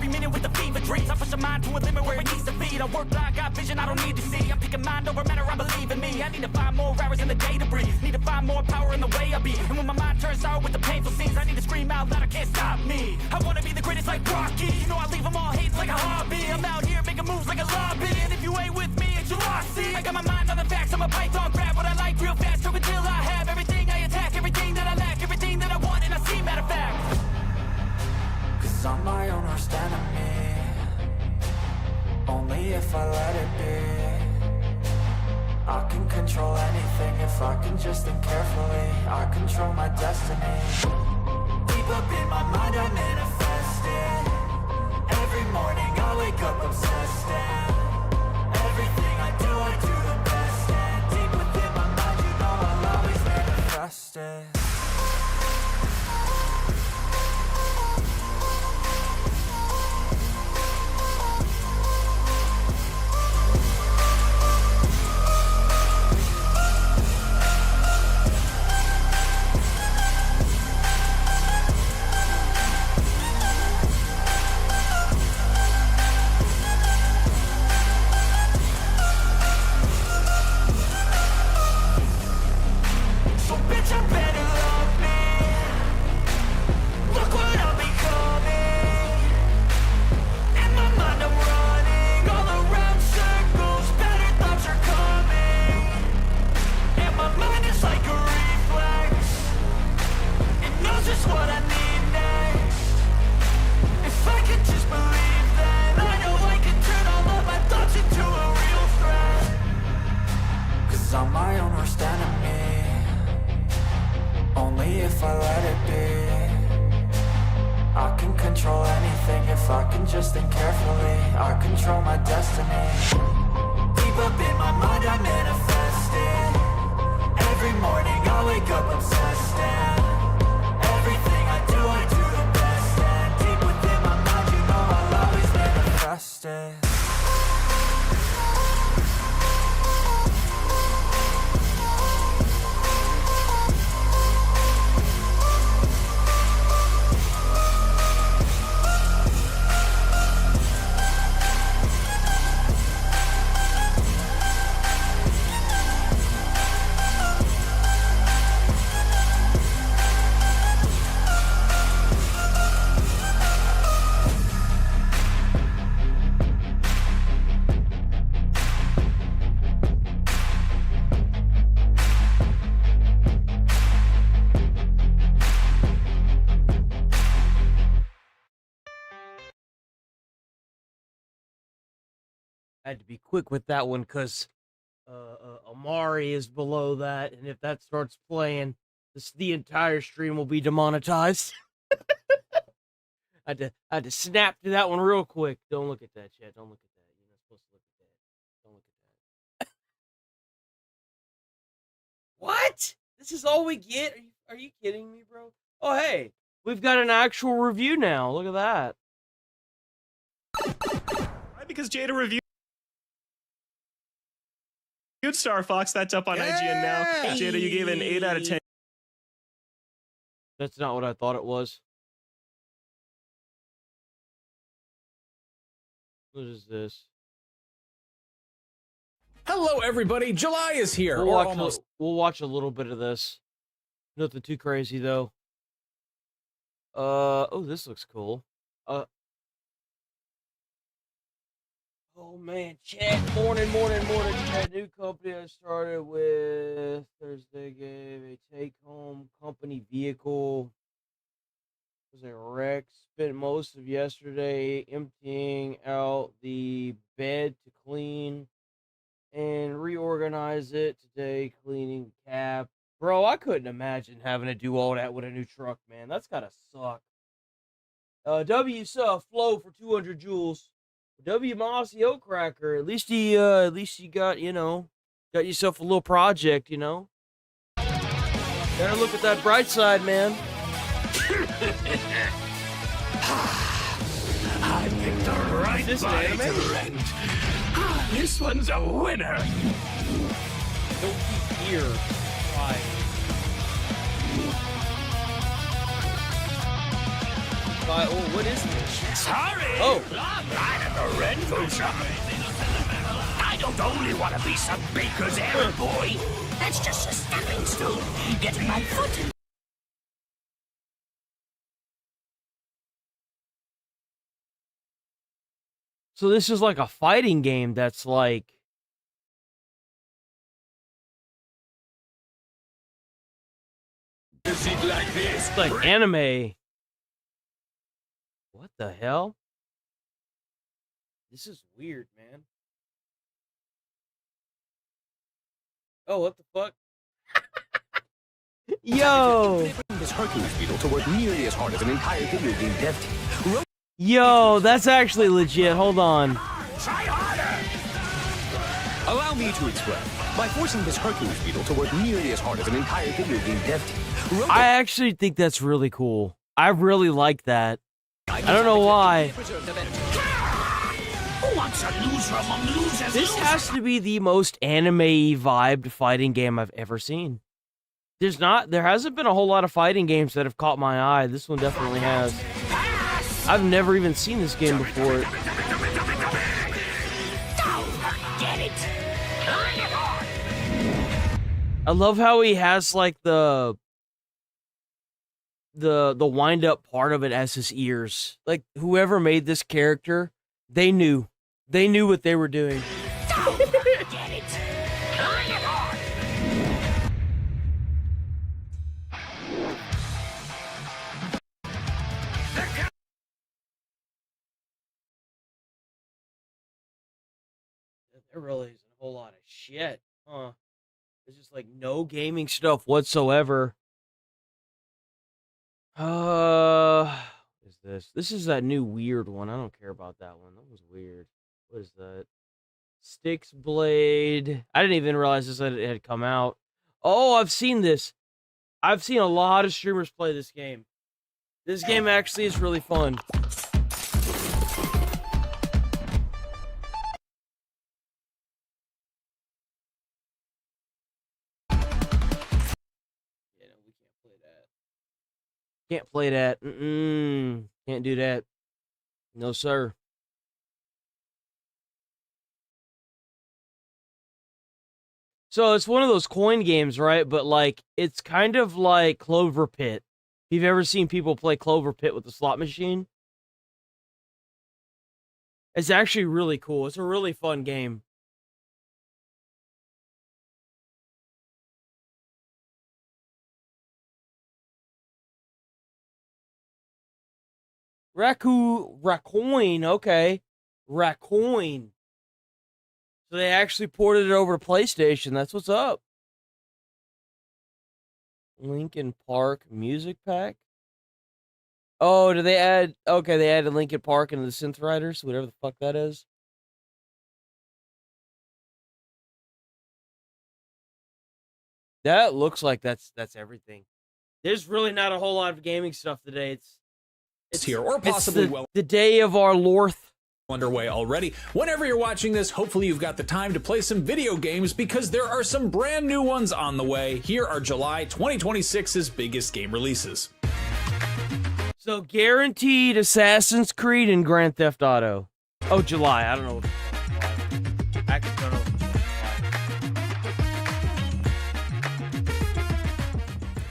every minute with the fever dreams. I push a mind to a limit where it needs to feed. I work blind, got vision I don't need to see. I'm picking mind over matter, I believe in me. I need to find more hours in the day to breathe. Need to find more power in the way I be. And when my mind turns sour with the painful scenes, I need to scream out loud, I can't stop me. I wanna be the greatest like Rocky. You know I leave them all hating like a hobby. I'm out here making moves like a lobby. And if you ain't with me, it's your loss. See, I got my mind on the facts, I'm a python, grab what I like real fast. Till until I have everything I attack, everything that I lack, everything that I want, and I see, matter of fact. Cause I'm my own worst enemy. Only if I let it be. I can control anything if I can just think carefully. I control my destiny. Deep up in my mind I manifest it. Every morning I wake up obsessed, and everything I do the best. And deep within my mind, you know I'll always manifest it. I'm my own worst enemy. Only if I let it be. I can control anything if I can just think carefully. I control my destiny. Deep up in my mind I manifest it. Every morning I wake up obsessed, and everything I do the best. And deep within my mind, you know I'll always manifest it. I had to be quick with that one because Amari is below that, and if that starts playing, the entire stream will be demonetized. I had to snap to that one real quick. Don't look at that, chat. Don't look at that. You're not supposed to look at that. Don't look at that. What? This is all we get? Are you kidding me, bro? Oh, hey, we've got an actual review now. Look at that. Right, because Jada reviewed Star Fox. That's up on IGN now. Jada, you gave it an 8 out of 10. That's not what I thought it was. What is this? Hello, everybody. July is here. We'll watch a little bit of this. Nothing too crazy, though. Oh, this looks cool. Oh man, chat, morning, chat. New company I started with Thursday gave a take-home company vehicle. It was a wreck. Spent most of yesterday emptying out the bed to clean and reorganize it. Today, cleaning the cab. Bro, I couldn't imagine having to do all that with a new truck, man. That's gotta suck. W saw Flow for 200 joules. W Mossy Oak Cracker. At least you got, got yourself a little project, Gotta look at that bright side, man. I picked the right body to rent. This one's a winner. Don't keep here. Why? Oh, what is this? Sorry! Oh. I'm right at the rental shop. I don't only want to be some baker's errand boy. That's just a stepping stone. Getting my foot in. So this is like a fighting game that's like... Like this. It's like anime. What the hell? This is weird, man. Oh, what the fuck? Yo! This Hercules beetle to work nearly as hard as an entire video game dev team. Yo, that's actually legit. Hold on. Try harder. Allow me to explain. By forcing this Hercules beetle to work nearly as hard as an entire video game dev team. I actually think that's really cool. I really like that. I don't know why. Who wants a loser among losers? This has to be the most anime-y vibed fighting game I've ever seen. There hasn't been a whole lot of fighting games that have caught my eye. This one definitely has. I've never even seen this game before. Don't forget it. Bring it on. I love how he has like the wind up part of it as his ears. Like whoever made this character, they knew what they were doing. Don't forget it. Bring it on. There really isn't a whole lot of shit, huh? There's just like no gaming stuff whatsoever. Is this? This is that new weird one. I don't care about that one. That was weird. What is that? Styx Blade. I didn't even realize this had come out. Oh, I've seen this. I've seen a lot of streamers play this game. This game actually is really fun. Yeah, no, we can't play that. Can't play that. Can't do that. No, sir. So it's one of those coin games, right? But like, it's kind of like Clover Pit. If you've ever seen people play Clover Pit with the slot machine, it's actually really cool. It's a really fun game. Raccoon, okay. Raccoon. So they actually ported it over to PlayStation. That's what's up. Linkin Park music pack. Oh, did they add... Okay, they added Linkin Park into the Synth Riders, whatever the fuck that is. That looks like that's everything. There's really not a whole lot of gaming stuff today. It's here, or possibly the day of our Lorth. Underway already. Whenever you're watching this, hopefully you've got the time to play some video games because there are some brand new ones on the way. Here are July 2026's biggest game releases. So guaranteed Assassin's Creed and Grand Theft Auto. Oh, July. I don't know. I don't know.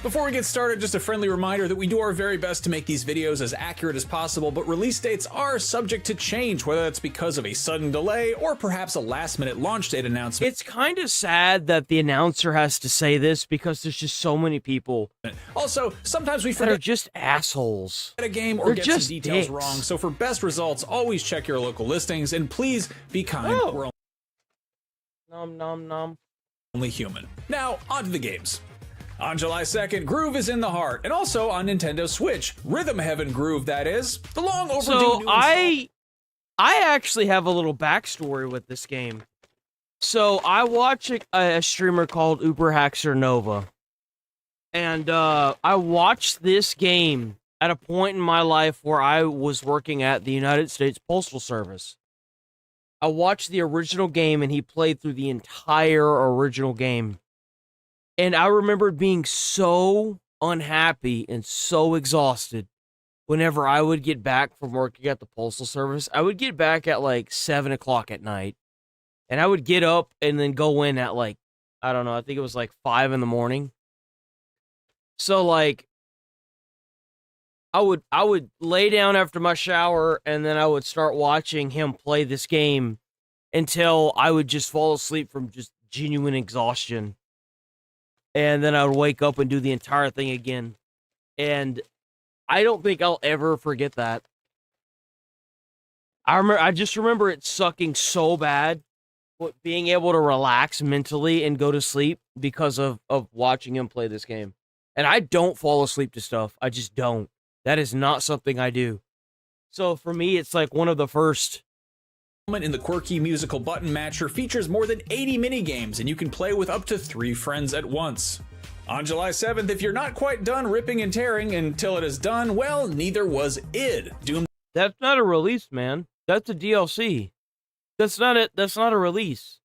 Before we get started, just a friendly reminder that we do our very best to make these videos as accurate as possible, but release dates are subject to change, whether that's because of a sudden delay or perhaps a last-minute launch date announcement. It's kind of sad that the announcer has to say this because there's just so many people. Also, sometimes we that are forget just assholes. a game or They're get some just details dicks. wrong, so for best results, always check your local listings, and please be kind. Oh. We're Nom nom nom. only human. Now, on to the games. On July 2nd, Groove is in the heart, and also on Nintendo Switch, Rhythm Heaven Groove, that is. The long overdue So new I actually have a little backstory with this game. So I watch a streamer called Uber Haxer Nova, and I watched this game at a point in my life where I was working at the United States Postal Service. I watched the original game, and he played through the entire original game. And I remembered being so unhappy and so exhausted whenever I would get back from working at the Postal Service, I would get back at like 7 o'clock at night. And I would get up and then go in at like, I don't know, I think it was like 5 in the morning. So like, I would lay down after my shower and then I would start watching him play this game until I would just fall asleep from just genuine exhaustion. And then I would wake up and do the entire thing again. And I don't think I'll ever forget that. I just remember it sucking so bad, but being able to relax mentally and go to sleep because of watching him play this game. And I don't fall asleep to stuff. I just don't. That is not something I do. So for me, it's like one of the first. In the quirky musical button matcher features more than 80 minigames, and you can play with up to 3 friends at once. On July 7th, if you're not quite done ripping and tearing until it is done, well, neither was id. Doom. That's not a release, man. That's a DLC. That's not it. That's not a release.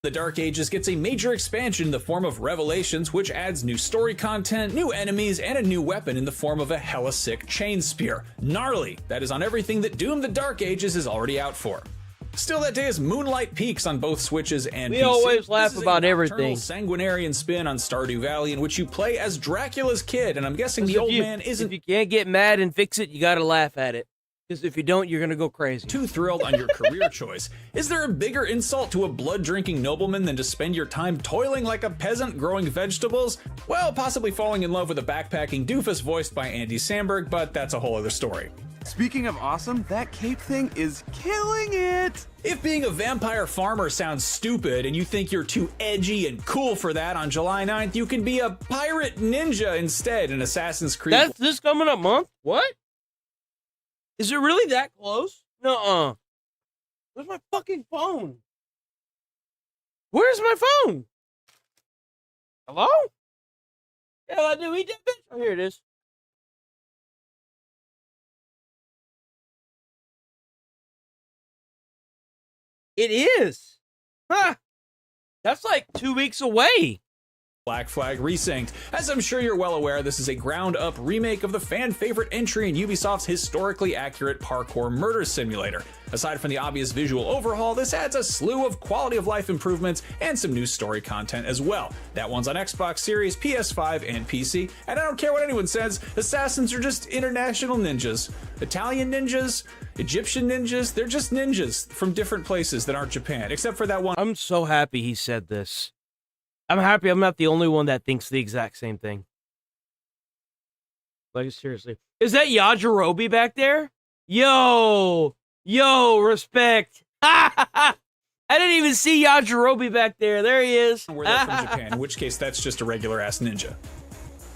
The Dark Ages gets a major expansion in the form of Revelations, which adds new story content, new enemies, and a new weapon in the form of a hella sick chain spear. Gnarly! That is on everything that Doom the Dark Ages is already out for. Still, that day is Moonlight Peaks on both Switches and we PC. always laugh This is about a everything. Sanguinarian spin on Stardew Valley in which you play as Dracula's kid, and I'm guessing the old man isn't If you can't get mad and fix it, you gotta laugh at it. Because if you don't, you're gonna go crazy. too thrilled on your career choice. Is there a bigger insult to a blood-drinking nobleman than to spend your time toiling like a peasant growing vegetables? Well, possibly falling in love with a backpacking doofus voiced by Andy Samberg, but that's a whole other story. Speaking of awesome, that cape thing is killing it! If being a vampire farmer sounds stupid and you think you're too edgy and cool for that, on July 9th, you can be a pirate ninja instead in Assassin's Creed. That's this coming up month? What? Is it really that close? Nuh-uh. Where's my fucking phone? Where's my phone? Hello? Hell, I do eat that bitch. Oh, here it is. It is. Huh. That's like 2 weeks away. Black Flag Resynced. As I'm sure you're well aware, this is a ground-up remake of the fan-favorite entry in Ubisoft's historically accurate parkour murder simulator. Aside from the obvious visual overhaul, this adds a slew of quality-of-life improvements and some new story content as well. That one's on Xbox Series, PS5, and PC, and I don't care what anyone says, assassins are just international ninjas. Italian ninjas, Egyptian ninjas, they're just ninjas from different places that aren't Japan, except for that one. I'm so happy he said this. I'm happy I'm not the only one that thinks the exact same thing. Like, seriously. Is that Yajirobe back there? Yo, respect. I didn't even see Yajirobe back there. There he is. Where they're from Japan, in which case that's just a regular-ass ninja.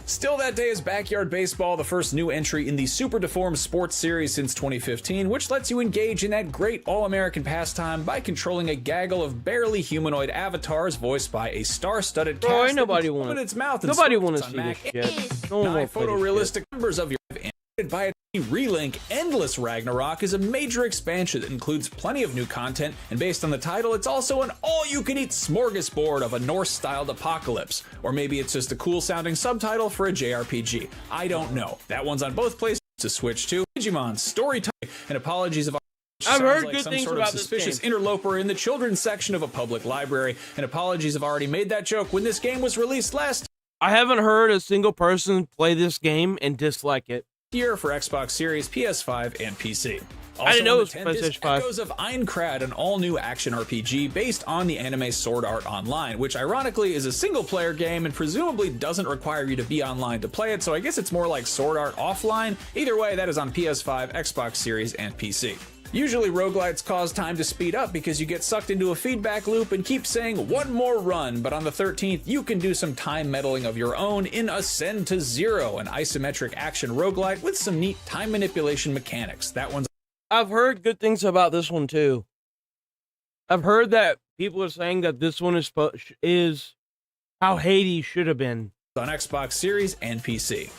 Still, that day is Backyard Baseball, the first new entry in the Super Deformed Sports series since 2015, which lets you engage in that great all-American pastime by controlling a gaggle of barely humanoid avatars voiced by a star-studded cast. Bro, ain't nobody that want its mouth and Nobody want to see this shit. No one won't play this photorealistic shit. members of your animated by a relink. Endless Ragnarok is a major expansion that includes plenty of new content, and based on the title, it's also an all-you-can-eat smorgasbord of a Norse-styled apocalypse. Or maybe it's just a cool-sounding subtitle for a JRPG. I don't know. That one's on both places to Switch to. Digimon Storytime, and apologies if I've heard like good some things sort about of this suspicious game. interloper in the children's section of a public library, and apologies have already made that joke when this game was released last I haven't heard a single person play this game and dislike it. year for Xbox Series, PS5, and PC. Also I didn't know on it the was 10th is PlayStation 5. Echoes of Aincrad, an all-new action RPG based on the anime Sword Art Online, which ironically is a single-player game and presumably doesn't require you to be online to play it, so I guess it's more like Sword Art Offline. Either way, that is on PS5, Xbox Series, and PC. Usually roguelites cause time to speed up because you get sucked into a feedback loop and keep saying one more run, but on the 13th you can do some time meddling of your own in Ascend to Zero, an isometric action roguelite with some neat time manipulation mechanics. That one's I've heard good things about this one too. I've heard that people are saying that this one is how Hades should have been. on Xbox Series and PC.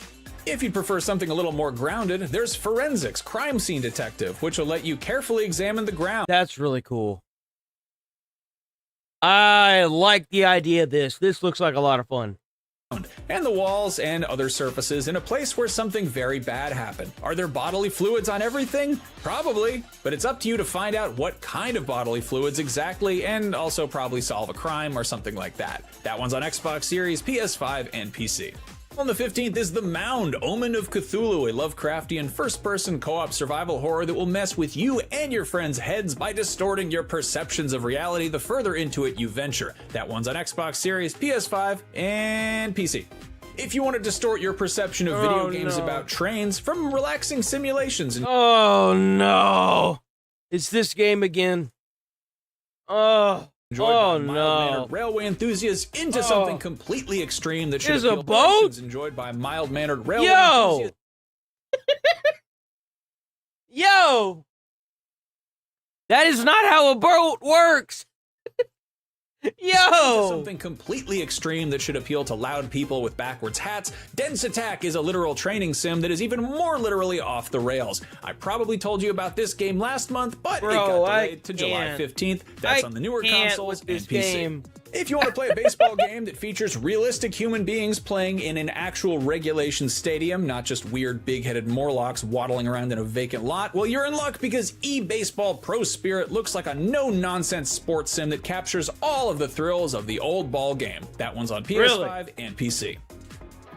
If you'd prefer something a little more grounded, there's Forensics Crime Scene Detective, which will let you carefully examine the ground. That's really cool. I like the idea of this. This looks like a lot of fun. and the walls and other surfaces in a place where something very bad happened. Are there bodily fluids on everything? Probably, but it's up to you to find out what kind of bodily fluids exactly, and also probably solve a crime or something like that. That one's on Xbox Series, PS5, and PC. On the 15th is The Mound, Omen of Cthulhu, a Lovecraftian first-person co-op survival horror that will mess with you and your friends' heads by distorting your perceptions of reality the further into it you venture. That one's on Xbox Series, PS5, and PC. If you want to distort your perception of video games about trains from relaxing simulations and— Oh no! It's this game again. enjoyed by mild-mannered railway enthusiasts into something completely extreme that should There's appeal a to boat? persons enjoyed by mild-mannered railway Yo! enthusiasts. Yo! That is not how a boat works! Yo! Something completely extreme that should appeal to loud people with backwards hats. Dense Attack is a literal training sim that is even more literally off the rails. I probably told you about this game last month, but it got delayed to July 15th. That's on the newer consoles and PC. If you want to play a baseball game that features realistic human beings playing in an actual regulation stadium, not just weird big-headed Morlocks waddling around in a vacant lot, well, you're in luck because eBaseball Pro Spirit looks like a no-nonsense sports sim that captures all of the thrills of the old ball game. That one's on PS5 and PC.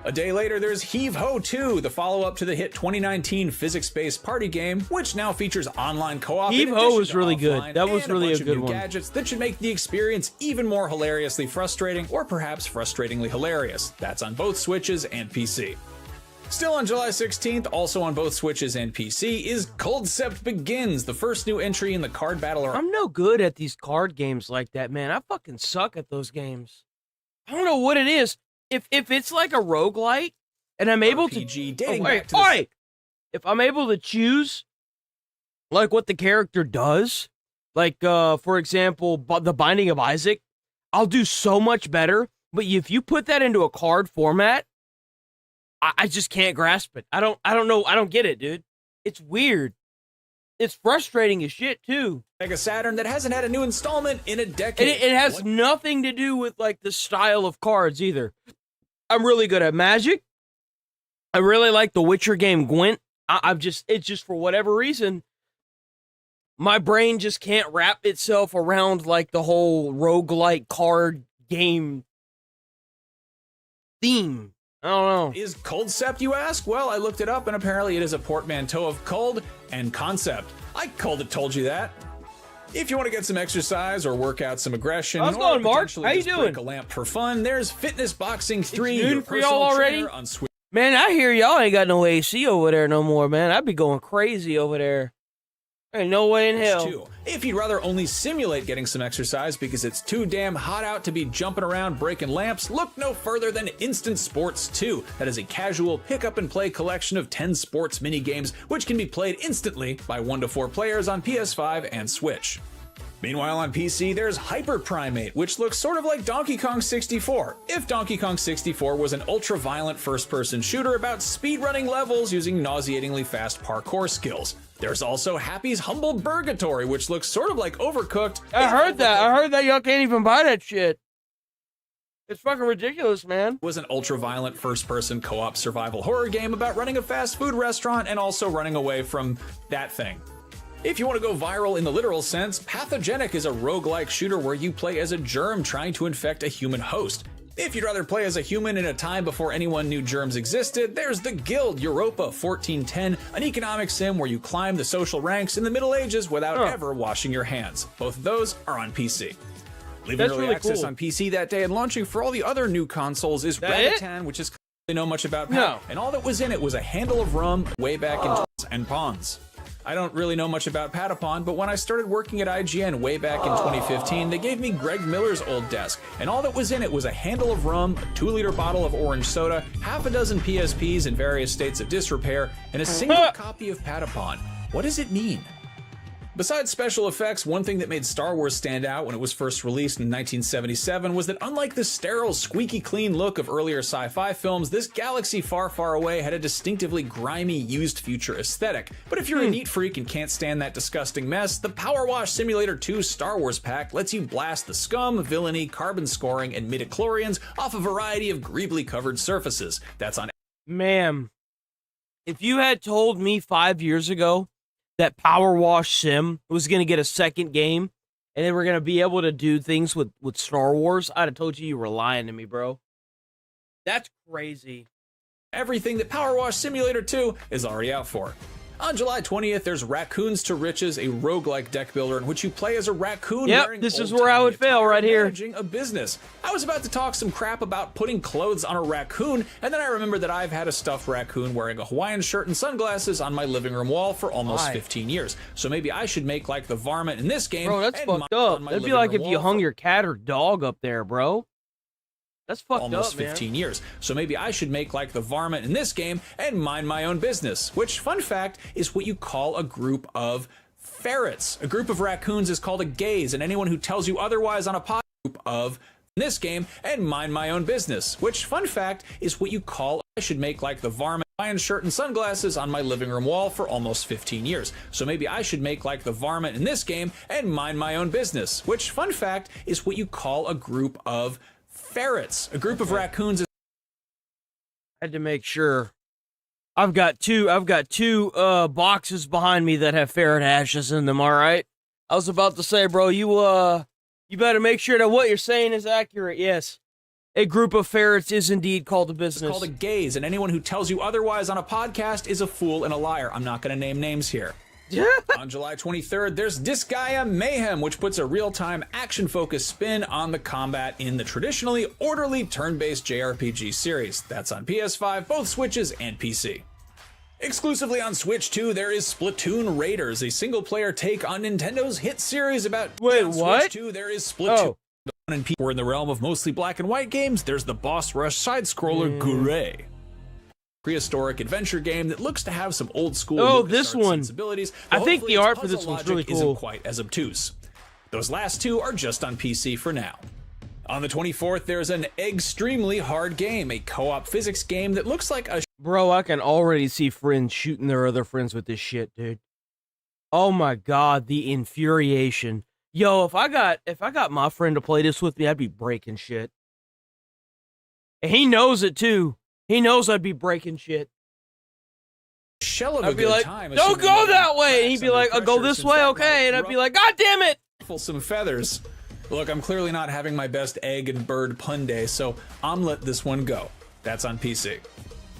A day later, there's Heave Ho 2, the follow-up to the hit 2019 physics-based party game, which now features online co-op. Heave Ho was really good. That was really a good one. Gadgets that should make the experience even more hilariously frustrating, or perhaps frustratingly hilarious. That's on both Switches and PC. Still on July 16th, also on both Switches and PC, is Coldcept Begins, the first new entry in the card battle. I'm no good at these card games like that, man. I fucking suck at those games. I don't know what it is. If it's like a roguelite, and I'm able to if I'm able to choose like what the character does, like for example, the Binding of Isaac, I'll do so much better. But if you put that into a card format, I just can't grasp it. I don't know. I don't get it, dude. It's weird. It's frustrating as shit too. Sega Saturn that hasn't had a new installment in a decade. It has nothing to do with like the style of cards either. I'm really good at Magic. I really like the Witcher game Gwent. It's just for whatever reason, my brain just can't wrap itself around like the whole roguelike card game theme. I don't know. Is Coldcept, you ask? Well, I looked it up and apparently it is a portmanteau of cold and concept. I cold it told you that. If you want to get some exercise or work out some aggression, how's it going, Mark? How you doing? Break a lamp for fun, there's Fitness Boxing 3. It's noon for y'all already? On Switch. Man, I hear y'all ain't got no AC over there no more, man. I'd be going crazy over there. Ain't no way in hell. Too. If you'd rather only simulate getting some exercise because it's too damn hot out to be jumping around breaking lamps, look no further than Instant Sports 2. That is a casual pick-up-and-play collection of 10 sports mini-games which can be played instantly by 1 to 4 players on PS5 and Switch. Meanwhile, on PC, there's Hyper Primate, which looks sort of like Donkey Kong 64. If Donkey Kong 64 was an ultra-violent first-person shooter about speedrunning levels using nauseatingly fast parkour skills. There's also Happy's Humble Burgatory, which looks sort of like Overcooked. I heard that y'all can't even buy that shit. It's fucking ridiculous, man. Was an ultra-violent first-person co-op survival horror game about running a fast food restaurant and also running away from that thing. If you want to go viral in the literal sense, Pathogenic is a roguelike shooter where you play as a germ trying to infect a human host. If you'd rather play as a human in a time before anyone knew germs existed, there's The Guild Europa 1410, an economic sim where you climb the social ranks in the Middle Ages without ever washing your hands. Both of those are on PC. Leaving early access on PC that day and launching for all the other new consoles is Ratatan, which is clearly know much about and all that was in it was a handle of rum way back in and Pawns. I don't really know much about Patapon, but when I started working at IGN way back in 2015, they gave me Greg Miller's old desk, and all that was in it was a handle of rum, a 2-liter bottle of orange soda, half a dozen PSPs in various states of disrepair, and a single copy of Patapon. What does it mean? Besides special effects, one thing that made Star Wars stand out when it was first released in 1977 was that unlike the sterile, squeaky clean look of earlier sci-fi films, this galaxy far, far away had a distinctively grimy, used future aesthetic. But if you're a neat freak and can't stand that disgusting mess, the Power Wash Simulator 2 Star Wars pack lets you blast the scum, villainy, carbon scoring, and midichlorians off a variety of greebly covered surfaces. That's on. Ma'am, if you had told me 5 years ago that Power Wash Sim was going to get a second game and they were going to be able to do things with Star Wars, I'd have told you were lying to me, bro. That's crazy. Everything that Power Wash Simulator 2 is already out for. On July 20th, there's Raccoons to Riches, a roguelike deck builder in which you play as a raccoon. Yep, this is where I would fail right here. Managing a business. I was about to talk some crap about putting clothes on a raccoon, and then I remembered that I've had a stuffed raccoon wearing a Hawaiian shirt and sunglasses on my living room wall for almost 15 years. So maybe I should make like the varmint in this game. Bro, that's fucked up. That'd be like if you hung your cat or dog up there, bro. That's fucked almost up, 15 years. So maybe I should make like the varmint in this game and mind my own business, which, fun fact, is what you call a group of ferrets. A group of raccoons is called a gaze, and anyone who tells you otherwise on a pod group of this game and mind my own business, which, fun fact, is what you call I should make like the varmint Hawaiian shirt and sunglasses on my living room wall for almost 15 years. So maybe I should make like the varmint in this game and mind my own business, which, fun fact, is what you call a group of ferrets. A group of raccoons. I had to make sure. I've got two boxes behind me that have ferret ashes in them, all right? I was about to say, bro, you better make sure that what you're saying is accurate. Yes. A group of ferrets is indeed called a business. It's called a gaze, and anyone who tells you otherwise on a podcast is a fool and a liar. I'm not going to name names here. On July 23rd, there's Disgaea Mayhem, which puts a real-time, action-focused spin on the combat in the traditionally orderly turn-based JRPG series. That's on PS5, both Switches, and PC. Exclusively on Switch 2, there is Splatoon Raiders, a single-player take on Nintendo's hit series about... Wait, on what? Switch 2, there is Splatoon. And we're in the realm of mostly black and white games. There's the boss rush side-scroller Gurei. Prehistoric adventure game that looks to have some old school this one sensibilities. I think the art for this one's really cool. Isn't quite as obtuse. Those last two are just on PC for now. On the 24th, there's an extremely hard game, a co-op physics game that looks like a bro. I can already see friends shooting their other friends with this shit, dude. Oh my god, the infuriation. Yo, if I got my friend to play this with me, I'd be breaking shit. And he knows it too. He knows I'd be breaking shit. Shell of I'd a be good like, time. don't go that way. And he'd be like, I'll go this way, okay? And I'd be like, God damn it! Some feathers. Look, I'm clearly not having my best egg and bird pun day, so I'm let this one go. That's on PC.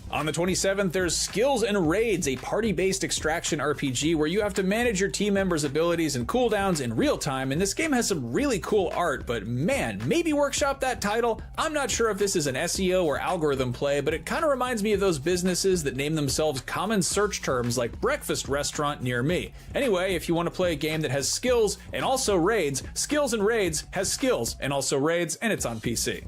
On the 27th, there's Skills and Raids, a party-based extraction RPG where you have to manage your team members' abilities and cooldowns in real time, and this game has some really cool art, but man, maybe workshop that title? I'm not sure if this is an SEO or algorithm play, but it kind of reminds me of those businesses that name themselves common search terms like breakfast restaurant near me. Anyway, if you want to play a game that has skills and also raids, Skills and Raids has skills and also raids, and it's on PC.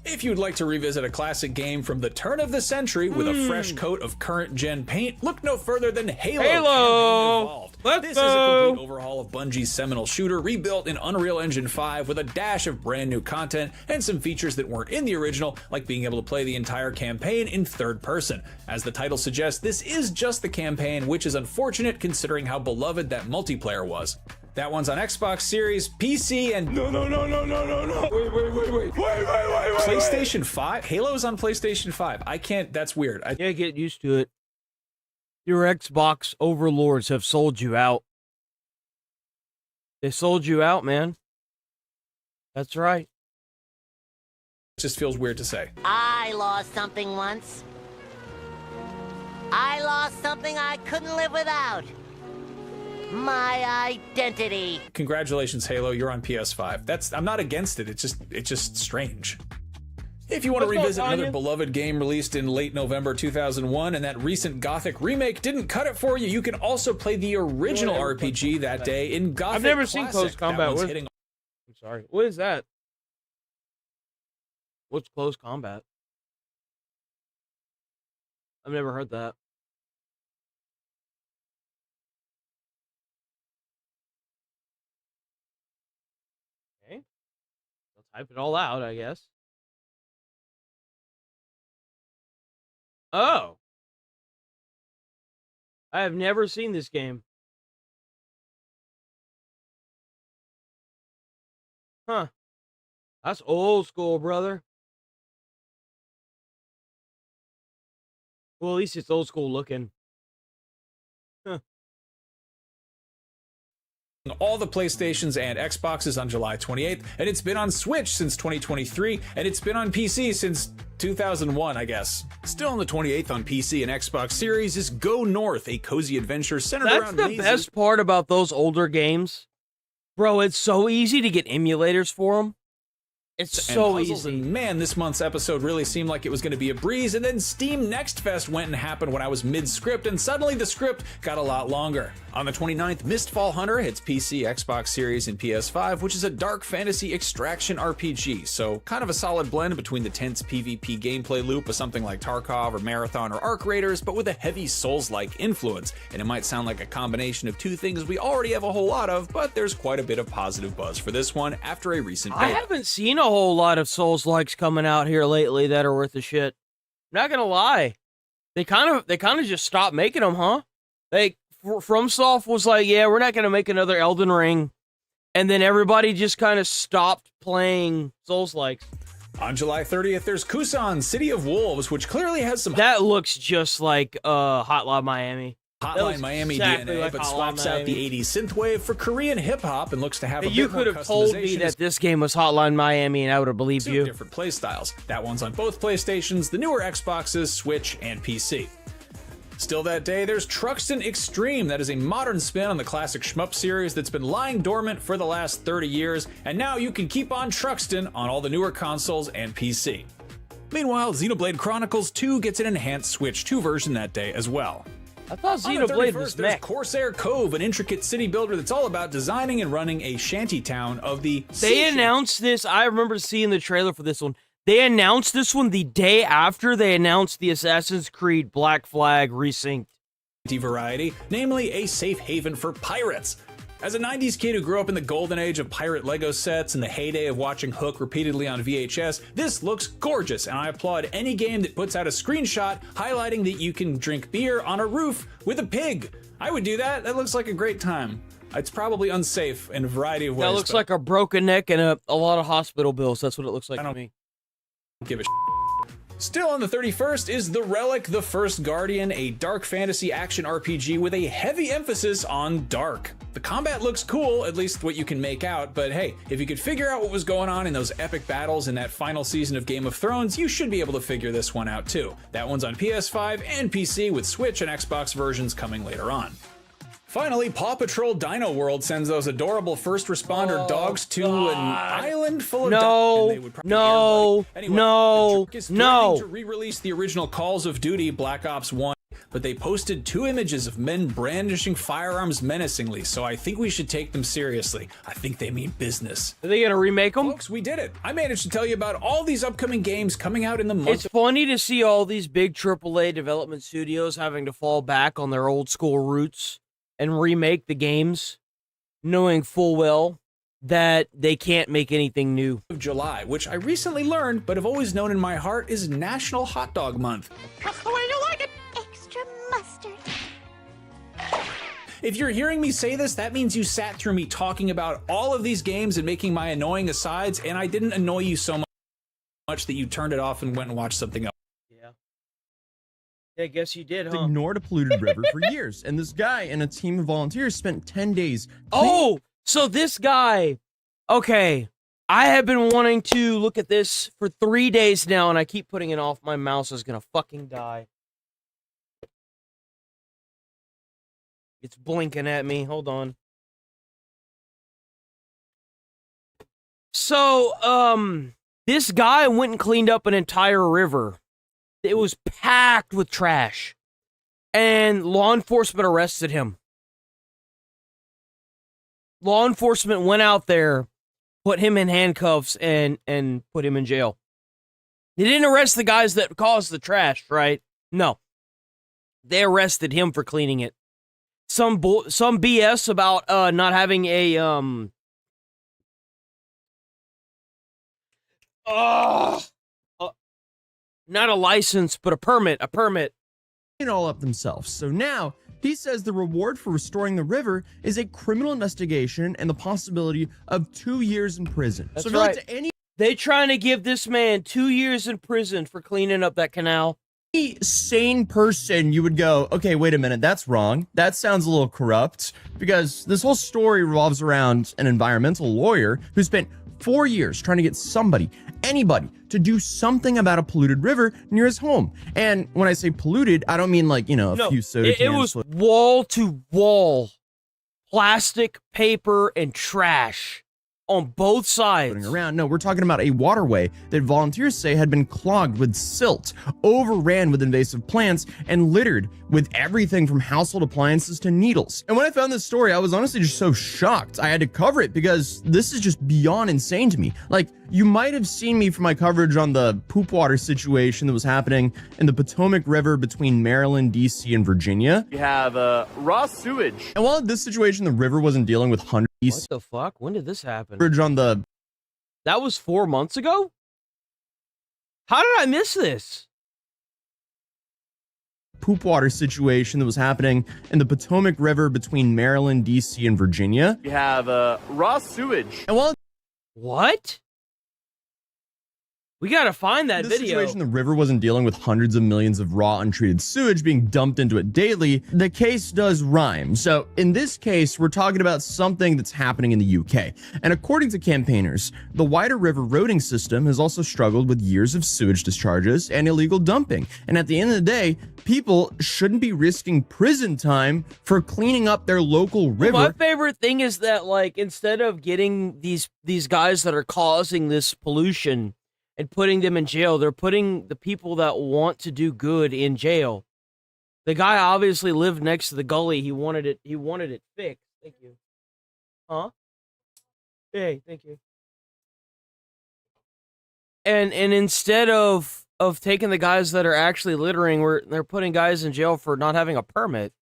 If you'd like to revisit a classic game from the turn of the century with a fresh coat of current-gen paint, look no further than Halo! Evolved. Let's This go! is a complete overhaul of Bungie's seminal shooter, rebuilt in Unreal Engine 5 with a dash of brand new content and some features that weren't in the original, like being able to play the entire campaign in third person. As the title suggests, this is just the campaign, which is unfortunate considering how beloved that multiplayer was. That one's on Xbox Series, PC, and No. Wait. PlayStation 5? Halo's on PlayStation 5. I can't, that's weird. Yeah, get used to it. Your Xbox overlords have sold you out. They sold you out, man. That's right. It just feels weird to say. I lost something once. I lost something I couldn't live without. My identity. Congratulations, Halo, you're on PS5. I'm not against it, it's just strange. If you want to revisit another beloved game released in late November 2001 and that recent Gothic remake didn't cut it for you, you can also play the original RPG that day in Gothic I've never seen Classic. Close Combat. I'm sorry. What is that? What's Close Combat? I've never heard that. type it all out, I guess. Oh. I have never seen this game. Huh. That's old school, brother. Well, at least it's old school looking. Huh. All the PlayStations and Xboxes on July 28th, and it's been on Switch since 2023, and it's been on PC since 2001, I guess. Still on the 28th on PC and Xbox Series is Go North, a cozy adventure centered around That's the best part about those older games. Bro, it's so easy to get emulators for them. It's so easy. And man, this month's episode really seemed like it was going to be a breeze, and then Steam Next Fest went and happened when I was mid-script, and suddenly the script got a lot longer. On the 29th, Mistfall Hunter hits PC, Xbox Series, and PS5, which is a dark fantasy extraction RPG, so kind of a solid blend between the tense PvP gameplay loop of something like Tarkov or Marathon or Arc Raiders, but with a heavy Souls-like influence. And it might sound like a combination of two things we already have a whole lot of, but there's quite a bit of positive buzz for this one after a recent beta. I haven't seen a whole lot of Souls-likes coming out here lately that are worth a shit. Not gonna lie. They kind of just stopped making them, huh? Like, FromSoft was like, yeah, we're not gonna make another Elden Ring. And then everybody just kind of stopped playing Souls-likes. On July 30th, there's Kusan, City of Wolves, which clearly has some... That looks just like Hotline Miami. Hotline Miami exactly DNA, like but Hotline swaps out the 80s synthwave for Korean hip-hop and looks to have a You bit more could have told me that this game was Hotline Miami, and I would have believed you. Different play styles. That one's on both PlayStations, the newer Xboxes, Switch, and PC. Still that day, there's Truxton Extreme. That is a modern spin on the classic shmup series that's been lying dormant for the last 30 years, and now you can keep on Truxton on all the newer consoles and PC. Meanwhile, Xenoblade Chronicles 2 gets an enhanced Switch 2 version that day as well. I thought Xenoblade was there's mech. Corsair Cove, an intricate city builder that's all about designing and running a shanty town of the They announced this. I remember seeing the trailer for this one. They announced this one the day after they announced the Assassin's Creed Black Flag Resynced variety, namely a safe haven for pirates. As a 90s kid who grew up in the golden age of pirate Lego sets and the heyday of watching Hook repeatedly on VHS, this looks gorgeous, and I applaud any game that puts out a screenshot highlighting that you can drink beer on a roof with a pig. I would do that. That looks like a great time. It's probably unsafe in a variety of ways. That looks like a broken neck and a lot of hospital bills. That's what it looks like to me. Give a Still on the 31st is The Relic: The First Guardian, a dark fantasy action RPG with a heavy emphasis on dark. The combat looks cool, at least what you can make out, but hey, if you could figure out what was going on in those epic battles in that final season of Game of Thrones, you should be able to figure this one out too. That one's on PS5 and PC with Switch and Xbox versions coming later on. Finally, Paw Patrol Dino World sends those adorable first responder dogs to an island full of No. to re-release the original Calls of Duty Black Ops 1, but they posted 2 images of men brandishing firearms menacingly, so I think we should take them seriously. I think they mean business. Are they gonna remake them? Folks, we did it. I managed to tell you about all these upcoming games coming out in the month. It's funny to see all these big AAA development studios having to fall back on their old school roots and remake the games, knowing full well that they can't make anything new. Of July, which I recently learned, but have always known in my heart, is National Hot Dog Month. That's the way you like it. Extra mustard. If you're hearing me say this, that means you sat through me talking about all of these games and making my annoying asides, and I didn't annoy you so much that you turned it off and went and watched something else. Yeah, I guess you did, huh? Ignored a polluted river for years, and this guy and a team of volunteers spent 10 days. Oh, so this guy. Okay, I have been wanting to look at this for 3 days now, and I keep putting it off. My mouse is gonna fucking die. It's blinking at me. Hold on. So, this guy went and cleaned up an entire river. It was packed with trash, and law enforcement arrested him. Law enforcement went out there, put him in handcuffs, and put him in jail. They didn't arrest the guys that caused the trash, right? No. They arrested him for cleaning it. Some BS about not having a Oh, not a license, but a permit. A permit. It all up themselves. So now he says the reward for restoring the river is a criminal investigation and the possibility of 2 years in prison. That's so if you right. look to any They trying to give this man 2 years in prison for cleaning up that canal. sane person, you would go, okay, wait a minute, that's wrong. That sounds a little corrupt, because this whole story revolves around an environmental lawyer who spent 4 years trying to get somebody, anybody, to do something about a polluted river near his home. And when I say polluted, I don't mean like, you know, a few soda cans. It was wall to wall plastic, paper, and trash on both sides. Around. No, we're talking about a waterway that volunteers say had been clogged with silt, overran with invasive plants, and littered with everything from household appliances to needles. And when I found this story, I was honestly just so shocked. I had to cover it because this is just beyond insane to me. Like, you might have seen me from my coverage on the poop water situation that was happening in the Potomac River between Maryland, DC, and Virginia. You have raw sewage. And while in this situation, the river wasn't dealing with hundreds. What the fuck? When did this happen? On the That was 4 months ago? How did I miss this? Poop water situation that was happening in the Potomac River between Maryland, DC, and Virginia. You have raw sewage. And while what? We gotta find that this video. situation, the river wasn't dealing with hundreds of millions of raw, untreated sewage being dumped into it daily. The case does rhyme. So in this case, we're talking about something that's happening in the UK. And according to campaigners, the wider river roading system has also struggled with years of sewage discharges and illegal dumping. And at the end of the day, people shouldn't be risking prison time for cleaning up their local river. My favorite thing is that, like, instead of getting these guys that are causing this pollution and putting them in jail, they're putting the people that want to do good in jail. The guy obviously lived next to the gully. He wanted it fixed. Thank you. Huh? Hey, thank you. And instead of taking the guys that are actually littering, they're putting guys in jail for not having a permit.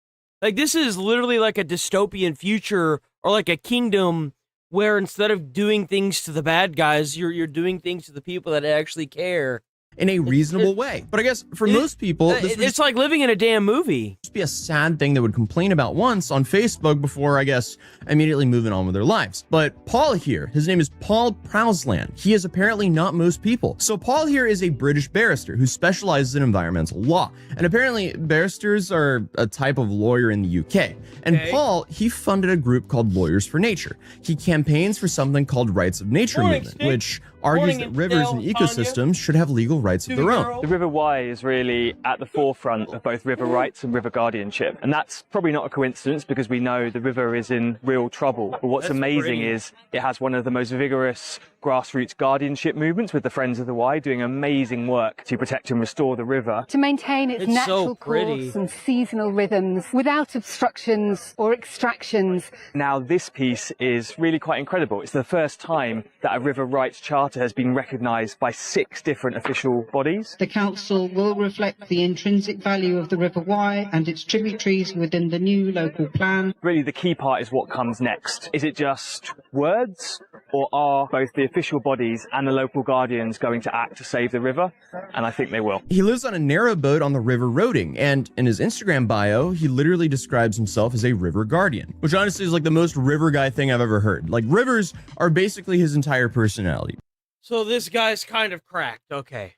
Like, this is literally like a dystopian future, or like a kingdom where instead of doing things to the bad guys, you're doing things to the people that actually care. In a reasonable way. But I guess for most people, it's like living in a damn movie. Just be a sad thing they would complain about once on Facebook before, I guess, immediately moving on with their lives. But Paul here, his name is Paul Prousland. He is apparently not most people. So Paul here is a British barrister who specializes in environmental law. And apparently barristers are a type of lawyer in the UK. And Paul, he funded a group called Lawyers for Nature. He campaigns for something called Rights of Nature movement, which argues that rivers and ecosystems should have legal rights of their own. The River Wye is really at the forefront of both river rights and river guardianship. And that's probably not a coincidence, because we know the river is in real trouble. But what's amazing is it has one of the most vigorous grassroots guardianship movements with the Friends of the Wye doing amazing work to protect and restore the river. To maintain its natural course and seasonal rhythms without obstructions or extractions. Now this piece is really quite incredible. It's the first time that a river rights charter has been recognised by 6 different official bodies. The council will reflect the intrinsic value of the River Wye and its tributaries within the new local plan. Really the key part is what comes next. Is it just words, or are both the official bodies and the local guardians going to act to save the river? And I think they will. He lives on a narrow boat on the river Roding, and in his Instagram bio, he literally describes himself as a river guardian, which honestly is like the most river guy thing I've ever heard. Like, rivers are basically his entire personality. So this guy's kind of cracked, okay.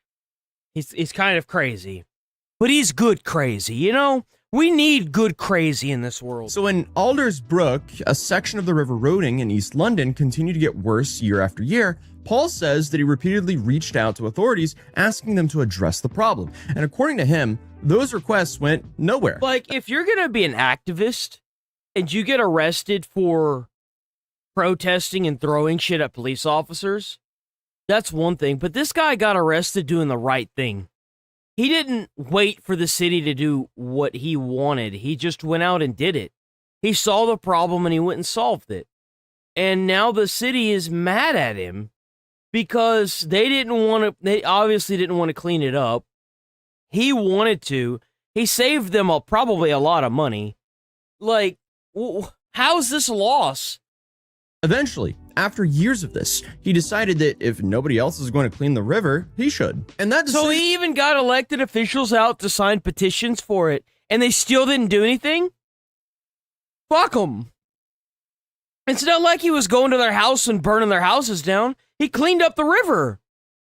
He's kind of crazy. But he's good crazy, you know? We need good crazy in this world. So in Alders Brook, a section of the River Roding in East London continued to get worse year after year. Paul says that he repeatedly reached out to authorities asking them to address the problem. And according to him, those requests went nowhere. Like, if you're gonna be an activist and you get arrested for protesting and throwing shit at police officers, that's one thing. But this guy got arrested doing the right thing. He didn't wait for the city to do what he wanted. He just went out and did it. He saw the problem and he went and solved it. And now the city is mad at him because they obviously didn't want to clean it up. He wanted to. He saved them probably a lot of money. Like, how's this a loss? Eventually, After years of this, he decided that if nobody else is going to clean the river, he should. And that So he even got elected officials out to sign petitions for it, and they still didn't do anything? Fuck them. It's not like he was going to their house and burning their houses down. He cleaned up the river.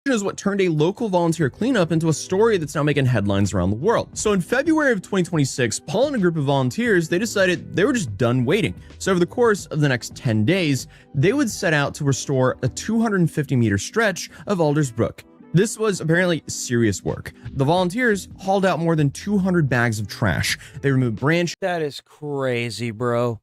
Is what turned a local volunteer cleanup into a story that's now making headlines around the world. So in February of 2026, Paul and a group of volunteers, they decided they were just done waiting. So over the course of the next 10 days, they would set out to restore a 250-meter stretch of Alders Brook. This was apparently serious work. The volunteers hauled out more than 200 bags of trash. They removed branches. That is crazy, bro.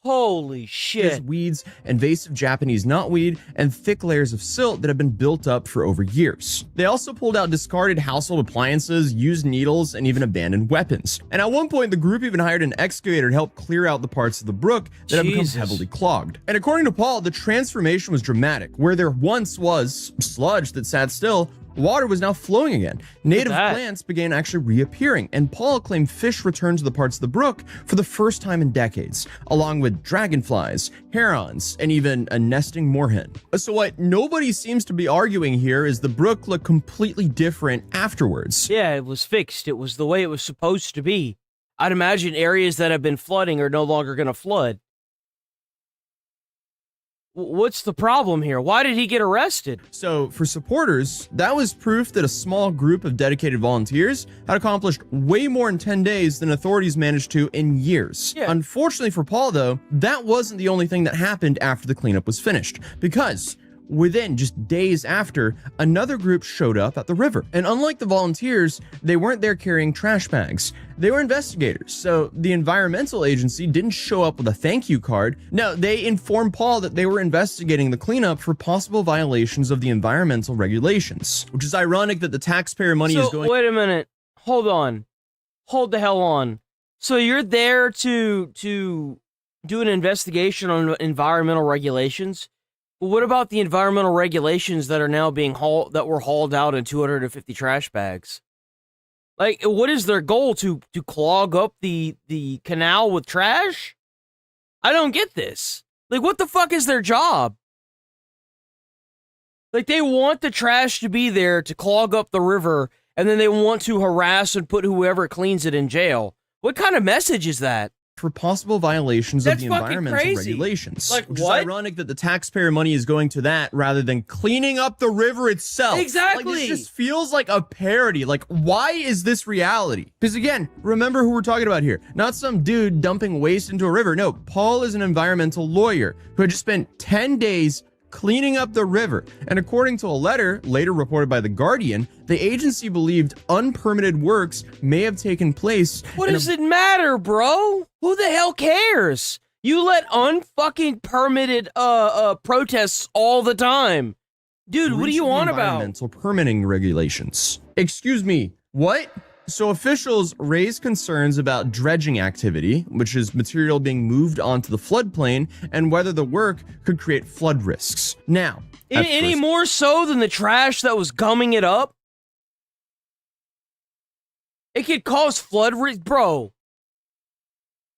Holy shit. Weeds, invasive Japanese knotweed, and thick layers of silt that have been built up for over years. They also pulled out discarded household appliances, used needles, and even abandoned weapons. And at one point, the group even hired an excavator to help clear out the parts of the brook that have become heavily clogged. And according to Paul, the transformation was dramatic. Where there once was sludge that sat still, water was now flowing again. Native plants began actually reappearing, and Paul claimed fish returned to the parts of the brook for the first time in decades, along with dragonflies, herons, and even a nesting moorhen. So what nobody seems to be arguing here is the brook looked completely different afterwards. Yeah, it was fixed. It was the way it was supposed to be. I'd imagine areas that have been flooding are no longer going to flood. What's the problem here? Why did he get arrested? So, for supporters, that was proof that a small group of dedicated volunteers had accomplished way more in 10 days than authorities managed to in years. Yeah. Unfortunately for Paul, though, that wasn't the only thing that happened after the cleanup was finished, because within just days after, another group showed up at the river. And unlike the volunteers, they weren't there carrying trash bags. They were investigators, so the environmental agency didn't show up with a thank you card. No, they informed Paul that they were investigating the cleanup for possible violations of the environmental regulations, which is ironic that the taxpayer money is going— Wait a minute. Hold on. Hold the hell on. So you're there to do an investigation on environmental regulations? What about the environmental regulations that are now being were hauled out in 250 trash bags? Like, what is their goal, to clog up the canal with trash? I don't get this. Like, what the fuck is their job? Like, they want the trash to be there to clog up the river, and then they want to harass and put whoever cleans it in jail. What kind of message is that? For possible violations of the environmental regulations. Like, which what? is ironic that the taxpayer money is going to that rather than cleaning up the river itself. Exactly. Like, this just feels like a parody. Like, why is this reality? Because again, remember who we're talking about here. Not some dude dumping waste into a river. No, Paul is an environmental lawyer who had just spent 10 days cleaning up the river. And according to a letter later reported by The Guardian, the agency believed unpermitted works may have taken place. What does it matter, bro? Who the hell cares? You let unfucking permitted protests all the time. Dude, what do you want about? Environmental permitting regulations. Excuse me, what? So officials raised concerns about dredging activity, which is material being moved onto the floodplain, and whether the work could create flood risks. Now, any more so than the trash that was gumming it up? It could cause flood risk, bro.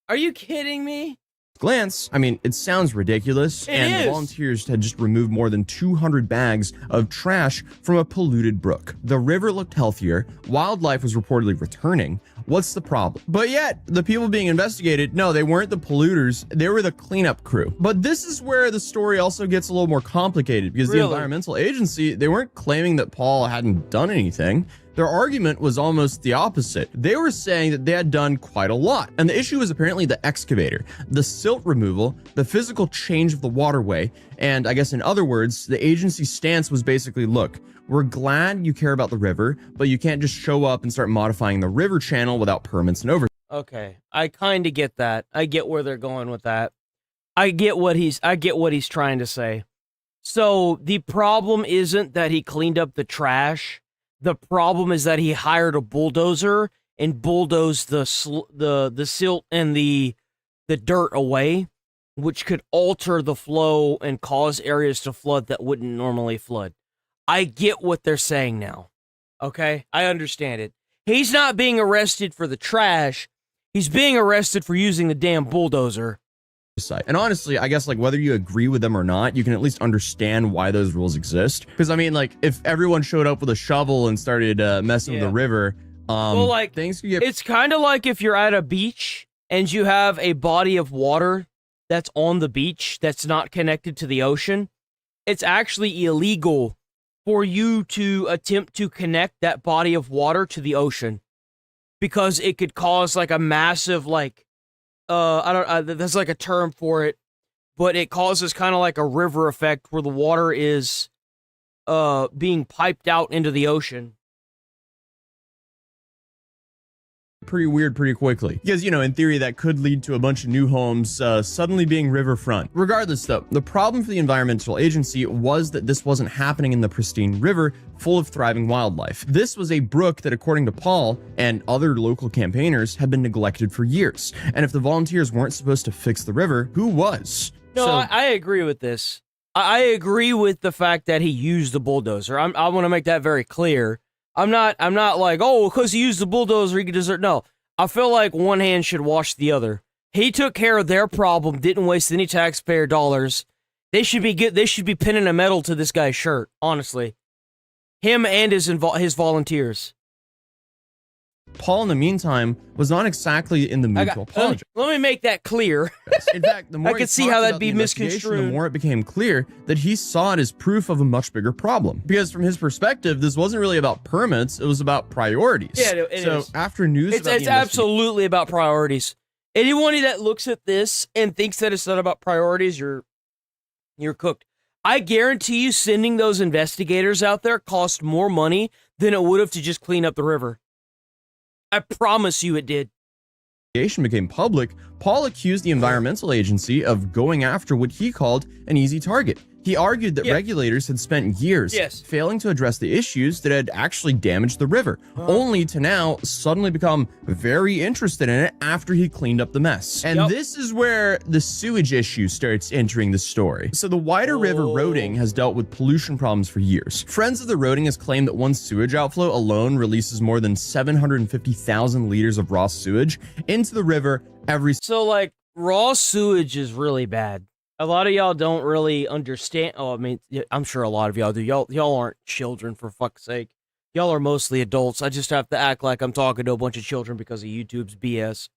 Are you kidding me? Glance, I mean, it sounds ridiculous, and the volunteers had just removed more than 200 bags of trash from a polluted brook. The river looked healthier, wildlife was reportedly returning. What's the problem? But yet, the people being investigated, no, they weren't the polluters, they were the cleanup crew. But this is where the story also gets a little more complicated, because the environmental agency, they weren't claiming that Paul hadn't done anything. Their argument was almost the opposite. They were saying that they had done quite a lot. And the issue was apparently the excavator, the silt removal, the physical change of the waterway. And I guess in other words, the agency's stance was basically, look, we're glad you care about the river, but you can't just show up and start modifying the river channel without permits and oversight. Okay, I kind of get that. I get where they're going with that. I get what he's trying to say. So the problem isn't that he cleaned up the trash. The problem is that he hired a bulldozer and bulldozed the silt and the dirt away, which could alter the flow and cause areas to flood that wouldn't normally flood. I get what they're saying now. Okay? I understand it. He's not being arrested for the trash. He's being arrested for using the damn bulldozer. site. And honestly, I guess like whether you agree with them or not, you can at least understand why those rules exist. Because I mean, like if everyone showed up with a shovel and started messing with the river, well, like things could get. It's kind of like if you're at a beach and you have a body of water that's on the beach that's not connected to the ocean. It's actually illegal for you to attempt to connect that body of water to the ocean because it could cause like a massive like there's like a term for it, but it causes kind of like a river effect where the water is being piped out into the ocean. Pretty weird pretty quickly because, you know, in theory that could lead to a bunch of new homes suddenly being riverfront. Regardless though, the problem for the environmental agency was that this wasn't happening in the pristine river full of thriving wildlife. This was a brook that, according to Paul and other local campaigners, had been neglected for years. And if the volunteers weren't supposed to fix the river, who was? No, I agree with this. I agree with the fact that he used the bulldozer. I want to make that very clear. I'm not like, oh, because he used the bulldozer, he could desert. No, I feel like one hand should wash the other. He took care of their problem, didn't waste any taxpayer dollars. They should be good. They should be pinning a medal to this guy's shirt, honestly. Him and his volunteers. Paul, in the meantime, was not exactly in the mood to apologize. Let me make that clear. In fact, the more I could see how that'd be misconstrued. The more it became clear that he saw it as proof of a much bigger problem. Because from his perspective, this wasn't really about permits; it was about priorities. Yeah, it is. After news, it's absolutely about priorities. Anyone that looks at this and thinks that it's not about priorities, you're cooked. I guarantee you, sending those investigators out there cost more money than it would have to just clean up the river. I promise you it did. Became public, Paul accused the environmental agency of going after what he called an easy target. He argued that regulators had spent years failing to address the issues that had actually damaged the river, only to now suddenly become very interested in it after he cleaned up the mess. And this is where the sewage issue starts entering the story. So the wider river Roding has dealt with pollution problems for years. Friends of the Roding has claimed that one sewage outflow alone releases more than 750,000 liters of raw sewage into the river every. So like raw sewage is really bad. A lot of y'all don't really understand. Oh, I mean, I'm sure a lot of y'all do. Y'all aren't children, for fuck's sake. Y'all are mostly adults. I just have to act like I'm talking to a bunch of children because of YouTube's BS.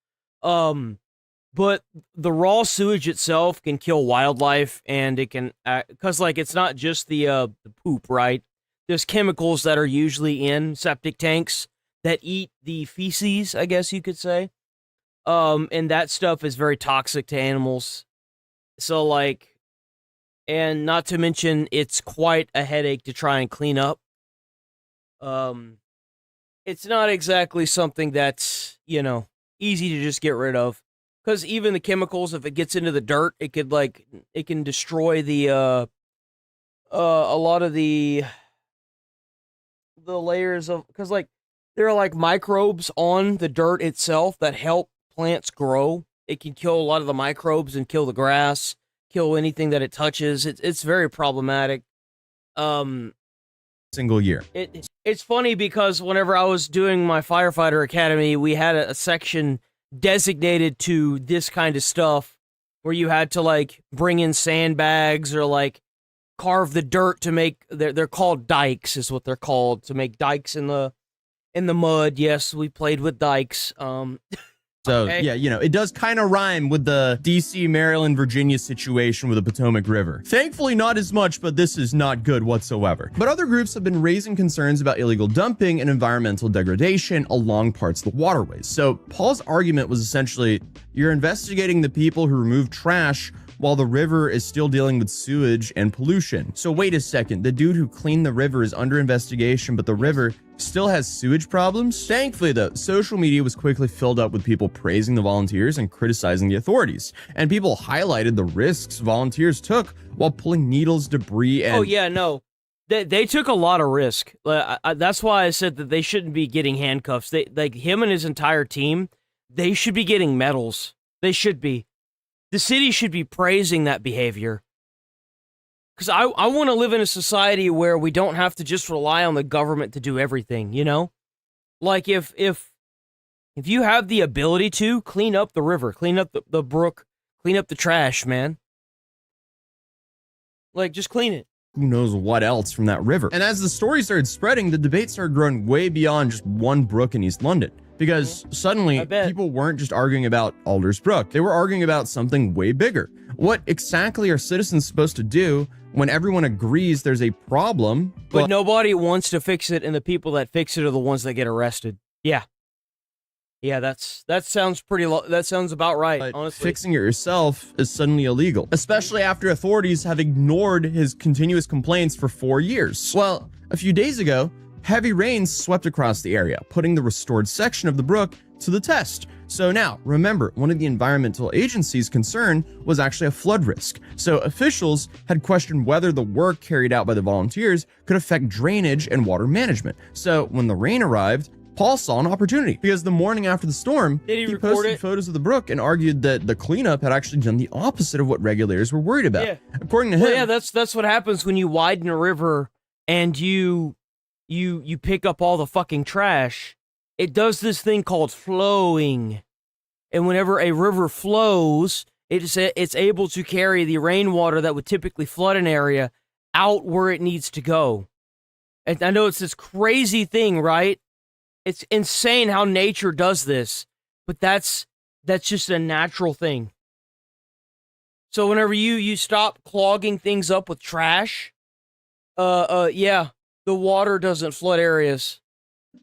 But the raw sewage itself can kill wildlife, and it can, because like it's not just the poop, right? There's chemicals that are usually in septic tanks that eat the feces, I guess you could say. And that stuff is very toxic to animals. So, like, and not to mention, it's quite a headache to try and clean up. It's not exactly something that's, you know, easy to just get rid of. Because even the chemicals, if it gets into the dirt, it could, like, it can destroy the, a lot of the layers of, because, like, there are, like, microbes on the dirt itself that help plants grow. It can kill a lot of the microbes and kill the grass, kill anything that it touches. It's very problematic. Single year. It's funny because whenever I was doing my firefighter academy, we had a section designated to this kind of stuff where you had to like bring in sandbags or like carve the dirt to make, they're called dikes is what they're called, to make dikes in the mud. Yes, we played with dikes. So, yeah, you know, it does kind of rhyme with the DC, Maryland, Virginia situation with the Potomac River. Thankfully, not as much, but this is not good whatsoever. But other groups have been raising concerns about illegal dumping and environmental degradation along parts of the waterways. So Paul's argument was essentially, you're investigating the people who remove trash while the river is still dealing with sewage and pollution. So wait a second, the dude who cleaned the river is under investigation, but the river still has sewage problems? Thankfully though, social media was quickly filled up with people praising the volunteers and criticizing the authorities. And people highlighted the risks volunteers took while pulling needles, debris, and... Oh yeah, no. They took a lot of risk. That's why I said that they shouldn't be getting handcuffs. Like him and his entire team, they should be getting medals. They should be. The city should be praising that behavior. Because I want to live in a society where we don't have to just rely on the government to do everything, you know? Like, if you have the ability to, clean up the river, clean up the brook, Clean up the trash, man. Like, just clean it. Who knows what else from that river. And as the story started spreading, the debate started growing way beyond just one brook in East London. Because suddenly, people weren't just arguing about Alders Brook. They were arguing about something way bigger. What exactly are citizens supposed to do when everyone agrees there's a problem, but nobody wants to fix it, and the people that fix it are the ones that get arrested? Yeah. Yeah, that sounds that sounds about right, honestly. Fixing it yourself is suddenly illegal, especially after authorities have ignored his continuous complaints for 4 years. Well, a few days ago, heavy rains swept across the area, putting the restored section of the brook to the test. So now, remember, one of the environmental agencies' concern was actually a flood risk. So officials had questioned whether the work carried out by the volunteers could affect drainage and water management. So when the rain arrived, Paul saw an opportunity, because the morning after the storm, he posted photos of the brook and argued that the cleanup had actually done the opposite of what regulators were worried about. Yeah. According to him, yeah, that's what happens when you widen a river and you pick up all the fucking trash. It does this thing called flowing. And whenever a river flows, it's able to carry the rainwater that would typically flood an area out where it needs to go. And I know it's this crazy thing, right? It's insane how nature does this, but that's just a natural thing. So whenever you stop clogging things up with trash, yeah, the water doesn't flood areas.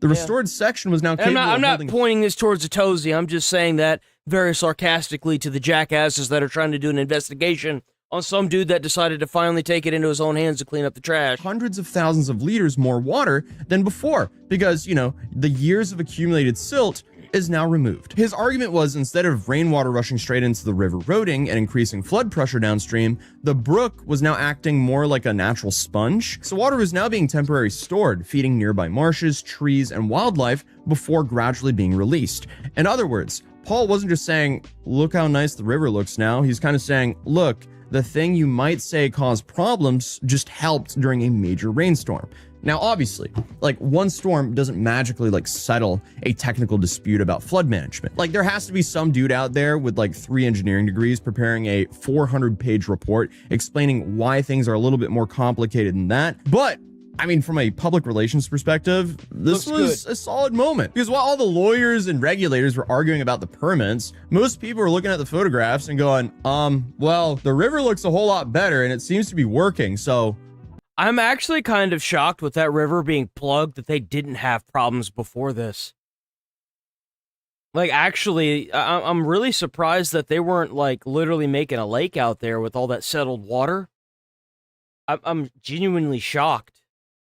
The restored section was now capable I'm not pointing this towards a Tozy. I'm just saying that very sarcastically to the jackasses that are trying to do an investigation on some dude that decided to finally take it into his own hands to clean up the trash. Hundreds of thousands of liters more water than before, because, you know, the years of accumulated silt is now removed. His argument was, instead of rainwater rushing straight into the river eroding and increasing flood pressure downstream, the brook was now acting more like a natural sponge. So water was now being temporarily stored, feeding nearby marshes, trees, and wildlife before gradually being released. In other words, Paul wasn't just saying, look how nice the river looks now. He's kind of saying, look, the thing you might say caused problems just helped during a major rainstorm. Now, obviously, like, one storm doesn't magically, like, settle a technical dispute about flood management. Like, there has to be some dude out there with, like, 3 engineering degrees preparing a 400-page report explaining why things are a little bit more complicated than that. But I mean, from a public relations perspective, this was a solid moment. Because while all the lawyers and regulators were arguing about the permits, most people were looking at the photographs and going, well, the river looks a whole lot better and it seems to be working, so... I'm actually kind of shocked with that river being plugged that they didn't have problems before this. Like, actually, I'm really surprised that they weren't, like, literally making a lake out there with all that settled water. I'm genuinely shocked.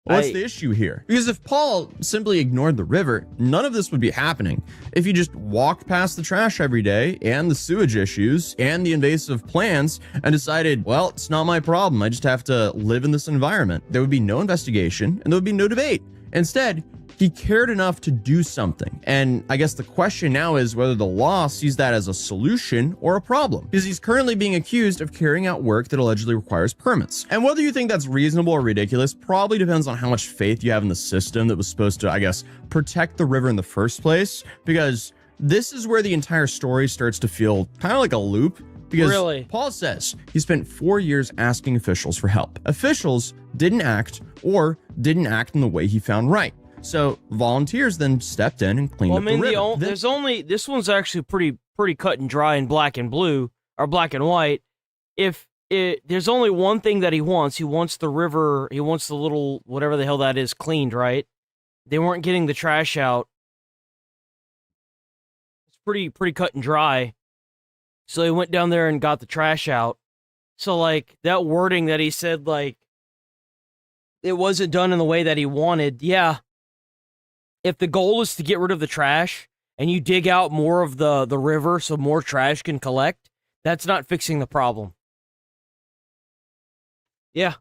What's the issue here? Because if Paul simply ignored the river, none of this would be happening. If he just walked past the trash every day and the sewage issues and the invasive plants and decided, well, it's not my problem, I just have to live in this environment, there would be no investigation and there would be no debate. Instead, he cared enough to do something. And I guess the question now is whether the law sees that as a solution or a problem, because he's currently being accused of carrying out work that allegedly requires permits. And whether you think that's reasonable or ridiculous probably depends on how much faith you have in the system that was supposed to, I guess, protect the river in the first place, because this is where the entire story starts to feel kind of like a loop. Because Paul says he spent 4 years asking officials for help. Officials didn't act, or didn't act in the way he found right. So volunteers then stepped in and cleaned up the river. There's only, this one's actually pretty cut and dry in black and blue, or black and white. There's only one thing that he wants the river, he wants the little, whatever the hell that is, cleaned, right? They weren't getting the trash out. It's pretty cut and dry. So he went down there and got the trash out. So, like, that wording that he said, like, it wasn't done in the way that he wanted, yeah. If the goal is to get rid of the trash, and you dig out more of the river so more trash can collect, that's not fixing the problem. Yeah,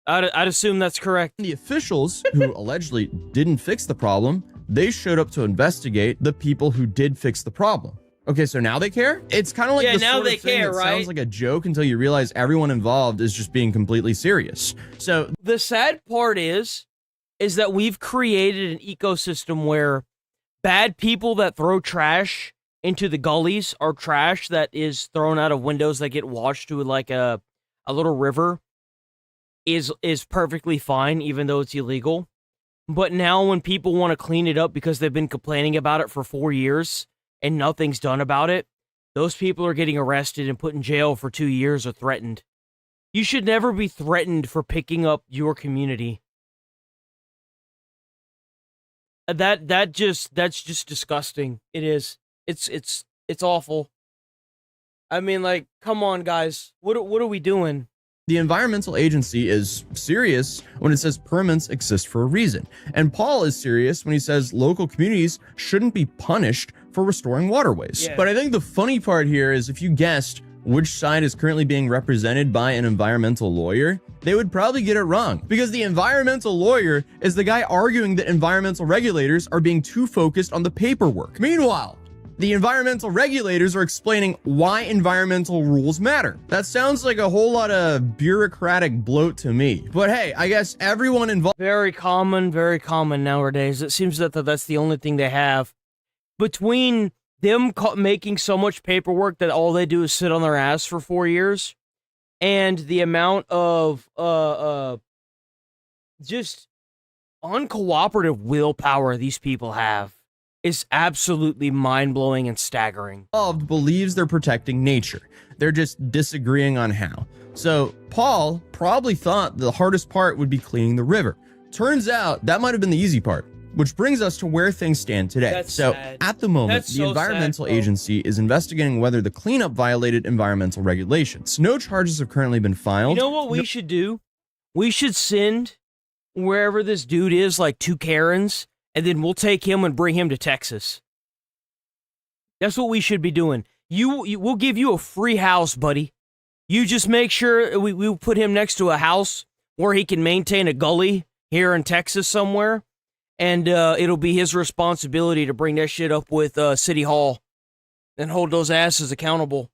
I'd assume that's correct. The officials who allegedly didn't fix the problem, they showed up to investigate the people who did fix the problem. Okay, so now they care? It's kind of like the now sort they of thing care, that right? sounds like a joke until you realize everyone involved is just being completely serious. So the sad part is that we've created an ecosystem where bad people that throw trash into the gullies are trash that is thrown out of windows that get washed to like a little river is perfectly fine, even though it's illegal. But now when people want to clean it up because they've been complaining about it for 4 years and nothing's done about it, those people are getting arrested and put in jail for 2 years or threatened. You should never be threatened for picking up your community. That's just disgusting. It is. It's awful. I mean, like, come on, guys. What are we doing? The environmental agency is serious when it says permits exist for a reason. And Paul is serious when he says local communities shouldn't be punished for restoring waterways. Yeah. But I think the funny part here is if you guessed which side is currently being represented by an environmental lawyer, they would probably get it wrong. Because the environmental lawyer is the guy arguing that environmental regulators are being too focused on the paperwork. Meanwhile, the environmental regulators are explaining why environmental rules matter. That sounds like a whole lot of bureaucratic bloat to me. But hey, I guess everyone involved... Very common nowadays. It seems that that's the only thing they have. Between them making so much paperwork that all they do is sit on their ass for 4 years, and the amount of just uncooperative willpower these people have is absolutely mind-blowing and staggering. Believes they're protecting nature. They're just disagreeing on how. So Paul probably thought the hardest part would be cleaning the river. Turns out that might have been the easy part, which brings us to where things stand today. That's so sad. at the moment, That's the so environmental sad, bro. agency is investigating whether the cleanup violated environmental regulations. No charges have currently been filed. You know what we should do? We should send wherever this dude is, like 2 Karens, and then we'll take him and bring him to Texas. That's what we should be doing. We'll give you a free house, buddy. You just make sure we'll put him next to a house where he can maintain a gully here in Texas somewhere, and it'll be his responsibility to bring that shit up with City Hall and hold those asses accountable.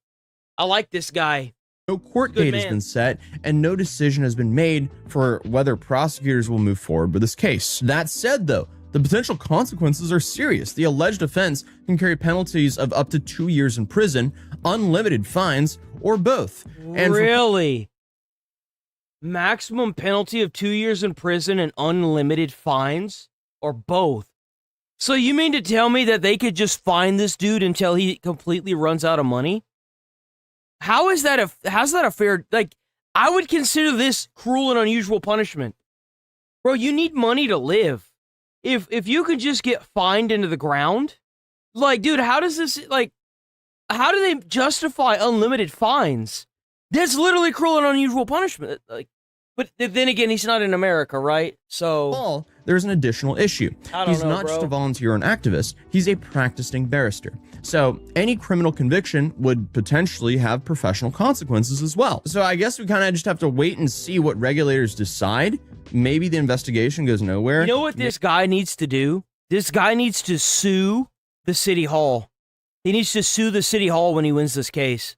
I like this guy. No court Good date has man. been set, and no decision has been made for whether prosecutors will move forward with this case. That said, though, the potential consequences are serious. The alleged offense can carry penalties of up to 2 years in prison, unlimited fines, or both. And Really? Maximum penalty of 2 years in prison and unlimited fines? Or both? So you mean to tell me that they could just fine this dude until he completely runs out of money? How's that a fair, like, I would consider this cruel and unusual punishment. Bro, you need money to live. If you could just get fined into the ground, like, dude, how does this, like, how do they justify unlimited fines? That's literally cruel and unusual punishment. Like, but then again, he's not in America, right? So Paul, there's an additional issue. I don't He's know, not bro. just a volunteer or an activist, he's a practicing barrister. So any criminal conviction would potentially have professional consequences as well. So I guess we kind of just have to wait and see what regulators decide. Maybe the investigation goes nowhere. You know what this guy needs to do? This guy needs to sue the city hall. He needs to sue the city hall when he wins this case.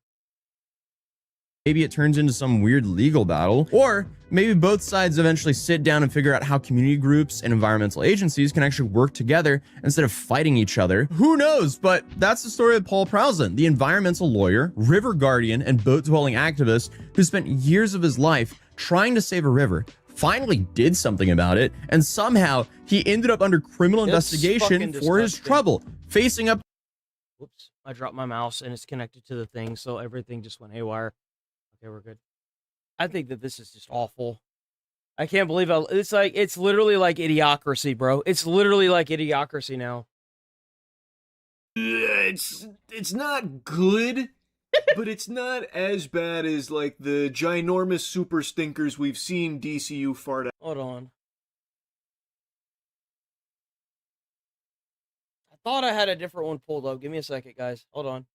Maybe it turns into some weird legal battle, or maybe both sides eventually sit down and figure out how community groups and environmental agencies can actually work together instead of fighting each other. Who knows? But that's the story of Paul Prowsland, the environmental lawyer, river guardian, and boat-dwelling activist who spent years of his life trying to save a river, finally did something about it, and somehow he ended up under criminal That's investigation fucking for his disgusting. trouble, facing up. Whoops, I dropped my mouse and it's connected to the thing, so everything just went haywire. Okay, we're good. I think that this is just awful. I can't believe it's literally like Idiocracy, bro. It's literally like Idiocracy now. It's not good, but it's not as bad as like the ginormous super stinkers we've seen DCU fart out. Hold on. I thought I had a different one pulled up. Give me a second, guys. Hold on.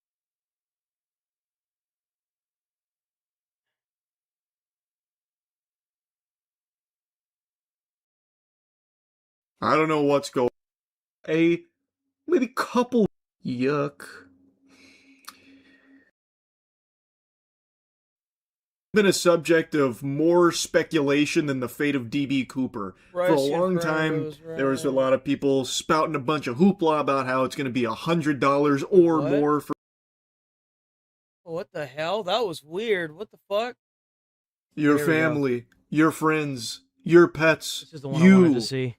I don't know what's going on. Maybe couple yuck. been a subject of more speculation than the fate of DB Cooper. For a long time, there was a lot of people spouting a bunch of hoopla about how it's going to be $100 or more for What the hell? That was weird. What the fuck? your family, your friends, your pets. This is the one I wanted to see.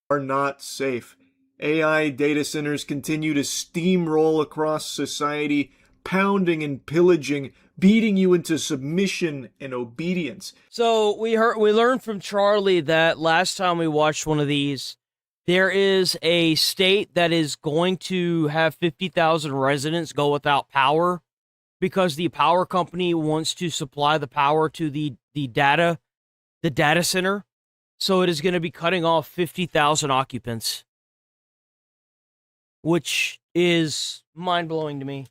Are not safe. AI data centers continue to steamroll across society, pounding and pillaging, beating you into submission and obedience. So we learned from Charlie that last time we watched one of these, there is a state that is going to have 50,000 residents go without power because the power company wants to supply the power to the data center. So it is going to be cutting off 50,000 occupants, which is mind-blowing to me.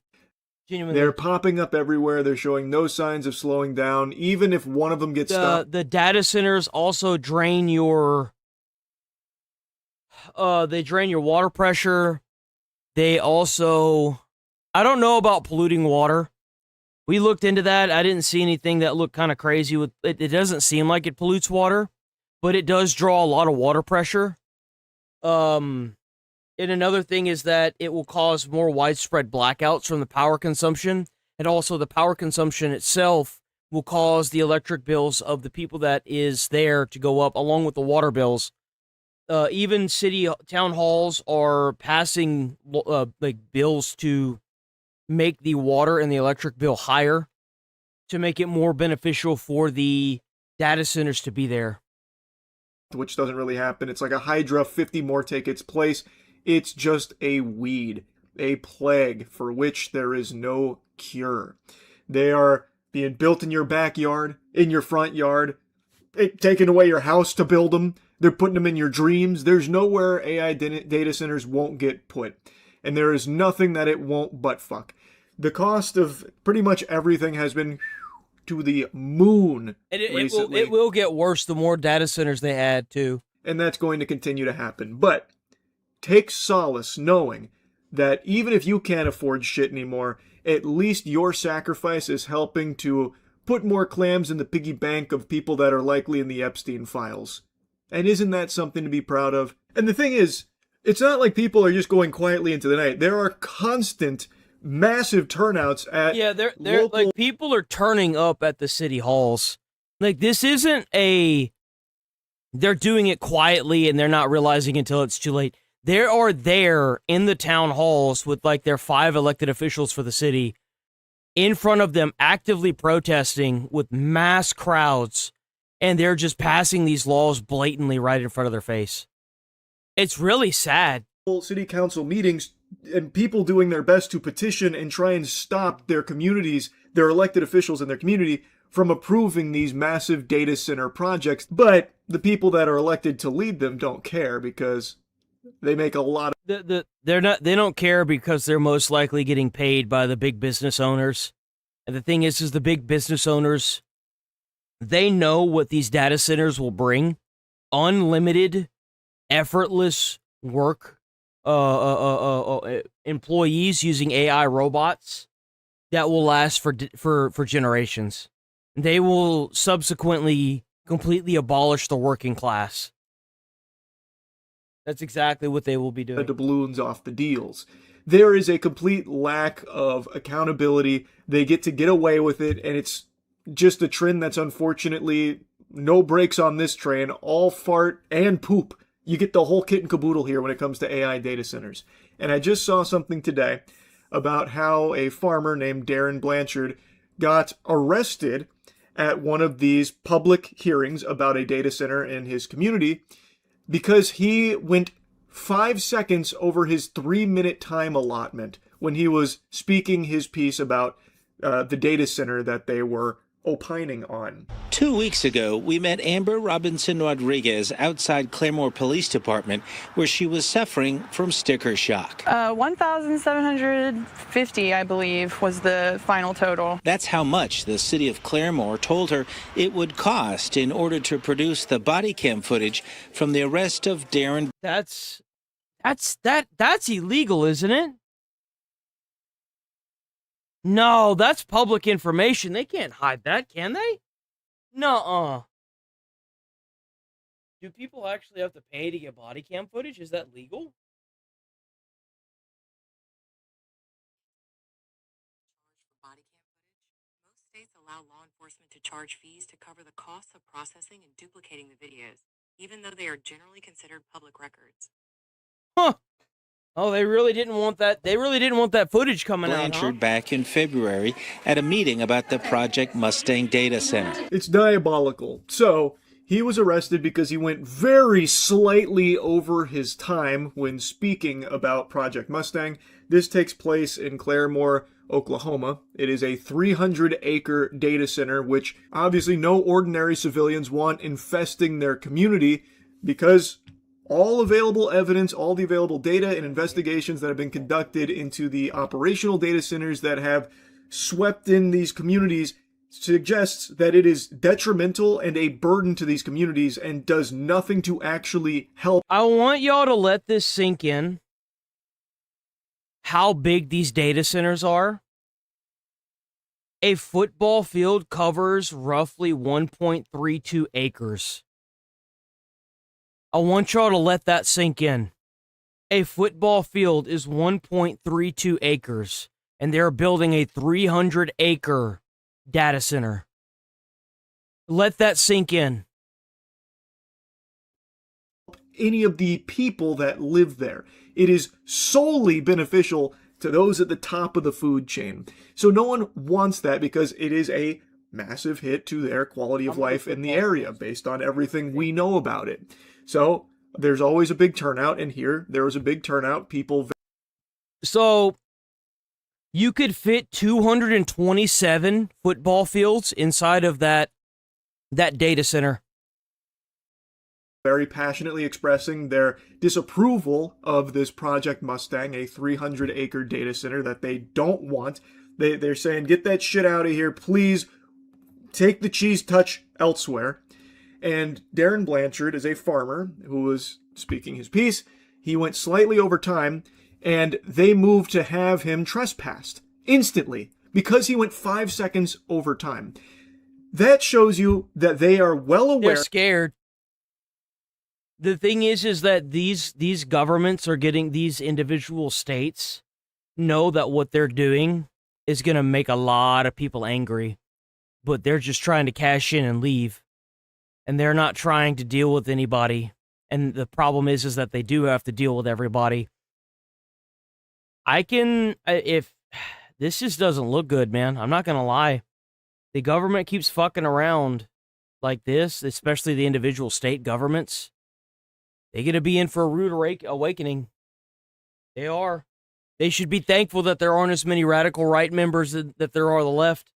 Genuinely. They're popping up everywhere. They're showing no signs of slowing down, even if one of them gets stopped. The data centers also drain your water pressure. They also, I don't know about polluting water. We looked into that. I didn't see anything that looked kind of crazy with it. It doesn't seem like it pollutes water, but it does draw a lot of water pressure. And another thing is that it will cause more widespread blackouts from the power consumption. And also the power consumption itself will cause the electric bills of the people that is there to go up along with the water bills. Even town halls are passing like bills to make the water and the electric bill higher to make it more beneficial for the data centers to be there. Which doesn't really happen. It's like a Hydra, 50 more take its place. It's just a weed, a plague for which there is no cure. They are being built in your backyard, in your front yard, taking away your house to build them. They're putting them in your dreams. There's nowhere AI data centers won't get put. And there is nothing that it won't butt fuck. The cost of pretty much everything has been to the moon recently. It will get worse the more data centers they add too. And that's going to continue to happen. But take solace knowing that even if you can't afford shit anymore, at least your sacrifice is helping to put more clams in the piggy bank of people that are likely in the Epstein files. And isn't that something to be proud of? And the thing is, it's not like people are just going quietly into the night. There are constant, massive turnouts at they're local... like people are turning up at the city halls. Like this isn't they're doing it quietly and they're not realizing until it's too late. They are there in the town halls with like their 5 elected officials for the city in front of them actively protesting with mass crowds, and they're just passing these laws blatantly right in front of their face. It's really sad. City council meetings and people doing their best to petition and try and stop their communities, their elected officials in their community, from approving these massive data center projects. But the people that are elected to lead them don't care because they make a lot of... They don't care because they're most likely getting paid by the big business owners. And the thing is the big business owners, they know what these data centers will bring. Unlimited, effortless work, employees using AI robots that will last for generations. They will subsequently completely abolish the working class. That's exactly what they will be doing. The doubloons off the deals. There is a complete lack of accountability. They get away with it, and it's just a trend that's unfortunately no brakes on this train. All fart and poop. You get the whole kit and caboodle here when it comes to AI data centers. And I just saw something today about how a farmer named Darren Blanchard got arrested at one of these public hearings about a data center in his community because he went 5 seconds over his 3-minute time allotment when he was speaking his piece about the data center that they were opining on. 2 weeks ago, we met Amber Robinson Rodriguez outside Claremore Police Department, where she was suffering from sticker shock. 1,750, I believe, was the final total. That's how much the city of Claremore told her it would cost in order to produce the body cam footage from the arrest of Darren. That's illegal, isn't it? No, that's public information. They can't hide that, can they? Nuh-uh. Do people actually have to pay to get body cam footage? Is that legal? Most states allow law enforcement to charge fees to cover the costs of processing and duplicating the videos, even though they are generally considered public records. Huh. Oh, they really didn't want that. They really didn't want that footage coming Blanchard out, back in February at a meeting about the Project Mustang data center. It's diabolical. So, he was arrested because he went very slightly over his time when speaking about Project Mustang. This takes place in Claremore, Oklahoma. It is a 300-acre data center, which obviously no ordinary civilians want infesting their community because all available evidence, all the available data and investigations that have been conducted into the operational data centers that have swept in these communities suggests that it is detrimental and a burden to these communities and does nothing to actually help. I want y'all to let this sink in. How big these data centers are. A football field covers roughly 1.32 acres. I want y'all to let that sink in. A football field is 1.32 acres, and they're building a 300-acre data center. Let that sink in. Any of the people that live there. It is solely beneficial to those at the top of the food chain. So no one wants that because it is a massive hit to their quality of life in the area based on everything we know about it. So there's always a big turnout, and here there was a big turnout. People. So you could fit 227 football fields inside of that data center. Very passionately expressing their disapproval of this Project Mustang, a 300-acre data center that they don't want. They're saying, get that shit out of here, please. Take the cheese touch elsewhere. And Darren Blanchard is a farmer who was speaking his piece. He went slightly over time, and they moved to have him trespassed instantly because he went 5 seconds over time. That shows you that they are well aware. They're scared. The thing is that these governments are getting, these individual states know that what they're doing is going to make a lot of people angry, but they're just trying to cash in and leave. And they're not trying to deal with anybody. And the problem is that they do have to deal with everybody. If this just doesn't look good, man, I'm not going to lie. The government keeps fucking around like this, especially the individual state governments. They're going to be in for a rude awakening. They are. They should be thankful that there aren't as many radical right members that there are the left.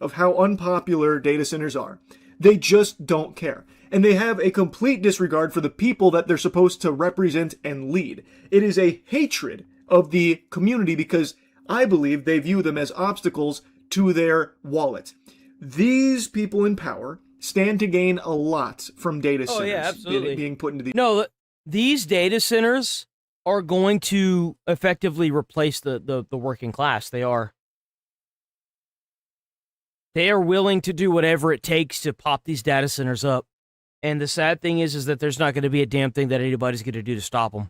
Of how unpopular data centers are. They just don't care. And they have a complete disregard for the people that they're supposed to represent and lead. It is a hatred of the community because I believe they view them as obstacles to their wallet. These people in power stand to gain a lot from data centers being put into the... No, these data centers are going to effectively replace the working class. They are. They are willing to do whatever it takes to pop these data centers up. And the sad thing is that there's not going to be a damn thing that anybody's going to do to stop them.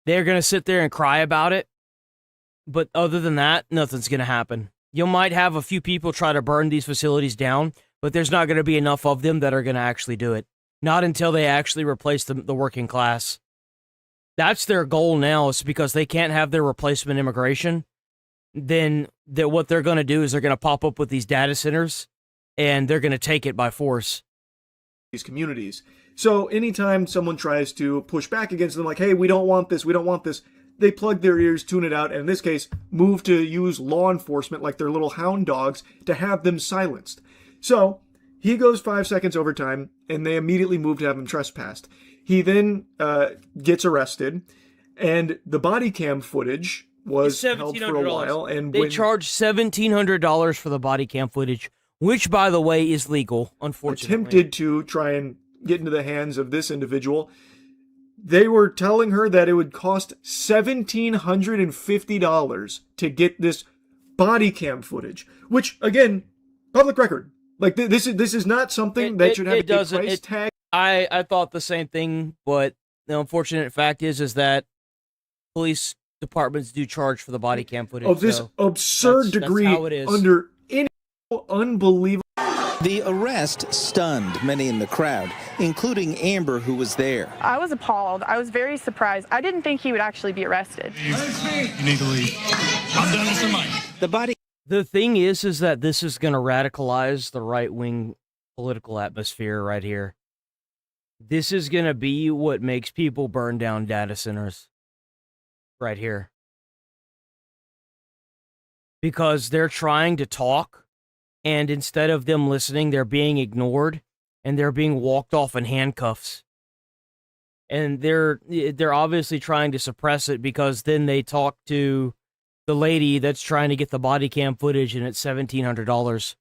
They're going to sit there and cry about it. But other than that, nothing's going to happen. You might have a few people try to burn these facilities down, but there's not going to be enough of them that are going to actually do it. Not until they actually replace the working class. That's their goal now, is because they can't have their replacement immigration. Then what they're going to do is they're going to pop up with these data centers, and they're going to take it by force. These communities. So anytime someone tries to push back against them, like, hey, we don't want this, they plug their ears, tune it out, and in this case, move to use law enforcement like their little hound dogs to have them silenced. So he goes 5 seconds over time, and they immediately move to have him trespassed. He then gets arrested, and the body cam footage was held for a while. And they charged $1,700 for the body cam footage, which, by the way, is legal, unfortunately. Attempted to try and get into the hands of this individual. They were telling her that it would cost $1,750 to get this body cam footage, which again, public record. Like this is not something that should have a price tag. I thought the same thing, but the unfortunate fact is that police departments do charge for the body cam footage Of this absurd degree, that's how it is. under any unbelievable. The arrest stunned many in the crowd, including Amber, who was there. I was appalled. I was very surprised. I didn't think he would actually be arrested. You need to leave. I'm done with the mic. The body. The thing is that this is going to radicalize the right-wing political atmosphere right here. This is going to be what makes people burn down data centers right here. Because they're trying to talk, and instead of them listening, they're being ignored, and they're being walked off in handcuffs. And they're obviously trying to suppress it because then they talk to the lady that's trying to get the body cam footage, and it's $1,700.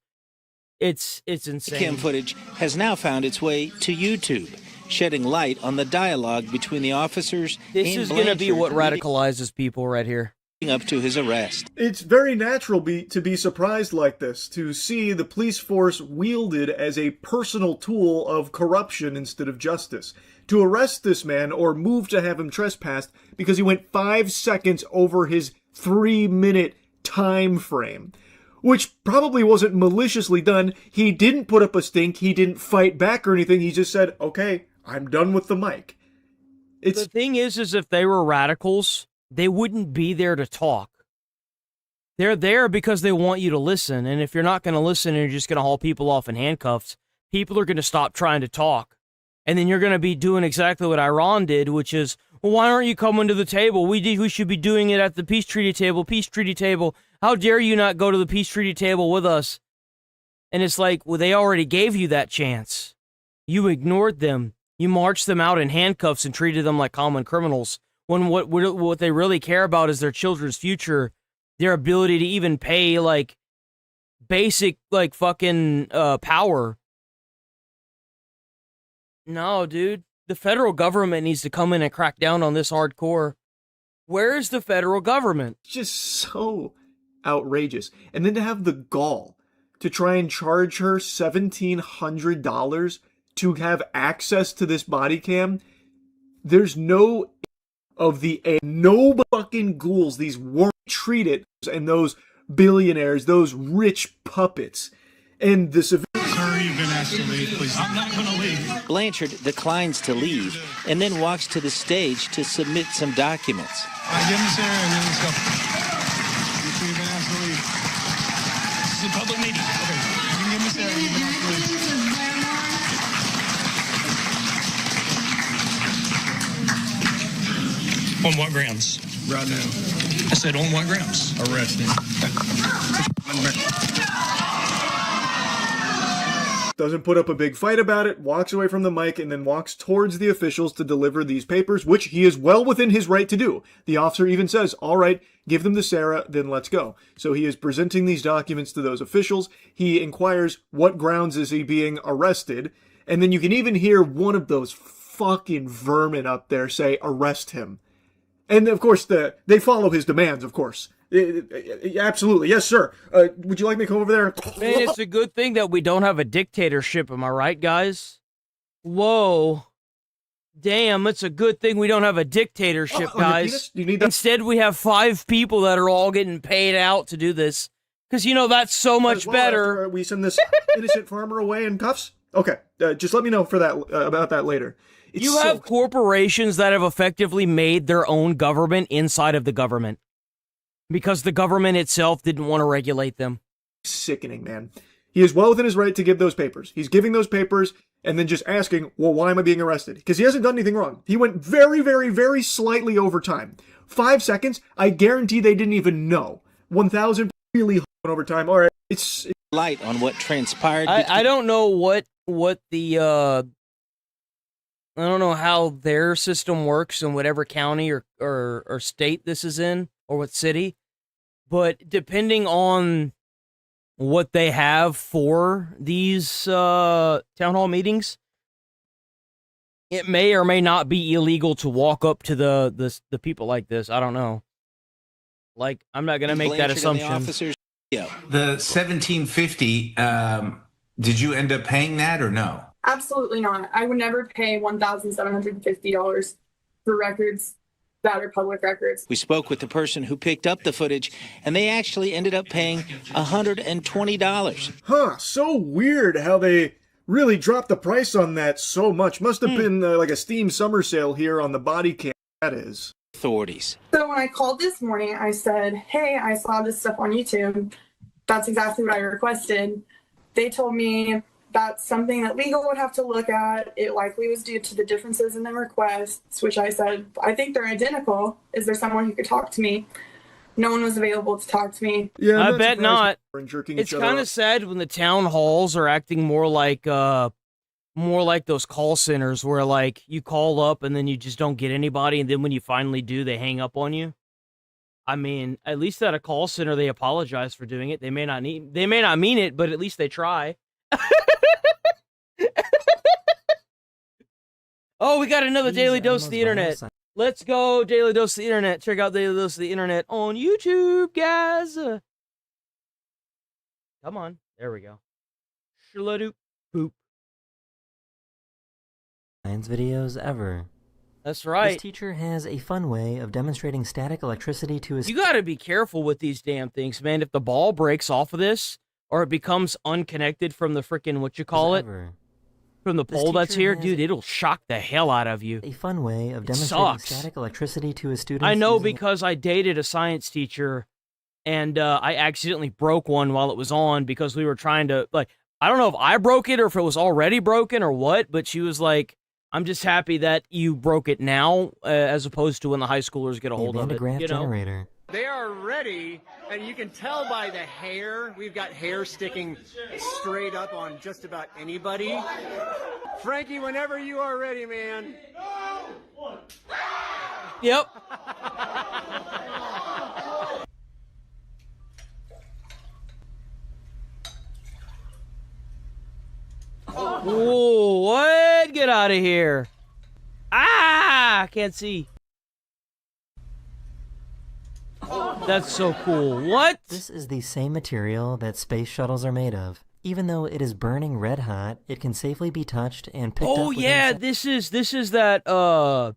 It's insane. Cam footage has now found its way to YouTube, shedding light on the dialogue between the officers. This is going to be what radicalizes people right here. Up to his arrest. It's very natural to be surprised like this, to see the police force wielded as a personal tool of corruption instead of justice. To arrest this man or move to have him trespassed because he went 5 seconds over his 3-minute time frame, which probably wasn't maliciously done. He didn't put up a stink. He didn't fight back or anything. He just said, okay, I'm done with the mic. The thing is if they were radicals, they wouldn't be there to talk. They're there because they want you to listen. And if you're not going to listen and you're just going to haul people off in handcuffs, people are going to stop trying to talk. And then you're going to be doing exactly what Iran did, which is, well, why aren't you coming to the table? We should be doing it at the peace treaty table. Peace treaty table. How dare you not go to the peace treaty table with us? And it's like, well, they already gave you that chance. You ignored them. You marched them out in handcuffs and treated them like common criminals. When what they really care about is their children's future, their ability to even pay, like, basic, like, fucking power. No, dude. The federal government needs to come in and crack down on this hardcore. Where is the federal government? It's just so outrageous. And then to have the gall to try and charge her $1,700 to have access to this body cam, there's no of the no fucking ghouls, these weren't treated, and those billionaires, those rich puppets, and the civilians. Sir, you've been asked to leave, please. I'm not going to leave. Blanchard declines to leave and then walks to the stage to submit some documents. All right, give him this area and then let's go. You sure you've been asked to leave? This is a public meeting. Okay, you can give him this area. You've been asked to leave. On what grounds? Right now. I said on what grounds? Arrested. Doesn't put up a big fight about it, walks away from the mic, and then walks towards the officials to deliver these papers, which he is well within his right to do. The officer even says, all right, give them to Sarah, then let's go. So he is presenting these documents to those officials. He inquires, what grounds is he being arrested? And then you can even hear one of those fucking vermin up there say, arrest him. And of course, they follow his demands, of course. Absolutely. Yes, sir. Would you like me to come over there? Man, it's a good thing that we don't have a dictatorship, am I right, guys? Whoa. Damn, it's a good thing we don't have a dictatorship, guys. You need that? Instead, we have 5 people that are all getting paid out to do this. Because, you know, that's so much better. We send this innocent farmer away in cuffs? Okay. Just let me know for that about that later. You have corporations that have effectively made their own government inside of the government because the government itself didn't want to regulate them. Sickening, man. He is well within his right to give those papers. He's giving those papers and then just asking, well, why am I being arrested? Because he hasn't done anything wrong. He went very, very, very slightly over time. 5 seconds, I guarantee they didn't even know. 1,000 really over time. All right, it's light on what transpired. I don't know what the I don't know how their system works in whatever county or state this is in, or what city, but depending on what they have for these town hall meetings, it may or may not be illegal to walk up to the people like this. I don't know. Like, I'm not gonna make that assumption. The 1750. Did you end up paying that or no? Absolutely not. I would never pay $1,750 for records that are public records. We spoke with the person who picked up the footage, and they actually ended up paying $120. Huh, so weird how they really dropped the price on that so much. Must have been like a Steam summer sale here on the body cam, that is. Authorities. So when I called this morning, I said, hey, I saw this stuff on YouTube. That's exactly what I requested. They told me that's something that legal would have to look at. It likely was due to the differences in the requests, which I said, I think they're identical. Is there someone who could talk to me? No one was available to talk to me. Yeah, I bet not. It's kind of sad when the town halls are acting more like those call centers where like you call up and then you just don't get anybody, and then when you finally do, they hang up on you. I mean, at least at a call center, they apologize for doing it. They may not mean it, but at least they try. Oh, we got another Daily Dose of the Internet. Let's go, Daily Dose of the Internet. Check out Daily Dose of the Internet on YouTube, guys. Come on. There we go. Shaladoop boop. Science videos ever. That's right. This teacher has a fun way of demonstrating static electricity to his... You gotta be careful with these damn things, man. If the ball breaks off of this, or it becomes unconnected from the frickin' from the pole that's here, dude, it'll shock the hell out of you. A fun way of demonstrating static electricity to his students. I know because I dated a science teacher, and I accidentally broke one while it was on because we were trying to, like, I don't know if I broke it or if it was already broken or what, but she was like, I'm just happy that you broke it now, as opposed to when the high schoolers get a hold of it. You know? Generator. They are ready, and you can tell by the hair. We've got hair sticking straight up on just about anybody. Frankie, whenever you are ready, man. Yep. Whoa, what? Get out of here. Ah, I can't see. That's so cool. What? This is the same material that space shuttles are made of. Even though it is burning red hot, it can safely be touched and picked up. Oh yeah, this is that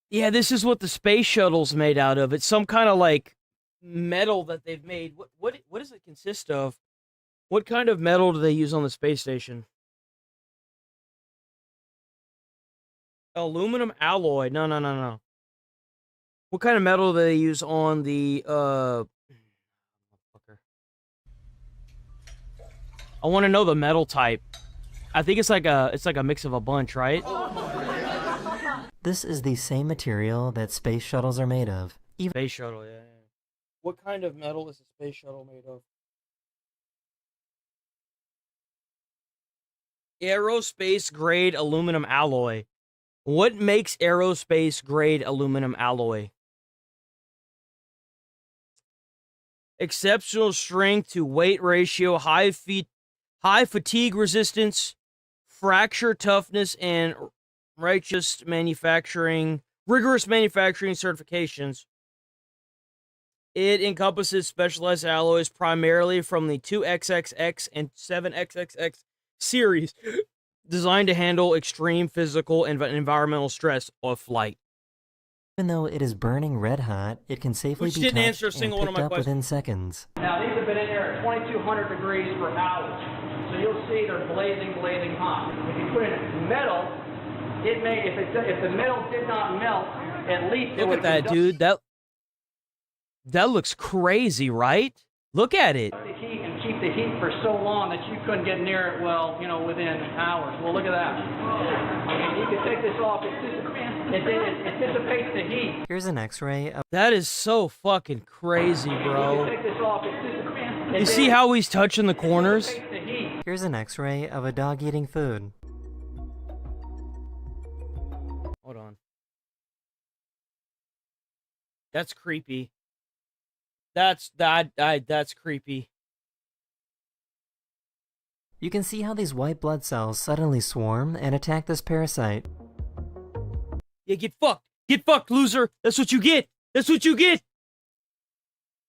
yeah, this is what the space shuttle's made out of. It's some kind of like metal that they've made. What does it consist of? What kind of metal do they use on the space station? Aluminum alloy. No. What kind of metal do they use on the I want to know the metal type. I think it's like a mix of a bunch, right? This is the same material that space shuttles are made of. Space shuttle, yeah. What kind of metal is a space shuttle made of? Aerospace grade aluminum alloy. What makes aerospace grade aluminum alloy? Exceptional strength to weight ratio, high fatigue resistance, fracture toughness, and rigorous manufacturing certifications. It encompasses specialized alloys primarily from the 2XXX and 7XXX series, designed to handle extreme physical and environmental stress of flight. Even though it is burning red hot, it can safely be touched and picked up within seconds. Now these have been in there at 2200 degrees for hours, so you'll see they're blazing hot. If you put in metal, it may, if the metal did not melt, at least it would. Look at that, dude. That looks crazy, right? Look at it. The heat and keep the heat for so long that you couldn't get near it. Well, within hours. Well, look at that. I mean, you can take this off. It dissipates the heat. Here's an X-ray of... That is so fucking crazy, bro. You can take this off. You see how he's touching the corners? Here's an X-ray of a dog eating food. Hold on. That's creepy. That's creepy. You can see how these white blood cells suddenly swarm and attack this parasite. Yeah, get fucked. Get fucked, loser. That's what you get. That's what you get.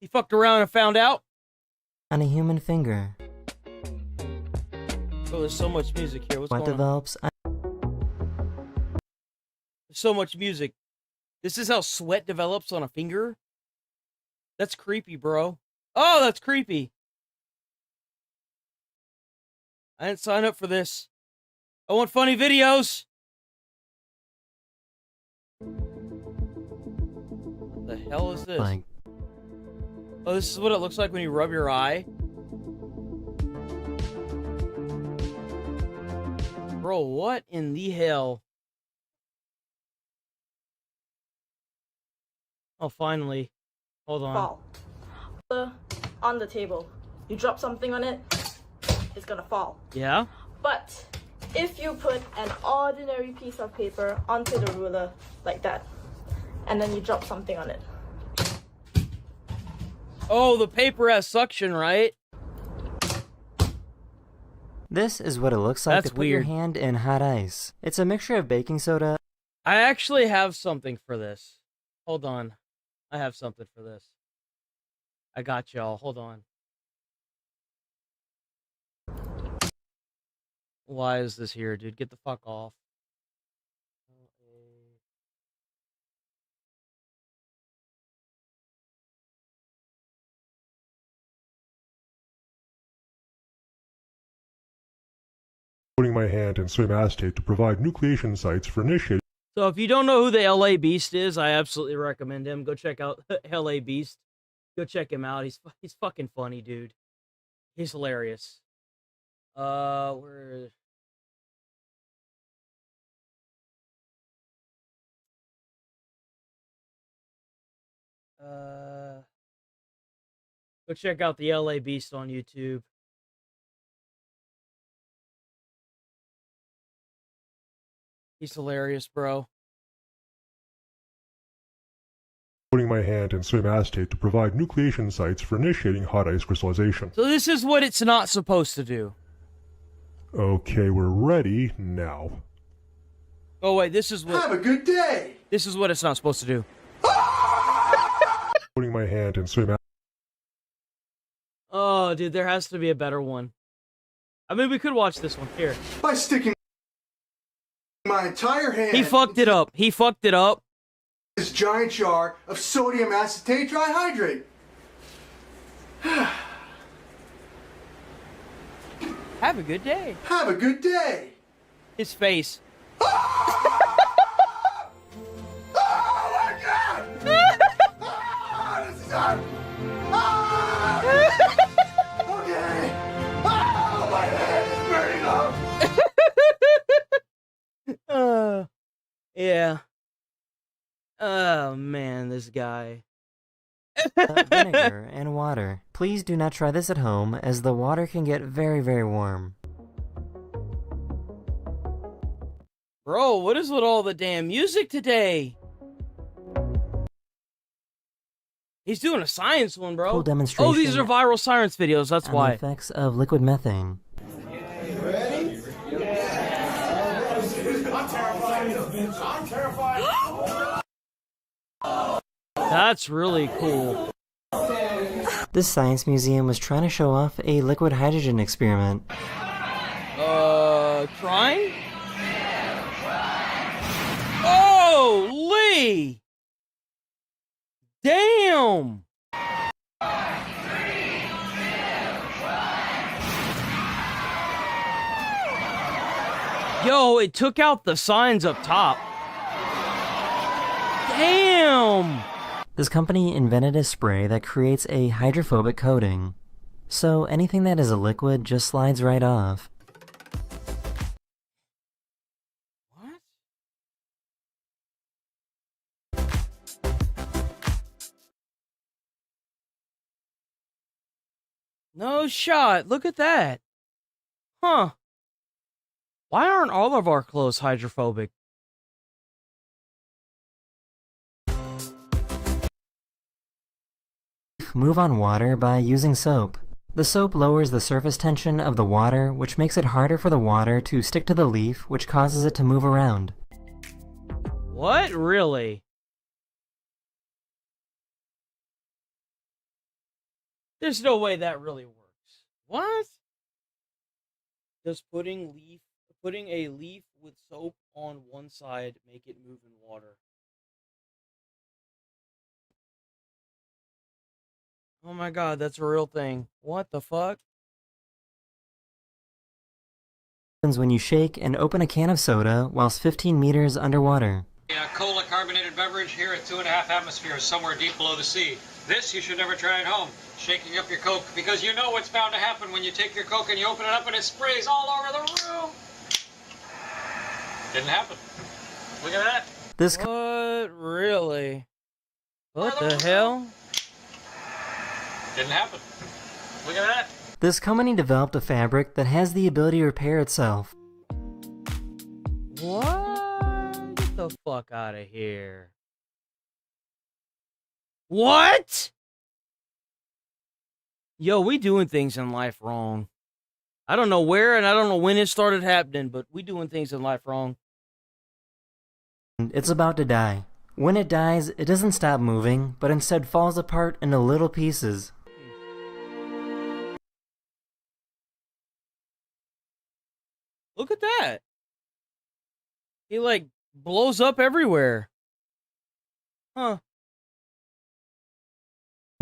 He fucked around and found out. On a human finger. Oh, there's so much music here. What's What going on? develops? There's so much music. This is how sweat develops on a finger? That's creepy, bro. Oh, that's creepy. I didn't sign up for this. I want funny videos. What the hell is this? Like, oh, this is what it looks like when you rub your eye. Bro, what in the hell? Oh, finally. Hold on. Fall. On the table. You drop something on it, it's gonna fall. Yeah? But if you put an ordinary piece of paper onto the ruler like that, and then you drop something on it. Oh, the paper has suction, right? this is what it looks like That's to put your weird. hand in hot ice. It's a mixture of baking soda. I actually have something for this. Hold on. I have something for this. I got y'all. Hold on. Why is this here, dude? Get the fuck off. Putting my hand in swim acetate to provide nucleation sites for initiating. So if you don't know who the LA Beast is, I absolutely recommend him. Go check out LA Beast. Go check him out. He's fucking funny, dude. He's hilarious. Where? Go check out the LA Beast on YouTube. He's hilarious, bro. Putting my hand in swim acetate to provide nucleation sites for initiating hot ice crystallization. So this is what it's not supposed to do. Okay, we're ready now. Oh wait, this is what. Have a good day. This is what it's not supposed to do. Putting my hand in swim acetate. Oh, dude, there has to be a better one. I mean, we could watch this one here. By sticking my entire hand. He fucked it up. He fucked it up. This giant jar of sodium acetate trihydrate. Have a good day. Have a good day. His face. Oh my god! This is hard. Okay. Oh, my head is burning up. Yeah. Oh man, this guy. Vinegar and water. Please do not try this at home, as the water can get very, very warm. Bro, what is with all the damn music today? He's doing a science one, bro. Full demonstration Oh, these are viral science videos, that's on why. the effects of liquid methane. I'm terrified. That's really cool. This science museum was trying to show off a liquid hydrogen experiment. Trying? Oh, Lee! Damn! Yo, it took out the signs up top. Damn! This company invented a spray that creates a hydrophobic coating. So anything that is a liquid just slides right off. No shot. Look at that. Huh. Why aren't all of our clothes hydrophobic? Move on water by using soap. The soap lowers the surface tension of the water, which makes it harder for the water to stick to the leaf, which causes it to move around. What? Really? There's no way that really works. What? Does putting a leaf with soap on one side make it move in water? Oh my god, that's a real thing. What the fuck? When you shake and open a can of soda whilst 15 meters underwater. Cola carbonated beverage here at 2.5 atmospheres, somewhere deep below the sea. This you should never try at home. Shaking up your Coke, because you know what's bound to happen when you take your Coke and you open it up and it sprays all over the room. Didn't happen. Look at that. This What? Really? What the hell? Didn't happen. Look at that. This company developed a fabric that has the ability to repair itself. What? Get the fuck out of here. What? Yo, we doing things in life wrong. I don't know where and I don't know when it started happening, but we doing things in life wrong. It's about to die. When it dies, it doesn't stop moving, but instead falls apart into little pieces. Look at that. He like blows up everywhere. Huh.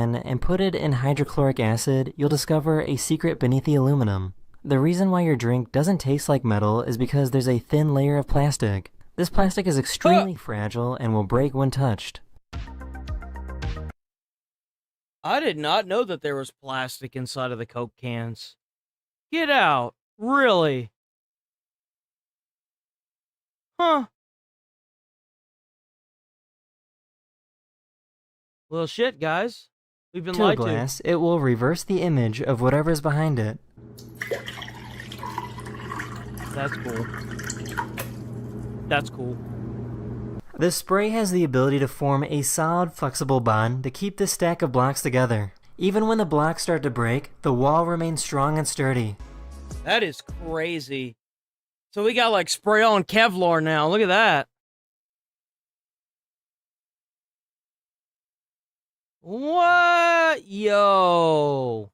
And put it in hydrochloric acid, you'll discover a secret beneath the aluminum. The reason why your drink doesn't taste like metal is because there's a thin layer of plastic. This plastic is extremely fragile and will break when touched. I did not know that there was plastic inside of the Coke cans. Get out. Really? Huh. Well, shit, guys. We've been To a lied glass, it will reverse the image of whatever's behind it. That's cool. That's cool. This spray has the ability to form a solid, flexible bond to keep this stack of blocks together. Even when the blocks start to break, the wall remains strong and sturdy. That is crazy. So we got like spray on Kevlar now. Look at that. What? Yo.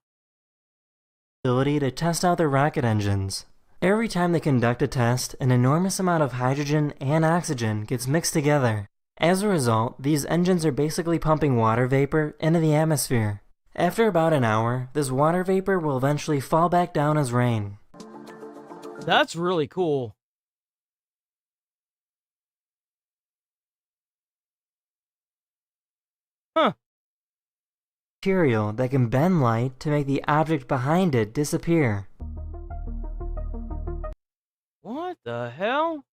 Ability to test out their rocket engines. Every time they conduct a test, an enormous amount of hydrogen and oxygen gets mixed together. As a result, these engines are basically pumping water vapor into the atmosphere. After about an hour, this water vapor will eventually fall back down as rain. That's really cool. Huh. Material that can bend light to make the object behind it disappear. What the hell?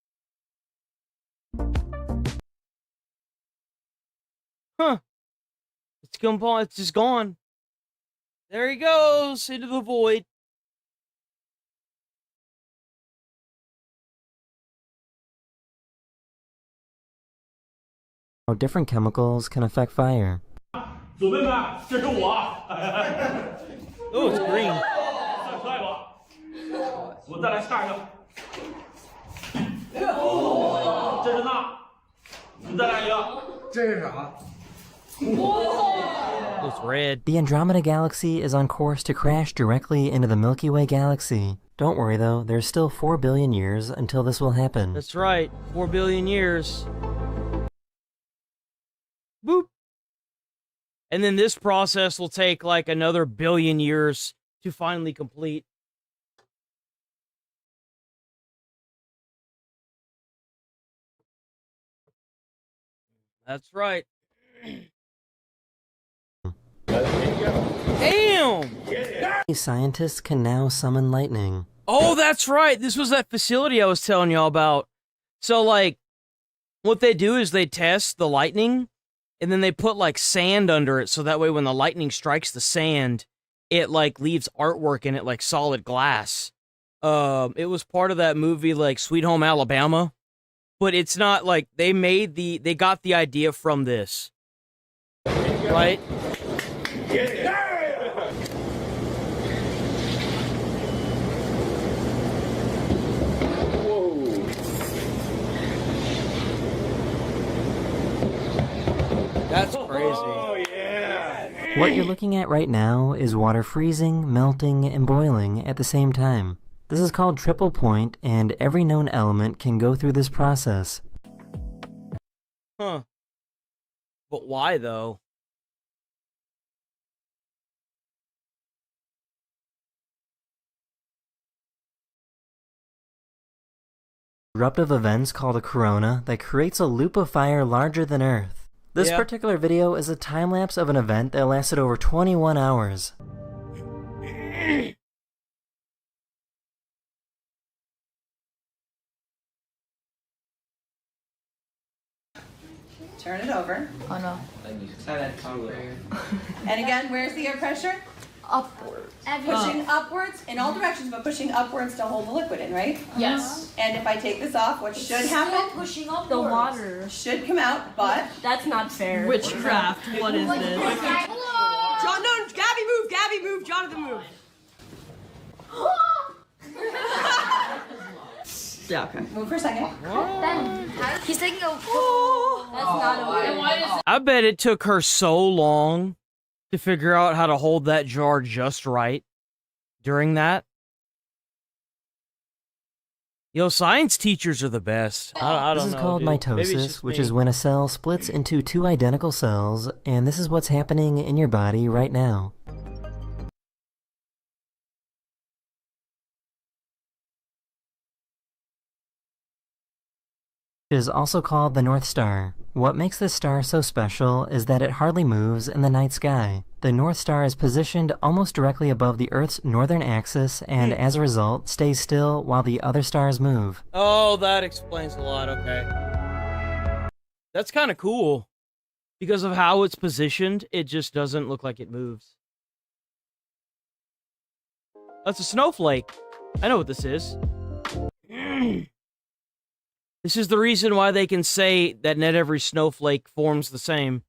Huh. It's just gone. There he goes into the void. How different chemicals can affect fire. Oh, it's green. It's red. The Andromeda Galaxy is on course to crash directly into the Milky Way galaxy. Don't worry though, there's still 4 billion years until this will happen. That's right, 4 billion years. Boop. And then this process will take like another billion years to finally complete. That's right. Damn! Scientists can now summon lightning. Oh, that's right. This was that facility I was telling y'all about. So, like, what they do is they test the lightning, and then they put, like, sand under it, so that way when the lightning strikes the sand, it, like, leaves artwork in it, like solid glass. It was part of that movie, like, Sweet Home Alabama. But it's not, like, they got the idea from this. Right? crazy. Oh, yeah. What you're looking at right now is water freezing, melting, and boiling at the same time. This is called triple point, and every known element can go through this process. Huh. But why, though? Eruptive events called a corona that creates a loop of fire larger than Earth. This particular video is a time-lapse of an event that lasted over 21 hours. Turn it over. Oh no. And again, where's the air pressure? Upwards. Pushing upwards in all directions, but pushing upwards to hold the liquid in, right? Yes. And if I take this off, what should happen? Pushing upwards. The water Should come out, but that's not fair. Witchcraft. What is this? John, no, Gabby move, Jonathan move. Yeah, okay. Move for a second. He's taking a. That's not a way. I bet it took her so long to figure out how to hold that jar just right during that. Yo, science teachers are the best. I don't know. This is called dude. Maybe it's mitosis, just which me. is when a cell splits into two identical cells, and this is what's happening in your body right now. It is also called the North Star. What makes this star so special is that it hardly moves in the night sky. The North Star is positioned almost directly above the Earth's northern axis and as a result stays still while the other stars move. Oh, that explains a lot, okay. That's kind of cool. Because of how it's positioned, it just doesn't look like it moves. That's a snowflake. I know what this is. This is the reason why they can say that not every snowflake forms the same.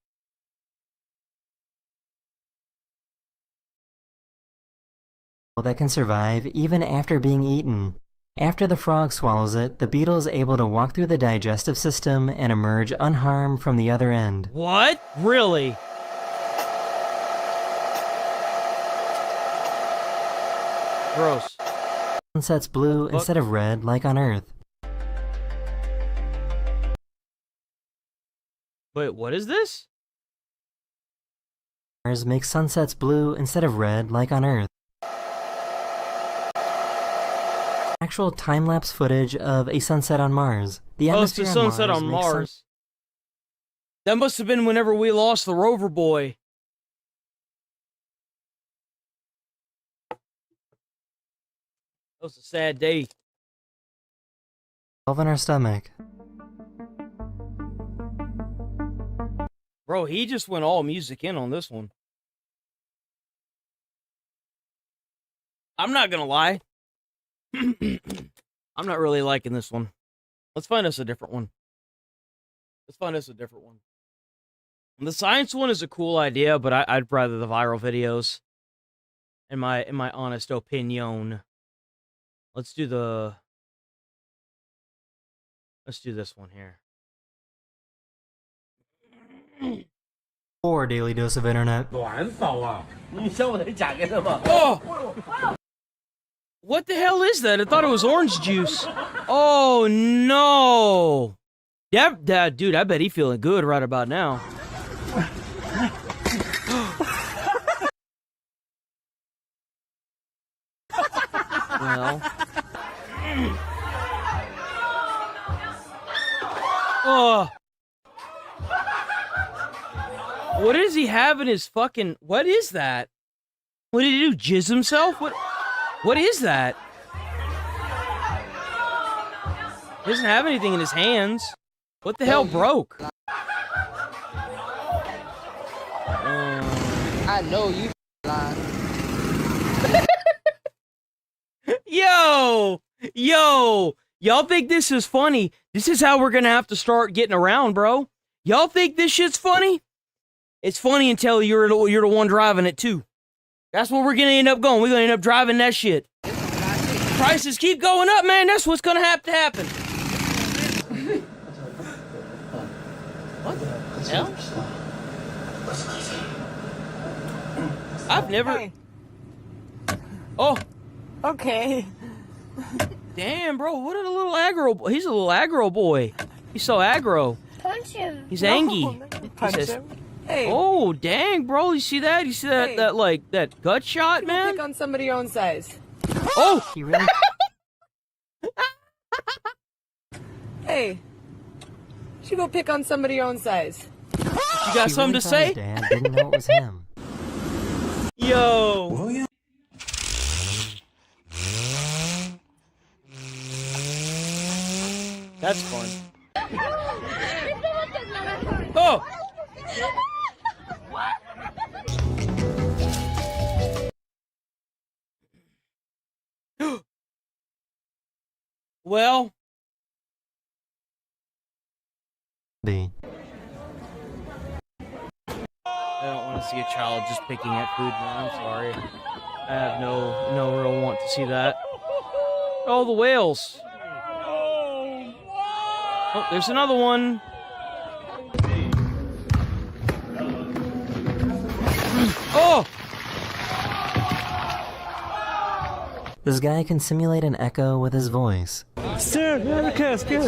That can survive even after being eaten. After the frog swallows it, the beetle is able to walk through the digestive system and emerge unharmed from the other end. What? Really? Gross. Sunset's blue instead of red like on Earth. Wait, what is this? Mars makes sunsets blue instead of red like on Earth. Actual time-lapse footage of a sunset on Mars. The Oh, it's atmosphere a sunset on makes Mars. That must have been whenever we lost the rover boy. That was a sad day. in our stomach. Bro, he just went all music in on this one. I'm not gonna lie. I'm not really liking this one. Let's find us a different one. The science one is a cool idea, but I'd rather the viral videos. In my honest opinion. Let's do this one here. Or daily dose of internet. Oh! What the hell is that? I thought it was orange juice. Oh no! Yeah, dude, I bet he's feeling good right about now. Well. Oh. What does he have in his fucking... What is that? What did he do? Jizz himself? What is that? He doesn't have anything in his hands. What the hell broke? I know you lying. Yo! Y'all think this is funny? This is how we're gonna have to start getting around, bro. Y'all think this shit's funny? It's funny until you're the one driving it too. That's what we're gonna end up going. We're gonna end up driving that shit. Prices keep going up, man. That's what's gonna have to happen. What the hell? I've never. Hey. Oh. Okay. Damn, bro. What a little aggro boy. He's a little aggro boy. He's so aggro. Punch him. He's No, angry. punch He says, him. Hey. Oh, dang, bro. You see that? You see that, Hey. that gut shot, man? Pick on somebody your own size. Oh! He really? Hey. You should go pick on somebody your own size. You got He something really to thought his say? Dad didn't know it was him. Yo. William? That's fun. Oh! Well. B. I don't want to see a child just picking at food, man. I'm sorry. I have no real want to see that. Oh, the whales. Oh, there's another one. Oh! This guy can simulate an echo with his voice. Circus, Bing.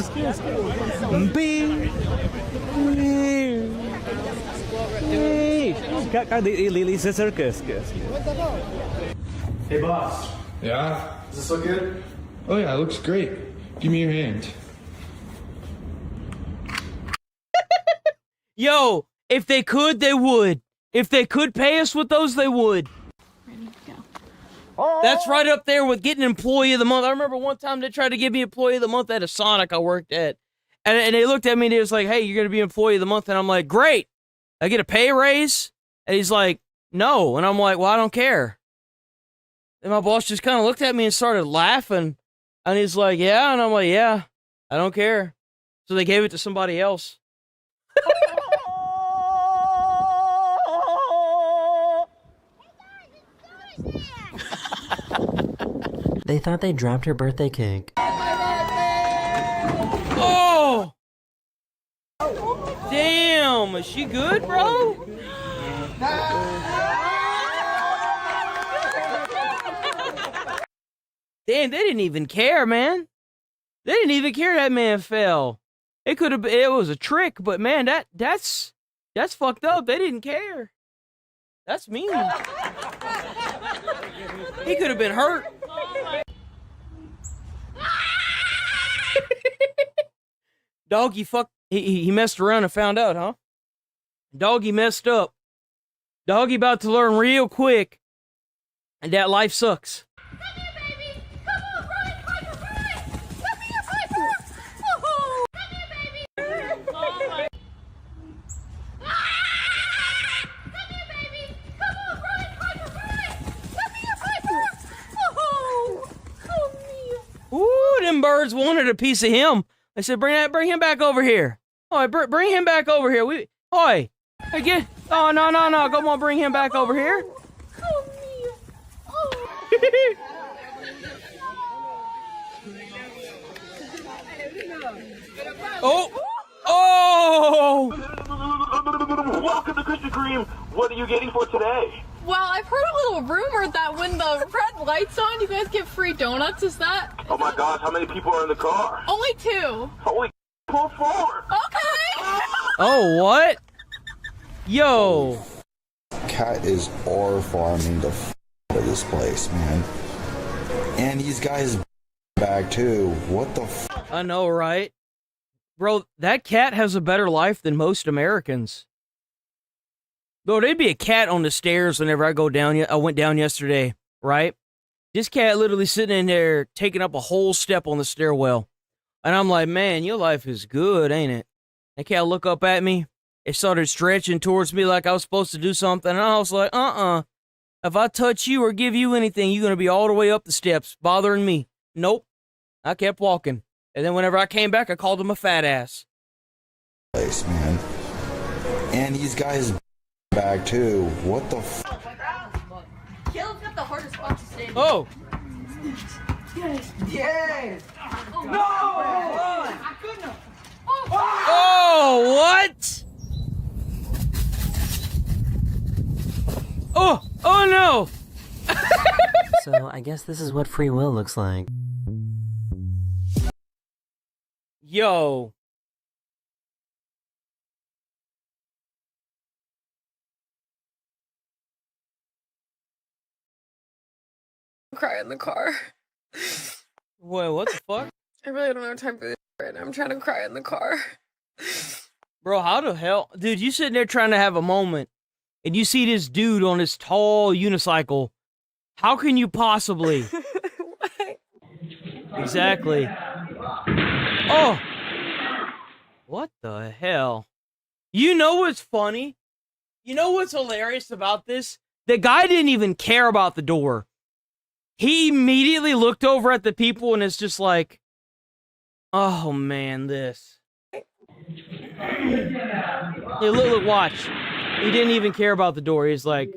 It's a circus. Hey, boss. Yeah? Does this look good? Oh yeah, it looks great. Give me your hand. Yo, if they could, they would. If they could pay us with those, they would. Ready to go. That's right up there with getting Employee of the Month. I remember one time they tried to give me Employee of the Month at a Sonic I worked at. And they looked at me and they was like, hey, you're going to be Employee of the Month. And I'm like, great. I get a pay raise? And he's like, no. And I'm like, well, I don't care. And my boss just kind of looked at me and started laughing. And he's like, yeah. And I'm like, yeah, I don't care. So they gave it to somebody else. They thought they dropped her birthday cake. Oh! Damn, is she good, bro? Damn, they didn't even care, man. They didn't even care that man fell. It could have, it was a trick, but man, that's fucked up. They didn't care. That's mean. He could have been hurt. Doggy he messed around and found out, huh? Doggy messed up. Doggy about to learn real quick. And that life sucks. Ooh, them birds wanted a piece of him. I said, bring him back over here. Oh, bring him back over here. Hey, get. Oh, no. Come on, bring him back over here. Oh! Welcome to Krispy Kreme. What are you getting for today? Well, I've heard a little rumor that when the red light's on, you guys get free donuts. Is that? Oh my gosh, how many people are in the car? Only 2. Holy, pull forward. Okay. Oh, what? Yo. Cat is farming the out of this place, man. And he's got his bag too. What the I know, right? Bro, that cat has a better life than most Americans. Bro, there'd be a cat on the stairs whenever I went down yesterday, right? This cat literally sitting in there taking up a whole step on the stairwell. And I'm like, man, your life is good, ain't it? That cat looked up at me. It started stretching towards me like I was supposed to do something. And I was like, if I touch you or give you anything, you're going to be all the way up the steps, bothering me. Nope. I kept walking. And then whenever I came back, I called him a fat ass. place, man? And he's got his bag too. What the Caleb's got the hardest spot to stay in. Oh! Yes! No! I couldn't have. Oh, what? Oh no! So I guess this is what free will looks like. Yo. Cry in the car. Wait, what the fuck? I really don't have time for this right now. I'm trying to cry in the car. Bro, how the hell? Dude, you sitting there trying to have a moment, and you see this dude on this tall unicycle. How can you possibly? Exactly. Oh! What the hell? You know what's funny? You know what's hilarious about this? The guy didn't even care about the door. He immediately looked over at the people and it's just like, oh man, this. Hey, look, watch. He didn't even care about the door. He's like,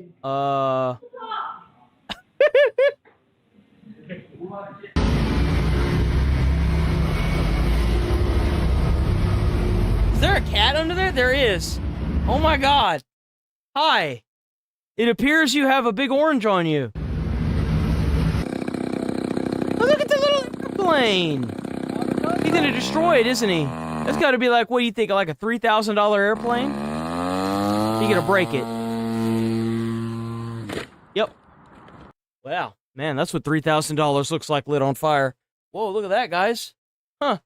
Is there a cat under there? There is. Oh my god. Hi. It appears you have a big orange on you. Oh, look at the little airplane. He's gonna destroy it, isn't he? That's gotta be like, what do you think, like a $3,000 airplane? He's gonna break it. Yep. Wow. Man, that's what $3,000 looks like lit on fire. Whoa, look at that, guys. Huh.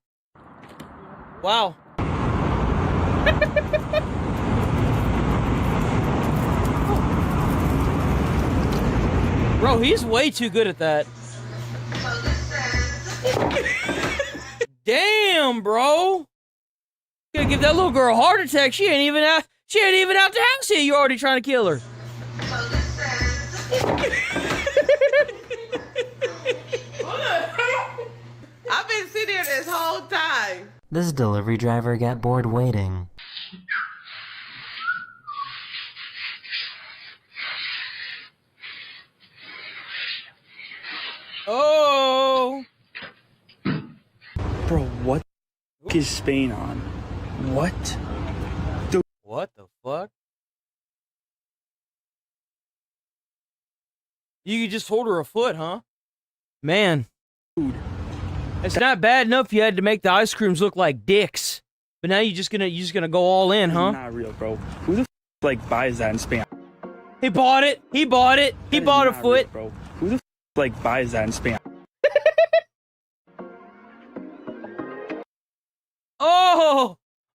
Wow. Bro, he's way too good at that. Damn, bro. Gonna give that little girl a heart attack. She ain't even out the house yet. You already trying to kill her. I've been sitting here this whole time. This delivery driver got bored waiting. Oh! Bro, what the is Spain on? What? What the fuck? You could just hold her a foot, huh? Man. Dude. It's not bad enough you had to make the ice creams look like dicks. But now you're just gonna go all in, huh? Not real, bro. Who the like buys that in Spain? He bought it. He bought it. He bought a foot. Real, bro. Who the like buys that in Spain?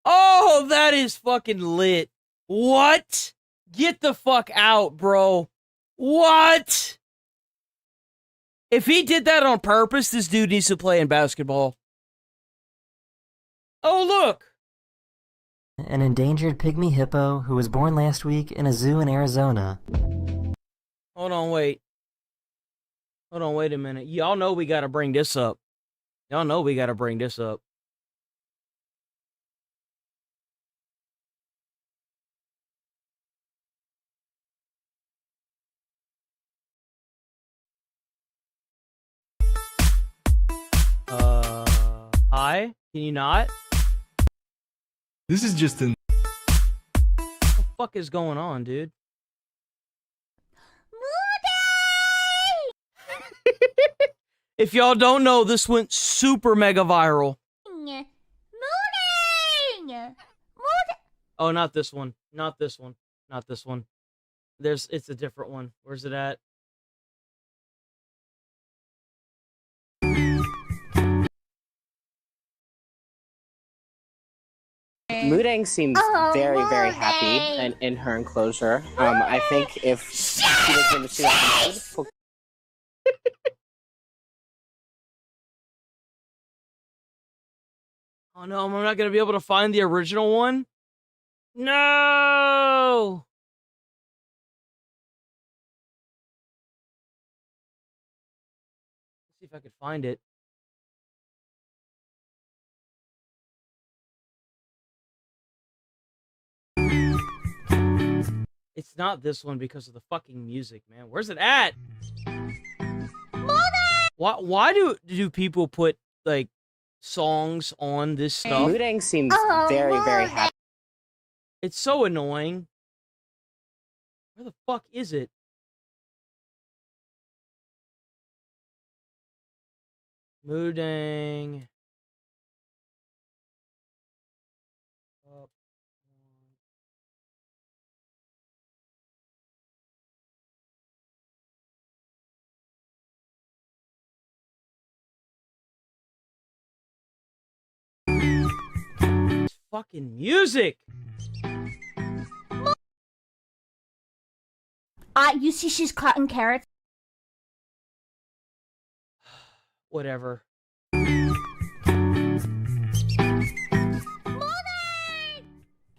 Oh, that is fucking lit. What? Get the fuck out, bro. What? If he did that on purpose, this dude needs to play in basketball. Oh, look. An endangered pygmy hippo who was born last week in a zoo in Arizona. Hold on, wait. Hold on, wait a minute. Y'all know we gotta bring this up. Y'all know we gotta bring this up. Hi? Can you not? This is just an... What the fuck is going on, dude? If y'all don't know, this went super mega viral. Oh, not this one. Not this one. Not this one. It's a different one. Where's it at? Mudang seems very, very happy in her enclosure. I think if she was going to see that, Oh no, I'm not gonna be able to find the original one. No! Let's see if I could find it. It's not this one because of the fucking music, man. Where's it at? Why do people put like songs on this stuff? Mudang seems very, very happy. It's so annoying. Where the fuck is it? Moodang. Fucking music. You see she's cutting carrots. Whatever.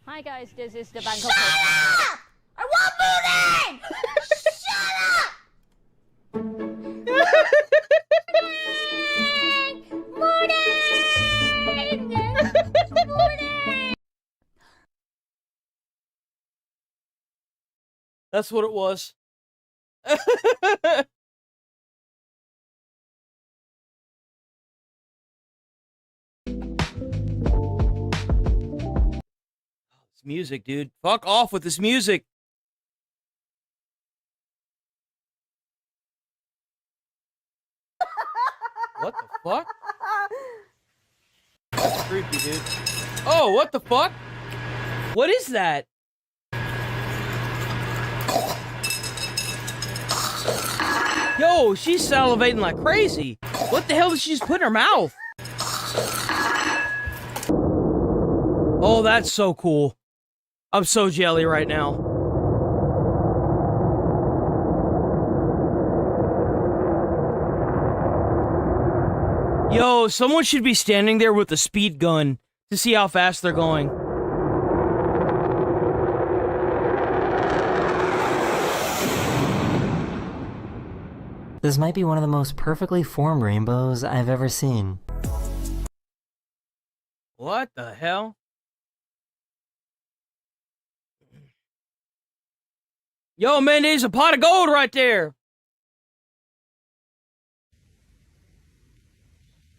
Hi guys, this is the Bangkok. Shut up! I want Moodang! Shut up! Moodang! Moodang! That's what it was. This music, dude. Fuck off with this music. What the fuck? That's creepy, dude. Oh, what the fuck? What is that? Yo, she's salivating like crazy. What the hell did she just put in her mouth? Oh, that's so cool. I'm so jelly right now. Yo, someone should be standing there with a speed gun to see how fast they're going. This might be one of the most perfectly formed rainbows I've ever seen. What the hell? Yo, man, there's a pot of gold right there.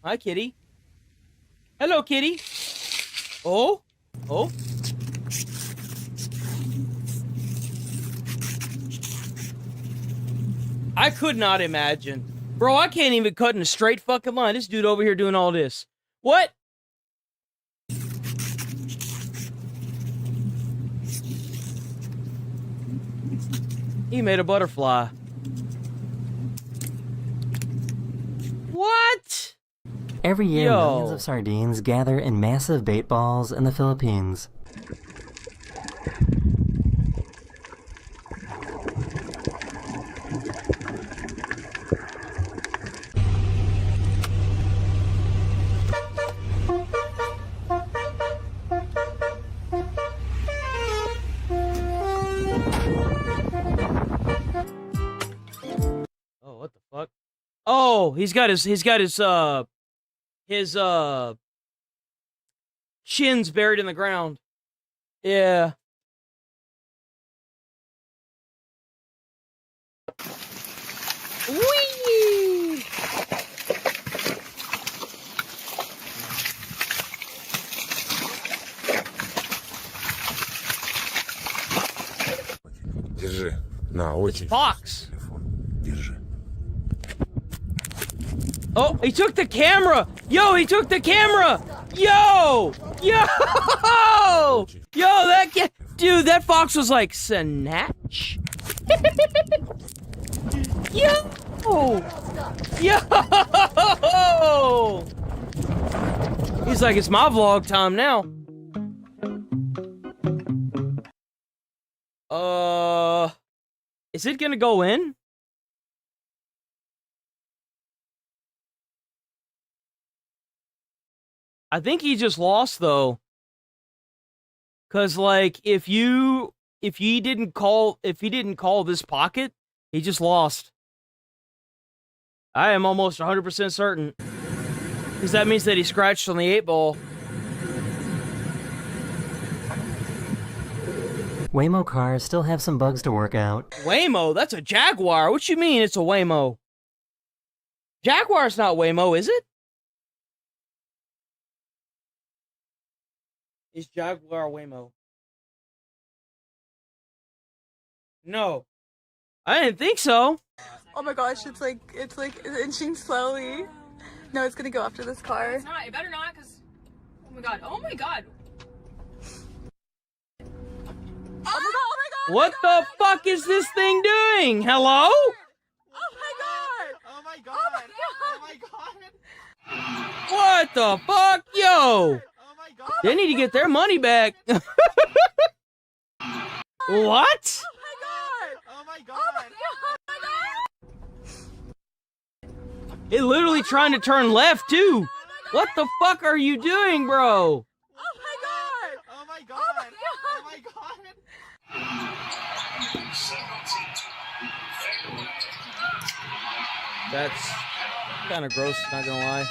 Hi, kitty. Hello, kitty. Oh? Oh? I could not imagine. Bro, I can't even cut in a straight fucking line. This dude over here doing all this. What? He made a butterfly. What? Every year, millions of sardines gather in massive bait balls in the Philippines. Oh, what the fuck? Oh, he's got his shins buried in the ground. Yeah. Whee! Держи. На, очень. Fox. Держи. Oh, he took the camera! Yo, he took the camera! Yo! Yo! Yo, that dude, that fox was like, snatch? Yo! Yo! He's like, it's my vlog time now. Is it gonna go in? I think he just lost though. Cause like if he didn't call this pocket, he just lost. I am almost 100% certain. Cause that means that he scratched on the 8-ball. Waymo cars still have some bugs to work out. Waymo? That's a Jaguar. What you mean it's a Waymo? Jaguar's not Waymo, is it? Is Jaguar Waymo? No. I didn't think so. Oh my gosh, it's like inching slowly. No, it's gonna go after this car. It's not. It better not, because... Oh my god. Oh my god. Oh my god, oh my god! What the fuck is this thing doing? Hello? Oh my god! Oh my god! Oh my god! What the fuck? Yo! Oh my god! They need to get their money back. What? Oh my god! Oh my god! Oh my god! It literally trying to turn left too. What the fuck are you doing, bro? Oh my god! Oh my god! Oh my god! That's kind of gross, not gonna lie.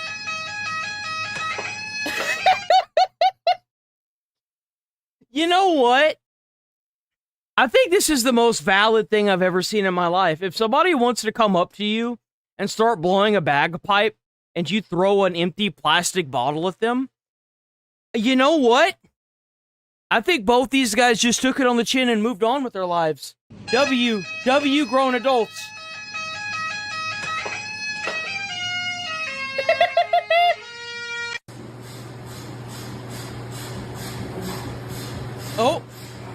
You know what? I think this is the most valid thing I've ever seen in my life. If somebody wants to come up to you and start blowing a bagpipe and you throw an empty plastic bottle at them, you know what? I think both these guys just took it on the chin and moved on with their lives. W grown adults. Oh!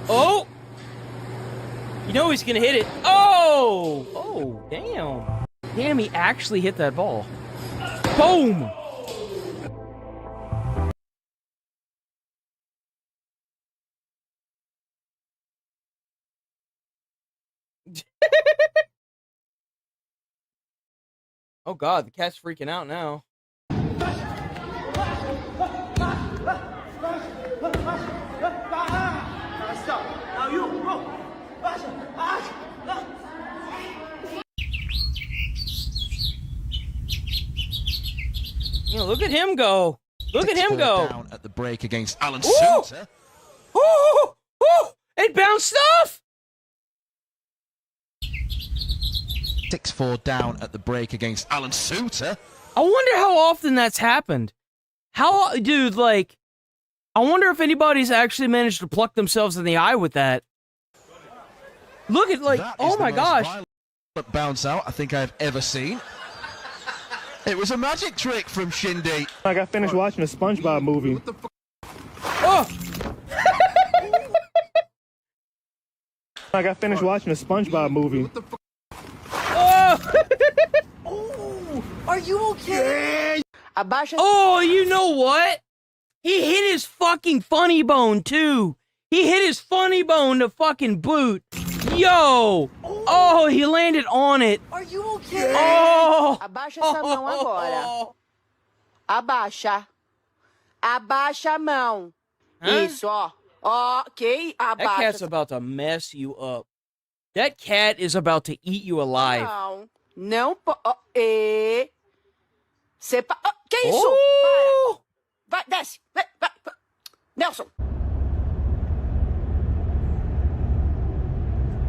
Oh! You know he's gonna hit it. Oh! Oh, damn. Damn, he actually hit that ball. Boom! Oh god, the cat's freaking out now. You know, look at him go. Look at him go. Down at the break against Alan Ooh! Suter. Oh! Oh! It bounced off! 6-4 down at the break against Alan Suter. I wonder how often that's happened. How, dude, like, I wonder if anybody's actually managed to pluck themselves in the eye with that. Look at, like, That is oh the my most gosh. violent bounce out I think I've ever seen. It was a magic trick from Shindy. I got finished watching a SpongeBob movie. Oh! I got finished watching a SpongeBob movie. Oh! Are you okay? Oh, you know what? He hit his fucking funny bone, too. He hit his funny bone to fucking boot. Yo! Oh, he landed on it. Are you okay? Oh! Abaixa essa mão agora. Abaixa. Abaixa a mão. Huh? Isso, ó. Ó, ok. That Abaixa. cat's about to mess you up. That cat is about to eat you alive. Não. Não pode. E. Sepa. Oh, que isso? Oh! Para. Vai, desce. Vai, vai, vai. Nelson.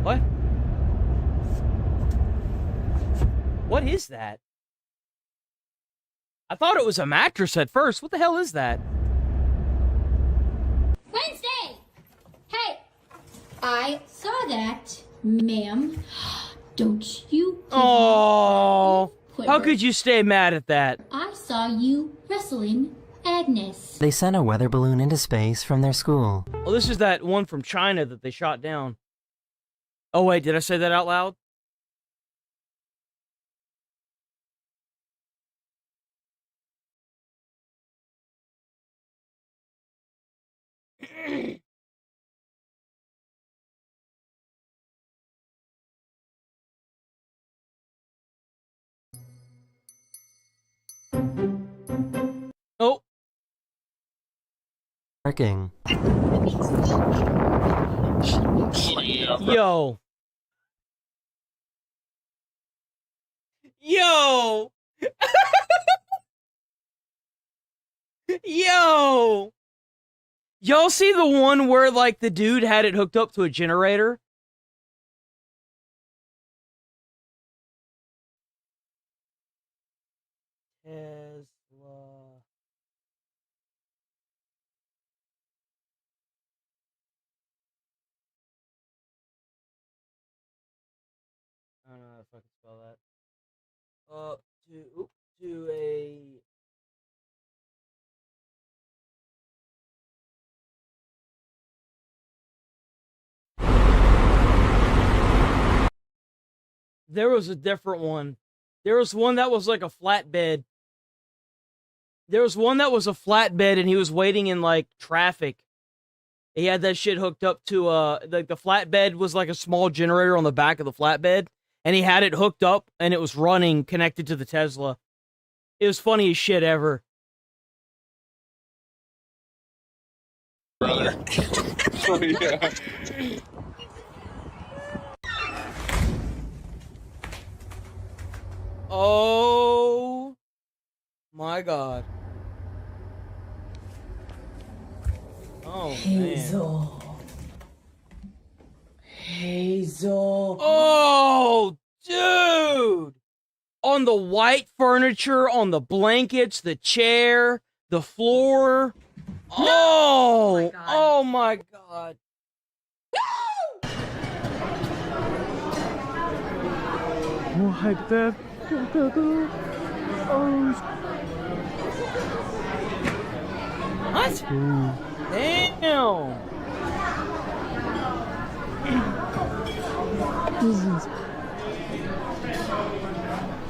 What? What is that? I thought it was a mattress at first. What the hell is that? Wednesday! Hey! I saw that, ma'am. Don't you? Oh, how could you stay mad at that? I saw you wrestling Agnes. They sent a weather balloon into space from their school. Oh, this is that one from China that they shot down. Oh, wait, did I say that out loud? Oh. Working. Yo. Yo. Yo. Y'all see the one where, like, the dude had it hooked up to a generator? Tesla. I don't know how to fucking spell that. Up to a There was a different one. There was one that was like a flatbed. There was one that was a flatbed and he was waiting in like traffic. He had that shit hooked up to like the flatbed was like a small generator on the back of the flatbed, and he had it hooked up and it was running connected to the Tesla. It was funny as shit ever. Brother. Oh, yeah. Oh my god. Oh, Hazel. Hazel. Oh, dude! On the white furniture, on the blankets, the chair, the floor. Oh! Oh my god. What the? What? Damn!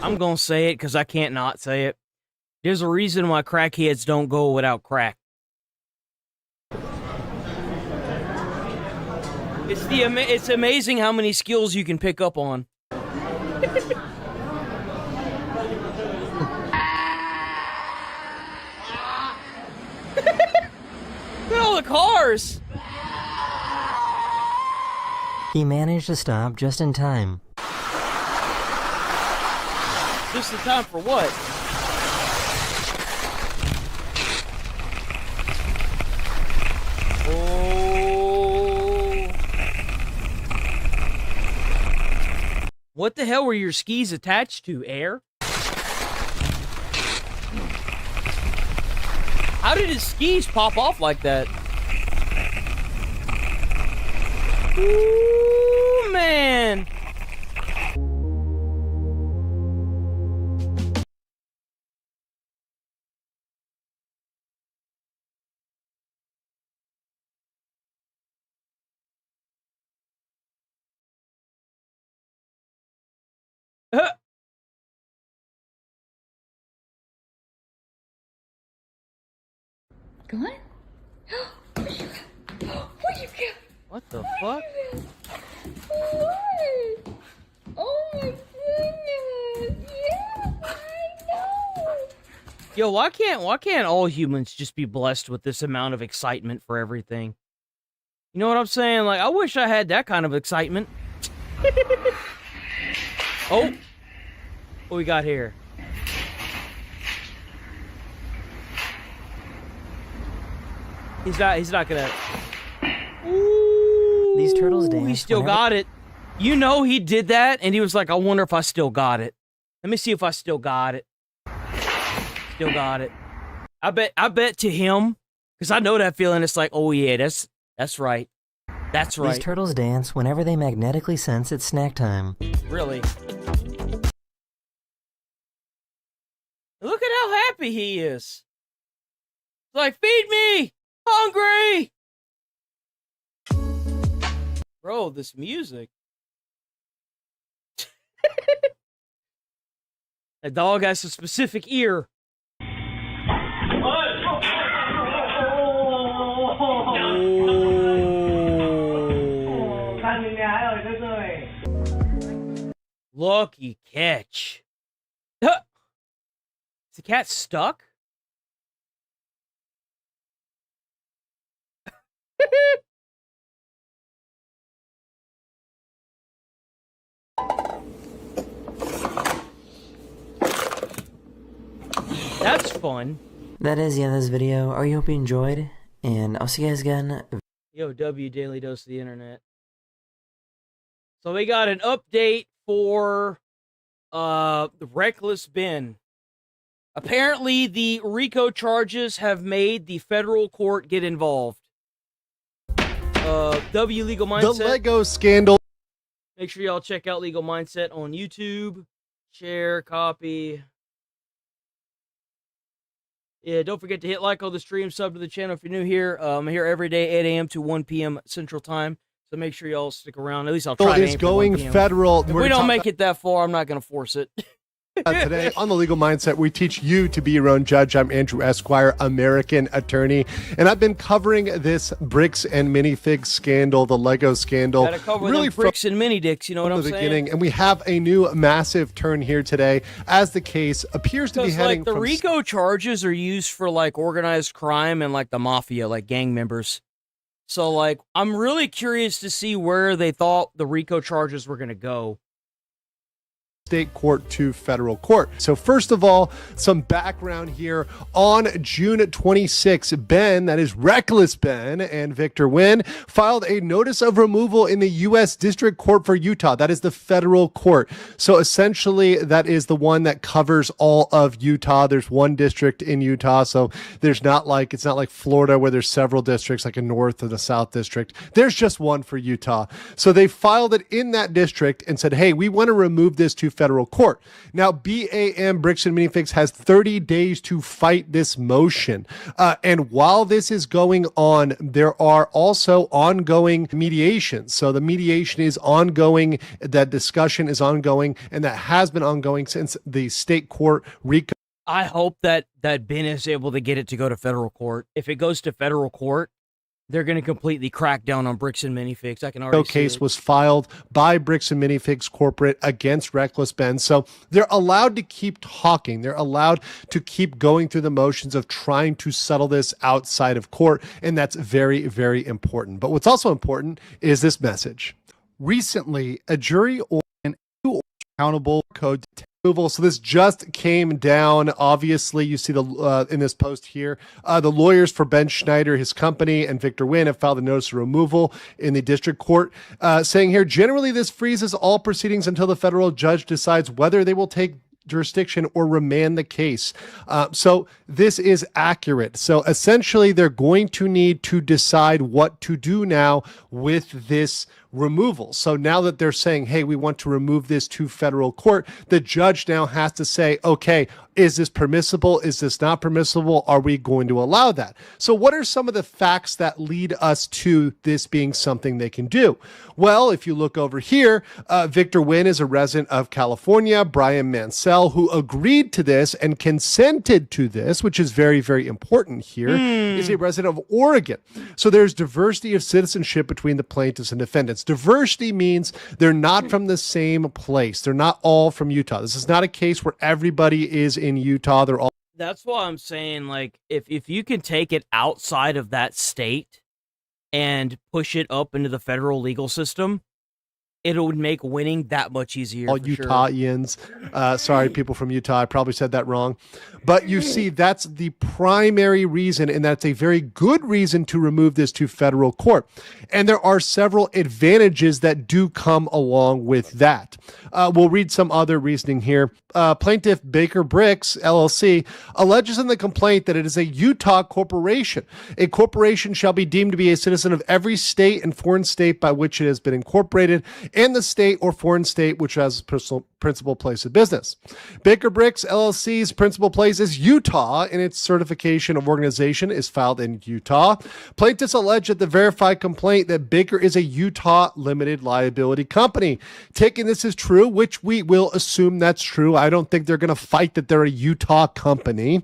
I'm gonna say it because I can't not say it. There's a reason why crackheads don't go without crack. It's amazing how many skills you can pick up on. Look at all the cars! He managed to stop just in time. Just in time for what? Oh. What the hell were your skis attached to? Air? How did his skis pop off like that? Ooh, man. Go on. What you got? What you got? What the fuck? What? Oh my goodness. Yes, I know. Yo, why can't all humans just be blessed with this amount of excitement for everything? You know what I'm saying? Like, I wish I had that kind of excitement. Oh. What we got here? He's not gonna... Ooh, These turtles dance. he still got it. You know he did that, and he was like, I wonder if I still got it. Let me see if I still got it. Still got it. I bet to him, because I know that feeling. It's like, oh yeah, that's right. That's right. These turtles dance whenever they magnetically sense it's snack time. Really? Look at how happy he is. It's like, feed me! Hungry! Bro, this music. That dog has a specific ear. Lucky catch. Is the cat stuck? That's fun. That is the end of this video. I hope you enjoyed, and I'll see you guys again. Yo, W Daily Dose of the Internet. So we got an update for the Reckless Ben. Apparently, the RICO charges have made the federal court get involved. W Legal Mindset. The Lego scandal. Make sure y'all check out Legal Mindset on YouTube. Share, copy. Yeah, don't forget to hit like on the stream, sub to the channel if you're new here. I'm here every day, 8 a.m. to 1 p.m. Central Time. So make sure y'all stick around. At least I'll try to is aim for going 1 p.m. federal. If We're we gonna don't talk make it that far, I'm not going to force it. Today on The Legal Mindset, we teach you to be your own judge. I'm Andrew Esquire, American attorney, and I've been covering this bricks and minifigs scandal, the Lego scandal. Gotta cover really them bricks and mini dicks, you know what I'm the saying? beginning, and we have a new massive turn here today as the case appears to be heading like the from RICO charges are used for like organized crime and like the mafia, like gang members. So like I'm really curious to see where they thought the RICO charges were going to go. State court to federal court. So first of all, some background here. On June 26, Ben, that is Reckless Ben, and Victor Wynn filed a notice of removal in the U.S. District Court for Utah. That is the federal court. So essentially, that is the one that covers all of Utah. There's one district in Utah, so it's not like Florida where there's several districts, like a North or the South district. There's just one for Utah. So they filed it in that district and said, hey, we want to remove this to federal court. Now, BAM Bricks and Minifigs has 30 days to fight this motion. And while this is going on, there are also ongoing mediations. So the mediation is ongoing, that discussion is ongoing, and that has been ongoing since the state court RICO. I hope that Ben is able to get it to go to federal court. If it goes to federal court, they're going to completely crack down on Bricks and Minifigs. I can already see case it. was filed by Bricks and Minifigs Corporate against Reckless Ben. So they're allowed to keep talking. They're allowed to keep going through the motions of trying to settle this outside of court. And that's very, very important. But what's also important is this message. Recently, a jury ordered an accountable code removal. So this just came down. Obviously, you see the in this post here, the lawyers for Ben Schneider, his company, and Victor Wynn have filed a notice of removal in the district court, saying here, generally this freezes all proceedings until the federal judge decides whether they will take jurisdiction or remand the case. So this is accurate. So essentially, they're going to need to decide what to do now with this removal. So now that they're saying, hey, we want to remove this to federal court, the judge now has to say, okay, is this permissible? Is this not permissible? Are we going to allow that? So what are some of the facts that lead us to this being something they can do? Well, if you look over here, Victor Wynn is a resident of California. Brian Mansell, who agreed to this and consented to this, which is very, very important here, is a resident of Oregon. So there's diversity of citizenship between the plaintiffs and defendants. Diversity means they're not from the same place. They're not all from Utah. This is not a case where everybody is in Utah. They're all. That's why I'm saying, like, if you can take it outside of that state and push it up into the federal legal system, it would make winning that much easier. All Utahians. Sorry, people from Utah. I probably said that wrong. But you see, that's the primary reason, and that's a very good reason to remove this to federal court. And there are several advantages that do come along with that. We'll read some other reasoning here. Plaintiff Baker Bricks, LLC, alleges in the complaint that it is a Utah corporation. A corporation shall be deemed to be a citizen of every state and foreign state by which it has been incorporated, and the state or foreign state which has principal place of business. Baker Bricks, LLC's principal place is Utah, and its certification of organization is filed in Utah. Plaintiffs allege that the verified complaint that Baker is a Utah limited liability company. Taking this as true, which we will assume that's true. I don't think they're going to fight that they're a Utah company.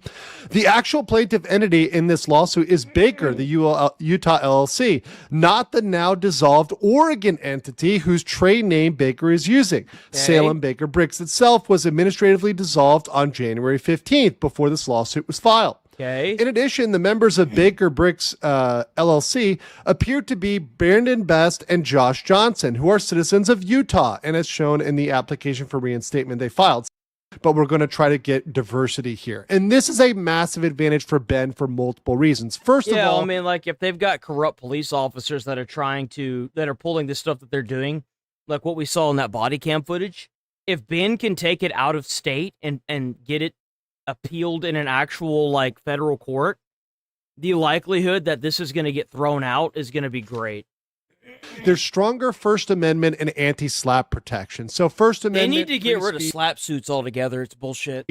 The actual plaintiff entity in this lawsuit is Baker, the Utah LLC, not the now dissolved Oregon entity whose trade name Baker is using. Okay. Salem Baker Bricks itself was administratively dissolved on January 15th before this lawsuit was filed. Okay. In addition, the members of Baker Bricks LLC appear to be Brandon Best and Josh Johnson, who are citizens of Utah, and as shown in the application for reinstatement they filed. But we're going to try to get diversity here. And this is a massive advantage for Ben for multiple reasons. First of all, I mean, like, if they've got corrupt police officers that are pulling this stuff that they're doing, like what we saw in that body cam footage, if Ben can take it out of state and get it appealed in an actual, like, federal court, the likelihood that this is going to get thrown out is going to be great. There's stronger First Amendment and anti-slap protection. So First They Amendment, need to get free rid of speech, slap suits altogether. It's bullshit.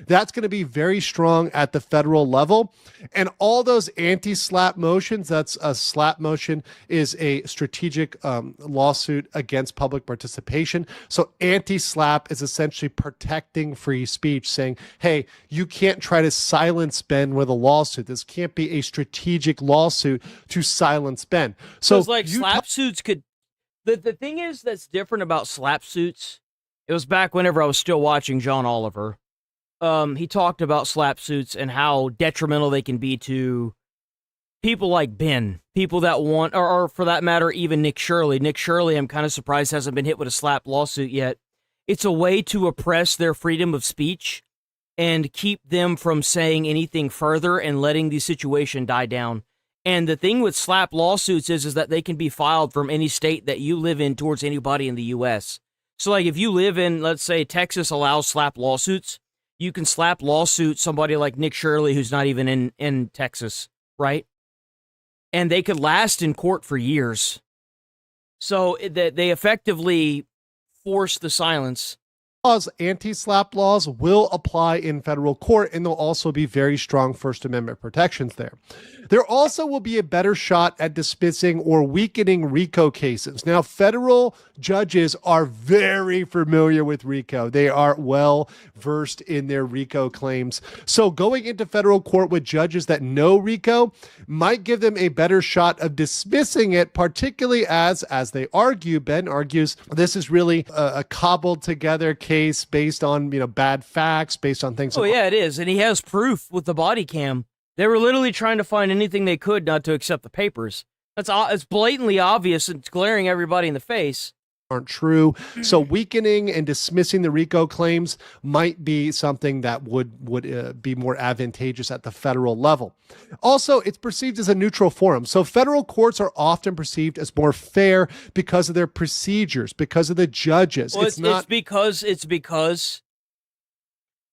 that's going to be very strong at the federal level. And all those anti-slap motions, that's a slap motion is a strategic lawsuit against public participation. So anti-slap is essentially protecting free speech, saying, hey, you can't try to silence Ben with a lawsuit. This can't be a strategic lawsuit to silence Ben. So like slap suits could, the thing is that's different about slap suits. It was back whenever I was still watching John Oliver. He talked about slap suits and how detrimental they can be to people like Ben, people that want, or for that matter, even Nick Shirley. Nick Shirley, I'm kind of surprised hasn't been hit with a slap lawsuit yet. It's a way to oppress their freedom of speech and keep them from saying anything further and letting the situation die down. And the thing with slap lawsuits is that they can be filed from any state that you live in towards anybody in the U.S. So, like, if you live in, let's say, Texas allows slap lawsuits, you can slap lawsuit somebody like Nick Shirley who's not even in Texas, right? And they could last in court for years. So they effectively force the silence. Anti-slap laws will apply in federal court, and there'll also be very strong First Amendment protections there. There also will be a better shot at dismissing or weakening RICO cases. Now, federal judges are very familiar with RICO. They are well versed in their RICO claims. So going into federal court with judges that know RICO might give them a better shot of dismissing it, particularly as they argue, Ben argues, this is really a cobbled together case based on, bad facts, based on things. Oh, yeah, it is. And he has proof with the body cam. They were literally trying to find anything they could not to accept the papers. It's blatantly obvious and it's glaring everybody in the face. Aren't true. So weakening and dismissing the RICO claims might be something that would be more advantageous at the federal level. Also, it's perceived as a neutral forum. So federal courts are often perceived as more fair because of their procedures, because of the judges. Well, it's because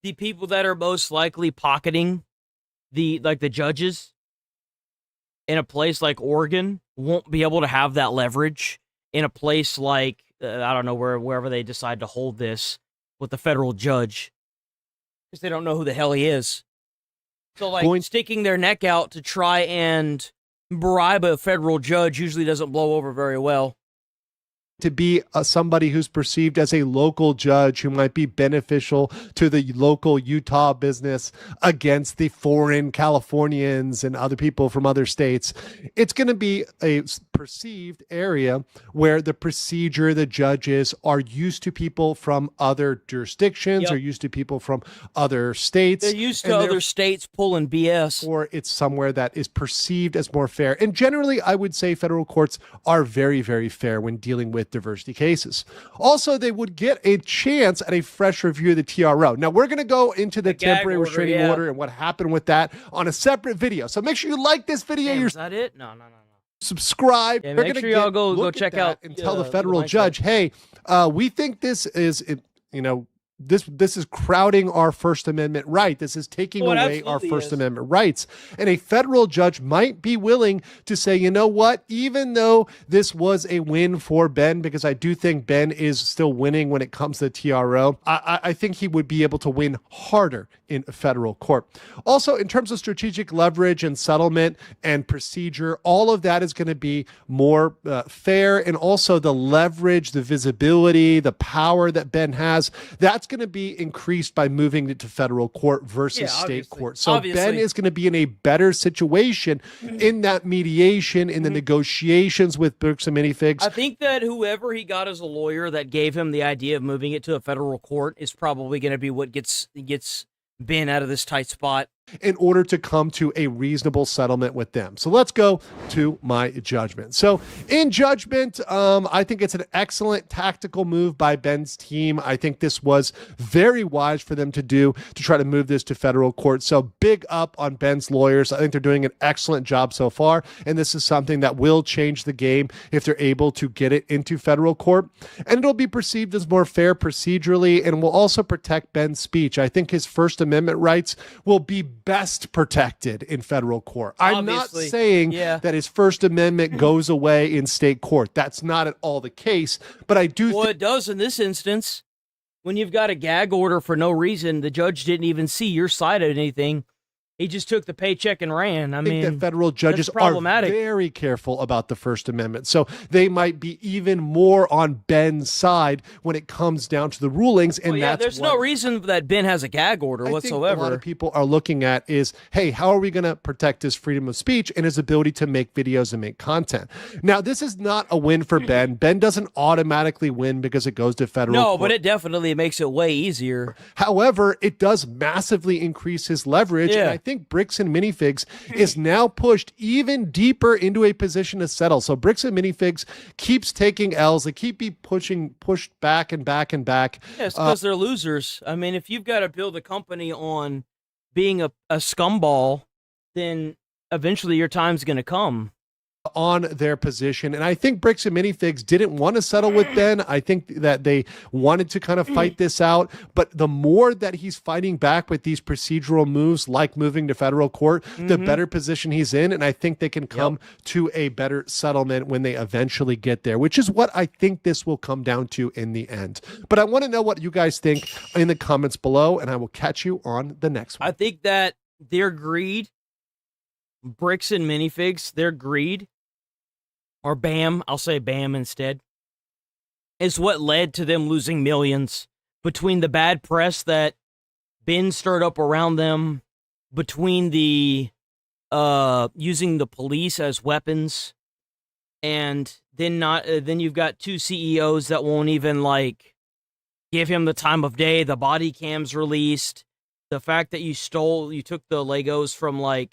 the people that are most likely pocketing the judges in a place like Oregon won't be able to have that leverage in a place like, I don't know, wherever they decide to hold this with the federal judge, because they don't know who the hell he is. So, sticking their neck out to try and bribe a federal judge usually doesn't blow over very well. To be somebody who's perceived as a local judge who might be beneficial to the local Utah business against the foreign Californians and other people from other states. It's going to be a perceived area where the procedure, the judges are used to people from other jurisdictions, are used to people from other states. They're used to other states pulling BS. Or it's somewhere that is perceived as more fair. And generally, I would say federal courts are very, very fair when dealing with diversity cases. Also, they would get a chance at a fresh review of the TRO. Now, we're going to go into the temporary restraining order and what happened with that on a separate video. So make sure you like this video. Is that it? No. Subscribe. Yeah, make sure y'all go check out and tell the federal judge, hey, we think this is, this is crowding our First Amendment right. This is taking away our First Amendment rights. And a federal judge might be willing to say, you know what, even though this was a win for Ben, because I do think Ben is still winning when it comes to TRO, I think he would be able to win harder in federal court. Also, in terms of strategic leverage and settlement and procedure, all of that is going to be more fair. And also the leverage, the visibility, the power that Ben has, that's going to be increased by moving it to federal court versus state court. So Ben is going to be in a better situation in that mediation, in the negotiations with Bricks and Minifigs. I think that whoever he got as a lawyer that gave him the idea of moving it to a federal court is probably going to be what gets Ben out of this tight spot in order to come to a reasonable settlement with them. So let's go to my judgment. So in judgment, I think it's an excellent tactical move by Ben's team. I think this was very wise for them to do to try to move this to federal court. So big up on Ben's lawyers. I think they're doing an excellent job so far. And this is something that will change the game if they're able to get it into federal court. And it'll be perceived as more fair procedurally and will also protect Ben's speech. I think his First Amendment rights will be best protected in federal court. I'm not Obviously, saying yeah. that his First Amendment goes away in state court. That's not at all the case. But I do Well, it does in this instance. When you've got a gag order for no reason, the judge didn't even see your side of anything. He just took the paycheck and ran. I think mean, that federal judges are very careful about the First Amendment. So they might be even more on Ben's side when it comes down to the rulings. And well, yeah, that's there's what no reason that Ben has a gag order I whatsoever. think a lot of people are looking at is, hey, how are we going to protect his freedom of speech and his ability to make videos and make content? Now, this is not a win for Ben. Ben doesn't automatically win because it goes to federal No, court. but it definitely makes it way easier. However, it does massively increase his leverage. Yeah. And I think Bricks and Minifigs is now pushed even deeper into a position to settle. So Bricks and Minifigs keeps taking L's. They keep being pushed back and back and back. Yeah, it's because they're losers. I mean, if you've got to build a company on being a scumball, then eventually your time's going to come. On their position. And I think Bricks and Minifigs didn't want to settle with Ben. I think that they wanted to kind of fight this out. But the more that he's fighting back with these procedural moves, like moving to federal court, the better position he's in. And I think they can come to a better settlement when they eventually get there, which is what I think this will come down to in the end. But I want to know what you guys think in the comments below, and I will catch you on the next one. I think that their greed, Bricks and Minifigs, their greed, or BAM, I'll say BAM instead, is what led to them losing millions between the bad press that Ben stirred up around them, between the using the police as weapons, and then you've got two CEOs that won't even like give him the time of day. The body cams released, the fact that you took the Legos from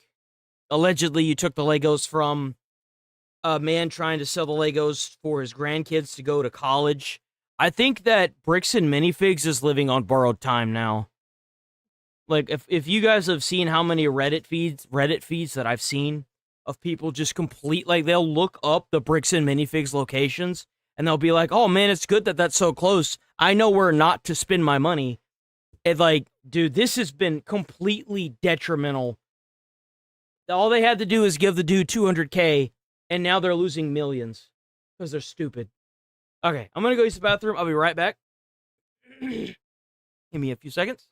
allegedly you took the Legos from a man trying to sell the Legos for his grandkids to go to college. I think that Bricks and Minifigs is living on borrowed time now. Like, if you guys have seen how many Reddit feeds that I've seen of people just they'll look up the Bricks and Minifigs locations, and they'll be like, oh man, it's good that that's so close. I know where not to spend my money. And dude, this has been completely detrimental. All they had to do is give the dude $200K, and now they're losing millions because they're stupid. Okay, I'm going to go use the bathroom. I'll be right back. Give me a few seconds.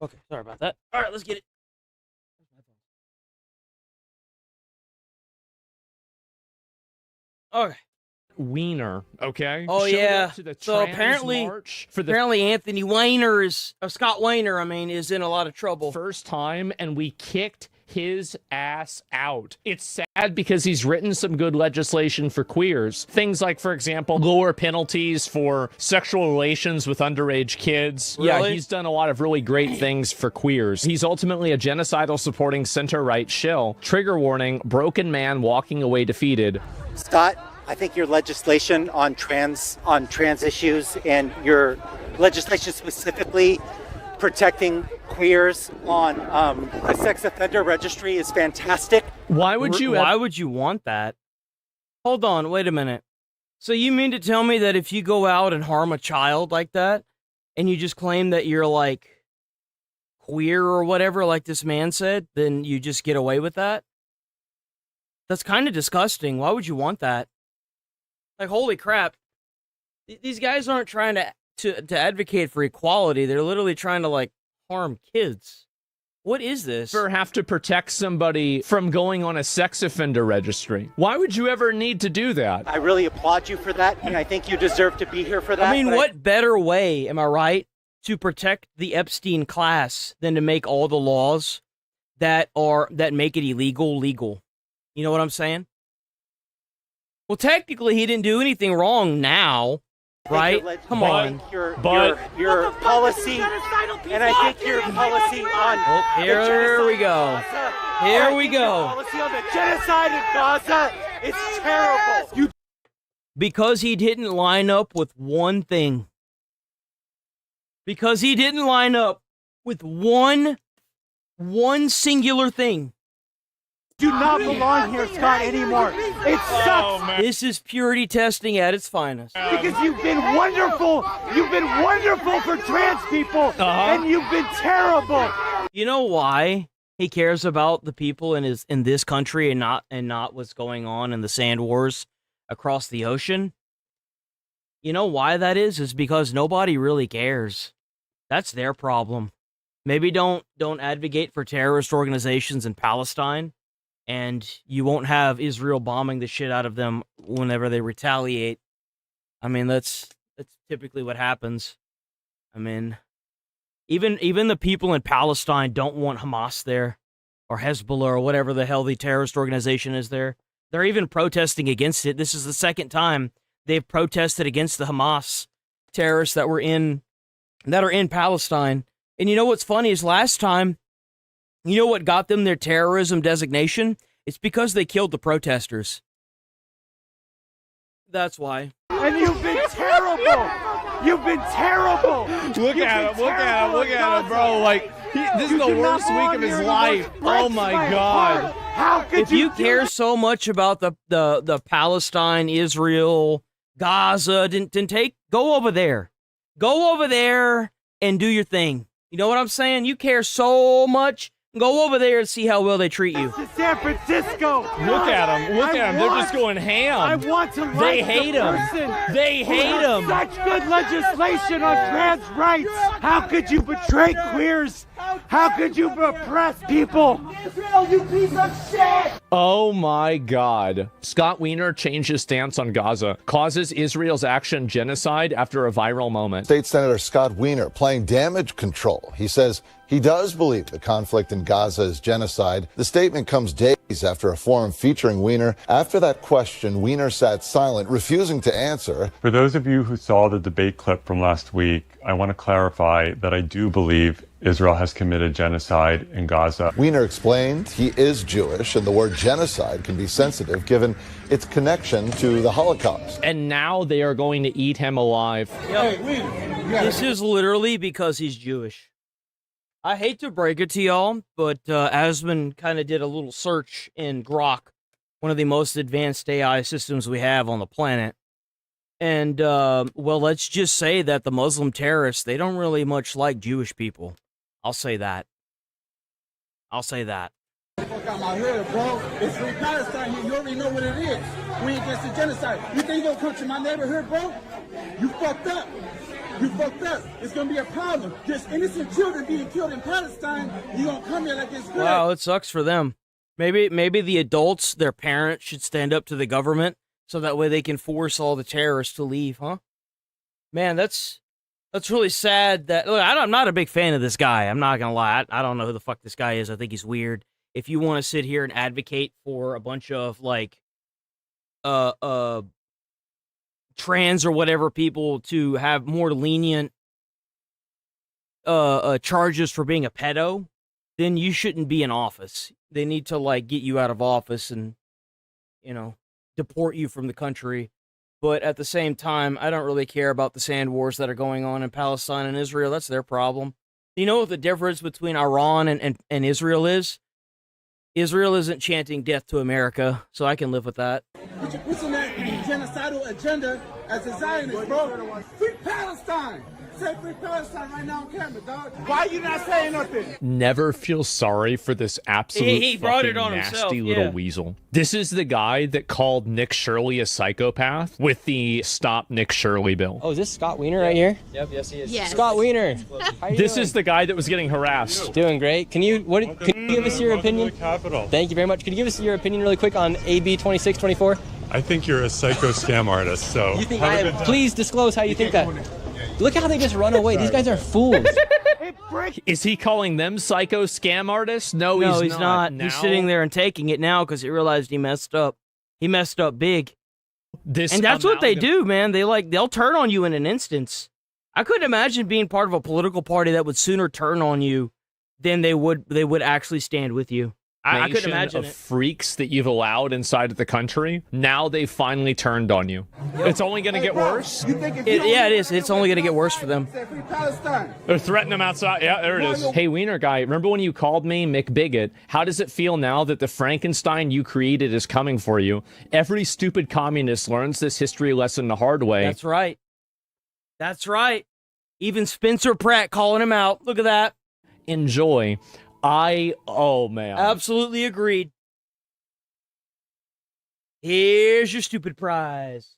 Okay, sorry about that. All right, let's get it. Okay. Wiener, okay? Oh Showed yeah. up to the So trans apparently, march for the Anthony Weiner Scott Weiner, I mean, is in a lot of trouble. first time, and we kicked his ass out. It's sad because he's written some good legislation for queers. Things like, for example, lower penalties for sexual relations with underage kids. Yeah, Really? he's done a lot of really great things for queers. He's ultimately a genocidal supporting center-right shill. Trigger warning, broken man walking away defeated. Scott, I think your legislation on trans issues and your legislation specifically protecting queers on the sex offender registry is fantastic. Why would you want that? Hold on, wait a minute. So you mean to tell me that if you go out and harm a child like that, and you just claim that you're like queer or whatever, like this man said, then you just get away with that? That's kind of disgusting. Why would you want that? Like, holy crap. These guys aren't trying to advocate for equality. They're literally trying to, like, harm kids. What is this? Ever have to protect somebody from going on a sex offender registry? Why would you ever need to do that? I really applaud you for that, and I think you deserve to be here for that. I mean, what better way, am I right, to protect the Epstein class than to make all the laws that make it illegal legal? You know what I'm saying? Well, technically, he didn't do anything wrong now, right? Come on. Your policy, and I think your policy on here we go. Here we go. Policy on the genocide in Gaza is terrible. Because he didn't line up with one thing. Because he didn't line up with one singular thing. Do not belong here, Scott, anymore. It sucks. This is purity testing at its finest. Because you've been wonderful. You've been wonderful for trans people, and you've been terrible. You know why he cares about the people in this country and not what's going on in the sand wars across the ocean? You know why that is? Is because nobody really cares. That's their problem. Maybe don't advocate for terrorist organizations in Palestine, and you won't have Israel bombing the shit out of them whenever they retaliate. I mean, that's typically what happens. I mean, even the people in Palestine don't want Hamas there, or Hezbollah, or whatever the hell the terrorist organization is there. They're even protesting against it. This is the second time they've protested against the Hamas terrorists that are in Palestine. And you know what's funny is last time, you know what got them their terrorism designation? It's because they killed the protesters. That's why. And you've been terrible. You've been terrible. Look at him, bro. Like, this is the worst week of his life. Oh my God. How could if you care so much about the Palestine, Israel, Gaza, then go over there. Go over there and do your thing. You know what I'm saying? You care so much. Go over there and see how well they treat you. To San Francisco. Look at them. Look at them. They're just going ham. I want to. They hate him. They hate him. Such good legislation on trans rights. How could you betray queers? How could you oppress people? Israel, you piece of shit! Oh my God. Scott Wiener changed his stance on Gaza, causes Israel's action genocide after a viral moment. State Senator Scott Wiener playing damage control. He says he does believe the conflict in Gaza is genocide. The statement comes days after a forum featuring Wiener. After that question, Wiener sat silent, refusing to answer. For those of you who saw the debate clip from last week, I want to clarify that I do believe Israel has committed genocide in Gaza. Wiener explained he is Jewish, and the word genocide can be sensitive given its connection to the Holocaust. And now they are going to eat him alive. Yep. This is literally because he's Jewish. I hate to break it to y'all, but Asman kind of did a little search in Grok, one of the most advanced AI systems we have on the planet. And, well, let's just say that the Muslim terrorists, they don't really much like Jewish people. I'll say that. I'll say that. Fuck out my hood, bro. It's free Palestine here. You already know what it is. We against the genocide. You think you're gonna come to my neighborhood, bro? You fucked up. You fucked up. It's gonna be a problem. There's innocent children being killed in Palestine. You gonna come here like it's good. Wow, it sucks for them. Maybe the adults, their parents, should stand up to the government so that way they can force all the terrorists to leave, huh? Man, that's really sad. That look, I'm not a big fan of this guy. I'm not gonna lie. I don't know who the fuck this guy is. I think he's weird. If you want to sit here and advocate for a bunch of like trans or whatever people to have more lenient charges for being a pedo, then you shouldn't be in office. They need to like get you out of office and, you know, deport you from the country. But at the same time, I don't really care about the sand wars that are going on in Palestine and Israel. That's their problem. You know what the difference between Iran and Israel is? Israel isn't chanting death to America, so I can live with that. What's on that genocidal agenda as a Zionist, bro? Free Palestine! Say free Palestine right now on camera, dog. Why are you not saying nothing? Never feel sorry for this absolute He brought it on nasty himself, little yeah. weasel. This is the guy that called Nick Shirley a psychopath with the Stop Nick Shirley bill. Oh, is this Scott Wiener right here? Yep, yes he is. Yes. Scott Wiener. How you This doing? is the guy that was getting harassed. Doing great. Can you give us your opinion? Thank you very much. Could you give us your opinion really quick on AB 2624? I think you're a psycho scam artist, so You think I am? Please disclose how you think that. Look how they just run away. These guys are fools. Is he calling them psycho scam artists? No, He's not. Now, He's sitting there and taking it now because he realized he messed up. He messed up big. And that's what they do, man. They'll turn on you in an instance. I couldn't imagine being part of a political party that would sooner turn on you than they would actually stand with you. I couldn't imagine of it. freaks that you've allowed inside of the country. Now they finally turned on you. It's only going to get worse. Yeah, it is. It's only going to get worse for them. Free Palestine. They're threatening them outside. Yeah, there it is. Hey, Wiener guy, remember when you called me McBigot? How does it feel now that the Frankenstein you created is coming for you? Every stupid communist learns this history lesson the hard way. That's right. That's right. Even Spencer Pratt calling him out. Look at that. Enjoy. Oh man. Absolutely agreed. Here's your stupid prize.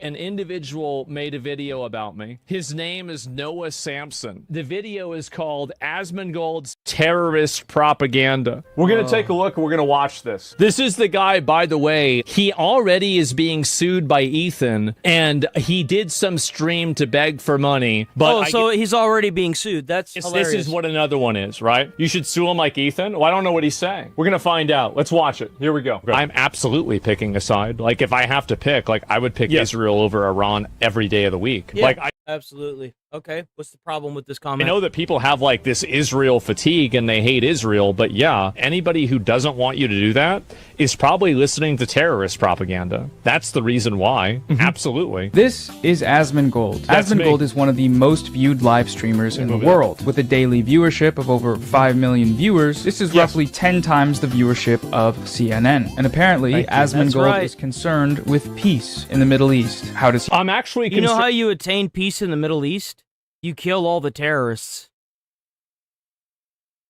An individual made a video about me. His name is Noah Sampson. The video is called Asmongold's Terrorist Propaganda. We're going to take a look and we're going to watch this. This is the guy, by the way, he already is being sued by Ethan, and he did some stream to beg for money. But he's already being sued. That's hilarious. This is what another one is, right? You should sue him like Ethan? Well, I don't know what he's saying. We're going to find out. Let's watch it. Here we go. I'm absolutely picking a side. Like, if I have to pick, like, I would pick Israel over Iran every day of the week. Yeah, like, absolutely. Okay, what's the problem with this comment? I know that people have like this Israel fatigue and they hate Israel, but yeah, anybody who doesn't want you to do that is probably listening to terrorist propaganda. That's the reason why. Absolutely. This is Asmongold. Asmongold is one of the most viewed live streamers in the world. With a daily viewership of over 5 million viewers, this is roughly 10 times the viewership of CNN. And apparently, Asmongold is concerned with peace in the Middle East. How does he... I'm actually You know how you attain peace in the Middle East? You kill all the terrorists.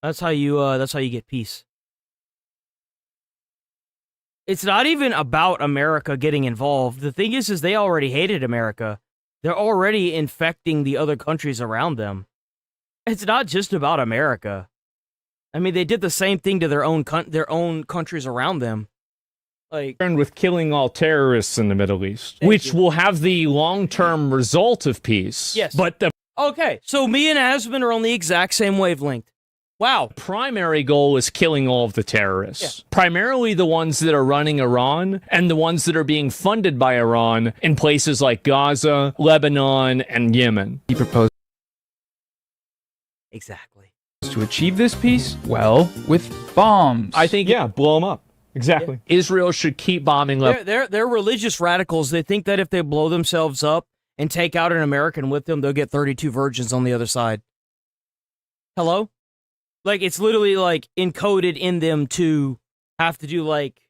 That's how you get peace. It's not even about America getting involved. The thing is they already hated America. They're already infecting the other countries around them. It's not just about America. I mean, they did the same thing to their own countries around them. Like, with killing all terrorists in the Middle East, which will have the long-term result of peace. Yes. But the okay, so me and Asmund are on the exact same wavelength. Wow. Primary goal is killing all of the terrorists. Yeah. Primarily the ones that are running Iran and the ones that are being funded by Iran in places like Gaza, Lebanon, and Yemen. He proposed exactly to achieve this peace? Well, with bombs. I think, yeah, blow them up. Exactly. Yeah. Israel should keep bombing. They're religious radicals. They think that if they blow themselves up and take out an American with them, they'll get 32 virgins on the other side. Hello? Like, it's literally, like, encoded in them to have to do, like,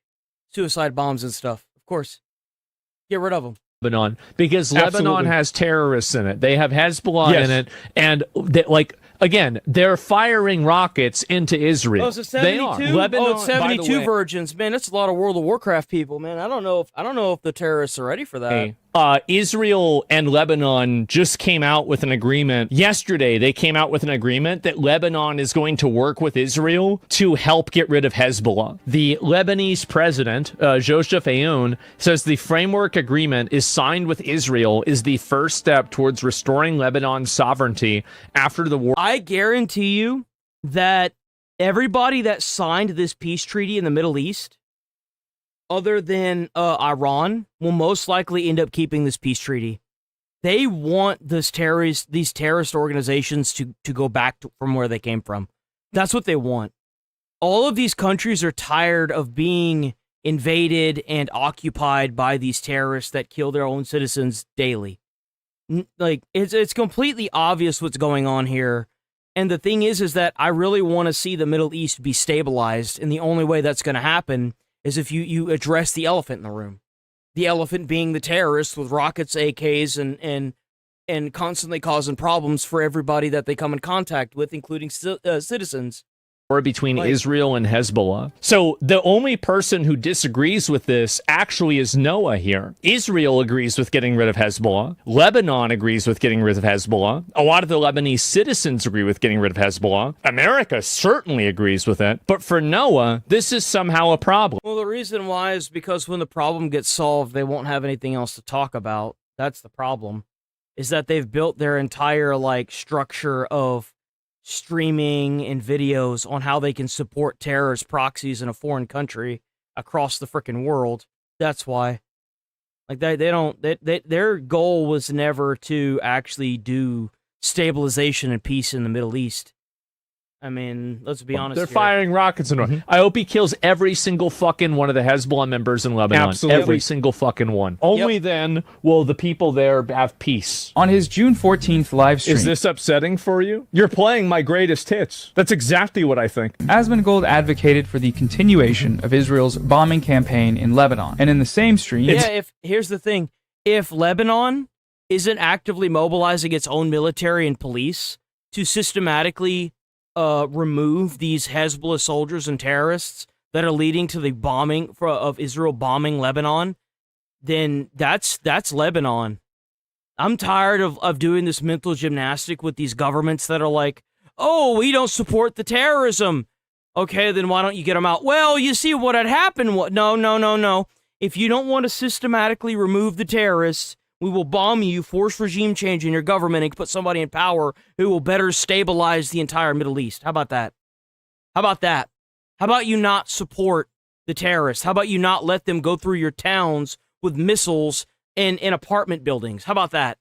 suicide bombs and stuff. Of course. Get rid of them. Lebanon. Because Lebanon has terrorists in it. They have Hezbollah in it. And, again, they're firing rockets into Israel. Oh, is it 72? They are. Lebanon, it's 72 virgins. Man, that's a lot of World of Warcraft people, man. I don't know if the terrorists are ready for that. Israel and Lebanon just came out with an agreement. Yesterday, they came out with an agreement that Lebanon is going to work with Israel to help get rid of Hezbollah. The Lebanese president, Joseph Aoun, says the framework agreement is signed with Israel is the first step towards restoring Lebanon's sovereignty after the war. I guarantee you that everybody that signed this peace treaty in the Middle East, other than Iran, will most likely end up keeping this peace treaty. They want these terrorist organizations to go back from where they came from. That's what they want. All of these countries are tired of being invaded and occupied by these terrorists that kill their own citizens daily. Like, it's completely obvious what's going on here. And the thing is that I really want to see the Middle East be stabilized, and the only way that's going to happen is if you address the elephant in the room. The elephant being the terrorists with rockets, AKs, and constantly causing problems for everybody that they come in contact with, including citizens. War between Israel and Hezbollah. So the only person who disagrees with this actually is Noah here. Israel agrees with getting rid of Hezbollah. Lebanon agrees with getting rid of Hezbollah. A lot of the Lebanese citizens agree with getting rid of Hezbollah. America certainly agrees with it. But for Noah, this is somehow a problem. Well, the reason why is because when the problem gets solved, they won't have anything else to talk about. That's the problem. Is that they've built their entire structure of streaming and videos on how they can support terrorist proxies in a foreign country across the freaking world. That's why. Their goal was never to actually do stabilization and peace in the Middle East. I mean, let's be honest. They're firing rockets in I hope he kills every single fucking one of the Hezbollah members in Lebanon. Absolutely. Every single fucking one. Only then will the people there have peace. On his June 14th live stream... Is this upsetting for you? You're playing my greatest hits. That's exactly what I think. Asmongold advocated for the continuation of Israel's bombing campaign in Lebanon. And in the same stream... Here's the thing. If Lebanon isn't actively mobilizing its own military and police to systematically remove these Hezbollah soldiers and terrorists that are leading to the bombing of Israel bombing Lebanon, then that's Lebanon. I'm tired of doing this mental gymnastic with these governments that are like, oh, we don't support the terrorism. Okay, then why don't you get them out? Well, you see what had happened. No. If you don't want to systematically remove the terrorists, we will bomb you, force regime change in your government, and put somebody in power who will better stabilize the entire Middle East. How about that? How about you not support the terrorists? How about you not let them go through your towns with missiles and in apartment buildings? How about that?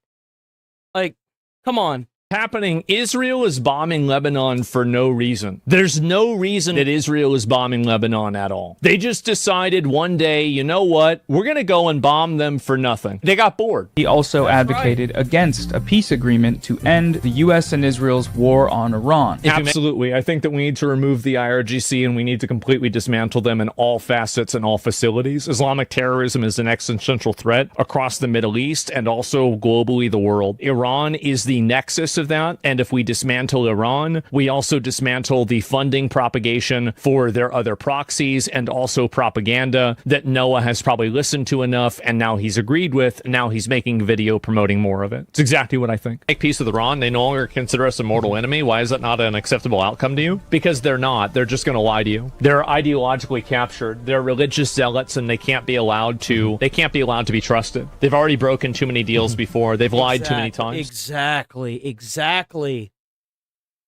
Come on. Happening. Israel is bombing Lebanon for no reason. There's no reason that Israel is bombing Lebanon at all. They just decided one day, you know what? We're going to go and bomb them for nothing. They got bored. He also advocated against a peace agreement to end the U.S. and Israel's war on Iran. Absolutely. I think that we need to remove the IRGC and we need to completely dismantle them in all facets and all facilities. Islamic terrorism is an existential threat across the Middle East and also globally the world. Iran is the nexus of that, and if we dismantle Iran, we also dismantle the funding propagation for their other proxies and also propaganda that Noah has probably listened to enough and now he's agreed with. Now he's making video promoting more of it. It's exactly what I think. Make peace with Iran. They no longer consider us a mortal enemy. Why is that not an acceptable outcome to you? Because they're not. They're just going to lie to you. They're ideologically captured. They're religious zealots and they can't be allowed to be trusted. They've already broken too many deals before. They've lied too many times.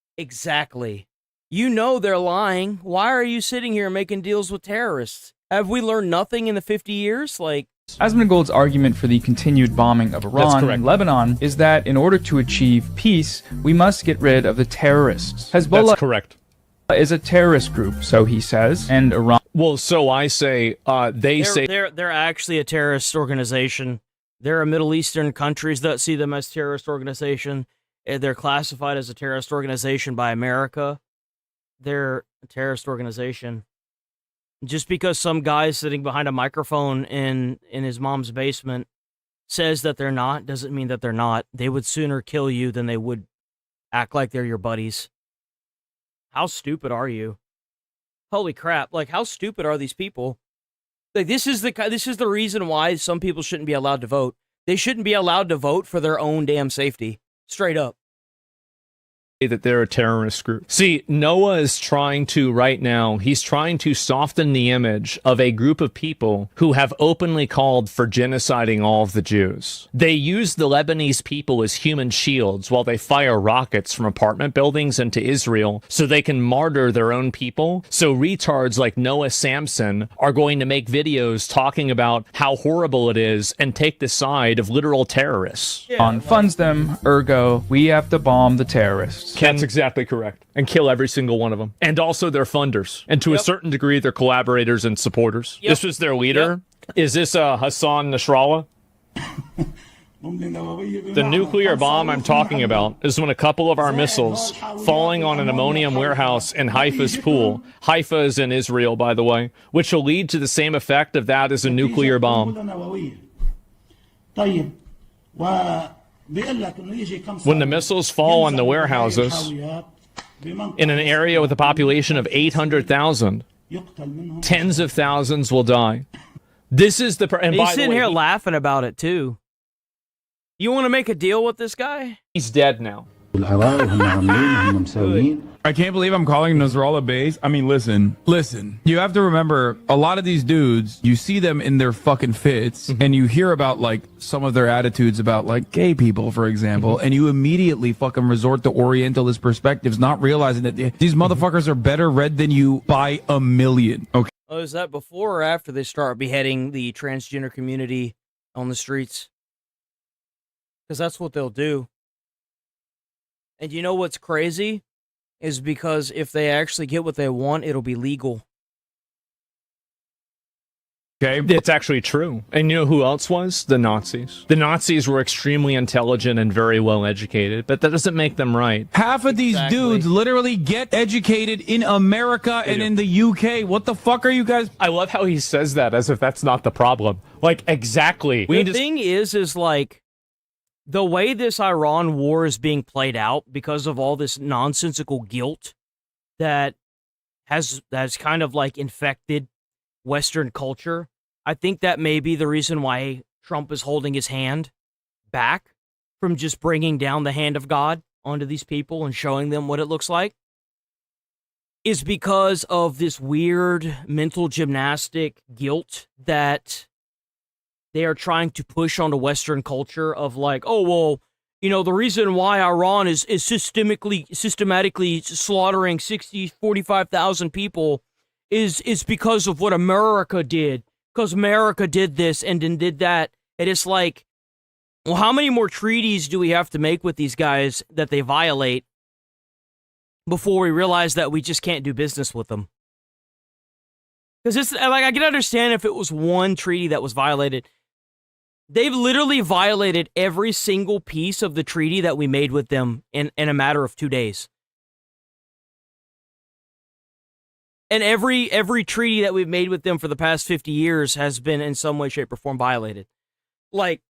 Exactly. You know they're lying. Why are you sitting here making deals with terrorists? Have we learned nothing in the 50 years? Asmongold's argument for the continued bombing of Iran and Lebanon is that in order to achieve peace, we must get rid of the terrorists. Hezbollah That's correct. Is a terrorist group, so he says, and Iran... Well, so I say, They're actually a terrorist organization. There are Middle Eastern countries that see them as terrorist organization. They're classified as a terrorist organization by America. They're a terrorist organization. Just because some guy sitting behind a microphone in his mom's basement says that they're not, doesn't mean that they're not. They would sooner kill you than they would act like they're your buddies. How stupid are you? Holy crap, how stupid are these people? This is the reason why some people shouldn't be allowed to vote. They shouldn't be allowed to vote for their own damn safety. Straight up. That they're a terrorist group. See, Noah is trying to, right now, he's trying to soften the image of a group of people who have openly called for genociding all of the Jews. They use the Lebanese people as human shields while they fire rockets from apartment buildings into Israel so they can martyr their own people. So retards like Noah Samson are going to make videos talking about how horrible it is and take the side of literal terrorists. Funds them, ergo, we have to bomb the terrorists. That's exactly correct. And kill every single one of them. And also their funders. And to a certain degree, their collaborators and supporters. This was their leader. Is this Hassan Nasrallah? The nuclear bomb I'm talking about is when a couple of our missiles falling on an ammonium warehouse in Haifa's pool. Haifa is in Israel, by the way, which will lead to the same effect of that as a nuclear bomb. When the missiles fall on the warehouses in an area with a population of 800,000, tens of thousands will die. This is the... And he's sitting here laughing about it, too. You want to make a deal with this guy? He's dead now. I can't believe I'm calling Nasrallah base. I mean, listen. You have to remember, a lot of these dudes, you see them in their fucking fits, and you hear about, like, some of their attitudes about, like, gay people, for example, and you immediately fucking resort to Orientalist perspectives, not realizing that these motherfuckers are better read than you by a million. Okay. Oh, is that before or after they start beheading the transgender community on the streets? Because that's what they'll do. And you know what's crazy? Is because if they actually get what they want, it'll be legal. Okay, it's actually true. And you know who else was? The Nazis. The Nazis were extremely intelligent and very well educated, but that doesn't make them right. Half of these dudes literally get educated in America and in the UK. What the fuck are you guys? I love how he says that as if that's not the problem. Like, exactly. The thing is like, the way this Iran war is being played out because of all this nonsensical guilt that has kind of like infected Western culture, I think that may be the reason why Trump is holding his hand back from just bringing down the hand of God onto these people and showing them what it looks like, is because of this weird mental gymnastic guilt that they are trying to push onto Western culture of like, oh, well, you know, the reason why Iran is systematically slaughtering 45,000 people is because of what America did. Because America did this and then did that. And it's like, well, how many more treaties do we have to make with these guys that they violate before we realize that we just can't do business with them? Because it's like, I can understand if it was one treaty that was violated. They've literally violated every single piece of the treaty that we made with them in a matter of 2 days. And every treaty that we've made with them for the past 50 years has been in some way, shape, or form violated. Like,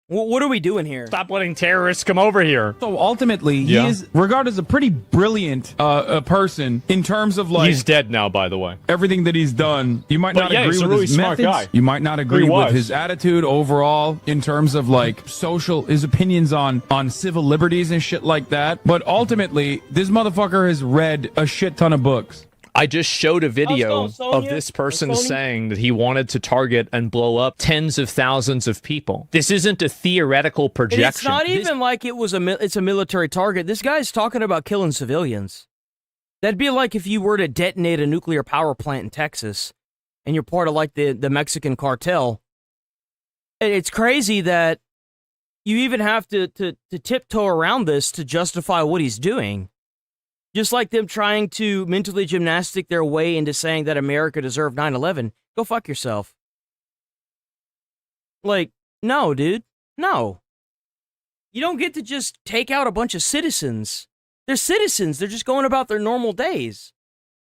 what are we doing here? Stop letting terrorists come over here. So ultimately, he is regarded as a pretty brilliant person in terms of like... He's dead now, by the way. Everything that he's done. You might not agree he's a with really his smart methods. guy. You might not agree with his attitude overall in terms of like his opinions on civil liberties and shit like that. But ultimately, this motherfucker has read a shit ton of books. I just showed a video of this person saying that he wanted to target and blow up tens of thousands of people. This isn't a theoretical projection. And it's not even like it's a military target. This guy's talking about killing civilians. That'd be like if you were to detonate a nuclear power plant in Texas and you're part of like the Mexican cartel. It's crazy that you even have to tiptoe around this to justify what he's doing. Just like them trying to mentally gymnastic their way into saying that America deserved 9/11. Go fuck yourself. Like, no, dude. No. You don't get to just take out a bunch of citizens. They're citizens. They're just going about their normal days.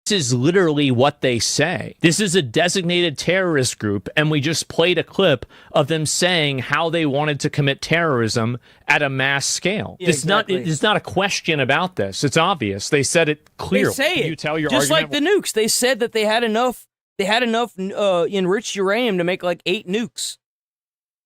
This is literally what they say. This is a designated terrorist group, and we just played a clip of them saying how they wanted to commit terrorism at a mass scale. Yeah, exactly. It's not a question about this. It's obvious. They said it clearly. They say it. You tell your just argument? like the nukes. They said that they had enough enriched uranium to make like 8 nukes.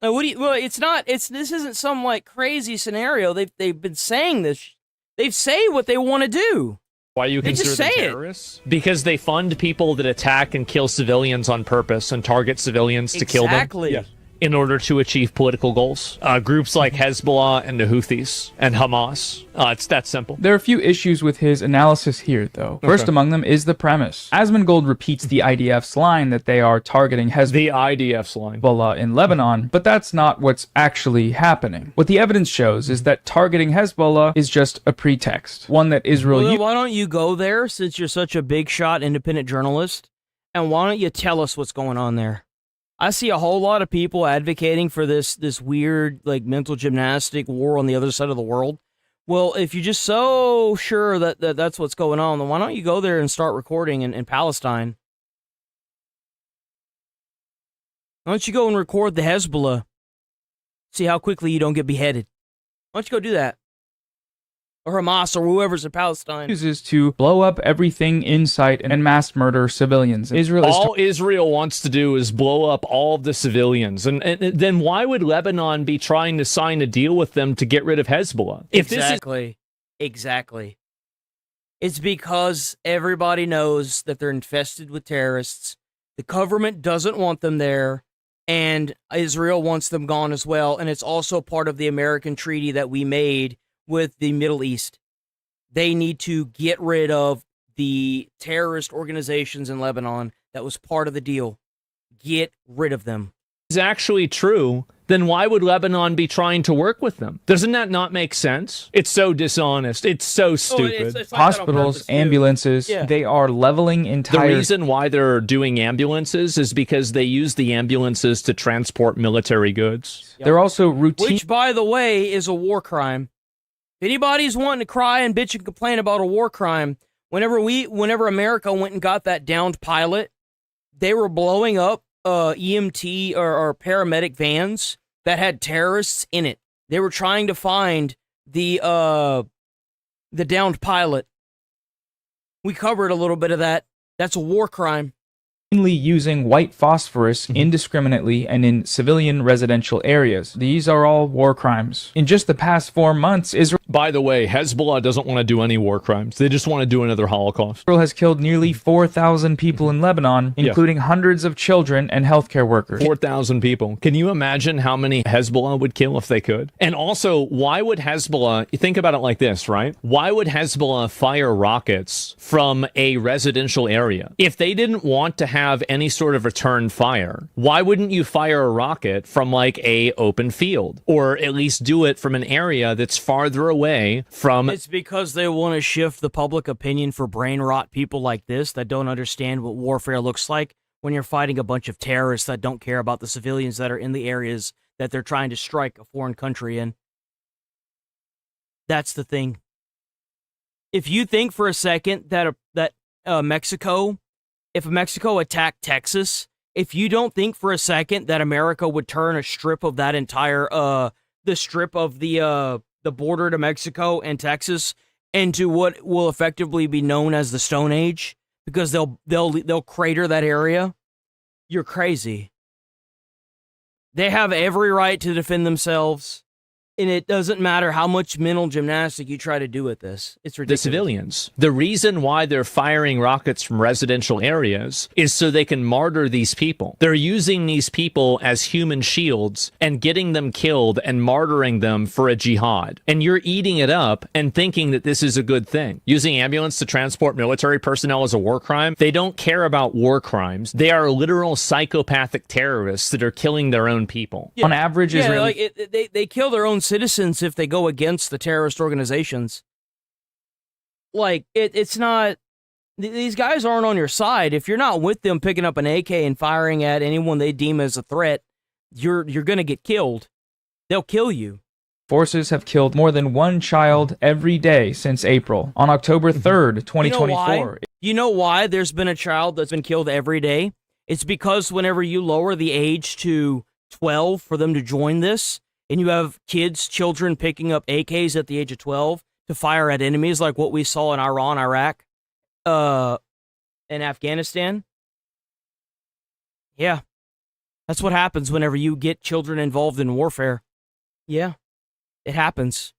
Like, what do you? Well, it's not. This isn't some like crazy scenario. They've been saying this. They say what they want to do. Why you They consider just them say it. terrorists? Because they fund people that attack and kill civilians on purpose and target civilians to kill them. Exactly. Yes. In order to achieve political goals. Groups like Hezbollah and the Houthis and Hamas. It's that simple. There are a few issues with his analysis here, though. First Okay. among them is the premise. Asmongold repeats the IDF's line that they are targeting The IDF's line. Hezbollah in Lebanon, but that's not what's actually happening. What the evidence shows is that targeting Hezbollah is just a pretext, one that Israel Well, then used. why don't you go there since you're such a big shot independent journalist, and why don't you tell us what's going on there? I see a whole lot of people advocating for this weird like mental gymnastic war on the other side of the world. Well, if you're just so sure that that's what's going on, then why don't you go there and start recording in Palestine? Why don't you go and record the Hezbollah? See how quickly you don't get beheaded. Why don't you go do that? Or Hamas or whoever's in Palestine. Uses to blow up everything in sight and mass murder civilians. Israel is All Israel wants to do is blow up all of the civilians. And then why would Lebanon be trying to sign a deal with them to get rid of Hezbollah? Exactly. It's because everybody knows that they're infested with terrorists. The government doesn't want them there, and Israel wants them gone as well. And it's also part of the American treaty that we made with the Middle East. They need to get rid of the terrorist organizations in Lebanon. That was part of the deal. Get rid of them. is actually true, then why would Lebanon be trying to work with them? Doesn't that not make sense? It's so dishonest. It's so stupid. it's like Hospitals, ambulances, Yeah. they are leveling The entire... reason why they're doing ambulances is because they use the ambulances to transport military goods. They're also routine... Which, by the way, is a war crime. If anybody's wanting to cry and bitch and complain about a war crime, whenever America went and got that downed pilot, they were blowing up EMT or paramedic vans that had terrorists in it. They were trying to find the downed pilot. We covered a little bit of that. That's a war crime. using white phosphorus indiscriminately and in civilian residential areas. These are all war crimes. In just the past 4 months, Israel... By the way, Hezbollah doesn't want to do any war crimes. They just want to do another Holocaust. Israel has killed nearly 4,000 people in Lebanon, including hundreds of children and healthcare workers. 4,000 people. Can you imagine how many Hezbollah would kill if they could? And also, why would Hezbollah, you think about it like this, right? Why would Hezbollah fire rockets from a residential area? If they didn't want to have any sort of return fire, why wouldn't you fire a rocket from like a open field? Or at least do it from an area that's farther away from... It's because they want to shift the public opinion for brain rot people like this that don't understand what warfare looks like when you're fighting a bunch of terrorists that don't care about the civilians that are in the areas that they're trying to strike a foreign country in. That's the thing. If you think for a second that Mexico attacked Texas, if you don't think for a second that America would turn a strip of that entire the strip of the border to Mexico and Texas into what will effectively be known as the Stone Age, because they'll crater that area, you're crazy. They have every right to defend themselves. And it doesn't matter how much mental gymnastic you try to do with this. It's ridiculous. The civilians. The reason why they're firing rockets from residential areas is so they can martyr these people. They're using these people as human shields and getting them killed and martyring them for a jihad. And you're eating it up and thinking that this is a good thing. Using ambulance to transport military personnel is a war crime. They don't care about war crimes. They are literal psychopathic terrorists that are killing their own people. On average, Israeli... they kill their own citizens if they go against the terrorist organizations. Like, it's not... These guys aren't on your side. If you're not with them picking up an AK and firing at anyone they deem as a threat, you're gonna get killed. They'll kill you. Forces have killed more than one child every day since April. On October 3rd, 2024... You know why there's been a child that's been killed every day? It's because whenever you lower the age to 12 for them to join this, and you have children picking up AKs at the age of 12 to fire at enemies like what we saw in Iran, Iraq, and Afghanistan. Yeah. That's what happens whenever you get children involved in warfare. Yeah, it happens.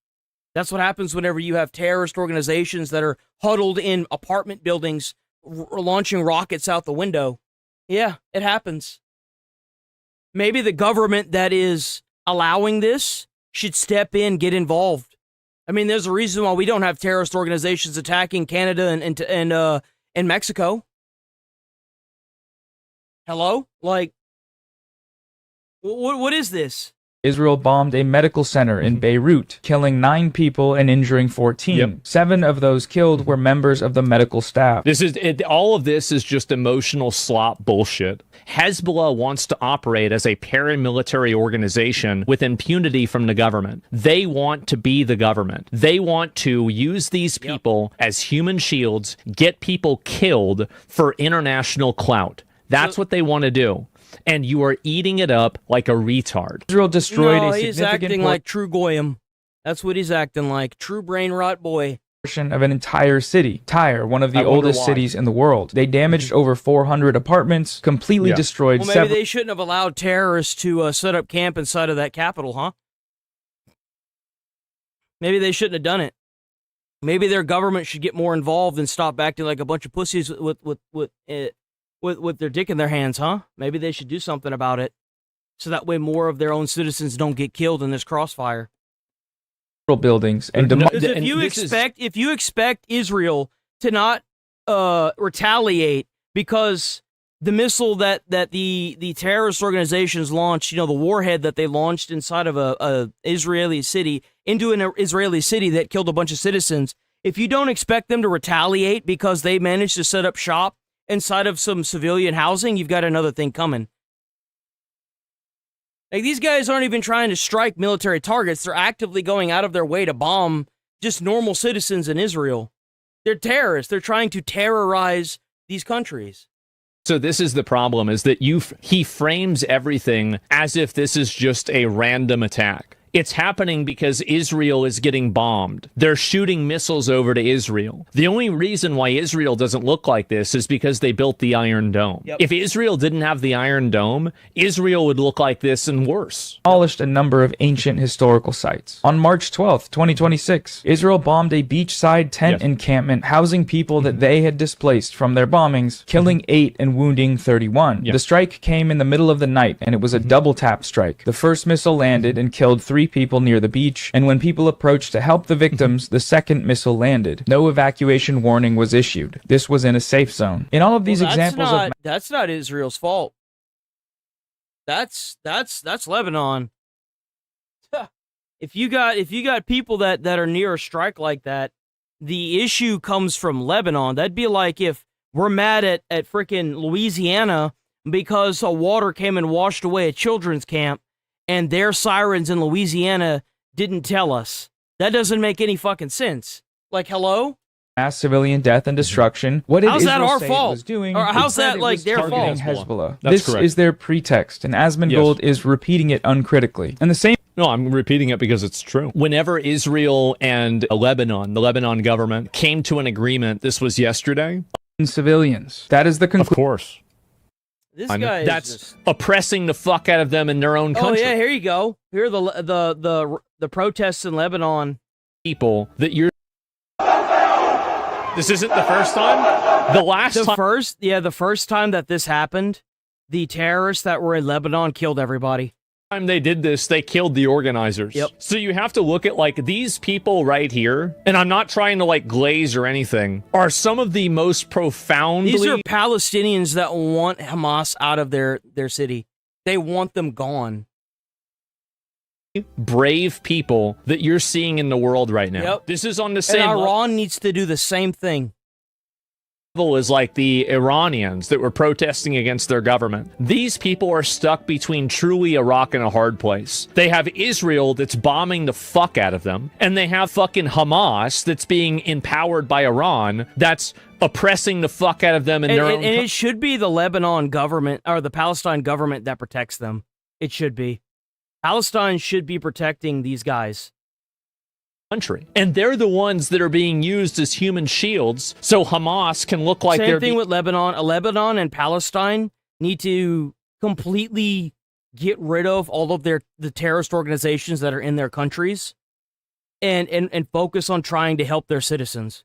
That's what happens whenever you have terrorist organizations that are huddled in apartment buildings, launching rockets out the window. Yeah, it happens. Maybe the government that is allowing this should step in, get involved. I mean, there's a reason why we don't have terrorist organizations attacking Canada and Mexico. Hello? Like, what is this? Israel bombed a medical center in Beirut, killing 9 people and injuring 14. Yep. 7 of those killed were members of the medical staff. All of this is just emotional slop bullshit. Hezbollah wants to operate as a paramilitary organization with impunity from the government. They want to be the government. They want to use these people as human shields, get people killed for international clout. That's what they want to do. And you are eating it up like a retard. Israel destroyed a he's acting like true goyim. That's what he's acting like. True brain rot boy. Portion of an entire city. Tyre, one of the oldest cities in the world. They damaged over 400 apartments, completely destroyed Well, maybe they shouldn't have allowed terrorists to set up camp inside of that capital, huh? Maybe they shouldn't have done it. Maybe their government should get more involved and stop acting like a bunch of pussies with their dick in their hands, huh? Maybe they should do something about it, so that way more of their own citizens don't get killed in this crossfire. Buildings and if you expect Israel to not retaliate because the missile that the terrorist organizations launched, the warhead that they launched inside of a Israeli city into an Israeli city that killed a bunch of citizens, if you don't expect them to retaliate because they managed to set up shop inside of some civilian housing, you've got another thing coming. Like, these guys aren't even trying to strike military targets. They're actively going out of their way to bomb just normal citizens in Israel. They're terrorists. They're trying to terrorize these countries. So this is the problem, is that he frames everything as if this is just a random attack. It's happening because Israel is getting bombed. They're shooting missiles over to Israel. The only reason why Israel doesn't look like this is because they built the Iron Dome. Yep. If Israel didn't have the Iron Dome, Israel would look like this and worse. Demolished a number of ancient historical sites. On March 12th, 2026, Israel bombed a beachside tent encampment housing people that they had displaced from their bombings, killing 8 and wounding 31. The strike came in the middle of the night, and it was a double tap strike. The first missile landed and killed 3 people near the beach, and when people approached to help the victims, the second missile landed. No evacuation warning was issued. This was in a safe zone. In all of these examples that's not Israel's fault. That's Lebanon. If you got people that are near a strike like that, the issue comes from Lebanon. That'd be like if we're mad at freaking Louisiana because water came and washed away a children's camp, and their sirens in Louisiana didn't tell us. That doesn't make any fucking sense. Like, hello? mass civilian death and destruction. What did how's Israel that our say fault? It was doing? Or how's that like their fault? Hezbollah. That's This correct. is their pretext, and Asmongold is repeating it uncritically. And the same. No, I'm repeating it because it's true. Whenever Israel and Lebanon, the Lebanon government, came to an agreement, this was yesterday. Civilians. That is the conclusion. Of course. This guy that's is just... oppressing the fuck out of them in their own country. Oh yeah, here you go. Here are the protests in Lebanon. People that you're. This isn't the first time. The first time that this happened, the terrorists that were in Lebanon killed everybody. Time they did this, they killed the organizers. Yep. So you have to look at like these people right here, and I'm not trying to like glaze or anything, are some of the most profoundly. These are Palestinians that want Hamas out of their city. They want them gone. Brave people that you're seeing in the world right now. Yep. This is on the same And level. Iran needs to do the same thing. Is like the Iranians that were protesting against their government. These people are stuck between truly a rock and a hard place. They have Israel that's bombing the fuck out of them, and they have fucking Hamas that's being empowered by Iran that's oppressing the fuck out of them in their own. And it should be the Lebanon government or the Palestine government that protects them. It should be. Palestine should be protecting these guys. Country. And they're the ones that are being used as human shields so Hamas can look like Same they're thing with Lebanon. Lebanon and Palestine need to completely get rid of all of the terrorist organizations that are in their countries and focus on trying to help their citizens.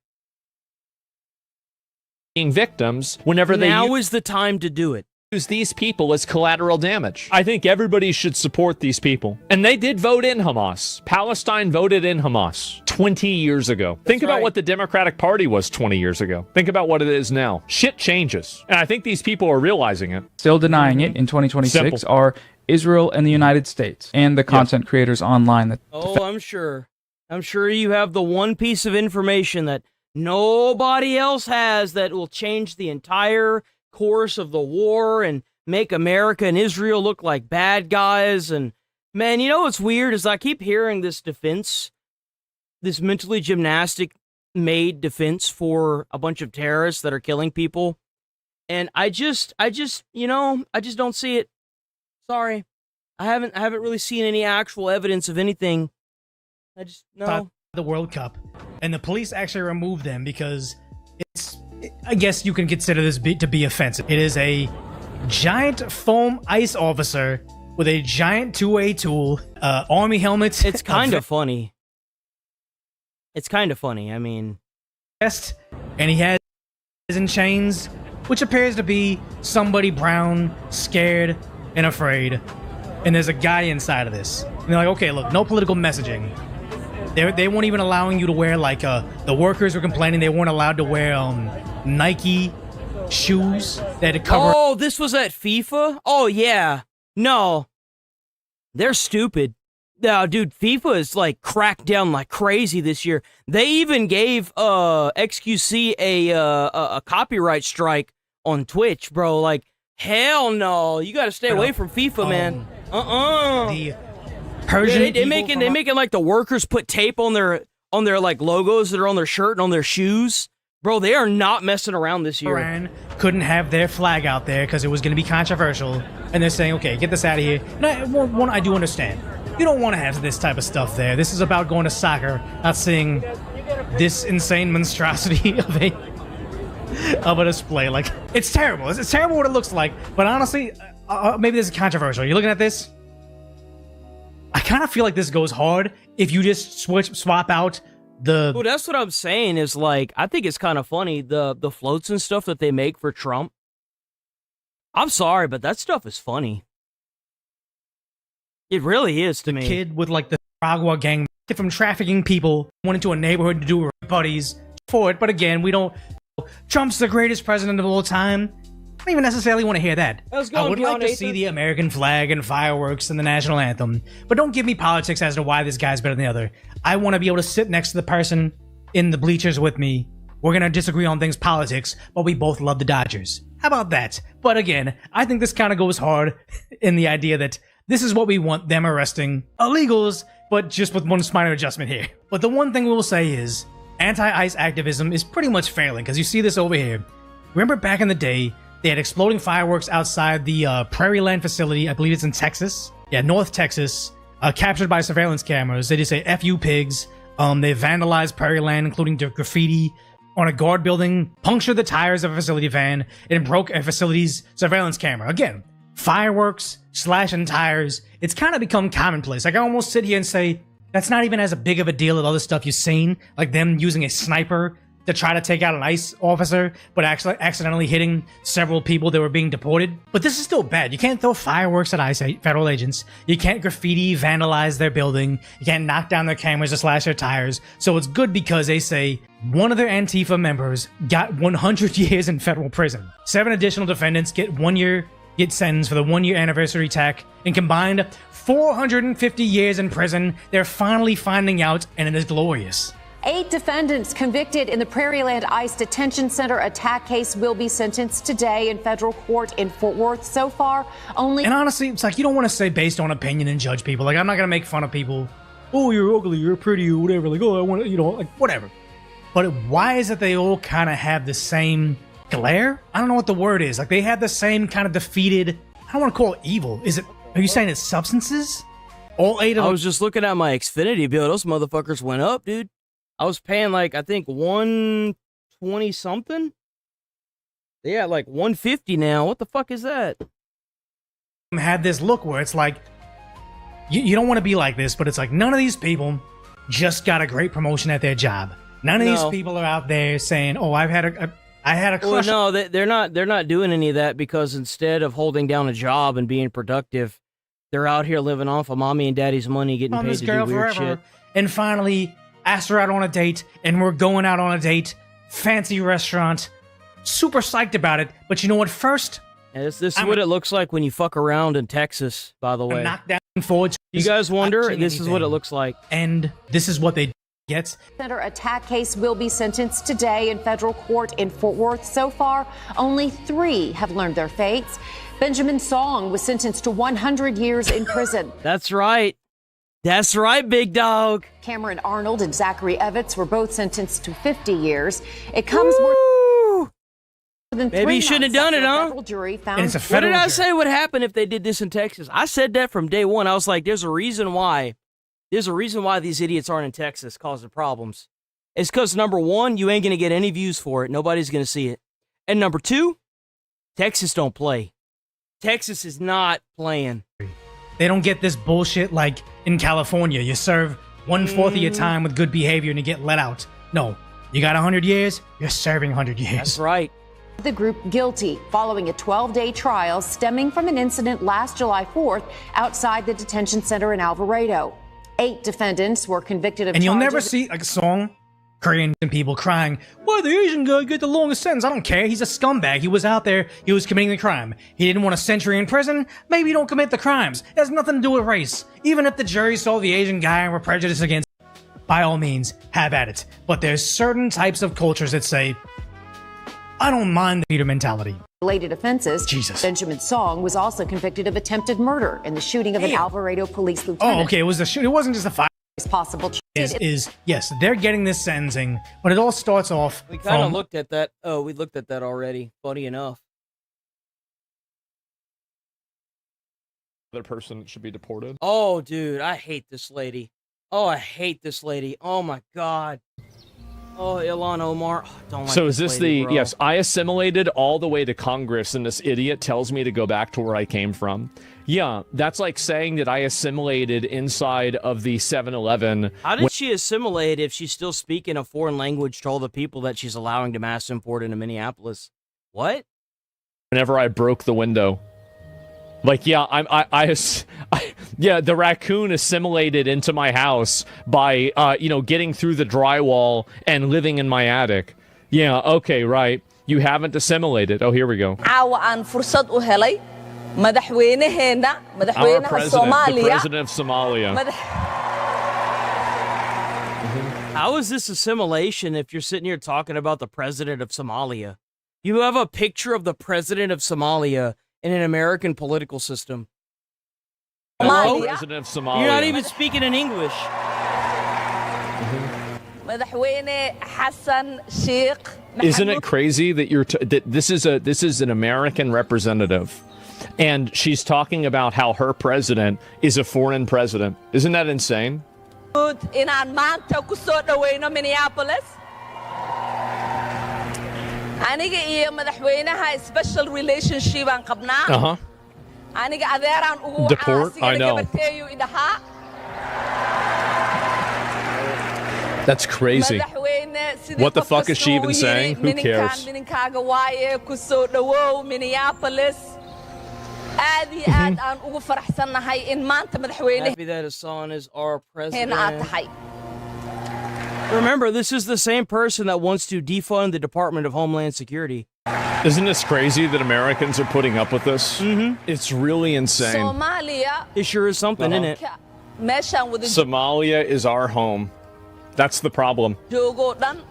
Being victims whenever now is the time to do it. Use these people as collateral damage. I think everybody should support these people. And they did vote in Hamas. Palestine voted in Hamas 20 years ago. Think about what the Democratic Party was 20 years ago. Think about what it is now. Shit changes. And I think these people are realizing it. Still denying it in 2026 Simple. are Israel and the United States and the content creators online that I'm sure. I'm sure you have the one piece of information that nobody else has that will change the entire course of the war and make America and Israel look like bad guys. And man, you know what's weird is I keep hearing this defense, this mentally gymnastic made defense for a bunch of terrorists that are killing people. And I just don't see it. Sorry. I haven't really seen any actual evidence of anything. No. The World Cup, and the police actually removed them because I guess you can consider this to be offensive. It is a giant foam ice officer with a giant two-way tool, army helmet. It's kind of funny. It's kind of funny. I mean, and he has in chains, which appears to be somebody brown, scared, and afraid. And there's a guy inside of this. And they're like, okay, look, no political messaging. They weren't even allowing you to wear, like, the workers were complaining they weren't allowed to wear Nike shoes that had to cover. Oh, this was at FIFA? Oh, yeah. No. They're stupid. No, dude, FIFA is, like, cracked down like crazy this year. They even gave XQC a copyright strike on Twitch, bro. Like, hell no. You gotta stay away from FIFA, man. The Persian they making like the workers put tape on their like logos that are on their shirt and on their shoes. Bro, they are not messing around this year. Iran couldn't have their flag out there because it was going to be controversial, and they're saying, okay, get this out of here. And I do understand. You don't want to have this type of stuff there. This is about going to soccer, not seeing this insane monstrosity of a display. Like, it's terrible. It's terrible what it looks like, but honestly, maybe this is controversial. You're looking at this? I kind of feel like this goes hard if you just swap out the... Well, that's what I'm saying is, like, I think it's kind of funny, the floats and stuff that they make for Trump. I'm sorry, but that stuff is funny. It really is to me. Kid with, like, the Agua gang from trafficking people, went into a neighborhood to do with buddies for it, but again, we don't... Trump's the greatest president of all time. I don't even necessarily want to hear that. I would like to see the American flag and fireworks and the national anthem, but don't give me politics as to why this guy's better than the other. I want to be able to sit next to the person in the bleachers with me. We're going to disagree on things politics, but we both love the Dodgers. How about that? But again, I think this kind of goes hard in the idea that this is what we want, them arresting illegals, but just with one minor adjustment here. But the one thing we'll say is anti-ICE activism is pretty much failing, because you see this over here. Remember back in the day, they had exploding fireworks outside the Prairie Land facility. I believe it's in Texas. Yeah, North Texas. Captured by surveillance cameras. They just say, F you pigs. They vandalized Prairie Land, including graffiti on a guard building, punctured the tires of a facility van, and broke a facility's surveillance camera. Again, fireworks, slashing tires. It's kind of become commonplace. Like, I almost sit here and say, that's not even as big of a deal as other stuff you've seen. Like them using a sniper to try to take out an ICE officer, but actually accidentally hitting several people that were being deported. But this is still bad. You can't throw fireworks at ICE federal agents. You can't graffiti, vandalize their building. You can't knock down their cameras or slash their tires. So it's good because they say one of their Antifa members got 100 years in federal prison. 7 additional defendants get sentenced for the 1-year anniversary attack, and combined 450 years in prison. They're finally finding out, and it is glorious. 8 defendants convicted in the Prairie Land ICE detention center attack case will be sentenced today in federal court in Fort Worth. So far, only... And honestly, it's like, you don't want to say based on opinion and judge people. Like, I'm not going to make fun of people. Oh, you're ugly, you're pretty, or whatever. Like, oh, I want to, like, whatever. But why is it they all kind of have the same glare? I don't know what the word is. Like, they have the same kind of defeated... I don't want to call it evil. Are you saying it's substances? All 8 of them... I was just looking at my Xfinity bill. Those motherfuckers went up, dude. I was paying, like, I think 120 something. They at like 150 now. What the fuck is that? had this look where it's like, you don't want to be like this, but it's like none of these people just got a great promotion at their job. None of these people are out there saying, "Oh, I had a crush." Well, no, they're not doing any of that, because instead of holding down a job and being productive, they're out here living off of mommy and daddy's money, getting on paid this to girl do weird forever, shit. and finally asked her out on a date, and we're going out on a date, fancy restaurant, super psyched about it. But you know what? First, this is what it looks like when you fuck around in Texas. By the way, knockdown forward. You guys wonder? This is what it looks like, and this is what they get. Center attack case will be sentenced today in federal court in Fort Worth. So far, only 3 have learned their fates. Benjamin Song was sentenced to 100 years in prison. That's right. That's right, big dog. Cameron Arnold and Zachary Evans were both sentenced to 50 years. It comes more than 3 Maybe you shouldn't have done it, huh? federal jury found. What did I say would happen if they did this in Texas? I said that from day one. I was like, there's a reason why. There's a reason why these idiots aren't in Texas causing problems. It's because, number one, you ain't going to get any views for it. Nobody's going to see it. And number two, Texas don't play. Texas is not playing. They don't get this bullshit like in California. You serve 1/4 of your time with good behavior and you get let out. No, you got 100 years, you're serving 100 years. That's right. The group guilty following a 12-day trial stemming from an incident last July 4th outside the detention center in Alvarado. 8 defendants were convicted of And you'll charges. never see like a song, Korean people crying, "Why the Asian guy get the longest sentence?" I don't care. He's a scumbag. He was out there. He was committing the crime. He didn't want a century in prison. Maybe don't commit the crimes. It has nothing to do with race. Even if the jury saw the Asian guy and were prejudiced against, by all means, have at it. But there's certain types of cultures that say, I don't mind the Peter mentality. Related offenses. Jesus. Benjamin Song was also convicted of attempted murder in the shooting of an Alvarado police lieutenant. Oh, okay. It was the shoot. It wasn't just a fire. Possible Yes, they're getting this sentencing, but it all starts off. We kind of from looked at that. Oh, we looked at that already. Funny enough. Other person that should be deported. Oh, dude, I hate this lady. Oh, I hate this lady. Oh my God. Oh, Ilhan Omar. Oh, don't like So is this lady, the bro. yes? I assimilated all the way to Congress, and this idiot tells me to go back to where I came from. Yeah, that's like saying that I assimilated inside of the 7-Eleven. How did she assimilate if she's still speaking a foreign language to all the people that she's allowing to mass import into Minneapolis? What? Whenever I broke the window, like yeah, the raccoon assimilated into my house by getting through the drywall and living in my attic. Yeah, okay, right. You haven't assimilated. Oh, here we go. caawa aan fursad u helay madaxweynaheena Our madaxweynaha president, the Soomaaliya president of Somalia. How is this assimilation if you're sitting here talking about the president of Somalia? You have a picture of the president of Somalia in an American political system. Hello? President of Somalia. You're not even speaking in English. madaxweyne Xasan Sheikh Isn't it crazy that that this is an American representative, and she's talking about how her president is a foreign president? Isn't that insane? inaan maanta ku soo dhaweyno Minneapolis aniga iyo madaxweynaha special relationship aan qabnaa aniga adeeraan ugu Deport? I know. gabarteeyu idhahaa That's crazy. What the fuck is she even saying? Who cares? mininkaaga waaye ku soo dhawow Minneapolis aad iyo aad aan ugu faraxsanahay in maanta madaxweynaha Happy that Hassan is our president. aad tahay Remember, this is the same person that wants to defund the Department of Homeland Security. Isn't this crazy that Americans are putting up with this? It's really insane. Soomaaliya It sure is something, isn't it? meeshaan wada Somalia is our home. That's the problem. joogo dhan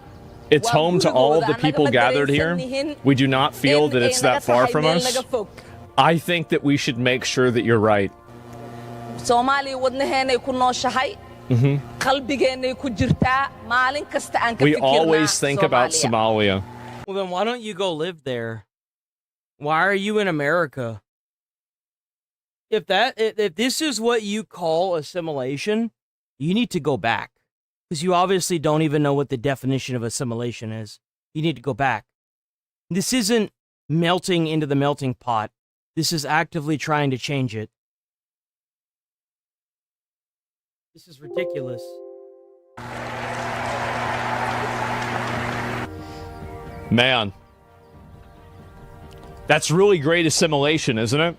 It's home to all of the people gathered here. We do not feel that it's that far from us. I think that we should make sure that you're right. Soomaaliya wadnaheenay ku nooshahay qalbigeenay ku jirtaa maalin kasta aan ka We fikirnaa always think about Somalia. Well, then why don't you go live there? Why are you in America? If this is what you call assimilation, you need to go back. Because you obviously don't even know what the definition of assimilation is. You need to go back. This isn't melting into the melting pot. This is actively trying to change it. This is ridiculous. Man. That's really great assimilation, isn't it?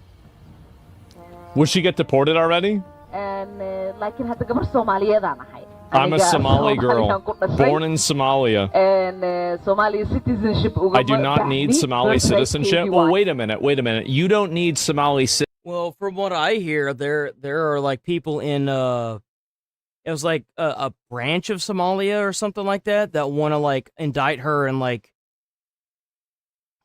Would she get deported already? laakiin hadda gabar Soomaaliyeedaan ahay. I'm a Somali girl, born in Somalia. And Somali citizenship. I do not need Somali citizenship. Well, wait a minute. You don't need Somali citizenship. Well, from what I hear, there are like people in it was like a branch of Somalia or something like that want to like indict her and like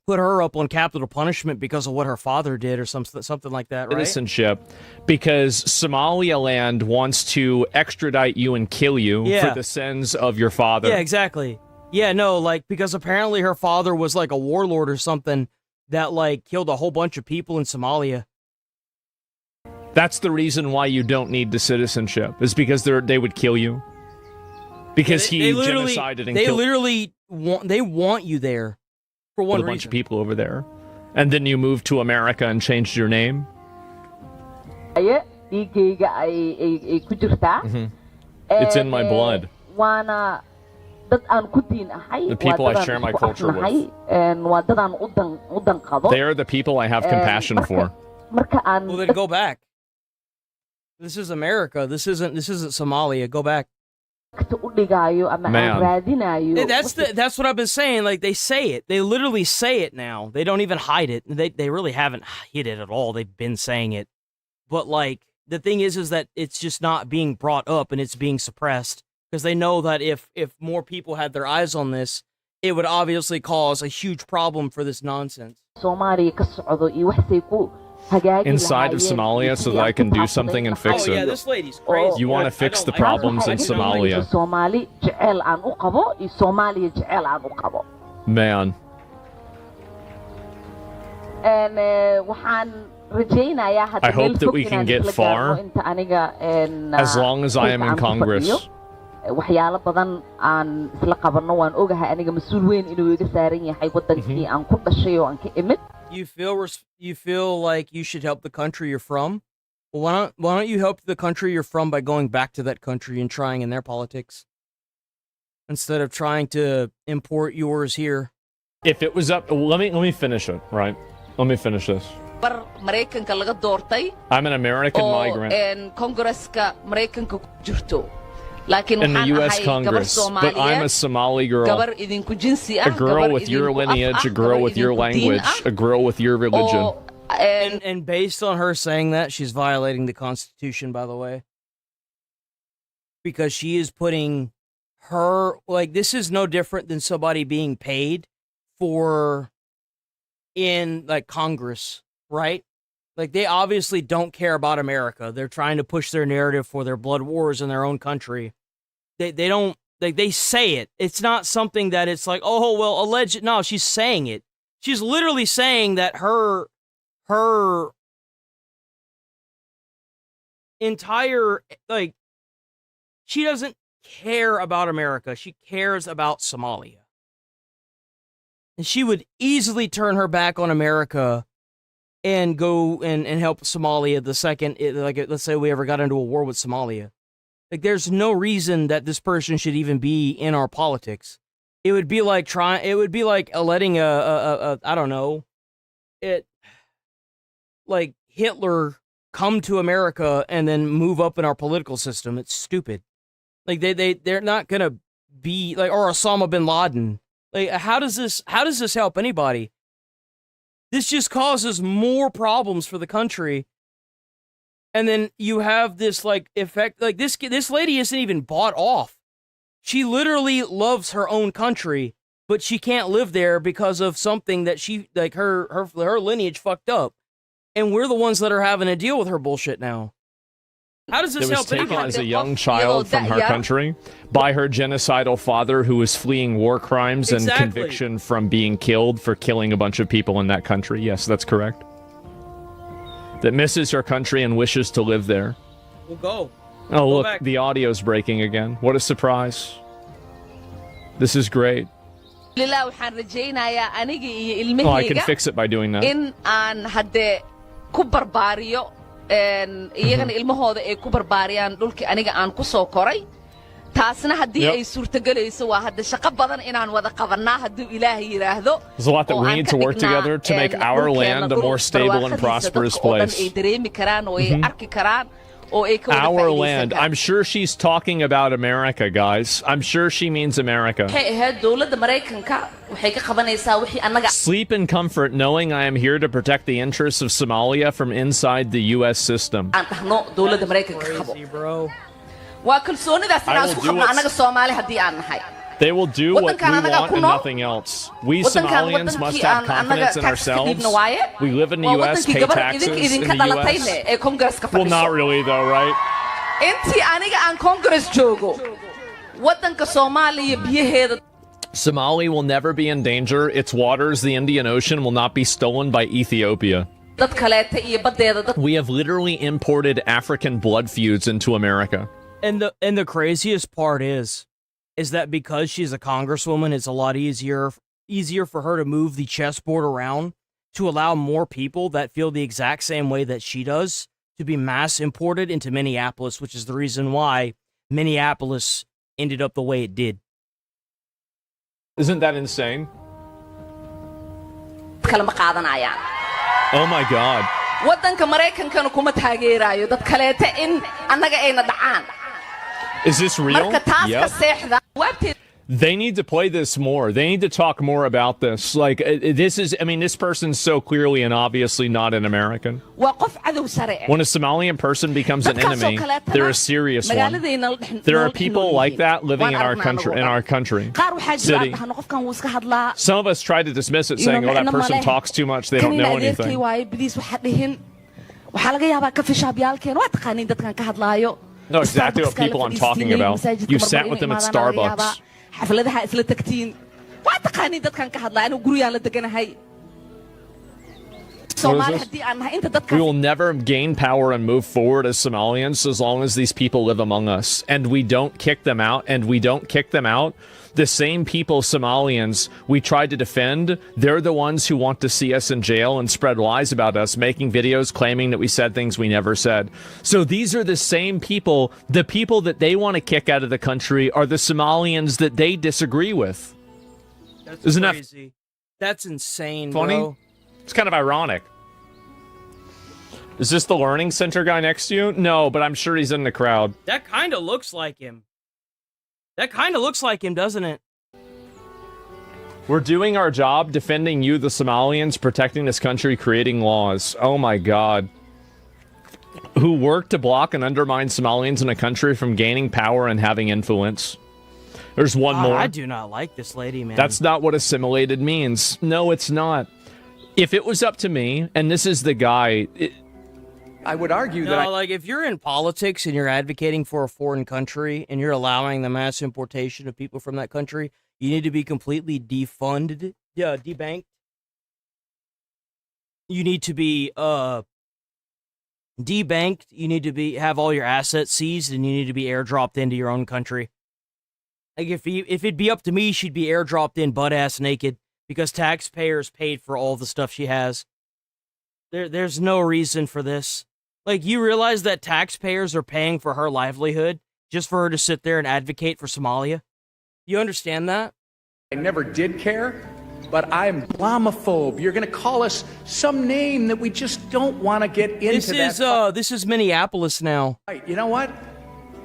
put her up on capital punishment because of what her father did or something like that, right? Citizenship, because Somaliland wants to extradite you and kill you for the sins of your father. Yeah, exactly. Yeah, no, like because apparently her father was like a warlord or something that like killed a whole bunch of people in Somalia. That's the reason why you don't need the citizenship, is because they would kill you. Because he genocided and killed. They literally want you there for one reason. A bunch of people over there. And then you moved to America and changed your name? Mm-hmm. It's in my blood. The people I share my culture with. They are the people I have compassion for. Well, then go back. This is America. This isn't Somalia. Go back. Man. That's what I've been saying. Like they say it. They literally say it now. They don't even hide it. They really haven't hid it at all. They've been saying it. But like the thing is that it's just not being brought up and it's being suppressed because they know that if more people had their eyes on this, it would obviously cause a huge problem for this nonsense. Inside of Somalia so that I can do something and fix it. Oh yeah, this lady's crazy. You want to fix the problems in Somalia. Man. I hope that we can get far as long as I am in Congress. waxyaalo badan aan isla qabanno waan ogahay aniga mas'uul weyn inuu iga saaran yahay wadankii aan ku dhashay oo aan ka imid. You feel like you should help the country you're from? Well, why don't you help the country you're from by going back to that country and trying in their politics instead of trying to import yours here? If it was up, let me finish it, right? Let me finish this. Mareykanka laga doortay. I'm an American migrant. And Congresska Mareykanka ku jirto. In the U.S. Congress, but I'm a Somali girl. A girl with your lineage, a girl with your language, a girl with your religion. And based on her saying that, she's violating the Constitution, by the way. Because she is putting her, like, this is no different than somebody being paid in, like, Congress, right? Like, they obviously don't care about America. They're trying to push their narrative for their blood wars in their own country. They don't, like, they say it. It's not something that it's like, oh, well, alleged. No, she's saying it. She's literally saying that her entire, like, she doesn't care about America. She cares about Somalia. And she would easily turn her back on America and go and help Somalia the second, like, let's say we ever got into a war with Somalia. Like, there's no reason that this person should even be in our politics. It would be like letting I don't know, like Hitler come to America and then move up in our political system. It's stupid. Like they're not gonna be like, or Osama bin Laden. Like, how does this help anybody? This just causes more problems for the country. And then you have this, like, effect, like, this lady isn't even bought off. She literally loves her own country, but she can't live there because of something that she, like, her lineage fucked up. And we're the ones that are having to deal with her bullshit now. How does this help anybody? Taken as a young Oh, child from her country by her genocidal father who was fleeing war crimes and conviction from being killed for killing a bunch of people in that country. Yes, that's correct. That misses her country and wishes to live there. We'll go. Oh, look, the audio's breaking again. What a surprise. This is great. Oh, I can fix it by doing that. ku barbaariyo iyagana ilmahooda ay ku barbaariyaan dhulkii aniga aan ku soo koray taasna haddii ay suurtagelayso waa hadda shaqo badan inaan wada qabanaa hadduu ilaahay yidhaahdo There's a lot that we need to work together to make our land a more stable and prosperous place. ay dareemi karaan oo ay arki karaan oo ay ka wada Our faa'iideysan land. karaan. I'm sure she's talking about America, guys. I'm sure she means America. waxay ahayd dowladda Mareykanka waxay ka qabanaysaa wixii annaga Sleep in comfort knowing I am here to protect the interests of Somalia from inside the U.S. system. aan dhahno dowladda Mareykanka qabo waa kalsoonidaas I inaan will isku do qabno what's- annaga Soomaali haddii aan nahay They will do what we Waddankan annaga want ku and nool. nothing else. We Waddankan Somalians must waddankii have aan annaga confidence in tax ka ourselves. dhiibno waaye We live in the waa U.S., waddankii pay gabar taxes in idinka the dhalatayne U.S. ee Congress-ka Well, not fadhiso really, though, right? intii aniga aan Congress joogo waddanka Soomaaliya biyaheeda Somalia will never be in danger. Its waters, the Indian Ocean, will not be stolen by Ethiopia. dad kaleeta iyo baddeeda dad We have literally imported African blood feuds into America. And the craziest part is that because she's a congresswoman, it's a lot easier for her to move the chessboard around to allow more people that feel the exact same way that she does to be mass imported into Minneapolis, which is the reason why Minneapolis ended up the way it did. Isn't that insane? kale ma qaadanayaan Oh my God. waddanka Mareykankana kuma taageerayo dad kaleeta in annaga ayna dhacaan Is this real? marka taas ka seexda jawaabteeda They need to play this more. They need to talk more about this. Like, this is, I mean, this person's so clearly and obviously not an American. waa qof cadow sare ah When a Somalian person becomes an Dadkaasoo enemy, kaleetana they're a serious one. magaaladayna la dhex- There are nool people yihiin. like that living Waan in our aragnaa country. anagu In our dhan. country, qaar waxaa jira city. dhahno qofkan wuu iska hadlaa Some of us try to dismiss it, saying, "Oh, that Ino person male. talks too much. They don't kanina know adeerkay anything." waaye biliis waxa dhihin waxaa laga yaabaa ka fishaabyaalkeen waa taqaaniin dadkan ka hadlaayo No, exactly what Starbucks-ka la people I'm talking fadhiistinay, about. masaajidka You marmar sat inay with them at imaadaan laga yaabaa. Starbucks. xafladaha isla tagtiin waa taqaaniin dadkan ka hadlaa anigu guriyaan la deganahay Soomaali this? haddii aan nahay inta We dadkaas will never gain power and move forward as Somalians as long as these people live among us. And we don't kick them out. And we don't kick them out. The same people, Somalians, we tried to defend, they're the ones who want to see us in jail and spread lies about us, making videos claiming that we said things we never said. So these are the same people. The people that they want to kick out of the country are the Somalians that they disagree with. That's Isn't that crazy. That's insane, funny? bro. It's kind of ironic. Is this the learning center guy next to you? No, but I'm sure he's in the crowd. That kind of looks like him. That kind of looks like him, doesn't it? We're doing our job defending you, the Somalians, protecting this country, creating laws. Oh my God. Who work to block and undermine Somalians in a country from gaining power and having influence. There's one more. I do not like this lady, man. That's not what assimilated means. No, it's not. If it was up to me, and this is the guy, I would argue that like if you're in politics and you're advocating for a foreign country and you're allowing the mass importation of people from that country, you need to be completely defunded, debanked. You need to be debanked. You need to be have all your assets seized, and you need to be airdropped into your own country. Like if it'd be up to me, she'd be airdropped in butt ass naked because taxpayers paid for all the stuff she has. There's no reason for this. Like, you realize that taxpayers are paying for her livelihood just for her to sit there and advocate for Somalia? You understand that? I never did care, but I'm Islamophobe. You're going to call us some name that we just don't want to get into. This is Minneapolis now. You know what?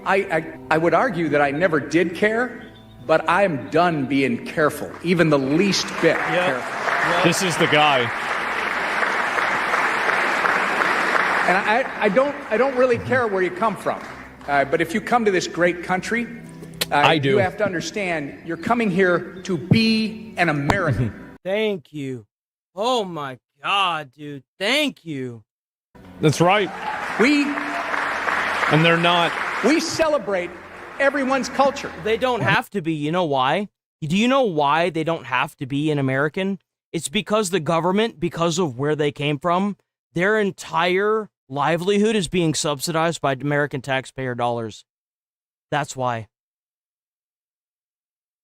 I would argue that I never did care, but I'm done being careful, even the least bit careful. This is the guy. And I don't really care where you come from, but if you come to this great country, I do. You have to understand you're coming here to be an American. Thank you. Oh my God, dude. Thank you. That's right. And they're not. We celebrate everyone's culture. They don't have to be. You know why? Do you know why they don't have to be an American? It's because the government, because of where they came from, their entire livelihood is being subsidized by American taxpayer dollars. That's why.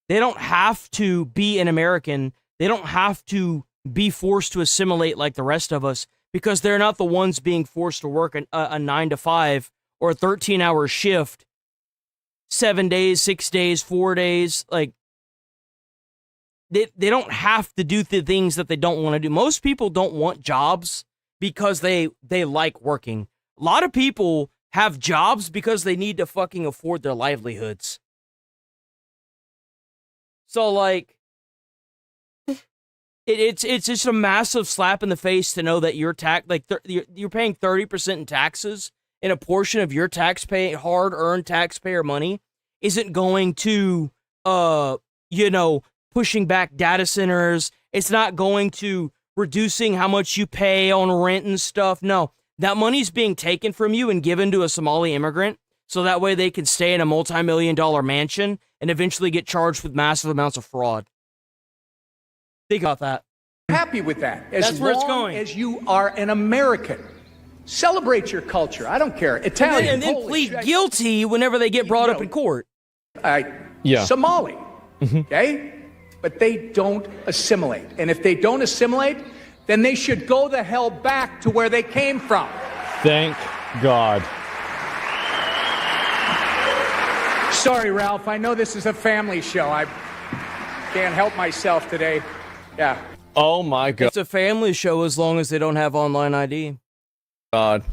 They don't have to be an American. They don't have to be forced to assimilate like the rest of us because they're not the ones being forced to work a 9 to 5 or a 13-hour shift, 7 days, 6 days, 4 days. Like, they don't have to do the things that they don't want to do. Most people don't want jobs because they like working. A lot of people have jobs because they need to fucking afford their livelihoods. So, like, it's just a massive slap in the face to know that you're you're paying 30% in taxes, and a portion of your hard-earned taxpayer money isn't going to, pushing back data centers. It's not going to reducing how much you pay on rent and stuff. No, that money's being taken from you and given to a Somali immigrant, so that way they can stay in a multi-million-dollar mansion and eventually get charged with massive amounts of fraud. Think about that. Happy with that. That's where it's going. As you are an American, celebrate your culture. I don't care. Italian, and then Polish, plead guilty whenever they get brought up in court. Somali, okay? But they don't assimilate. And if they don't assimilate, then they should go the hell back to where they came from. Thank God. Sorry, Ralph. I know this is a family show. I can't help myself today. Yeah. Oh, my God. It's a family show as long as they don't have online ID. God.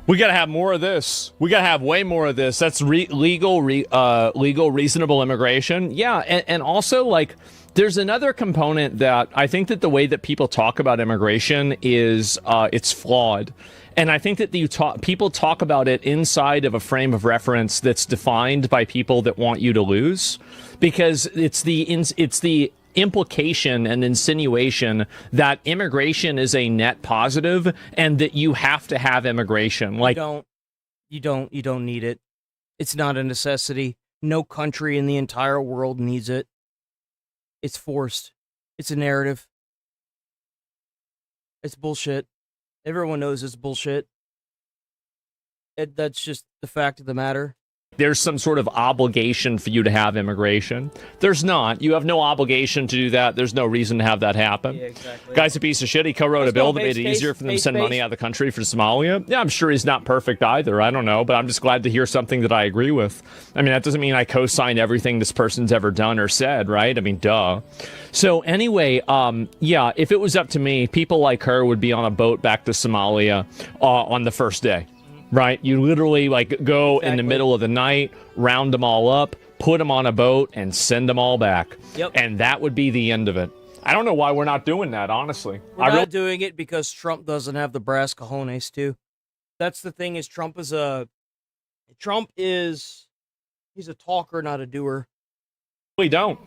We got to have more of this. We got to have way more of this. That's legal, reasonable immigration. Yeah, and also, like, there's another component that I think that the way that people talk about immigration is it's flawed. And I think that people talk about it inside of a frame of reference that's defined by people that want you to lose, because it's the implication and insinuation that immigration is a net positive and that you have to have immigration. Like, you don't need it. It's not a necessity. No country in the entire world needs it. It's forced. It's a narrative. It's bullshit. Everyone knows it's bullshit. That's just the fact of the matter. There's some sort of obligation for you to have immigration. There's not. You have no obligation to do that. There's no reason to have that happen. Yeah, exactly. Guy's a piece of shit. He co-wrote a bill that made it easier for them to send money out of the country for Somalia. Yeah, I'm sure he's not perfect either. I don't know, but I'm just glad to hear something that I agree with. I mean, that doesn't mean I co-sign everything this person's ever done or said, right? I mean, duh. So anyway, yeah, if it was up to me, people like her would be on a boat back to Somalia on the first day. Right? You literally go in the middle of the night, round them all up, put them on a boat, and send them all back. Yep. And that would be the end of it. I don't know why we're not doing that, honestly. We're not doing it because Trump doesn't have the brass cojones to. That's the thing, is he's a talker, not a doer. We don't.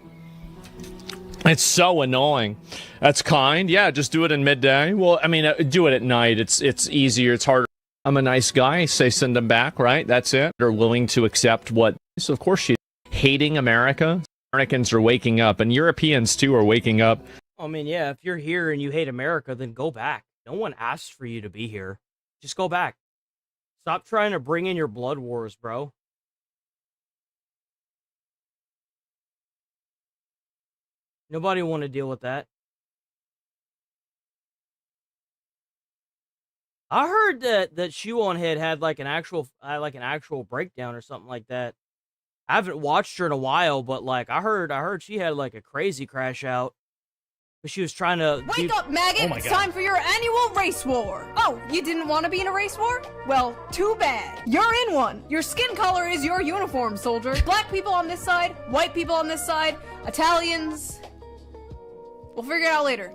It's so annoying. That's kind. Yeah, just do it in midday. Well, I mean, do it at night. It's easier. It's harder. I'm a nice guy, say send them back, right? That's it. They're willing to accept what... So, of course, she's hating America. Americans are waking up, and Europeans, too, are waking up. I mean, yeah, if you're here and you hate America, then go back. No one asked for you to be here. Just go back. Stop trying to bring in your blood wars, bro. Nobody want to deal with that. I heard that Shoe on Head had an actual breakdown or something like that. I haven't watched her in a while, but I heard she had a crazy crash out. But she was trying to Wake up, maggot! It's time for your annual race war! Oh, you didn't want to be in a race war? Well, too bad. You're in one. Your skin color is your uniform, soldier. Black people on this side, white people on this side, Italians. We'll figure it out later.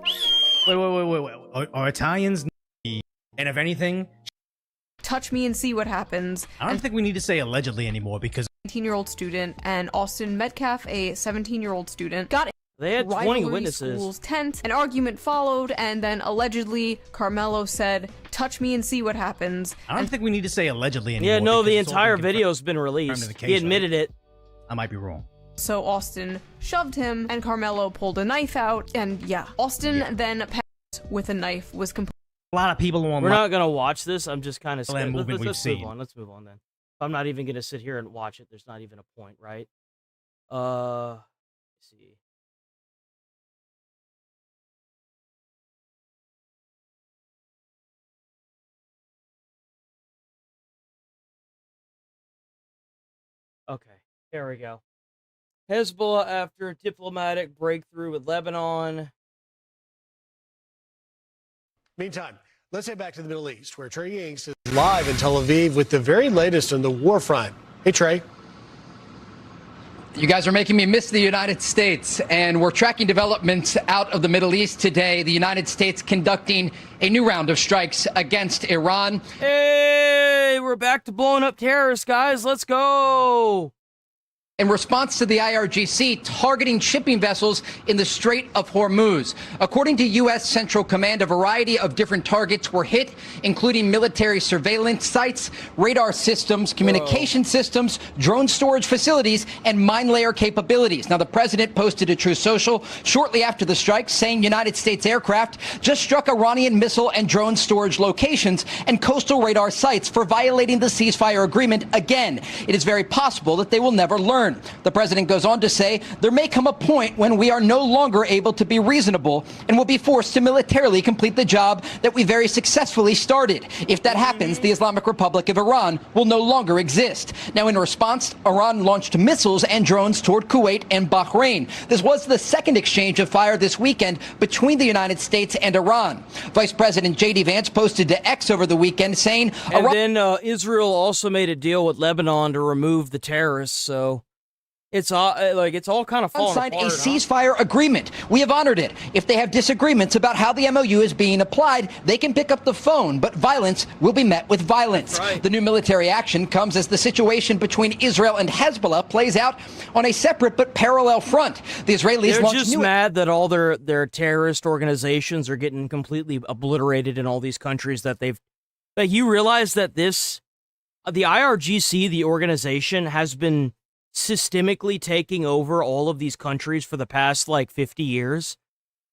Wait. Are Italians? And if anything, touch me and see what happens. I don't think we need to say allegedly anymore, because 19-year-old student and Austin Metcalf, a 17-year-old student, got they had 20 witnesses. School's tent. An argument followed, and then allegedly Carmelo said, "Touch me and see what happens." I don't think we need to say allegedly anymore. Yeah, no, the entire video's been released. He admitted it. I might be wrong. So Austin shoved him, and Carmelo pulled a knife out, and yeah, Austin then passed with a knife. Was completely. A lot of people online. We're not gonna watch this. I'm just kind of scared. Let's move on. Let's move on then. I'm not even gonna sit here and watch it. There's not even a point, right? Let's see. Okay, there we go. Hezbollah after a diplomatic breakthrough with Lebanon. Meantime, let's head back to the Middle East, where Trey Yingst is live in Tel Aviv with the very latest on the war front. Hey, Trey. You guys are making me miss the United States, and we're tracking developments out of the Middle East today. The United States conducting a new round of strikes against Iran. Hey, we're back to blowing up terrorists, guys. Let's go. In response to the IRGC targeting shipping vessels in the Strait of Hormuz. According to U.S. Central Command, a variety of different targets were hit, including military surveillance sites, radar systems, communication systems, drone storage facilities, and mine layer capabilities. Now, the president posted to Truth Social shortly after the strike, saying United States aircraft just struck Iranian missile and drone storage locations and coastal radar sites for violating the ceasefire agreement again. It is very possible that they will never learn. The president goes on to say there may come a point when we are no longer able to be reasonable and will be forced to militarily complete the job that we very successfully started. If that happens, the Islamic Republic of Iran will no longer exist. Now, in response, Iran launched missiles and drones toward Kuwait and Bahrain. This was the second exchange of fire this weekend between the United States and Iran. Vice President J.D. Vance posted to X over the weekend saying, and then Israel also made a deal with Lebanon to remove the terrorists, so it's all kind of falling signed apart, a ceasefire agreement. We have honored it. If they have disagreements about how the MOU is being applied, they can pick up the phone, but violence will be met with violence. Right. The new military action comes as the situation between Israel and Hezbollah plays out on a separate but parallel front. The Israelis They're launched just mad that all their terrorist organizations are getting completely obliterated in all these countries that they've. Like, you realize that the IRGC, the organization, has been systemically taking over all of these countries for the past 50 years,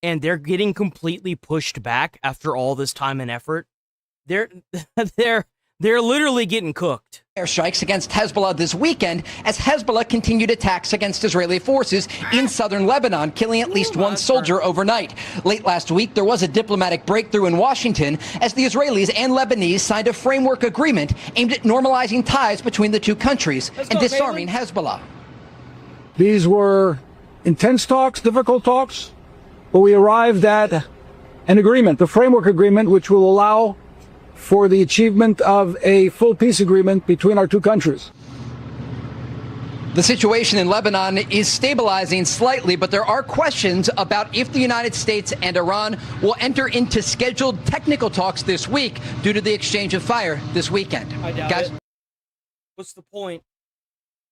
and they're getting completely pushed back after all this time and effort. They're literally getting cooked. Airstrikes against Hezbollah this weekend as Hezbollah continued attacks against Israeli forces in southern Lebanon, killing at least one soldier overnight. Late last week, there was a diplomatic breakthrough in Washington as the Israelis and Lebanese signed a framework agreement aimed at normalizing ties between the two countries and disarming Hezbollah. These were intense talks, difficult talks, but we arrived at an agreement, the framework agreement, which will allow for the achievement of a full peace agreement between our two countries. The situation in Lebanon is stabilizing slightly, but there are questions about if the United States and Iran will enter into scheduled technical talks this week due to the exchange of fire this weekend. I doubt it. What's the point?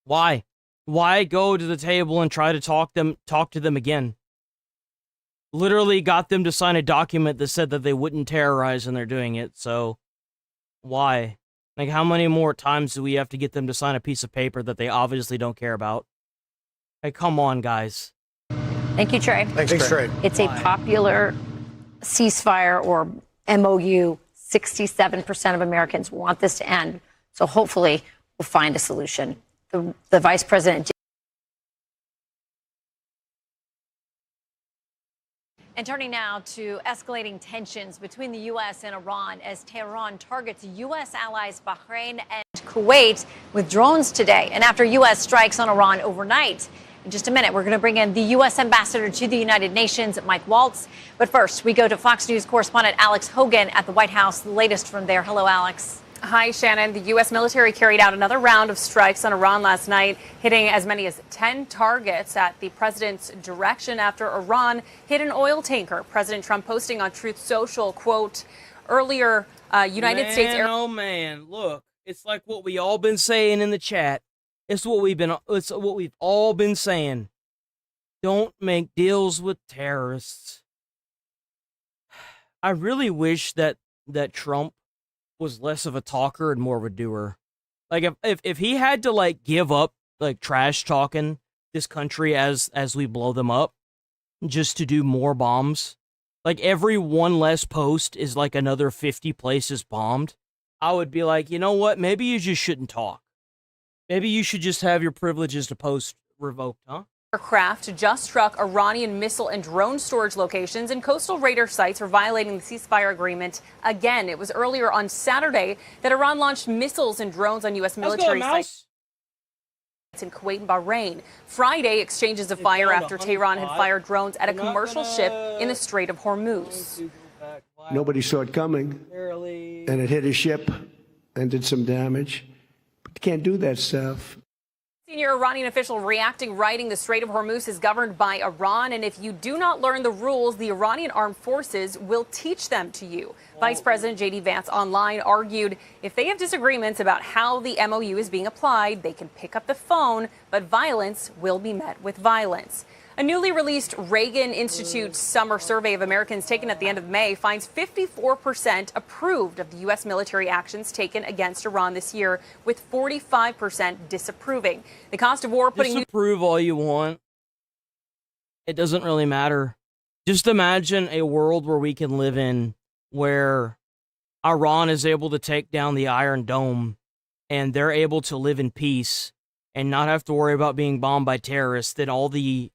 Why? Why go to the table and try to talk to them again? Literally got them to sign a document that said that they wouldn't terrorize, and they're doing it, so why? Like, how many more times do we have to get them to sign a piece of paper that they obviously don't care about? Like, come on, guys. Thank you, Trey. Thanks, Trey. It's a popular ceasefire or MOU. 67% of Americans want this to end, so hopefully we'll find a solution. The vice president. And turning now to escalating tensions between the U.S. and Iran as Tehran targets U.S. allies Bahrain and Kuwait with drones today. And after U.S. strikes on Iran overnight. In just a minute, we're going to bring in the U.S. ambassador to the United Nations, Mike Waltz. But first, we go to Fox News correspondent Alex Hogan at the White House. The latest from there. Hello, Alex. Hi, Shannon. The U.S. military carried out another round of strikes on Iran last night, hitting as many as 10 targets at the president's direction after Iran hit an oil tanker. President Trump posting on Truth Social, quote, earlier, United States Air... Oh, man, look, it's like what we all been saying in the chat. It's what we've all been saying. Don't make deals with terrorists. I really wish that Trump was less of a talker and more of a doer. Like, if he had to give up trash talking this country as we blow them up just to do more bombs, every one less post is another 50 places bombed, I would be like, you know what, maybe you just shouldn't talk. Maybe you should just have your privileges to post revoked, huh? Aircraft just struck Iranian missile and drone storage locations and coastal radar sites for violating the ceasefire agreement again. It was earlier on Saturday that Iran launched missiles and drones on U.S. military sites in Kuwait and Bahrain. Friday, exchanges of fire after Tehran had fired drones at a commercial ship in the Strait of Hormuz. Nobody saw it coming, and it hit a ship and did some damage. But you can't do that stuff. Senior Iranian official reacting, writing the Strait of Hormuz is governed by Iran, and if you do not learn the rules, the Iranian armed forces will teach them to you. Vice President J.D. Vance online argued if they have disagreements about how the MOU is being applied, they can pick up the phone, but violence will be met with violence. A newly released Reagan Institute summer survey of Americans taken at the end of May finds 54% approved of the U.S. military actions taken against Iran this year, with 45% disapproving. The cost of war putting... Disapprove all you want. It doesn't really matter. Just imagine a world where we can live in where Iran is able to take down the Iron Dome and they're able to live in peace and not have to worry about being bombed by terrorists. Then all the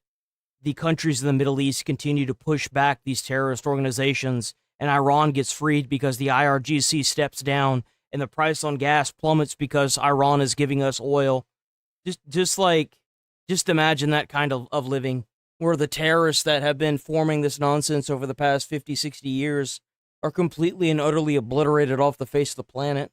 countries in the Middle East continue to push back these terrorist organizations, and Iran gets freed because the IRGC steps down, and the price on gas plummets because Iran is giving us oil. Just imagine that kind of living, where the terrorists that have been forming this nonsense over the past 50, 60 years are completely and utterly obliterated off the face of the planet.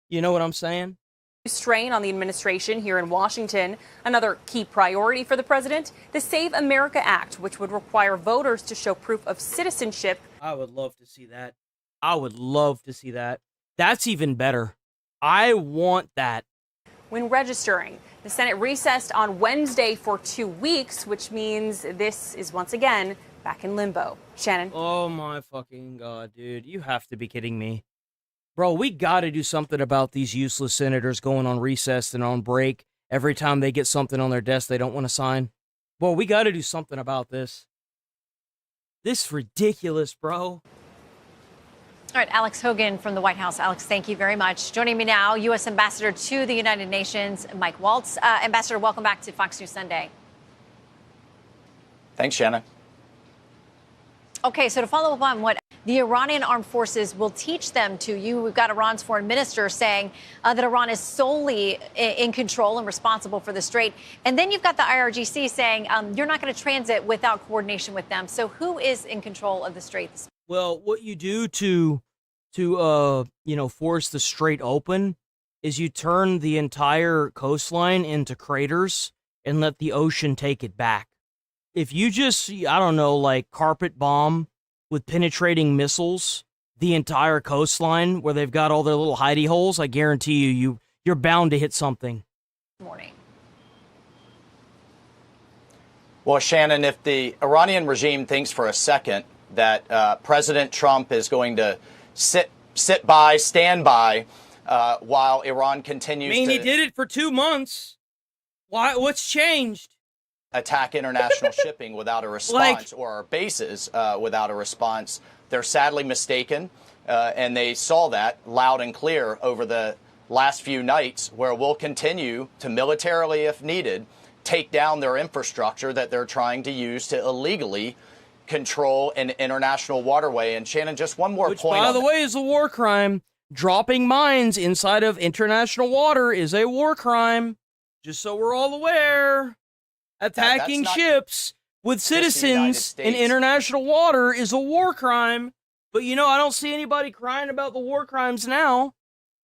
You know what I'm saying? Strain on the administration here in Washington. Another key priority for the president, the Save America Act, which would require voters to show proof of citizenship. I would love to see that. I would love to see that. That's even better. I want that. When registering, the Senate recessed on Wednesday for 2 weeks, which means this is once again back in limbo. Shannon. Oh my fucking God, dude. You have to be kidding me. Bro, we got to do something about these useless senators going on recess and on break every time they get something on their desk they don't want to sign. Well, we got to do something about this. This is ridiculous, bro. All right, Alex Hogan from the White House. Alex, thank you very much. Joining me now, U.S. Ambassador to the United Nations, Mike Waltz. Ambassador, welcome back to Fox News Sunday. Thanks, Shannon. Okay, so to follow up on what the Iranian armed forces will teach them to you, we've got Iran's foreign minister saying that Iran is solely in control and responsible for the strait. And then you've got the IRGC saying you're not going to transit without coordination with them. So who is in control of the straits? Well, what you do to force the strait open is you turn the entire coastline into craters and let the ocean take it back. If you just, I don't know, like carpet bomb with penetrating missiles the entire coastline where they've got all their little hidey holes, I guarantee you're bound to hit something. Morning. Well, Shannon, if the Iranian regime thinks for a second that President Trump is going to stand by while Iran continues he did it for 2 months. Why? What's changed? Attack international shipping without a response, or our bases without a response, they're sadly mistaken. And they saw that loud and clear over the last few nights, where we'll continue to militarily, if needed, take down their infrastructure that they're trying to use to illegally control an international waterway. And Shannon, just one more point. By the way, is a war crime. Dropping mines inside of international water is a war crime. Just so we're all aware. Attacking ships with citizens in international water is a war crime. But, I don't see anybody crying about the war crimes now.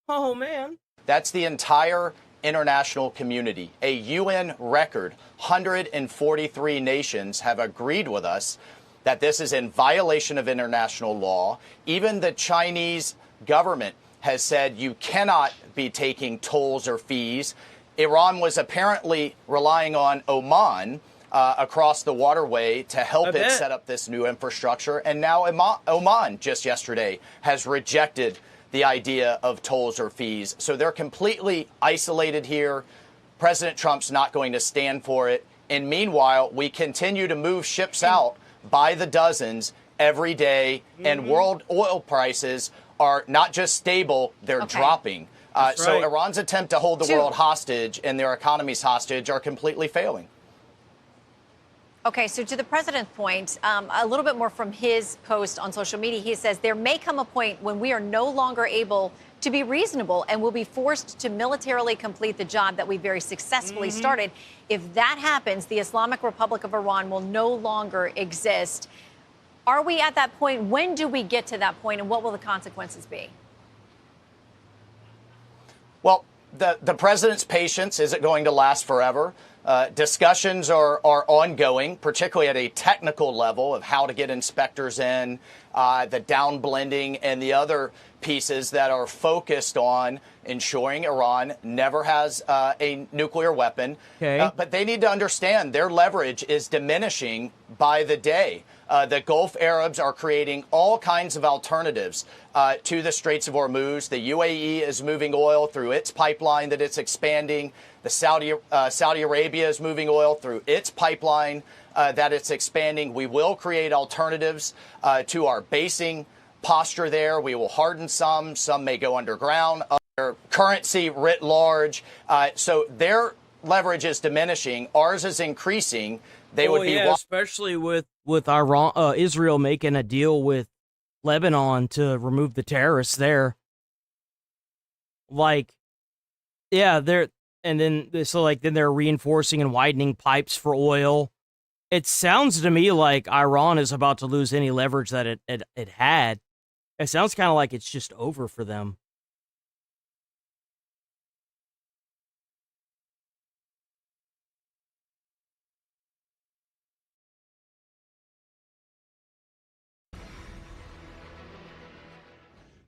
Oh, man. That's the entire international community. A UN record, 143 nations have agreed with us that this is in violation of international law. Even the Chinese government has said you cannot be taking tolls or fees. Iran was apparently relying on Oman across the waterway to help it set up this new infrastructure. And now Oman, just yesterday, has rejected the idea of tolls or fees. So they're completely isolated here. President Trump's not going to stand for it. And meanwhile, we continue to move ships out by the dozens every day. And world oil prices are not just stable, they're dropping. So Iran's attempt to hold the world hostage and their economies hostage are completely failing. Okay, so to the president's point, a little bit more from his post on social media, he says there may come a point when we are no longer able to be reasonable and will be forced to militarily complete the job that we very successfully started. If that happens, the Islamic Republic of Iran will no longer exist. Are we at that point? When do we get to that point, and what will the consequences be? Well, the president's patience isn't going to last forever. Discussions are ongoing, particularly at a technical level of how to get inspectors in, the down blending and the other pieces that are focused on ensuring Iran never has a nuclear weapon. Okay. But they need to understand their leverage is diminishing by the day. The Gulf Arabs are creating all kinds of alternatives to the Straits of Hormuz. The UAE is moving oil through its pipeline that it's expanding. The Saudi Arabia is moving oil through its pipeline that it's expanding. We will create alternatives to our basing posture there. We will harden some. Some may go underground. Other currency writ large. So their leverage is diminishing. Ours is increasing. They would be especially with Iran, Israel making a deal with Lebanon to remove the terrorists there. Like, yeah, then they're reinforcing and widening pipes for oil. It sounds to me like Iran is about to lose any leverage that it had. It sounds kind of like it's just over for them.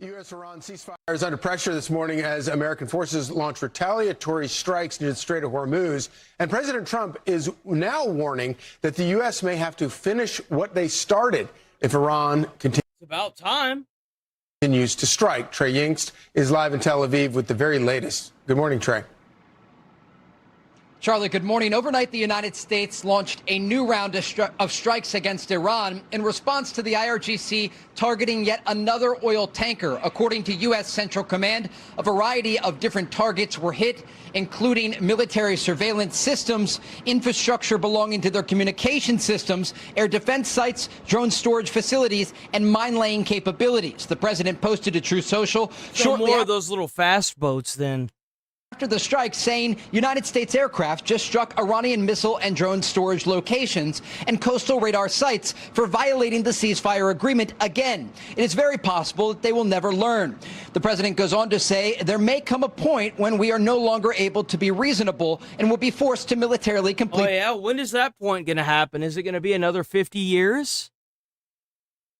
U.S.-Iran ceasefire is under pressure this morning as American forces launch retaliatory strikes near the Strait of Hormuz. And President Trump is now warning that the U.S. may have to finish what they started if Iran continues. It's about time. Continues to strike. Trey Yingst is live in Tel Aviv with the very latest. Good morning, Trey. Charlie, good morning. Overnight, the United States launched a new round of strikes against Iran in response to the IRGC targeting yet another oil tanker. According to U.S. Central Command, a variety of different targets were hit, including military surveillance systems, infrastructure belonging to their communication systems, air defense sites, drone storage facilities, and mine-laying capabilities. The president posted to Truth Social shortly more of those little fast boats then. After the strike, saying United States aircraft just struck Iranian missile and drone storage locations and coastal radar sites for violating the ceasefire agreement again. It is very possible that they will never learn. The president goes on to say there may come a point when we are no longer able to be reasonable and will be forced to militarily complete. Oh yeah, when is that point going to happen? Is it going to be another 50 years?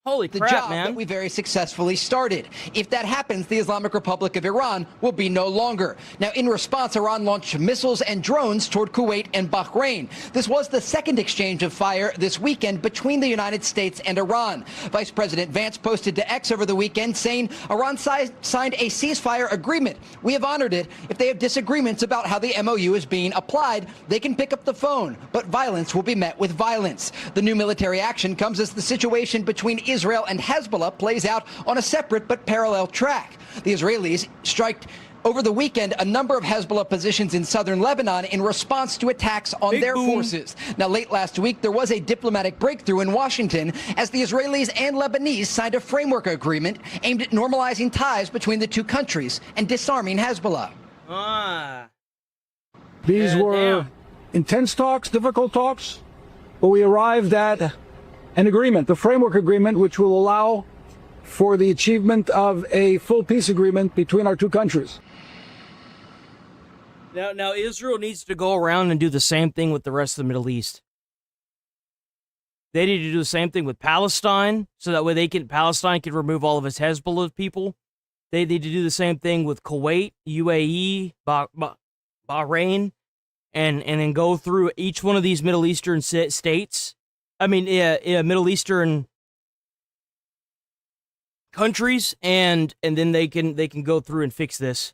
Holy crap, the job man. that we very successfully started. If that happens, the Islamic Republic of Iran will be no longer. Now, in response, Iran launched missiles and drones toward Kuwait and Bahrain. This was the second exchange of fire this weekend between the United States and Iran. Vice President Vance posted to X over the weekend saying Iran signed a ceasefire agreement. We have honored it. If they have disagreements about how the MOU is being applied, they can pick up the phone, but violence will be met with violence. The new military action comes as the situation between Israel and Hezbollah plays out on a separate but parallel track. The Israelis struck over the weekend a number of Hezbollah positions in southern Lebanon in response to attacks on their forces. Now, late last week, there was a diplomatic breakthrough in Washington as the Israelis and Lebanese signed a framework agreement aimed at normalizing ties between the two countries and disarming Hezbollah. These were intense talks, difficult talks, but we arrived at an agreement, the framework agreement, which will allow for the achievement of a full peace agreement between our two countries. Now Israel needs to go around and do the same thing with the rest of the Middle East. They need to do the same thing with Palestine, so that way Palestine can remove all of its Hezbollah people. They need to do the same thing with Kuwait, UAE, Bahrain, and then go through each one of these Middle Eastern states. Middle Eastern countries, and then they can go through and fix this.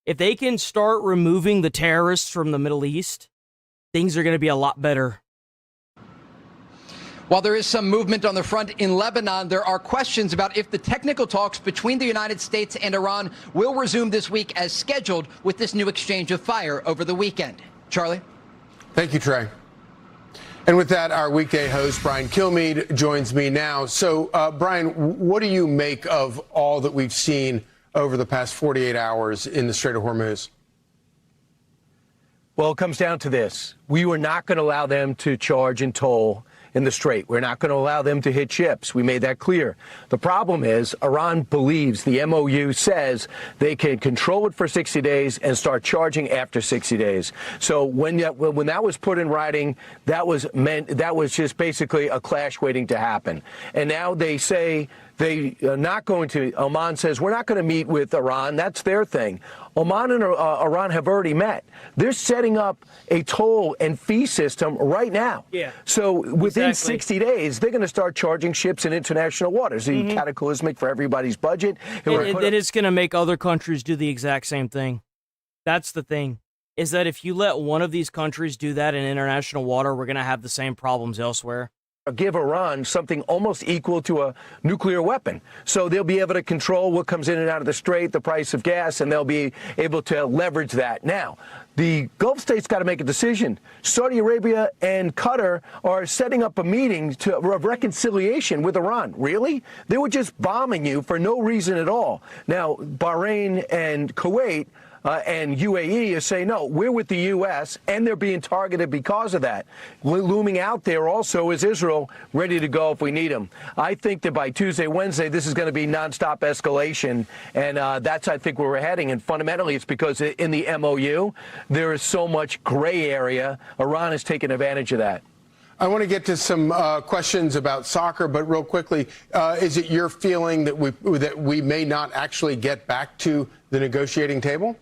If they can start removing the terrorists from the Middle East, things are going to be a lot better. While there is some movement on the front in Lebanon, there are questions about if the technical talks between the United States and Iran will resume this week as scheduled with this new exchange of fire over the weekend. Charlie? Thank you, Trey. And with that, our weekday host, Brian Kilmeade, joins me now. So, Brian, what do you make of all that we've seen over the past 48 hours in the Strait of Hormuz? Well, it comes down to this. We were not going to allow them to charge and toll in the Strait. We're not going to allow them to hit ships. We made that clear. The problem is Iran believes the MOU says they can control it for 60 days and start charging after 60 days. So when that was put in writing, that was just basically a clash waiting to happen. And now they say they are not going to. Oman says we're not going to meet with Iran. That's their thing. Oman and Iran have already met. They're setting up a toll and fee system right now. Yeah. So within Exactly. 60 days, they're going to start charging ships in international waters. Mhm. Cataclysmic for everybody's budget. And it's going to make other countries do the exact same thing. That's the thing, is that if you let one of these countries do that in international water, we're going to have the same problems elsewhere. Give Iran something almost equal to a nuclear weapon. So they'll be able to control what comes in and out of the Strait, the price of gas, and they'll be able to leverage that. Now, the Gulf states got to make a decision. Saudi Arabia and Qatar are setting up a meeting of reconciliation with Iran. Really? They were just bombing you for no reason at all. Now, Bahrain and Kuwait and UAE is saying, no, we're with the U.S., and they're being targeted because of that. Looming out there also is Israel, ready to go if we need them. I think that by Tuesday, Wednesday, this is going to be nonstop escalation, and that's, I think, where we're heading. And fundamentally, it's because in the MOU, there is so much gray area. Iran is taking advantage of that. I want to get to some questions about soccer, but real quickly, is it your feeling that we may not actually get back to the negotiating table?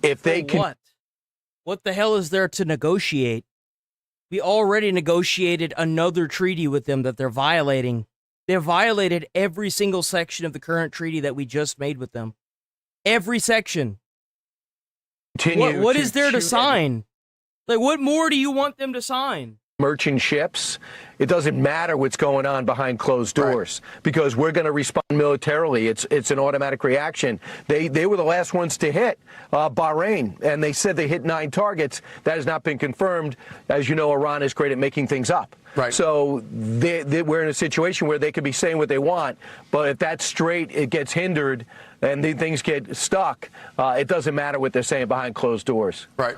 If they can. What the hell is there to negotiate? We already negotiated another treaty with them that they're violating. They've violated every single section of the current treaty that we just made with them. Every section. What is there to sign? Like, what more do you want them to sign? Merchant ships, it doesn't matter what's going on behind closed doors because we're going to respond militarily. It's an automatic reaction. They were the last ones to hit Bahrain, and they said they hit 9 targets. That has not been confirmed. As you know, Iran is great at making things up. Right. So we're in a situation where they could be saying what they want, but if that strait it gets hindered and things get stuck, it doesn't matter what they're saying behind closed doors. Right.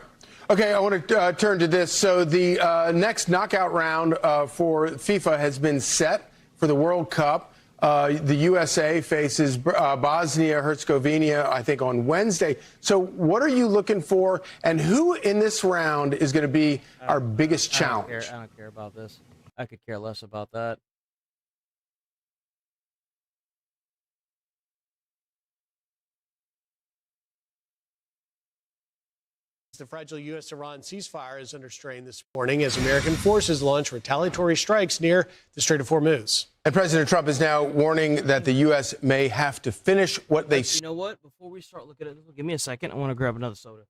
Okay, I want to turn to this. So the next knockout round for FIFA has been set for the World Cup. The USA faces Bosnia-Herzegovina, I think, on Wednesday. So what are you looking for, and who in this round is going to be our biggest challenge? I don't care about this. I could care less about that. The fragile U.S.-Iran ceasefire is under strain this morning as American forces launch retaliatory strikes near the Strait of Hormuz. And President Trump is now warning that the U.S. may have to finish what they... You know what? Before we start looking at this, give me a second. I want to grab another soda.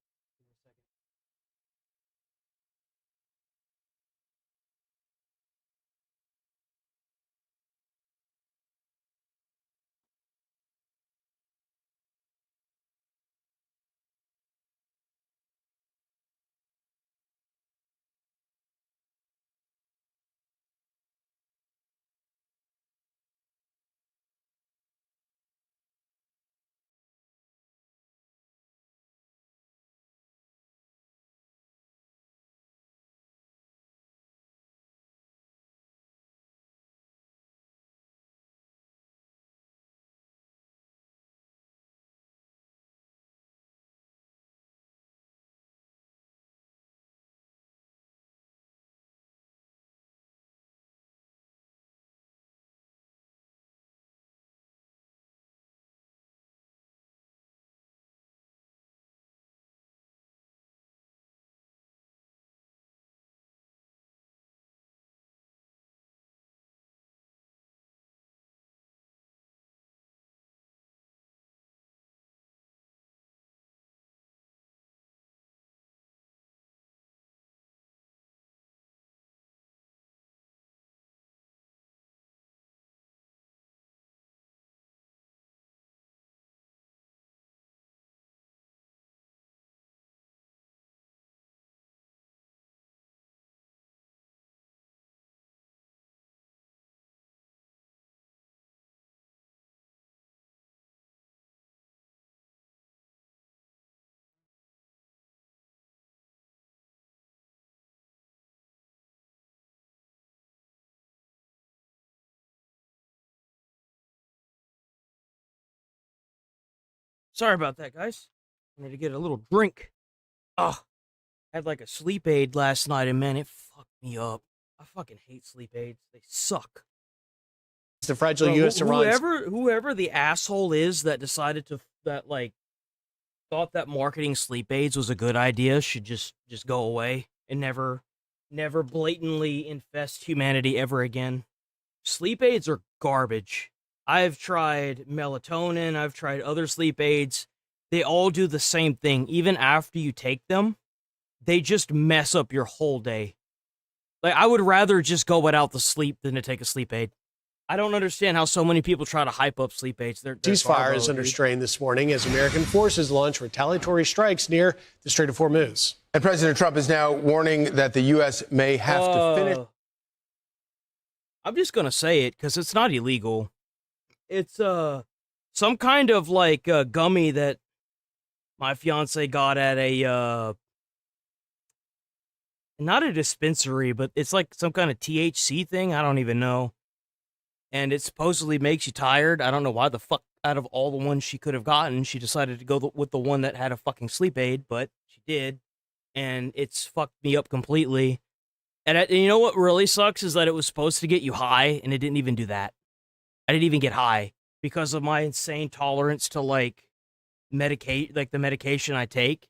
Sorry about that, guys. I need to get a little drink. Ugh. I had like a sleep aid last night, and man, it fucked me up. I fucking hate sleep aids. They suck. It's the fragile Bro, U.S. Iran. whoever the asshole is that decided to thought that marketing sleep aids was a good idea should just go away and never blatantly infest humanity ever again. Sleep aids are garbage. I've tried melatonin, I've tried other sleep aids. They all do the same thing. Even after you take them, they just mess up your whole day. Like, I would rather just go without the sleep than to take a sleep aid. I don't understand how so many people try to hype up sleep aids. They're Ceasefire is under strain this morning as American forces launch retaliatory strikes near the Strait of Hormuz. And President Trump is now warning that the U.S. may have to finish. I'm just going to say it because it's not illegal. It's some kind of like gummy that my fiance got at a not a dispensary, but it's like some kind of THC thing. I don't even know. And it supposedly makes you tired. I don't know why the fuck out of all the ones she could have gotten, she decided to go with the one that had a fucking sleep aid, but she did. And it's fucked me up completely. And you know what really sucks is that it was supposed to get you high, and it didn't even do that. I didn't even get high because of my insane tolerance to the medication I take.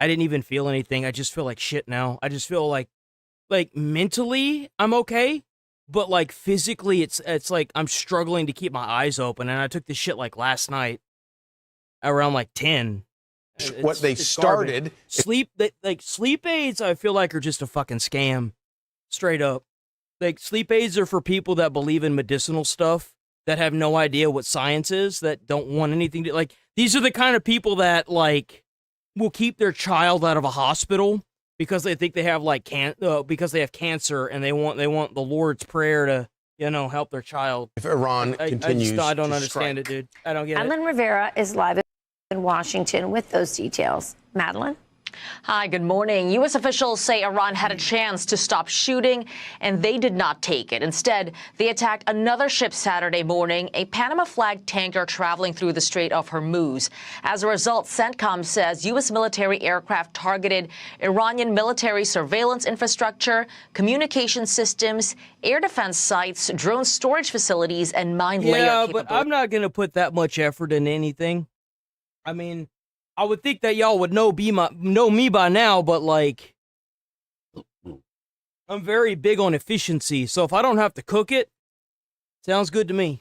I didn't even feel anything. I just feel like shit now. I just feel like mentally I'm okay, but like physically it's like I'm struggling to keep my eyes open. And I took this shit like last night around like 10. What they started. Sleep aids I feel like are just a fucking scam. Straight up. Like, sleep aids are for people that believe in medicinal stuff, that have no idea what science is, that don't want anything to, like, these are the kind of people that, like, will keep their child out of a hospital because they think they have, like, because they have cancer and they want the Lord's Prayer to, help their child. If Iran continues I don't to understand strike. it, dude. I don't get it. Madeline Rivera is live in Washington with those details. Madeline? Hi, good morning. U.S. officials say Iran had a chance to stop shooting, and they did not take it. Instead, they attacked another ship Saturday morning, a Panama-flagged tanker traveling through the Strait of Hormuz. As a result, CENTCOM says U.S. military aircraft targeted Iranian military surveillance infrastructure, communication systems, air defense sites, drone storage facilities, and mine layout capabilities. Yeah, but I'm not going to put that much effort in anything. I mean, I would think that y'all would know me by now, but like, I'm very big on efficiency. So if I don't have to cook it, sounds good to me.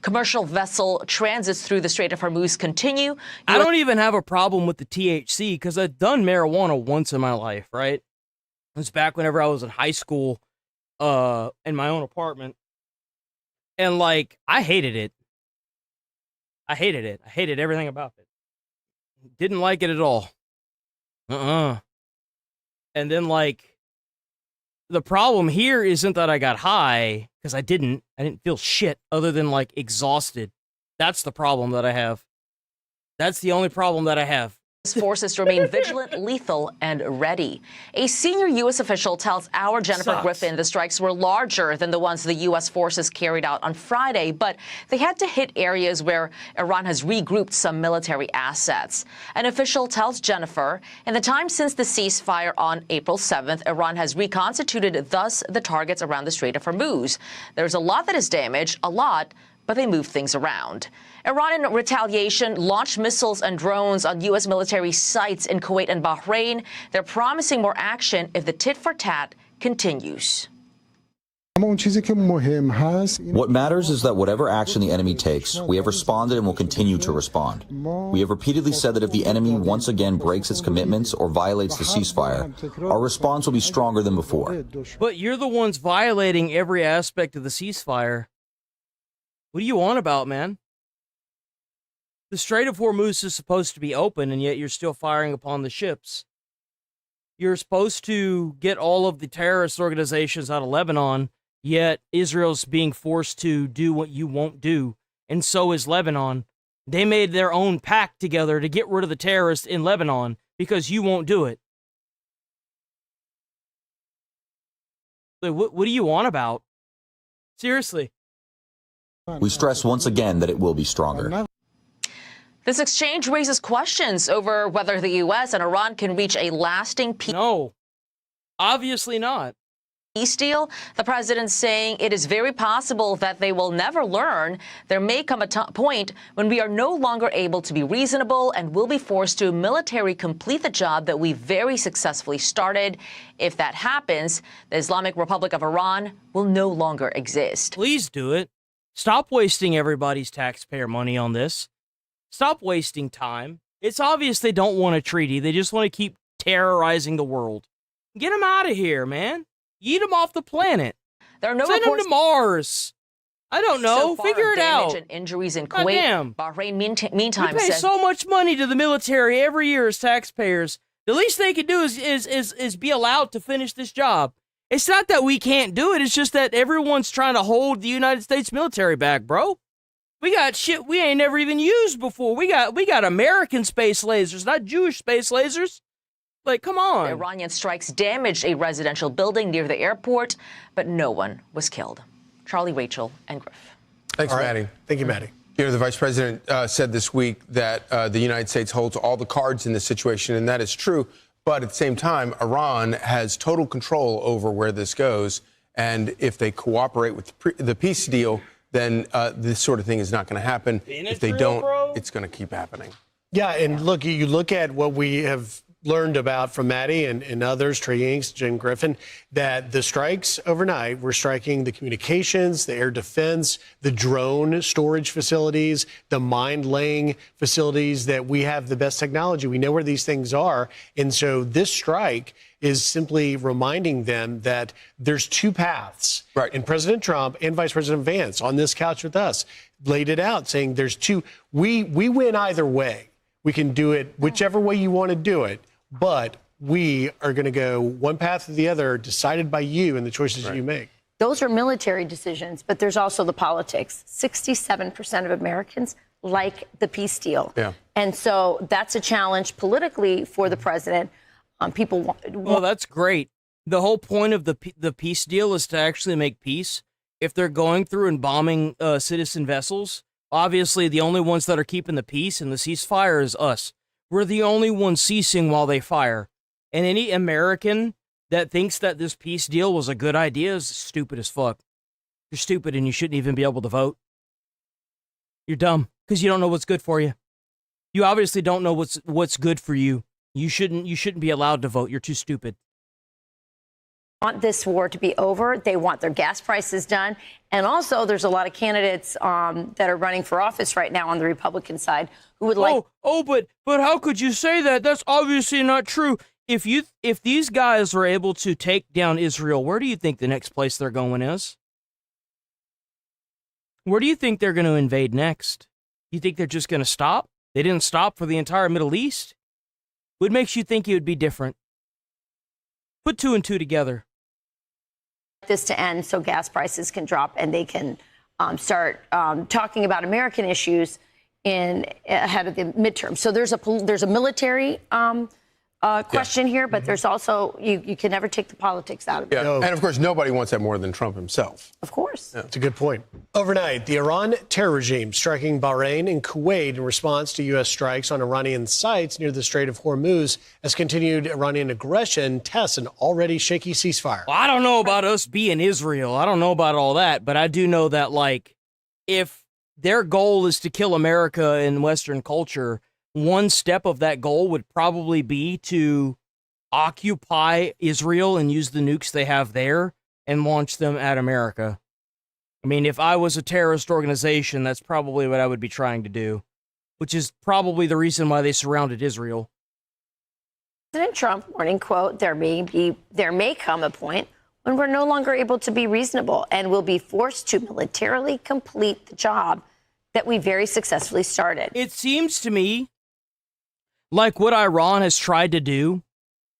Commercial vessel transits through the Strait of Hormuz continue. I don't even have a problem with the THC because I've done marijuana once in my life, right? It was back whenever I was in high school, in my own apartment. And like, I hated it. I hated everything about it. Didn't like it at all. And then, like, the problem here isn't that I got high, because I didn't feel shit other than, like, exhausted. That's the problem that I have. That's the only problem that I have. Forces remain vigilant, lethal, and ready. A senior U.S. official tells our Jennifer Griffin the strikes were larger than the ones the U.S. forces carried out on Friday, but they had to hit areas where Iran has regrouped some military assets. An official tells Jennifer, in the time since the ceasefire on April 7th, Iran has reconstituted thus the targets around the Strait of Hormuz. There's a lot that is damaged, but they moved things around. Iran, in retaliation, launched missiles and drones on U.S. military sites in Kuwait and Bahrain. They're promising more action if the tit-for-tat continues. What matters is that whatever action the enemy takes, we have responded and will continue to respond. We have repeatedly said that if the enemy once again breaks its commitments or violates the ceasefire, our response will be stronger than before. But you're the ones violating every aspect of the ceasefire. What do you want about, man? The Strait of Hormuz is supposed to be open, and yet you're still firing upon the ships. You're supposed to get all of the terrorist organizations out of Lebanon, yet Israel's being forced to do what you won't do, and so is Lebanon. They made their own pact together to get rid of the terrorists in Lebanon because you won't do it. Like, what do you want about? Seriously. We stress once again that it will be stronger. This exchange raises questions over whether the U.S. and Iran can reach a lasting peace. No, obviously not. Peace deal. The president saying it is very possible that they will never learn. There may come a point when we are no longer able to be reasonable and will be forced to military complete the job that we very successfully started. If that happens, the Islamic Republic of Iran will no longer exist. Please do it. Stop wasting everybody's taxpayer money on this. Stop wasting time. It's obvious they don't want a treaty. They just want to keep terrorizing the world. Get them out of here, man. Eat them off the planet. There are no Send them reports to Mars. I don't know. so far Figure of it damage out. and injuries in God Kuwait. damn. Bahrain, meantime, We pay said so much money to the military every year as taxpayers. The least they can do is be allowed to finish this job. It's not that we can't do it. It's just that everyone's trying to hold the United States military back, bro. We got shit we ain't never even used before. We got American space lasers, not Jewish space lasers. Like, come on. Iranian strikes damaged a residential building near the airport, but no one was killed. Charlie, Rachel, and Griff. Thanks, Maddie. Thank you, Maddie. You know, the vice president said this week that the United States holds all the cards in this situation, and that is true. But at the same time, Iran has total control over where this goes. And if they cooperate with the peace deal, then this sort of thing is not going to happen. If they don't, it's going to keep happening. Yeah, and look, you look at what we have learned about from Maddie and others, Trey Yanks, Jen Griffin, that the strikes overnight were striking the communications, the air defense, the drone storage facilities, the mine-laying facilities, that we have the best technology. We know where these things are. And so this strike is simply reminding them that there's two paths. Right. And President Trump and Vice President Vance on this couch with us laid it out, saying there's two. We win either way. We can do it whichever way you want to do it, but we are going to go one path or the other, decided by you and the choices you make. Those are military decisions, but there's also the politics. 67% of Americans like the peace deal. Yeah. And so that's a challenge politically for the president. People want. Well, that's great. The whole point of the peace deal is to actually make peace. If they're going through and bombing citizen vessels, obviously the only ones that are keeping the peace and the ceasefire is us. We're the only ones ceasing while they fire. And any American that thinks that this peace deal was a good idea is stupid as fuck. You're stupid and you shouldn't even be able to vote. You're dumb because you don't know what's good for you. You obviously don't know what's good for you. You shouldn't be allowed to vote. You're too stupid. Want this war to be over. They want their gas prices done. And also, there's a lot of candidates that are running for office right now on the Republican side who would like. But how could you say that? That's obviously not true. If these guys are able to take down Israel, where do you think the next place they're going is? Where do you think they're going to invade next? You think they're just going to stop? They didn't stop for the entire Middle East. What makes you think it would be different? Put two and two together. This to end so gas prices can drop and they can start talking about American issues ahead of the midterm. So there's a military question here, but there's also you can never take the politics out of it. Yeah. And of course, nobody wants that more than Trump himself. Of course. That's a good point. Overnight, the Iran terror regime striking Bahrain and Kuwait in response to U.S. strikes on Iranian sites near the Strait of Hormuz has continued Iranian aggression, tests an already shaky ceasefire. Well, I don't know about us being Israel. I don't know about all that, but I do know that, like, if their goal is to kill America and Western culture, one step of that goal would probably be to occupy Israel and use the nukes they have there and launch them at America. I mean, if I was a terrorist organization, that's probably what I would be trying to do, which is probably the reason why they surrounded Israel. President Trump warning, quote, there may come a point when we're no longer able to be reasonable and will be forced to militarily complete the job that we very successfully started. It seems to me like what Iran has tried to do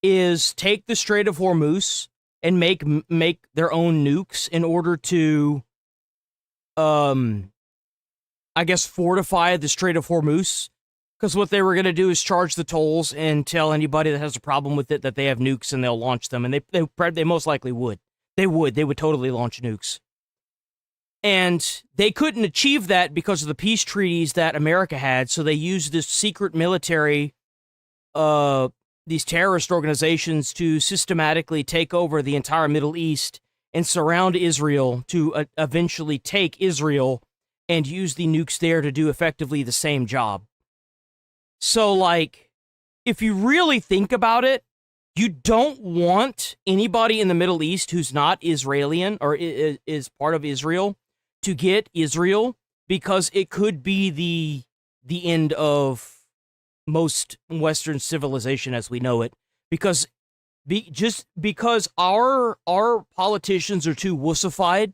is take the Strait of Hormuz and make their own nukes in order to, I guess, fortify the Strait of Hormuz. Because what they were going to do is charge the tolls and tell anybody that has a problem with it that they have nukes and they'll launch them. And they most likely would. They would totally launch nukes. And they couldn't achieve that because of the peace treaties that America had. So they used this secret military, these terrorist organizations, to systematically take over the entire Middle East and surround Israel to eventually take Israel and use the nukes there to do effectively the same job. So, like, if you really think about it, you don't want anybody in the Middle East who's not Israeli or is part of Israel to get Israel, because it could be the end of most Western civilization as we know it. Because just because our politicians are too wussified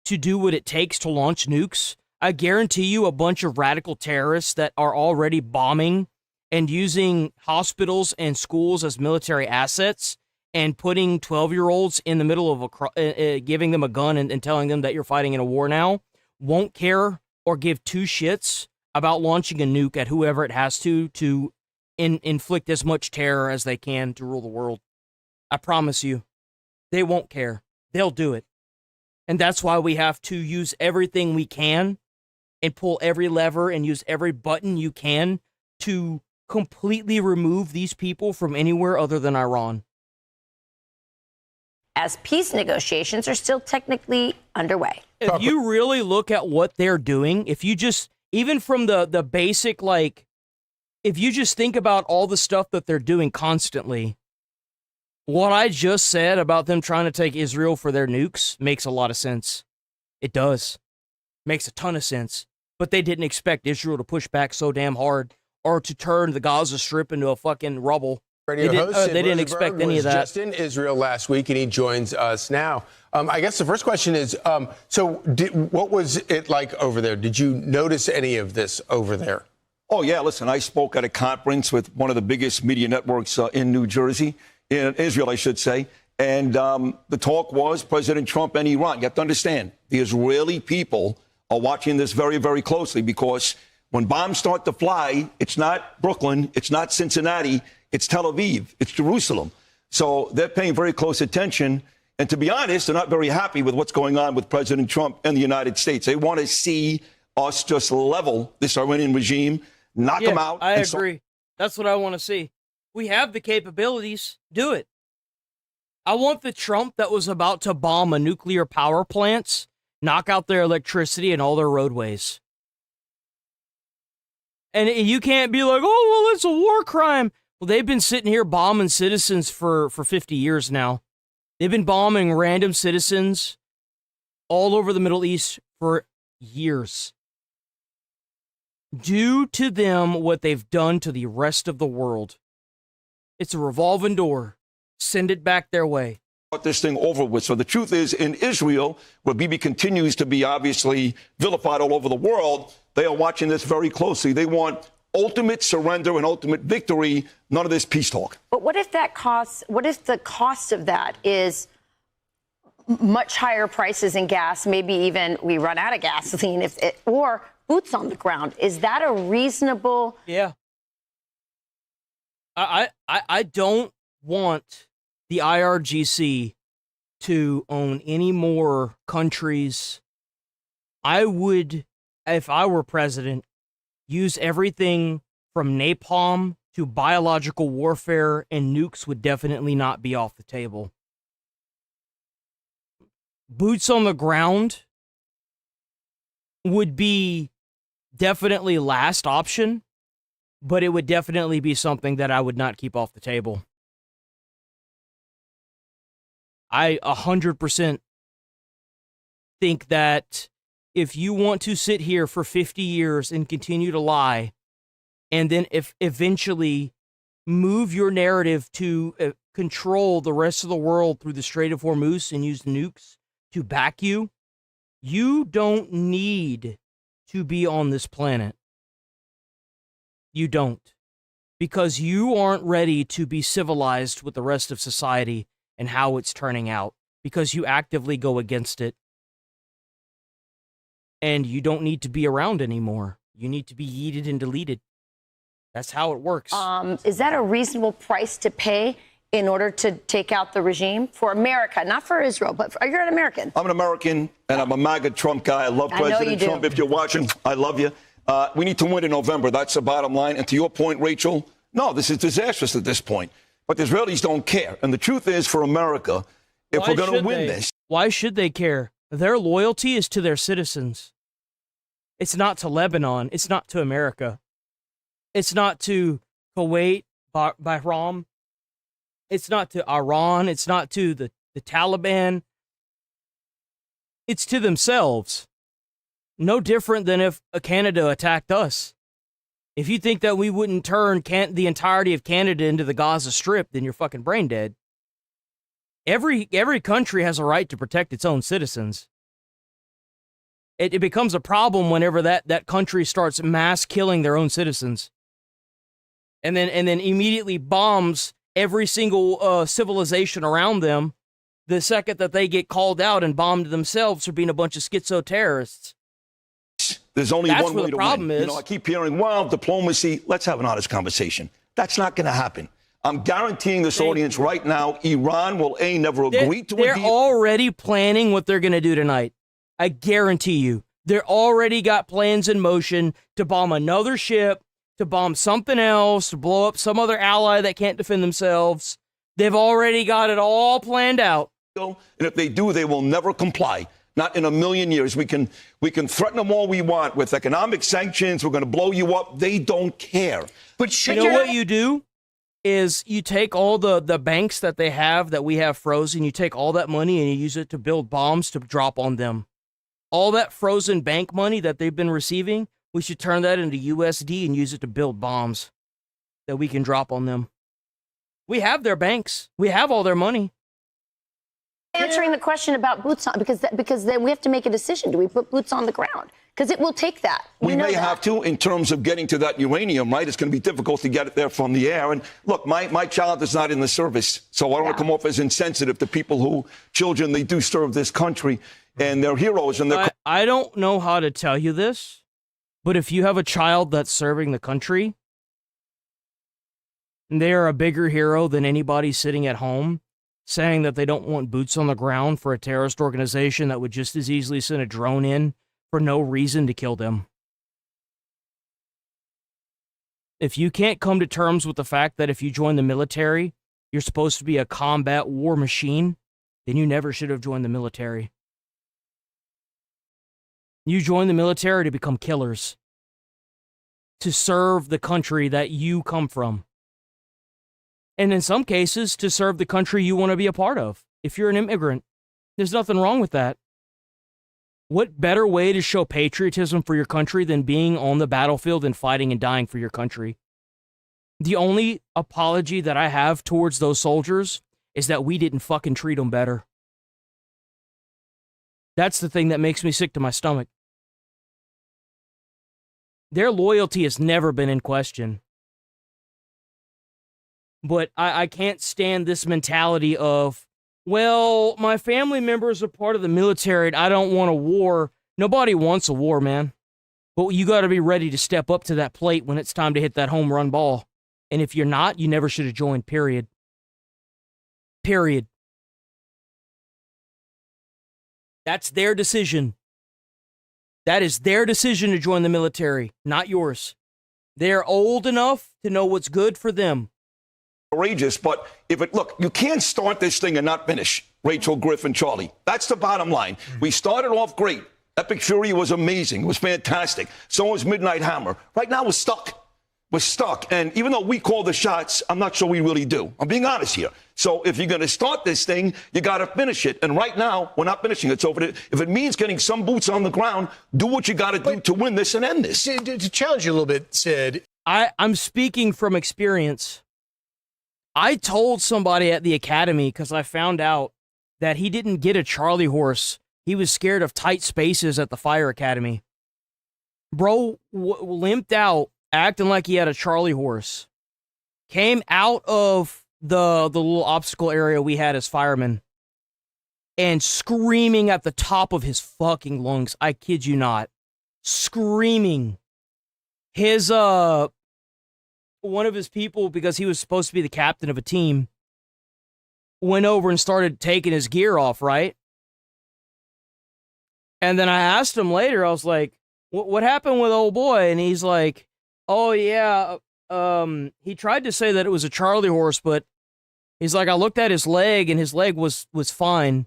to do what it takes to launch nukes, I guarantee you a bunch of radical terrorists that are already bombing and using hospitals and schools as military assets and putting 12-year-olds in the middle of giving them a gun and telling them that you're fighting in a war now, won't care or give two shits about launching a nuke at whoever it has to inflict as much terror as they can to rule the world. I promise you, they won't care. They'll do it. And that's why we have to use everything we can and pull every lever and use every button you can to completely remove these people from anywhere other than Iran. As peace negotiations are still technically underway. If you really look at what they're doing, if you just, even from the basic, like, if you just think about all the stuff that they're doing constantly, what I just said about them trying to take Israel for their nukes makes a lot of sense. It does. Makes a ton of sense. But they didn't expect Israel to push back so damn hard or to turn the Gaza Strip into a fucking rubble. They didn't expect any of that. Just in Israel last week, and he joins us now. I guess the first question is, what was it like over there? Did you notice any of this over there? Oh, yeah. Listen, I spoke at a conference with one of the biggest media networks in New Jersey, in Israel, I should say. And the talk was President Trump and Iran. You have to understand, the Israeli people are watching this very, very closely, because when bombs start to fly, it's not Brooklyn, it's not Cincinnati, it's Tel Aviv, it's Jerusalem. So they're paying very close attention. And to be honest, they're not very happy with what's going on with President Trump and the United States. They want to see us just level this Iranian regime, knock them out. I agree. That's what I want to see. We have the capabilities. Do it. I want the Trump that was about to bomb a nuclear power plants, knock out their electricity and all their roadways. And you can't be like, oh, well, it's a war crime. Well, they've been sitting here bombing citizens for 50 years now. They've been bombing random citizens all over the Middle East for years. Do to them what they've done to the rest of the world. It's a revolving door. Send it back their way. This thing over with. So the truth is, in Israel, where Bibi continues to be obviously vilified all over the world, they are watching this very closely. They want ultimate surrender and ultimate victory, none of this peace talk. But what if that costs, what if the cost of that is much higher prices in gas, maybe even we run out of gasoline, or boots on the ground? Is that a reasonable? Yeah. I don't want the IRGC to own any more countries. I would, if I were president, use everything from napalm to biological warfare, and nukes would definitely not be off the table. Boots on the ground would be definitely last option, but it would definitely be something that I would not keep off the table. I 100% think that if you want to sit here for 50 years and continue to lie, and then if eventually move your narrative to control the rest of the world through the Strait of Hormuz and use nukes to back you, you don't need to be on this planet. You don't. Because you aren't ready to be civilized with the rest of society and how it's turning out. Because you actively go against it. And you don't need to be around anymore. You need to be yeeted and deleted. That's how it works. Is that a reasonable price to pay in order to take out the regime for America, not for Israel, but you're an American. I'm an American, and I'm a MAGA Trump guy. I love President Trump. If you're watching, I love you. We need to win in November. That's the bottom line. And to your point, Rachel, no, this is disastrous at this point. But the Israelis don't care. And the truth is, for America, if we're going to win this. Why should they care? Their loyalty is to their citizens. It's not to Lebanon. It's not to America. It's not to Kuwait, Bahrain. It's not to Iran. It's not to the Taliban. It's to themselves. No different than if Canada attacked us. If you think that we wouldn't turn the entirety of Canada into the Gaza Strip, then you're fucking brain dead. Every country has a right to protect its own citizens. It becomes a problem whenever that country starts mass killing their own citizens. And then immediately bombs every single civilization around them the second that they get called out and bombed themselves for being a bunch of schizo terrorists. There's only That's one where way the to problem win. is. You know, I keep hearing, well, diplomacy, let's have an honest conversation. That's not going to happen. I'm guaranteeing this audience right now, Iran will never agree to a They're deal. already planning what they're going to do tonight. I guarantee you. They're already got plans in motion to bomb another ship, to bomb something else, to blow up some other ally that can't defend themselves. They've already got it all planned out. And if they do, they will never comply. Not in a million years. We can threaten them all we want with economic sanctions. We're going to blow you up. They don't care. But you know what you do is you take all the banks that they have, that we have frozen, you take all that money and you use it to build bombs to drop on them. All that frozen bank money that they've been receiving, we should turn that into USD and use it to build bombs that we can drop on them. We have their banks. We have all their money. Answering the question about boots on, because then we have to make a decision. Do we put boots on the ground? Because it will take that. We know may that. have to in terms of getting to that uranium, right? It's going to be difficult to get it there from the air. And look, my child is not in the service, so I don't want to come off as insensitive to people children, they do serve this country, and they're heroes. And they're I don't know how to tell you this, but if you have a child that's serving the country, they are a bigger hero than anybody sitting at home saying that they don't want boots on the ground for a terrorist organization that would just as easily send a drone in for no reason to kill them. If you can't come to terms with the fact that if you join the military, you're supposed to be a combat war machine, then you never should have joined the military. You join the military to become killers, to serve the country that you come from. And in some cases, to serve the country you want to be a part of. If you're an immigrant, there's nothing wrong with that. What better way to show patriotism for your country than being on the battlefield and fighting and dying for your country? The only apology that I have towards those soldiers is that we didn't fucking treat them better. That's the thing that makes me sick to my stomach. Their loyalty has never been in question. But I can't stand this mentality of, well, my family members are part of the military and I don't want a war. Nobody wants a war, man. But you got to be ready to step up to that plate when it's time to hit that home run ball. And if you're not, you never should have joined, period. Period. That's their decision. That is their decision to join the military, not yours. They're old enough to know what's good for them. Courageous, but look, you can't start this thing and not finish. Rachel, Griffin, Charlie. That's the bottom line. We started off great. Epic Fury was amazing. It was fantastic. So was Midnight Hammer. Right now, we're stuck. We're stuck. And even though we call the shots, I'm not sure we really do. I'm being honest here. So if you're going to start this thing, you got to finish it. And right now, we're not finishing it. So if it means getting some boots on the ground, do what you got to do to win this and end this. To challenge you a little bit, Sid. I'm speaking from experience. I told somebody at the academy because I found out that he didn't get a Charlie horse. He was scared of tight spaces at the fire academy. Bro limped out, acting like he had a Charlie horse. Came out of the little obstacle area we had as firemen and screaming at the top of his fucking lungs. I kid you not. Screaming. His, one of his people, because he was supposed to be the captain of a team, went over and started taking his gear off, right? And then I asked him later, I was like, what happened with old boy? And he's like, oh, yeah, he tried to say that it was a Charlie horse, but he's like, I looked at his leg, and his leg was fine.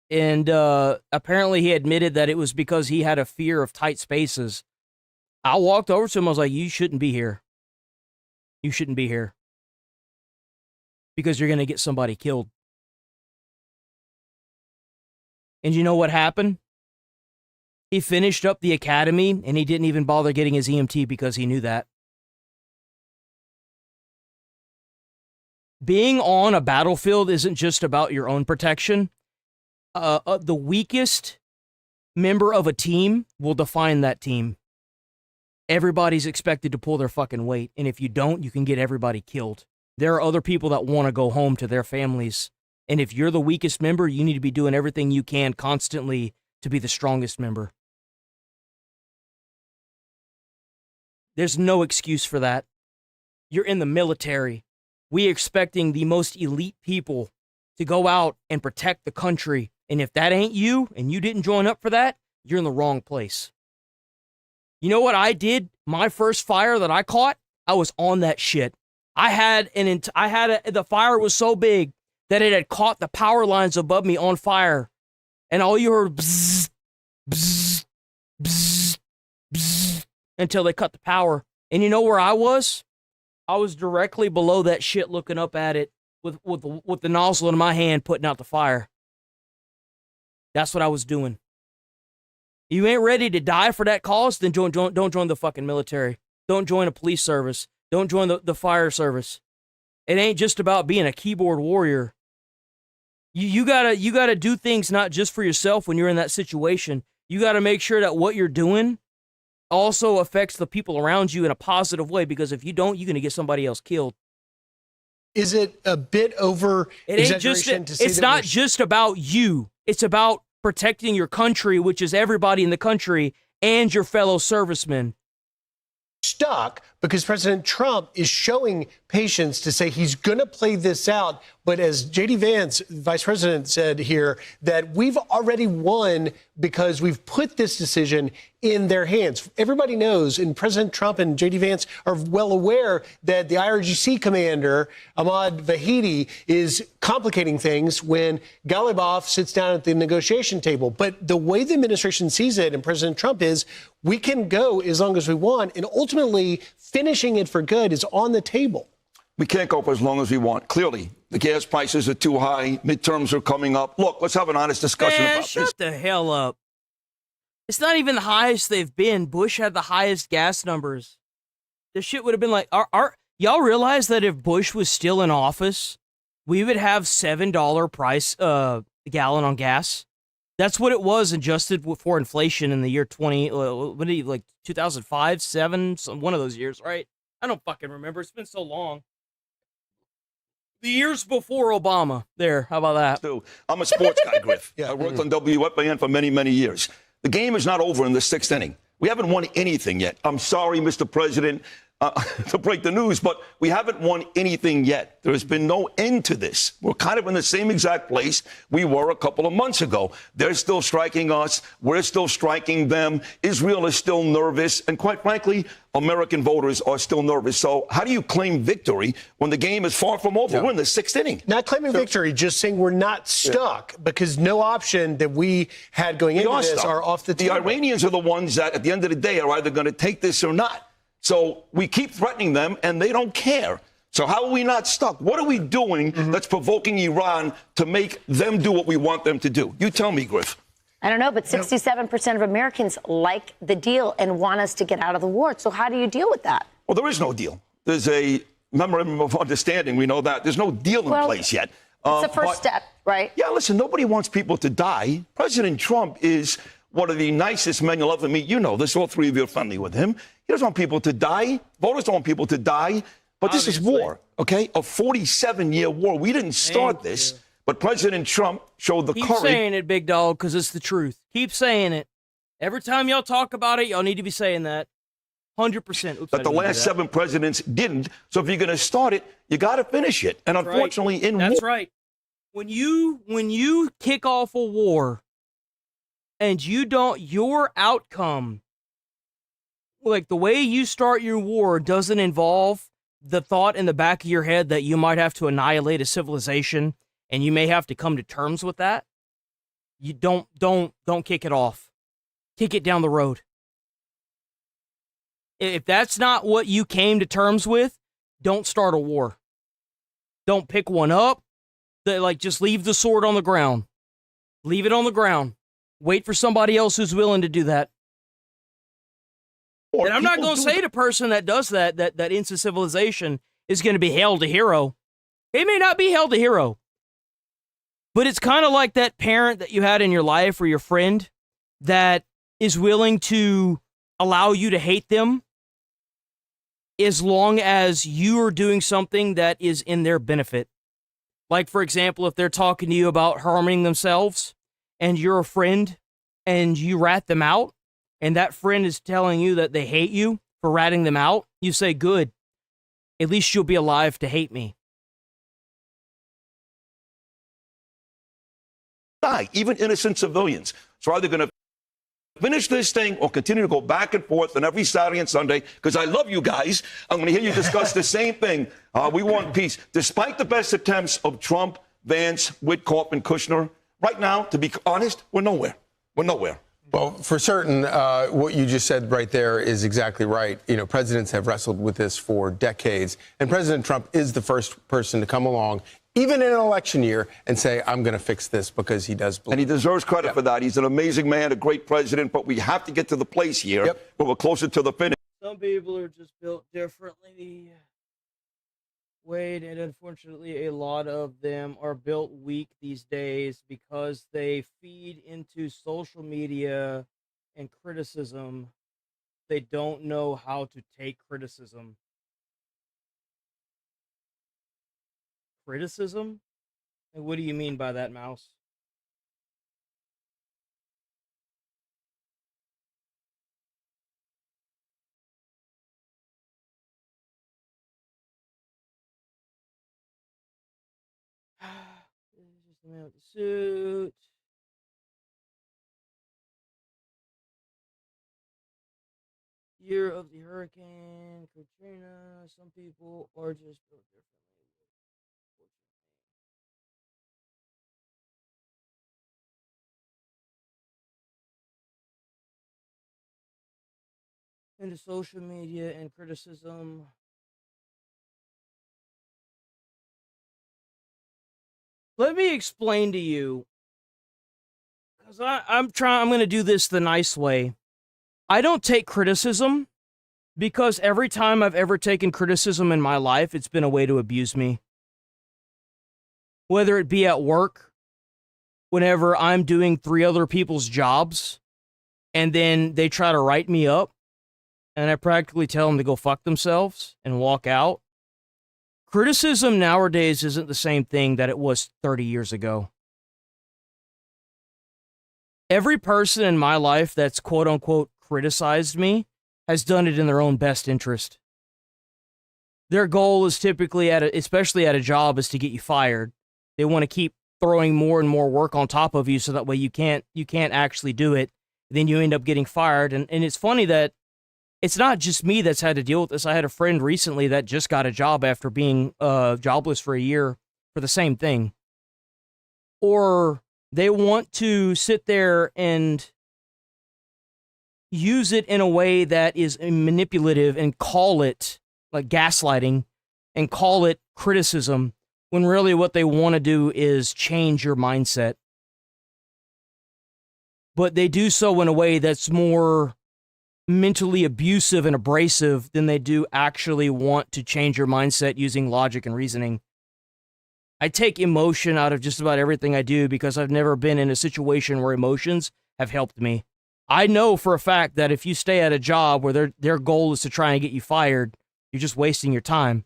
And apparently he admitted that it was because he had a fear of tight spaces. I walked over to him, I was like, you shouldn't be here. You shouldn't be here. Because you're going to get somebody killed. And you know what happened? He finished up the academy, and he didn't even bother getting his EMT because he knew that. Being on a battlefield isn't just about your own protection. The weakest member of a team will define that team. Everybody's expected to pull their fucking weight, and if you don't, you can get everybody killed. There are other people that want to go home to their families, and if you're the weakest member, you need to be doing everything you can constantly to be the strongest member. There's no excuse for that. You're in the military. We're expecting the most elite people to go out and protect the country, and if that ain't you, and you didn't join up for that, you're in the wrong place. You know what I did? My first fire that I caught, I was on that shit. The fire was so big that it had caught the power lines above me on fire. And all you heard bzzz, bzzz, bzzz, bzzz, until they cut the power. And you know where I was? I was directly below that shit looking up at it with the nozzle in my hand putting out the fire. That's what I was doing. You ain't ready to die for that cause? Then don't join the fucking military. Don't join a police service. Don't join the fire service. It ain't just about being a keyboard warrior. You gotta do things not just for yourself when you're in that situation. You gotta make sure that what you're doing also affects the people around you in a positive way, because if you don't, you're gonna get somebody else killed. Is it a bit over exaggeration to say it's that not just about you. It's about protecting your country, which is everybody in the country, and your fellow servicemen. Stuck because President Trump is showing patience to say he's going to play this out. But as J.D. Vance, Vice President, said here, that we've already won because we've put this decision in their hands. Everybody knows, and President Trump and J.D. Vance are well aware that the IRGC commander, Ahmad Vahidi, is complicating things when Ghalibaf sits down at the negotiation table. But the way the administration sees it, and President Trump, is we can go as long as we want, and ultimately finishing it for good is on the table. We can't go for as long as we want. Clearly, the gas prices are too high. Midterms are coming up. Look, let's have an honest discussion about this. Shut the hell up. It's not even the highest they've been. Bush had the highest gas numbers. This shit would have been like, y'all realize that if Bush was still in office, we would have $7 price a gallon on gas? That's what it was adjusted for inflation in the year 2005, 7, one of those years, right? I don't fucking remember. It's been so long. The years before Obama. There, how about that? I'm a sports guy, Griff. I worked on WFAN for many, many years. The game is not over in the sixth inning. We haven't won anything yet. I'm sorry, Mr. President, to break the news, but we haven't won anything yet. There has been no end to this. We're kind of in the same exact place we were a couple of months ago. They're still striking us. We're still striking them. Israel is still nervous. And quite frankly, American voters are still nervous. So how do you claim victory when the game is far from over? We're in the sixth inning. Not claiming victory, just saying we're not stuck because no option that we had going into this are off the table. The Iranians are the ones that, at the end of the day, are either going to take this or not. So we keep threatening them, and they don't care. So how are we not stuck? What are we doing that's provoking Iran to make them do what we want them to do? You tell me, Griff. I don't know, but 67% of Americans like the deal and want us to get out of the war. So how do you deal with that? Well, there is no deal. There's a memorandum of understanding. We know that. There's no deal in place yet. It's the first step, right? Yeah, listen, nobody wants people to die. President Trump is one of the nicest men you'll ever meet. You know this. All three of you are friendly with him. He doesn't want people to die. Voters don't want people to die. But this is war, okay? A 47-year war. We didn't start this, but President Trump showed the courage. Keep saying it, big dog, because it's the truth. Keep saying it. Every time y'all talk about it, y'all need to be saying that. 100%. Oops, that the last 7 presidents didn't. So if you're going to start it, you got to finish it. And unfortunately, in war. That's right. When you kick off a war and your outcome, like the way you start your war doesn't involve the thought in the back of your head that you might have to annihilate a civilization and you may have to come to terms with that, you don't kick it off. Kick it down the road. If that's not what you came to terms with, don't start a war. Don't pick one up. Just leave the sword on the ground. Leave it on the ground. Wait for somebody else who's willing to do that. And I'm not going to say the person that does that ends the civilization is going to be held a hero. He may not be held a hero. But it's kind of like that parent that you had in your life or your friend that is willing to allow you to hate them as long as you are doing something that is in their benefit. Like, for example, if they're talking to you about harming themselves and you're a friend and you rat them out and that friend is telling you that they hate you for ratting them out, you say, good. At least you'll be alive to hate me. Die, even innocent civilians. So are they going to finish this thing or continue to go back and forth on every Saturday and Sunday? Because I love you guys. I'm going to hear you discuss the same thing. We want peace. Despite the best attempts of Trump, Vance, Witkoff, and Kushner, right now, to be honest, we're nowhere. We're nowhere. Well, for certain, what you just said right there is exactly right. You know, presidents have wrestled with this for decades, and President Trump is the first person to come along, even in an election year, and say, I'm going to fix this because he does believe. And he deserves credit for that. He's an amazing man, a great president, but we have to get to the place here where we're closer to the finish. Some people are just built differently, Wade, and unfortunately a lot of them are built weak these days because they feed into social media and criticism. They don't know how to take criticism. Criticism? And what do you mean by that, Mouse? Just a minute with the suit. Year of the hurricane, Katrina. Some people are just built differently. Into social media and criticism. Let me explain to you, because I'm going to do this the nice way. I don't take criticism because every time I've ever taken criticism in my life, it's been a way to abuse me. Whether it be at work, whenever I'm doing 3 other people's jobs, and then they try to write me up, and I practically tell them to go fuck themselves and walk out. Criticism nowadays isn't the same thing that it was 30 years ago. Every person in my life that's quote-unquote criticized me has done it in their own best interest. Their goal is typically, especially at a job, is to get you fired. They want to keep throwing more and more work on top of you so that way you can't actually do it. Then you end up getting fired. And it's funny that it's not just me that's had to deal with this. I had a friend recently that just got a job after being jobless for a year for the same thing. Or they want to sit there and use it in a way that is manipulative and call it like gaslighting and call it criticism, when really what they want to do is change your mindset. But they do so in a way that's more mentally abusive and abrasive than they do actually want to change your mindset using logic and reasoning. I take emotion out of just about everything I do because I've never been in a situation where emotions have helped me. I know for a fact that if you stay at a job where their goal is to try and get you fired, you're just wasting your time.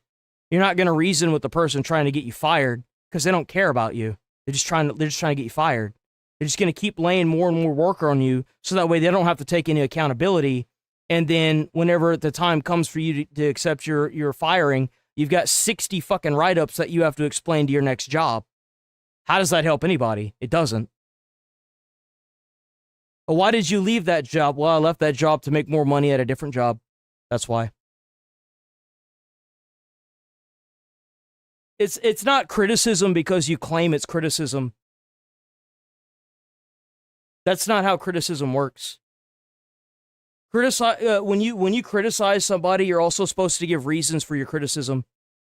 You're not going to reason with the person trying to get you fired because they don't care about you. They're just trying to get you fired. They're just going to keep laying more and more work on you so that way they don't have to take any accountability. And then whenever the time comes for you to accept your firing, you've got 60 fucking write-ups that you have to explain to your next job. How does that help anybody? It doesn't. But why did you leave that job? Well, I left that job to make more money at a different job. That's why. It's not criticism because you claim it's criticism. That's not how criticism works. When you criticize somebody, you're also supposed to give reasons for your criticism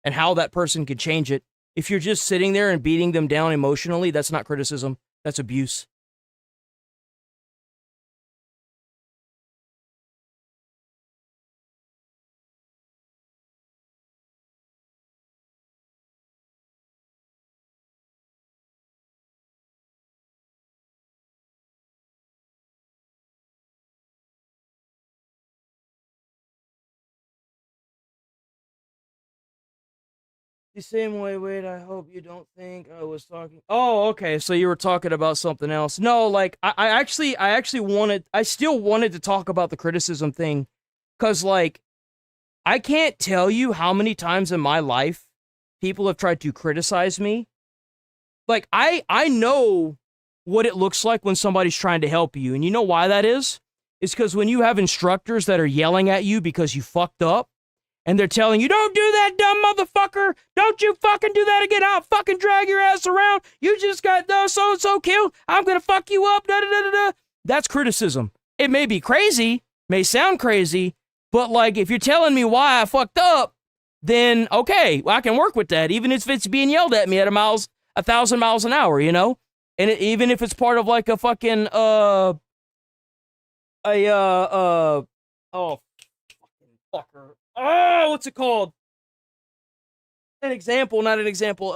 and how that person could change it. If you're just sitting there and beating them down emotionally, that's not criticism. That's abuse. The same way, wait, I hope you don't think I was talking. Oh, okay, so you were talking about something else. No, like, I still wanted to talk about the criticism thing. Because, like, I can't tell you how many times in my life people have tried to criticize me. Like, I know what it looks like when somebody's trying to help you. And you know why that is? It's because when you have instructors that are yelling at you because you fucked up, and they're telling you, don't do that, dumb motherfucker. Don't you fucking do that again. I'll fucking drag your ass around. You just got so-and-so killed. I'm going to fuck you up. Da-da-da-da-da. That's criticism. It may be crazy, may sound crazy, but, like, if you're telling me why I fucked up, then, okay, well, I can work with that, even if it's being yelled at me at 1,000 miles an hour, you know? And even if it's part of, like, a fucking, oh, fucking fucker. Oh, what's it called? An example, not an example.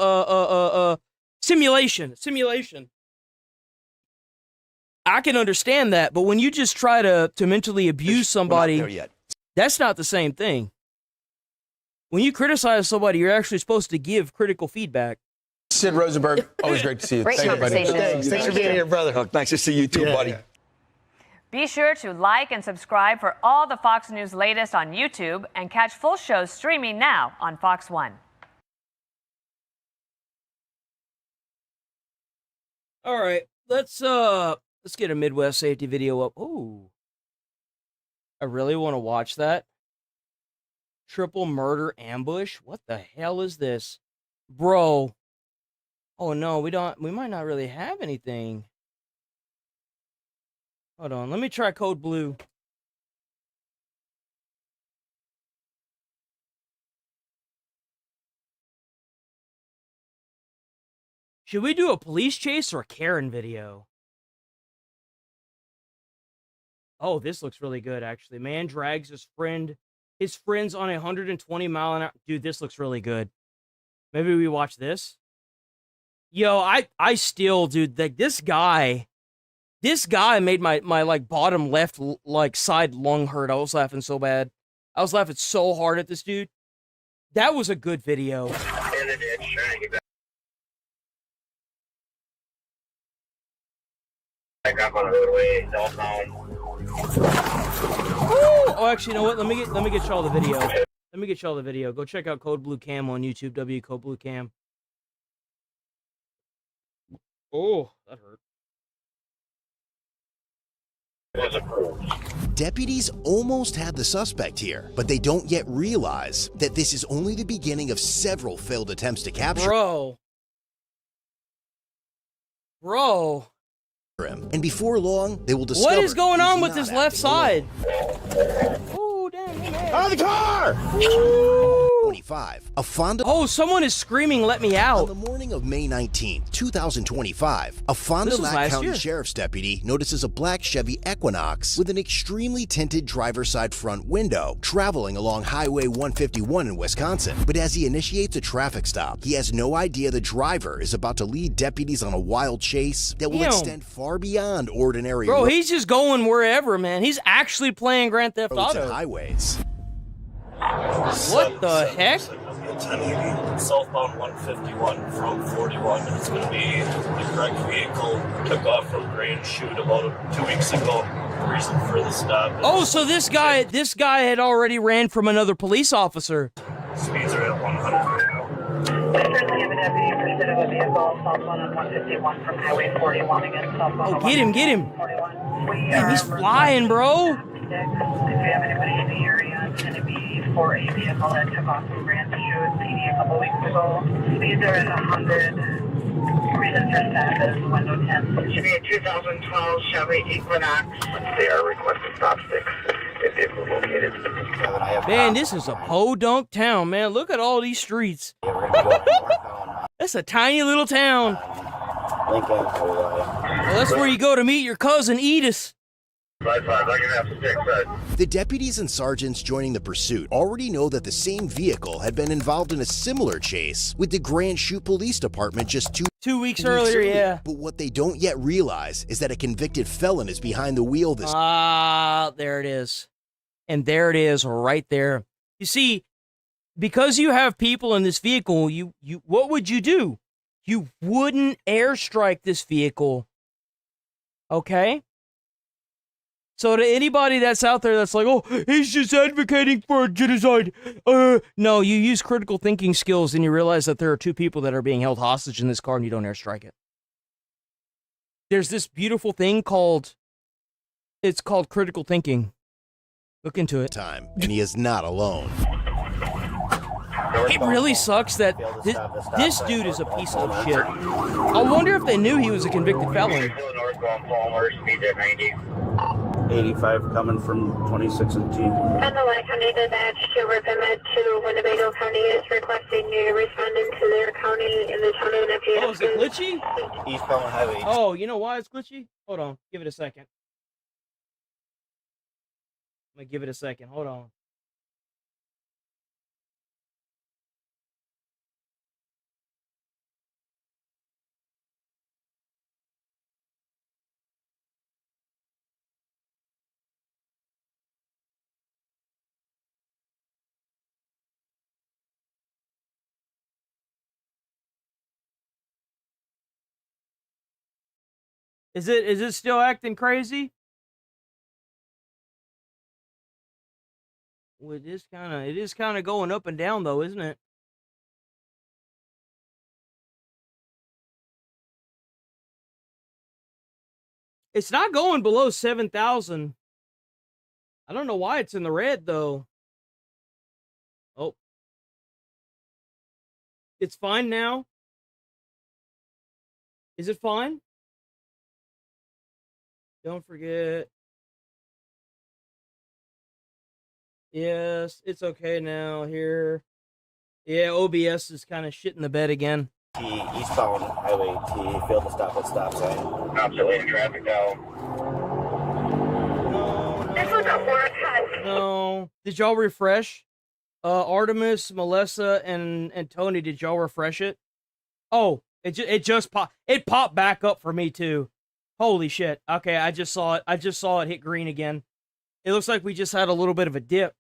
Simulation. I can understand that, but when you just try to mentally abuse somebody, that's not the same thing. When you criticize somebody, you're actually supposed to give critical feedback. Sid Rosenberg, always great to see you. Great Thank you, buddy. conversation. Thanks for being here, brother. Oh, nice to see you too, buddy. Yeah. Be sure to like and subscribe for all the Fox News latest on YouTube and catch full shows streaming now on Fox One. All right, let's get a Midwest safety video up. Ooh, I really want to watch that. Triple murder ambush. What the hell is this, bro? Oh no, we might not really have anything. Hold on, let me try code blue. Should we do a police chase or a Karen video? Oh, this looks really good, actually. Man drags his friends on 120 mile an hour. Dude, this looks really good. Maybe we watch this. Yo, I still, dude, like this guy made my like bottom left like side lung hurt. I was laughing so bad. I was laughing so hard at this dude. That was a good video. Oh, actually, you know what? Let me get y'all the video. Let me get y'all the video. Go check out Code Blue Cam on YouTube. Code Blue Cam. Oh, that hurt. Deputies almost had the suspect here, but they don't yet realize that this is only the beginning of several failed attempts to capture Bro. him. And before long, they will discover what is going on with he's this not left acting side? Oh, damn. Out of the car! 25. A Fonda. Oh, someone is screaming, "Let me out!" On the morning of May 19th, 2025, a Fond du Lac County Sheriff's deputy notices a black Chevy Equinox with an extremely tinted driver's side front window traveling along Highway 151 in Wisconsin. But as he initiates a traffic stop, he has no idea the driver is about to lead deputies on a wild chase that will extend far beyond ordinary. Bro, he's just going wherever, man. He's actually playing Grand Theft Auto. And highways. What the heck? Southbound 151 from 41. It's going to be the correct vehicle. Took off from Grand Chute about 2 weeks ago. The reason for the stop. Oh, so this guy had already ran from another police officer. Speeds are at 100 right now. opposite of a vehicle, southbound on 151 from Highway 41 against southbound. Oh, get him, get him. 41. Man, he's flying, bro. If you have anybody in the area, it's going to be for a vehicle that took off from Grand Chute PD a couple weeks ago. Speeds are at 100. Reason for stop is window 10. It should be a 2012 Chevy Equinox. They are requesting stop sticks if vehicle located. Man, this is a podunk town, man. Look at all these streets. That's a tiny little town. Well, that's where you go to meet your cousin Edith. The deputies and sergeants joining the pursuit already know that the same vehicle had been involved in a similar chase with the Grand Chute Police Department just two weeks earlier, yeah. But what they don't yet realize is that a convicted felon is behind the wheel this there it is. And there it is right there. You see, because you have people in this vehicle, you what would you do? You wouldn't airstrike this vehicle. Okay? So to anybody that's out there that's like, oh, he's just advocating for genocide. No, you use critical thinking skills and you realize that there are two people that are being held hostage in this car and you don't airstrike it. There's this beautiful thing it's called critical thinking. Look into it. Time, and he is not alone. It really sucks that this dude is a piece of shit. I wonder if they knew he was a convicted felon. 85 coming from 26 and T. On the line, County Dispatch to Rivermed to Winnebago County is requesting you respond to their county in the town of Neptune. Oh, is it glitchy? Eastbound Highway. Oh, you know why it's glitchy? Hold on. Give it a second. I'm going to give it a second. Hold on. Is it still acting crazy? Well, it is kind of going up and down though, isn't it? It's not going below 7,000. I don't know why it's in the red though. Oh. It's fine now. Is it fine? Don't forget. Yes, it's okay now here. Yeah, OBS is kind of shitting the bed again. T, eastbound Highway T, failed to stop at stop sign. Opposite lane traffic now. No. Did y'all refresh? Artemis, Melissa, and Tony, did y'all refresh it? Oh, it just popped. It popped back up for me too. Holy shit. Okay, I just saw it. I just saw it hit green again. It looks like we just had a little bit of a dip.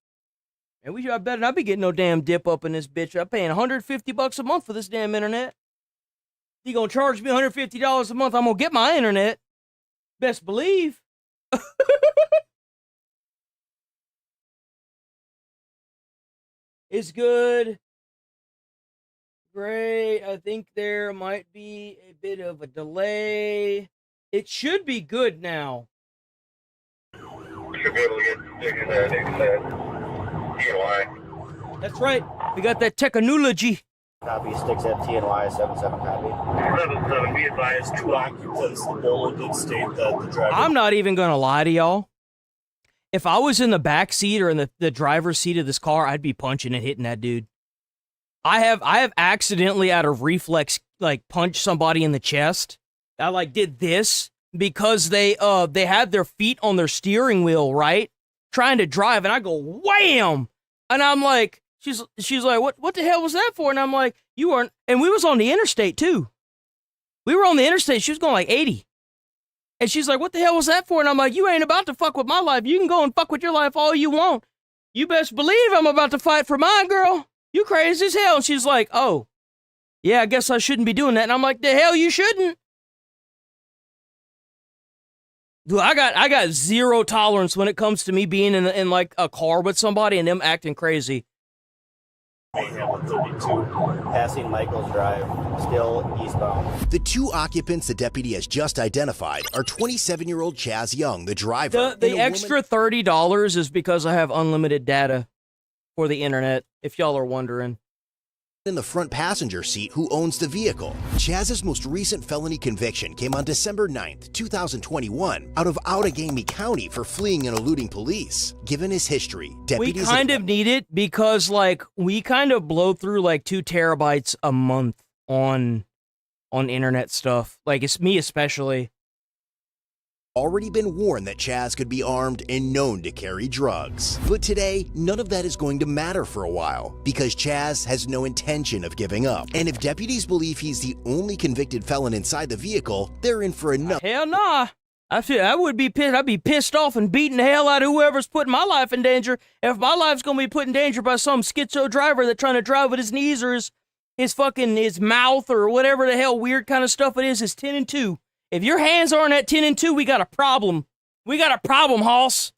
And I better not be getting no damn dip up in this bitch. I'm paying $150 a month for this damn internet. You gonna charge me $150 a month? I'm gonna get my internet. Best believe. It's good. Great. I think there might be a bit of a delay. It should be good now. Should be able to get TNY. That's right. We got that technology. Copy, sticks at TNY 77 copy. 77, be advised, two occupants. The bill did state that the driver... I'm not even going to lie to y'all. If I was in the back seat or in the driver's seat of this car, I'd be punching and hitting that dude. I have accidentally, out of reflex, like punched somebody in the chest. I like did this because they had their feet on their steering wheel, right? Trying to drive, and I go wham, and I'm like, she's like, what the hell was that for? And I'm like, you weren't, and we was on the interstate too. We were on the interstate. She was going like 80, and she's like, what the hell was that for? And I'm like, you ain't about to fuck with my life. You can go and fuck with your life all you want. You best believe I'm about to fight for mine, girl. You crazy as hell. And she's like, oh, yeah, I guess I shouldn't be doing that. And I'm like, the hell you shouldn't. Dude, I got zero tolerance when it comes to me being in like a car with somebody and them acting crazy. Mayhem with 32, passing Michael's Drive, still eastbound. The two occupants the deputy has just identified are 27-year-old Chaz Young, the driver. The extra $30 is because I have unlimited data for the internet, if y'all are wondering. In the front passenger seat who owns the vehicle. Chaz's most recent felony conviction came on December 9th, 2021, out of Outagamie County for fleeing and eluding police. Given his history, deputies... We kind of need it because, like, we kind of blow through, like, 2 terabytes a month on internet stuff. Like, it's me especially. Already been warned that Chaz could be armed and known to carry drugs. But today, none of that is going to matter for a while, because Chaz has no intention of giving up. And if deputies believe he's the only convicted felon inside the vehicle, they're in for another... Hell nah. I would be pissed. I'd be pissed off and beating the hell out of whoever's putting my life in danger. If my life's gonna be put in danger by some schizo driver that's trying to drive with his knees or his mouth or whatever the hell weird kind of stuff it is 10 and 2. If your hands aren't at 10 and 2, we got a problem. We got a problem, Hoss.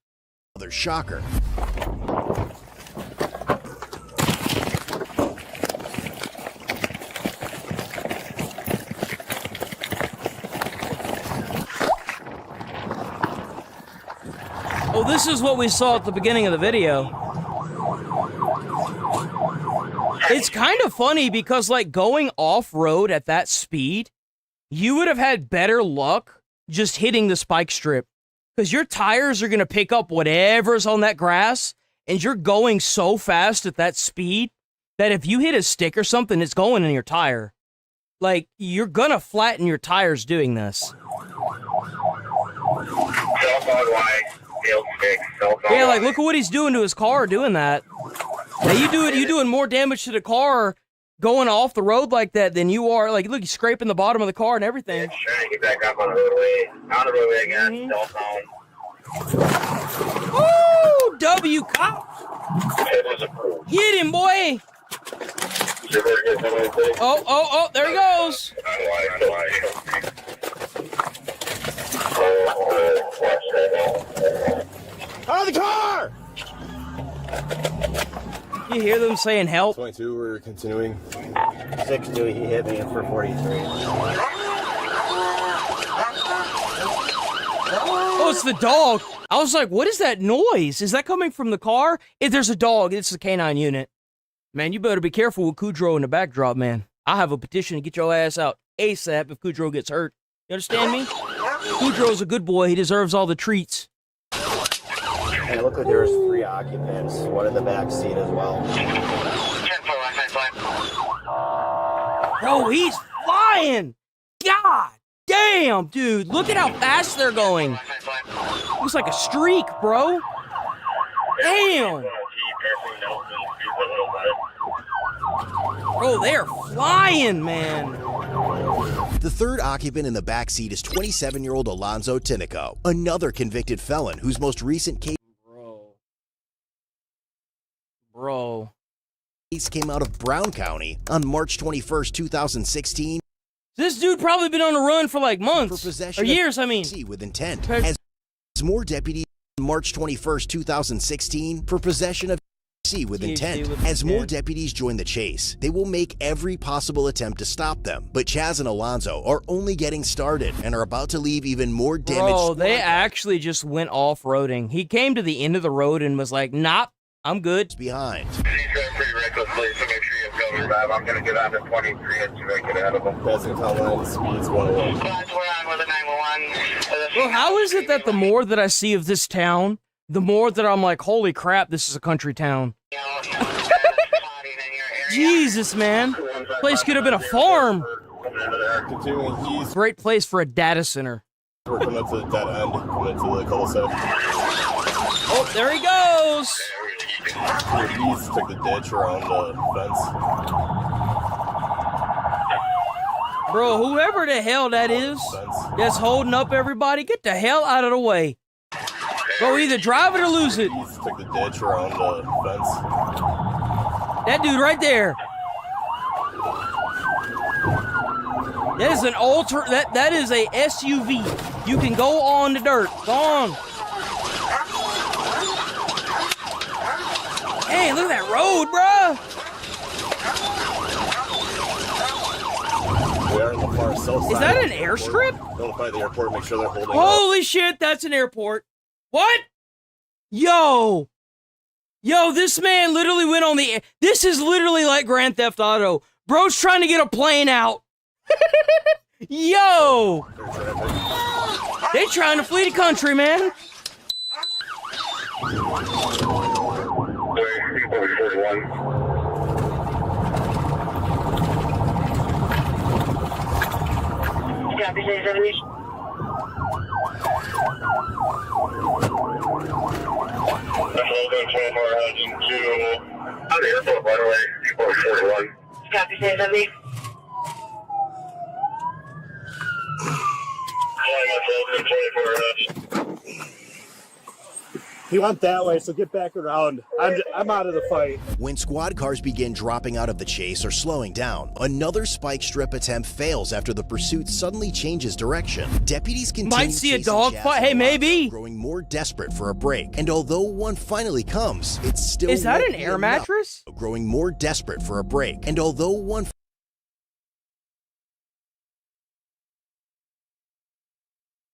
Another shocker. Oh, this is what we saw at the beginning of the video. It's kind of funny because, like, going off-road at that speed, you would have had better luck just hitting the spike strip. Because your tires are going to pick up whatever's on that grass, and you're going so fast at that speed that if you hit a stick or something, it's going in your tire. Like, you're going to flatten your tires doing this. Yeah, like, look at what he's doing to his car doing that. Now, you're doing more damage to the car going off the road like that than you are, like, look, he's scraping the bottom of the car and everything. Trying to get back up on the roadway. On the roadway again, Woo! W cop! Get him, boy! Oh, there he goes! Out of the car! You hear them saying help? 22, we're continuing. 6-2, he hit me for 43. Oh, it's the dog. I was like, what is that noise? Is that coming from the car? If there's a dog, it's the canine unit. Man, you better be careful with Kudrow in the backdrop, man. I have a petition to get your ass out ASAP if Kudrow gets hurt. You understand me? Kudrow's a good boy. He deserves all the treats. And it looked like there was 3 occupants, one in the back seat as well. Bro, he's flying! God damn, dude. Look at how fast they're going. Looks like a streak, bro. Damn. Bro, they're flying, man. The third occupant in the back seat is 27-year-old Alonzo Tinico, another convicted felon whose most recent case came out of Brown County on March 21st, 2016. This dude probably been on the run for like months for possession or years, I mean. With intent. As more deputies on March 21st, 2016 for possession of with intent. As more deputies join the chase, they will make every possible attempt to stop them. But Chaz and Alonzo are only getting started and are about to leave even more damage. Bro, they actually just went off-roading. He came to the end of the road and was like, "Nah, I'm good." Behind. He's going pretty recklessly, so make sure you have cover. I'm going to get on to 23 and see if I can get ahead of him. Passing town line, speed's 101. Class, we're on with a 911. Well, how is it that the more that I see of this town, the more that I'm like, holy crap, this is a country town. Jesus, man. Place could have been a farm. Great place for a data center. We're coming up to the dead end, coming to the cul-de-sac. Oh, there he goes. He's took the ditch around the fence. Bro, whoever the hell that is that's holding up everybody, get the hell out of the way. Bro, either drive it or lose it. He's took the ditch around the fence. That dude right there. That is an that is a SUV. You can go on the dirt. Go on. Hey, look at that road, bruh. in the far south side. Is that an airstrip? Notify the airport, make sure they're holding Holy shit, that's an airport. What? Yo, this man literally went on the. This is literally like Grand Theft Auto. Bro's trying to get a plane out. Yo, they trying to flee the country, man. Copy, 70. On the airport, by the way, 41. Copy, 70. He went that way, so get back around. I'm out of the fight. When squad cars begin dropping out of the chase or slowing down, another spike strip attempt fails after the pursuit suddenly changes direction. Deputies continue Might see a dog fight. Hey, maybe. Growing more desperate for a break. And although one finally comes, it's still Is that won't an be air enough. mattress? Growing more desperate for a break. And although one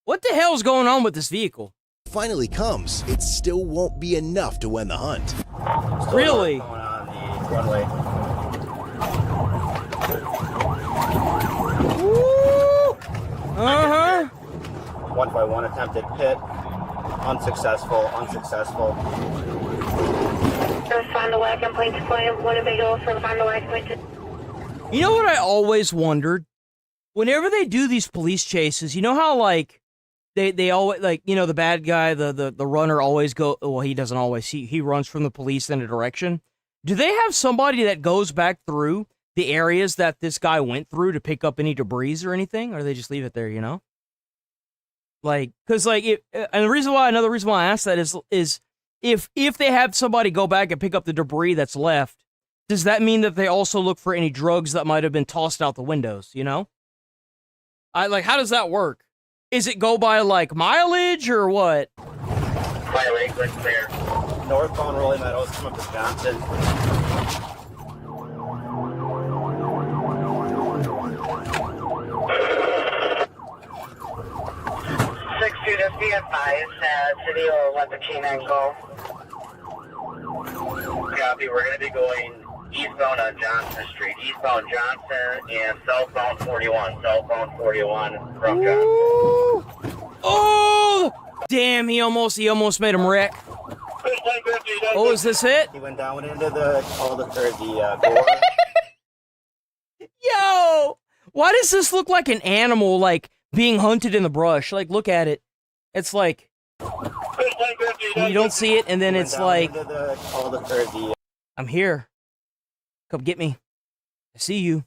What the hell's going on with this vehicle? finally comes, it still won't be enough to win the hunt. Really? Runway. Uh-huh. 151 attempted hit. Unsuccessful. Find the wagon, plane to plane, Winnebago, so find the wagon, plane to... You know what I always wondered? Whenever they do these police chases, you know how, like, they always, like, you know, the bad guy, the runner always well, he doesn't always, he runs from the police in a direction. Do they have somebody that goes back through the areas that this guy went through to pick up any debris or anything? Or do they just leave it there, you know? Like, because, like, and another reason why I asked that is if they have somebody go back and pick up the debris that's left, does that mean that they also look for any drugs that might have been tossed out the windows, you know? How does that work? Is it go by, like, mileage or what? By Lakeland clear. Northbound Rolling Meadows, come up to Johnson. Just be advised, City will let the K9 go. Copy, we're going to be going eastbound on Johnson Street. Eastbound Johnson and southbound 41. Southbound 41 from Johnson. Oh! Damn, he almost made him wreck. Oh, is this it? He went down into the gore. Yo! Why does this look like an animal, like, being hunted in the brush? Like, look at it. It's like, you don't see it, and then it's like, I'm here. Come get me. I see you.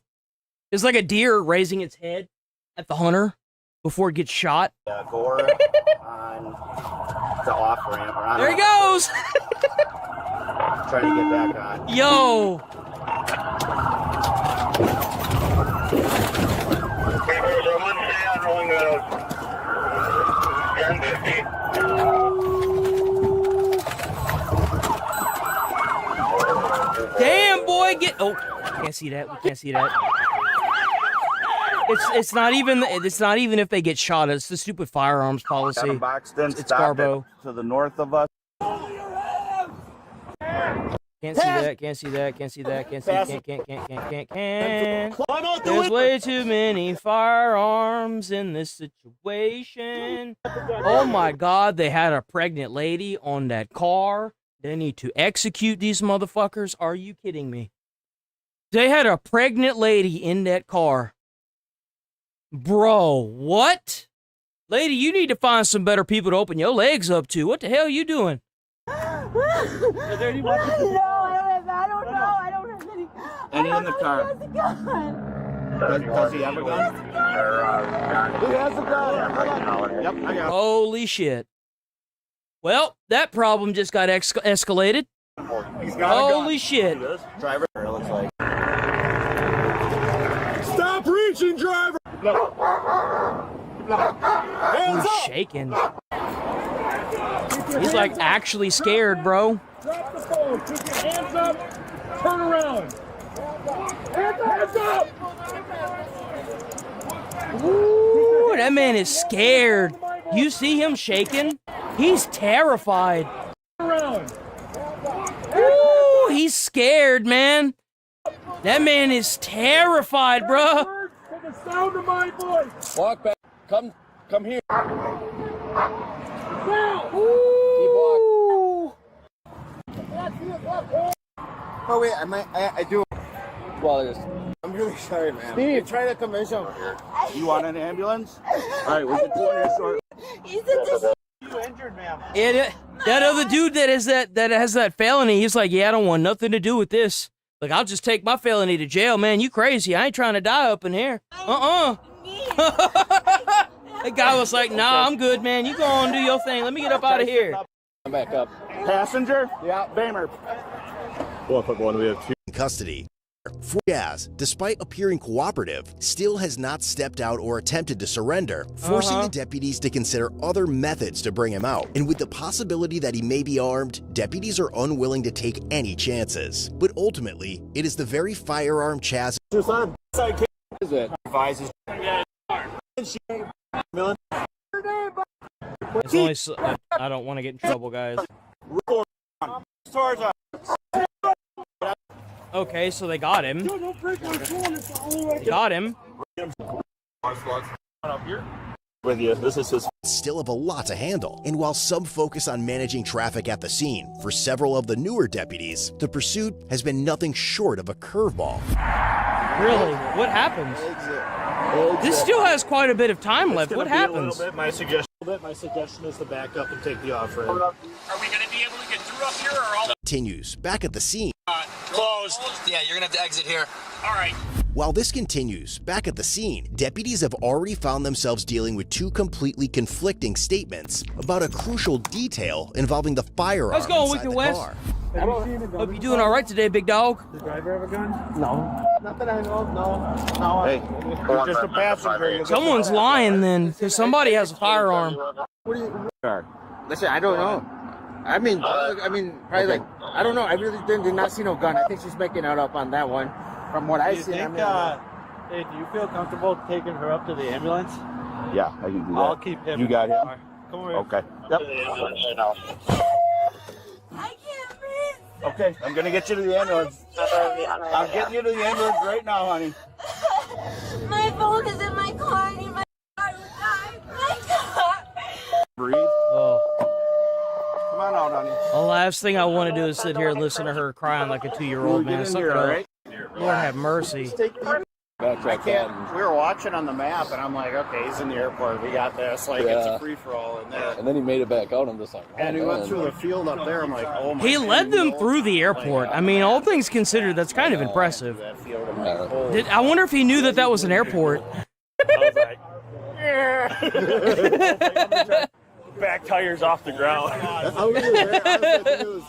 It's like a deer raising its head at the hunter before it gets shot. Gore on the off ramp. There he goes! Trying to get back on. Yo! Rolling Meadows. 1050. Damn, boy, oh, can't see that. We can't see that. It's not even if they get shot. It's the stupid firearms policy. It's Garbo. To the north of us. Can't see that. Can't see that. Can't see that. Can't. There's way too many firearms in this situation. Oh my God, they had a pregnant lady on that car. They need to execute these motherfuckers. Are you kidding me? They had a pregnant lady in that car. Bro, what? Lady, you need to find some better people to open your legs up to. What the hell are you doing? No, I don't know. I don't have any. Any in the car? Does he have a gun? He has a gun. Yep, I got it. Holy shit. Well, that problem just got escalated. He's got Holy shit. Driver, it looks like. Stop reaching, driver! He's shaking. He's like actually scared, bro. Drop the phone. Keep your hands up. Turn around. Hands up. Ooh, that man is scared. You see him shaking? He's terrified. Ooh, he's scared, man. That man is terrified, bruh. The sound of my voice. Walk back. Come here. Ooh. Oh wait, I do. Well, I'm really sorry, man. Steve, try to come in over. You want an ambulance? All right, we can do it short. You injured, ma'am. And that other dude that has that felony, he's like, yeah, I don't want nothing to do with this. Like, I'll just take my felony to jail, man. You crazy? I ain't trying to die up in here. That guy was like, nah, I'm good, man. You go on and do your thing. Let me get up out of here. I'm back up. Passenger? Yeah, Bamer. 1.1, we have 2 in custody. Diaz, despite appearing cooperative, still has not stepped out or attempted to surrender, forcing the deputies to consider other methods to bring him out. And with the possibility that he may be armed, deputies are unwilling to take any chances. But ultimately, it is the very firearm Chaz Is it? It's only I don't want to get in trouble, guys. Okay, so they got him. Got him. with you. This is his. Still have a lot to handle, and while some focus on managing traffic at the scene, for several of the newer deputies, the pursuit has been nothing short of a curveball. Really? What happens? This still has quite a bit of time left. What happens? My suggestion is to back up and take the off-ramp. Are we going to be able to get through up here or all? Continues back at the scene. Closed. Yeah, you're going to have to exit here. All right. While this continues, back at the scene, deputies have already found themselves dealing with two completely conflicting statements about a crucial detail involving the firearm Let's go, inside Wicked the West. car. Hope you're doing all right today, big dog. Does the driver have a gun? No. Not that I know of, no. Hey, you're just a passenger. Someone's lying then, because somebody has a firearm. What do you... Listen, I don't know. I mean, probably like, I don't know. I really did not see no gun. I think she's making it up on that one. From what I see, hey, do you feel comfortable taking her up to the ambulance? Yeah, I can do that. I'll keep him. You got him? Right. Come over. Okay. Yep. Okay, I'm gonna get you to the ambulance. I'm getting you to the ambulance right now, honey. My phone is in my car. I need my car to die. My car. Breathe. Oh. Come on out, honey. The last thing I want to do is sit here and listen to her crying like a 2-year-old, man. Suck it up. Right? Lord have mercy. I can't. We were watching on the map, and I'm like, okay, he's in the airport. We got this. Like, it's a free for all in there. And then he made it back out. I'm just like, and he went through the field up there. I'm like, oh my. He led them through the airport. I mean, all things considered, that's kind of impressive. I wonder if he knew that that was an airport. Back tires off the ground. I was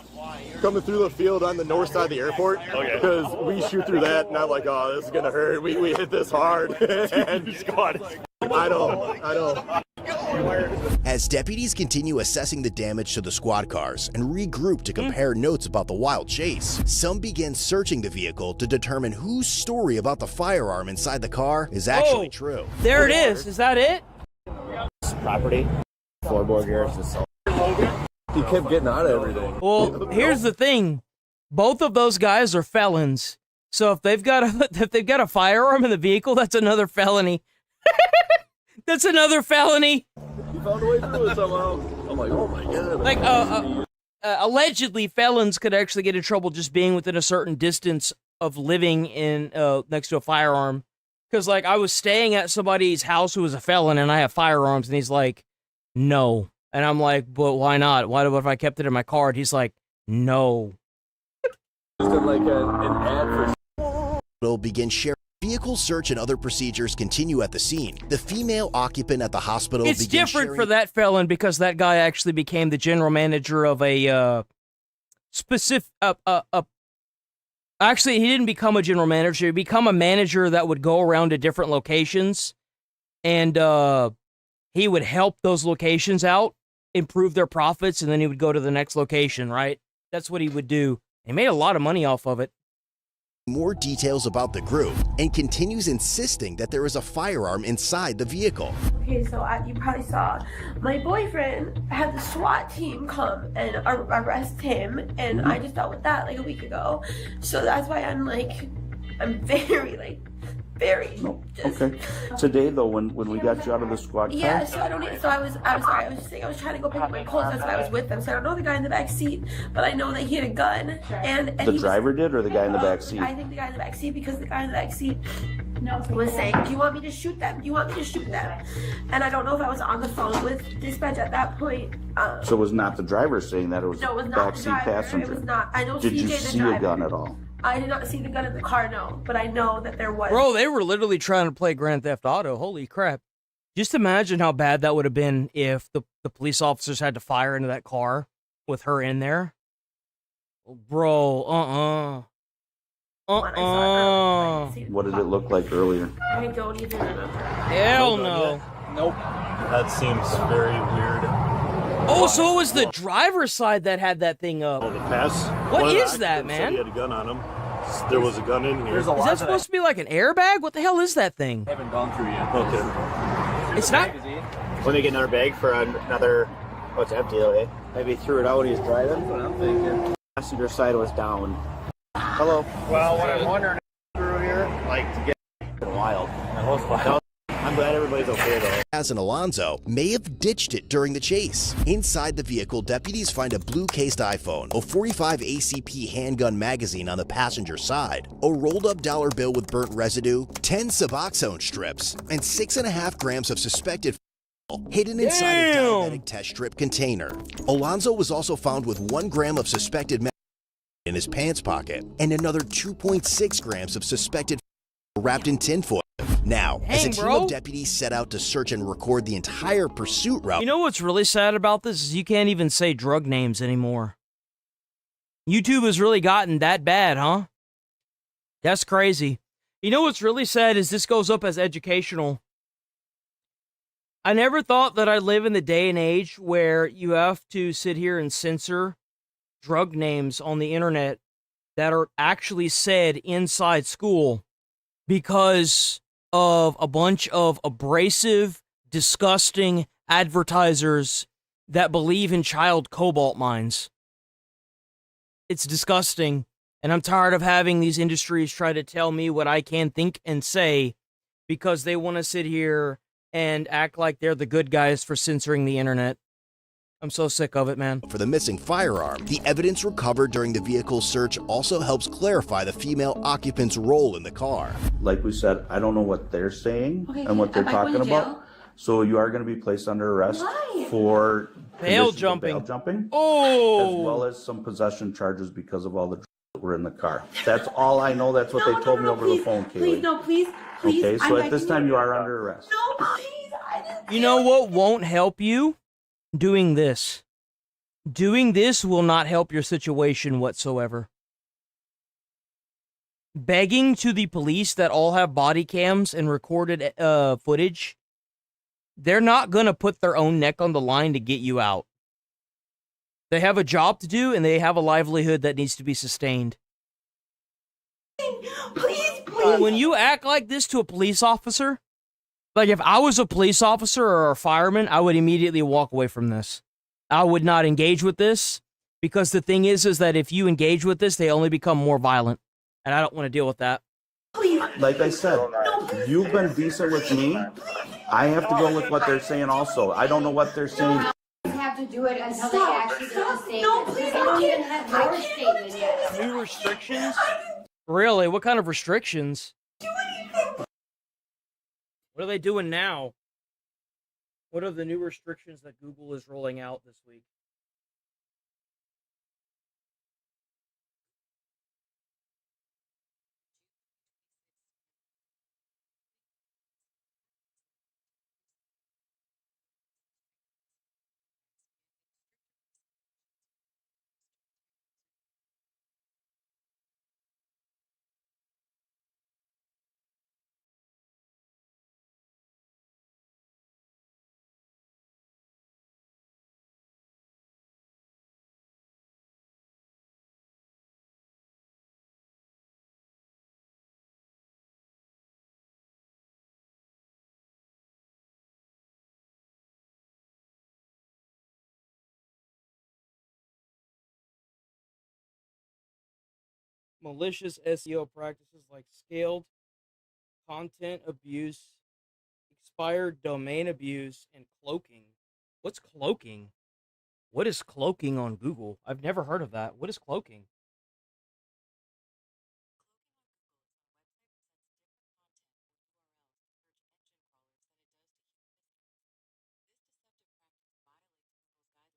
coming through the field on the north side of the airport because we shoot through that, and I'm like, oh, this is gonna hurt. We hit this hard, and I know. As deputies continue assessing the damage to the squad cars and regroup to compare notes about the wild chase, some begin searching the vehicle to determine whose story about the firearm inside the car is actually true. There it is. Is that it? Property. Floorboard here is just. He kept getting out of everything. Well, here's the thing. Both of those guys are felons. So if they've got a firearm in the vehicle, that's another felony. That's another felony. He found a way through it somehow. I'm like, oh my god. Like, allegedly, felons could actually get in trouble just being within a certain distance of living in next to a firearm. Because, like, I was staying at somebody's house who was a felon, and I have firearms, and he's like, no. And I'm like, but why not? What if I kept it in my car? And he's like, no. Just like an ad for. Will begin sharing. Vehicle search and other procedures continue at the scene. The female occupant at the hospital. It's different for that felon because that guy actually became the general manager of a specific. Actually, he didn't become a general manager. He became a manager that would go around to different locations, and he would help those locations out, improve their profits, and then he would go to the next location. Right? That's what he would do. He made a lot of money off of it. more details about the group and continues insisting that there is a firearm inside the vehicle. Okay, so you probably saw my boyfriend had the SWAT team come and arrest him, and I just dealt with that like a week ago. So that's why I'm very very. Okay. Today, though, when we got you out of the squad car. Yeah, so I don't need, so I was sorry, I was just saying I was trying to go pick up my clothes, that's why I was with them. So I don't know the guy in the back seat, but I know that he had a gun, and The driver did, or the guy in the back seat? I think the guy in the back seat, because the guy in the back seat was saying, "Do you want me to shoot them? Do you want me to shoot them?" And I don't know if I was on the phone with dispatch at that point. So it was not the driver saying that, it was No, it was the not the backseat driver. passenger? It was not. I know Did CJ you the see driver. a gun at all? I did not see the gun in the car, no, but I know that there was. Bro, they were literally trying to play Grand Theft Auto. Holy crap. Just imagine how bad that would have been if the police officers had to fire into that car with her in there. Bro, What did it look like earlier? I don't even remember. Hell no. Nope. That seems very weird. Oh, so it was the driver's side that had that thing up. Oh, the pass. What One of the is that, occupants said man? He had a gun on him. There was a gun in here. Is that supposed to be like an airbag? What the hell is that thing? Haven't gone through yet. Okay. It's not. Let me get another bag for another. Oh, it's empty though, eh? Maybe he threw it out when he was driving. That's what I'm thinking. Passenger side was down. Hello. Well, what I'm wondering through here, like to get wild. I'm glad everybody's okay though. As and Alonzo may have ditched it during the chase. Inside the vehicle, deputies find a blue-cased iPhone, a .45 ACP handgun magazine on the passenger side, a rolled-up dollar bill with burnt residue, 10 Suboxone strips, and 6.5 grams of suspected hidden inside a diabetic test strip container. Alonzo was also found with 1 gram of suspected in his pants pocket and another 2.6 grams of suspected wrapped in tinfoil. Now, as a team of deputies set out to search and record the entire pursuit route. You know what's really sad about this is you can't even say drug names anymore. YouTube has really gotten that bad, huh? That's crazy. You know what's really sad is this goes up as educational. I never thought that I'd live in the day and age where you have to sit here and censor drug names on the internet that are actually said inside school because of a bunch of abrasive, disgusting advertisers that believe in child cobalt mines. It's disgusting, and I'm tired of having these industries try to tell me what I can think and say because they want to sit here and act like they're the good guys for censoring the internet. I'm so sick of it, man. For the missing firearm, the evidence recovered during the vehicle search also helps clarify the female occupant's role in the car. Like we said, I don't know what they're saying and what they're talking about. So you are going to be placed under arrest for bail jumping, as well as some possession charges because of all the drugs that were in the car. That's all I know. That's what they told me over the phone, Kaylee. Please, no, please. Okay, so at this time you are under arrest. No, please. You know what won't help you? Doing this. Doing this will not help your situation whatsoever. Begging to the police that all have body cams and recorded footage, they're not going to put their own neck on the line to get you out. They have a job to do, and they have a livelihood that needs to be sustained. Please. When you act like this to a police officer, like if I was a police officer or a fireman, I would immediately walk away from this. I would not engage with this because the thing is that if you engage with this, they only become more violent. And I don't want to deal with that. Like I said, you've been decent with me. I have to go with what they're saying also. I don't know what they're saying. Have to do it until they actually get the statement. No, please, they don't even have your statement yet. New restrictions? Really? What kind of restrictions? What are they doing now? What are the new restrictions that Google is rolling out this week? malicious SEO practices like scaled content abuse, expired domain abuse, and cloaking. What's cloaking? What is cloaking on Google? I've never heard of that. What is cloaking?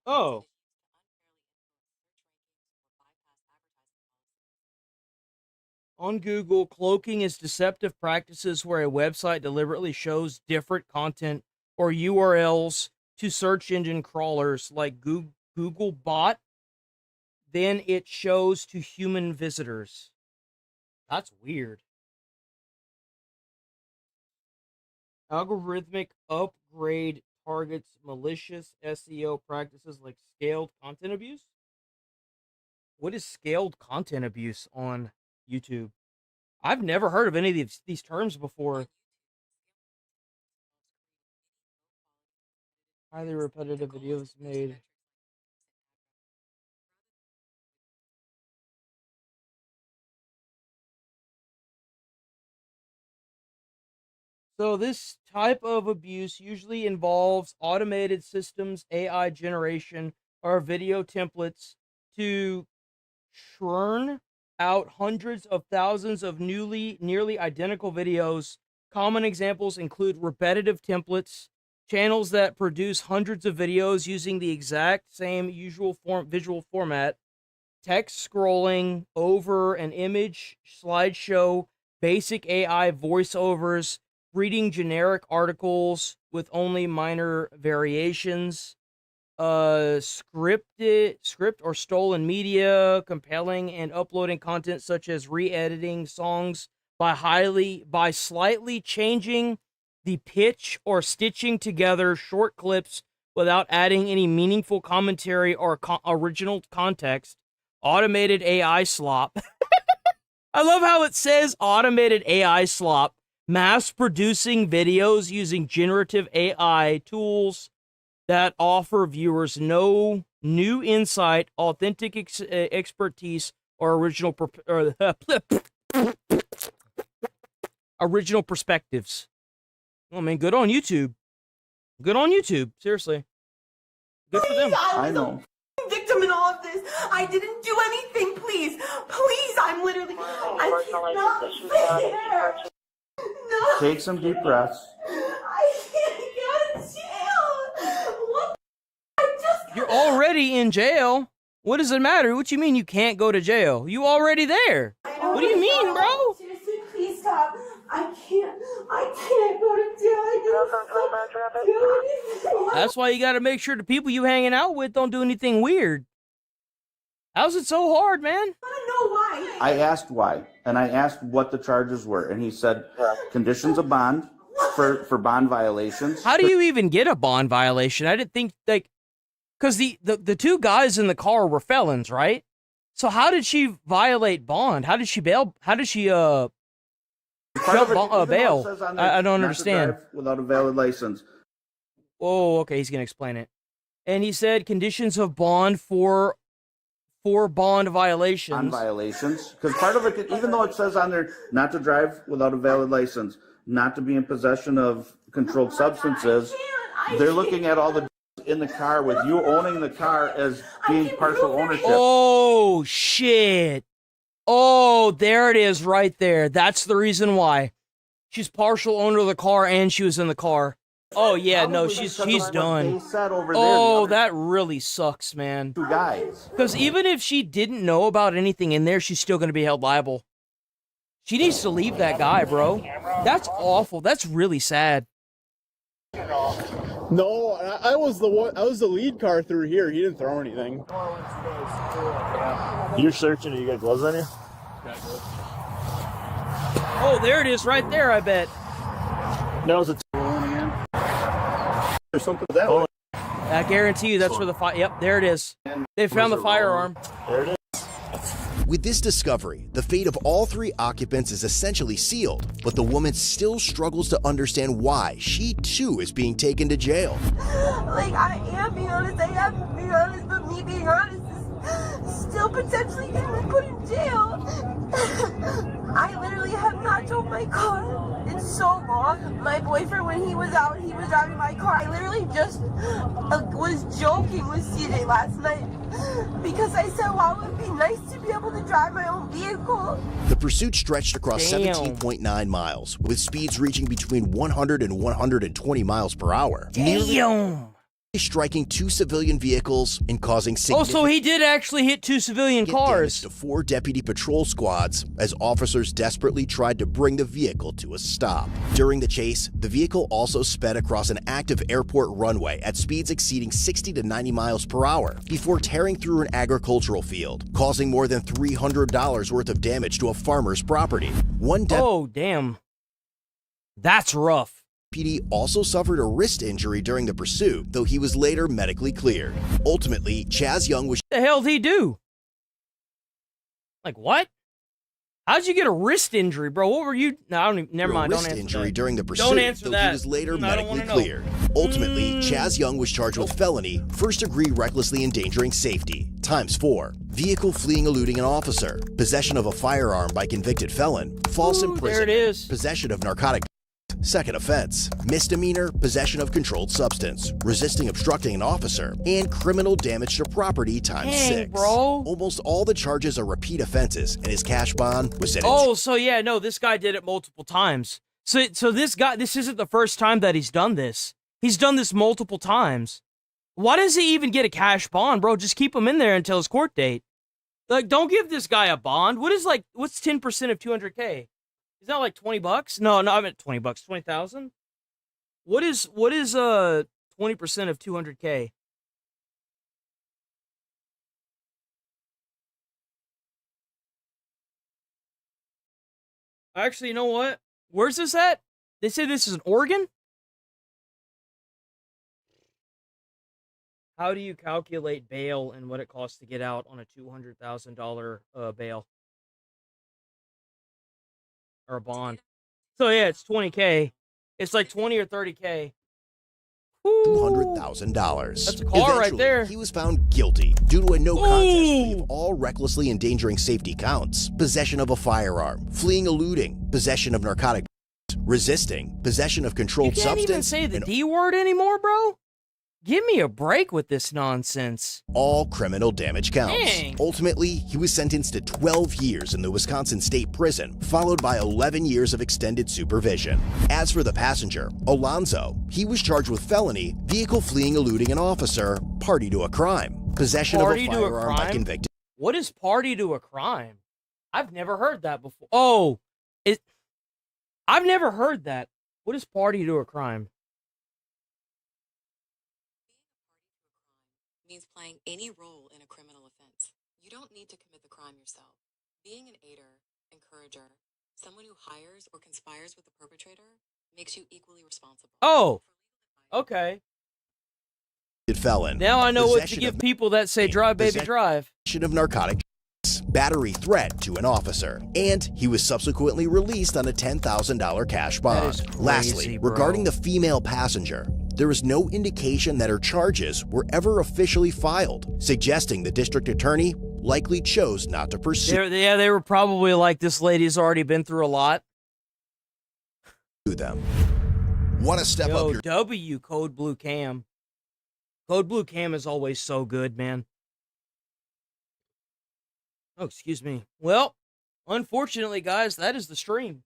Oh. On Google, cloaking is deceptive practices where a website deliberately shows different content or URLs to search engine crawlers like Google Bot, then it shows to human visitors. That's weird. Algorithmic upgrade targets malicious SEO practices like scaled content abuse. What is scaled content abuse on YouTube? I've never heard of any of these terms before. Highly repetitive videos made. So this type of abuse usually involves automated systems, AI generation, or video templates to churn out hundreds of thousands of nearly identical videos. Common examples include repetitive templates, channels that produce hundreds of videos using the exact same visual format, text scrolling over an image slideshow, basic AI voiceovers, reading generic articles with only minor variations, script or stolen media, compelling and uploading content such as re-editing songs by slightly changing the pitch or stitching together short clips without adding any meaningful commentary or original context, automated AI slop. I love how it says automated AI slop, mass producing videos using generative AI tools that offer viewers no new insight, authentic expertise, or original perspectives. Oh man, good on YouTube. Good on YouTube. Seriously. Good for them. I know. Victim in all of this. I didn't do anything. Please, I'm literally. I cannot bear. No. Take some deep breaths. I can't go to jail. What? I just. You're already in jail. What does it matter? What you mean you can't go to jail? You already there. What do you mean, bro? Seriously, please stop. I can't go to jail. I didn't do anything. That's why you got to make sure the people you hanging out with don't do anything weird. How's it so hard, man? I want to know why. I asked why, and I asked what the charges were, and he said conditions of bond for bond violations. How do you even get a bond violation? I didn't think, like, because the two guys in the car were felons, right? So how did she violate bond? How did she bail? How did she bail? I don't understand. Without a valid license. Oh, okay, he's gonna explain it. And he said conditions of bond for bond violations. Bond violations, because part of it, even though it says on there not to drive without a valid license, not to be in possession of controlled substances, they're looking at all the in the car with you owning the car as being partial ownership. Oh shit! Oh, there it is, right there. That's the reason why she's partial owner of the car and she was in the car. Oh yeah, no, she's done. Oh, that really sucks, man. Two guys. Because even if she didn't know about anything in there, she's still going to be held liable. She needs to leave that guy, bro. That's awful. That's really sad. No, I was the one. I was the lead car through here. He didn't throw anything. You're searching. You got gloves on you? Oh, there it is, right there. I bet. That was a There's something that way. I guarantee you that's where the fire. Yep, there it is. They found the firearm. There it is. With this discovery, the fate of all three occupants is essentially sealed, but the woman still struggles to understand why she too is being taken to jail. Like, I am being honest, I have to be honest, but me being honest is still potentially getting me put in jail. I literally have not drove my car in so long. My boyfriend, when he was out, he was driving my car. I literally just was joking with CJ last night because I said, wow, it would be nice to be able to drive my own vehicle. The pursuit stretched across 17.9 miles, with speeds reaching between 100 and 120 miles per hour. Damn. Striking 2 civilian vehicles and causing significant so he did actually hit 2 civilian cars. To 4 deputy patrol squads as officers desperately tried to bring the vehicle to a stop. During the chase, the vehicle also sped across an active airport runway at speeds exceeding 60 to 90 miles per hour before tearing through an agricultural field, causing more than $300 worth of damage to a farmer's property. Oh, damn. That's rough. PD also suffered a wrist injury during the pursuit, though he was later medically cleared. Ultimately, Chaz Young was... What the hell did he do? Like, what? How'd you get a wrist injury, bro? What were you... No, I don't even... Never mind. Don't answer injury that. during the pursuit, Don't answer though that. he was later medically know. cleared. Ultimately, Chaz Young was charged with felony, first-degree recklessly endangering safety, ×4, vehicle fleeing eluding an officer, possession of a firearm by convicted felon, false imprisonment, there it is. possession of narcotic... Second offense, misdemeanor, possession of controlled substance, resisting obstructing an officer, and criminal damage to property ×6. Bro. Almost all the charges are repeat offenses, and his cash bond was set so yeah, no, this guy did it multiple times. So this guy, this isn't the first time that he's done this. He's done this multiple times. Why does he even get a cash bond, bro? Just keep him in there until his court date. Like, don't give this guy a bond. What's 10% of 200K? Is that like $20? No, I meant $20. 20,000. What is 20% of 200K? Actually, you know what? Where's this at? They say this is in Oregon? How do you calculate bail and what it costs to get out on a $200,000 bail? Or a bond. So yeah, it's 20K. It's like 20 or 30K. $200,000. That's a car right there. He was found guilty due to a no contest plea of all recklessly endangering safety counts: possession of a firearm, fleeing eluding, possession of narcotic, resisting, possession of controlled You can't substance, even say the D word anymore, bro? Give me a break with this nonsense. all criminal damage counts. Dang. Ultimately, he was sentenced to 12 years in the Wisconsin State Prison, followed by 11 years of extended supervision. As for the passenger, Alonzo, he was charged with felony, vehicle fleeing eluding an officer, party to a crime, possession of a firearm by convicted. What is party to a crime? I've never heard that before. I've never heard that. What is party to a crime? Means playing any role in a criminal offense. You don't need to commit the crime yourself. Being an aider, encourager, someone who hires or conspires with the perpetrator makes you equally responsible. Oh, okay. Felon. Now I know what to give people that say drive, baby, drive. Possession of narcotic, battery threat to an officer, and he was subsequently released on a $10,000 cash bond. Lastly, regarding the female passenger, there is no indication that her charges were ever officially filed, suggesting the district attorney likely chose not to pursue They were probably like, this lady's already been through a lot. them. Want to step up your W Code Blue Cam. Code Blue Cam is always so good, man. Oh, excuse me. Well, unfortunately, guys, that is the stream.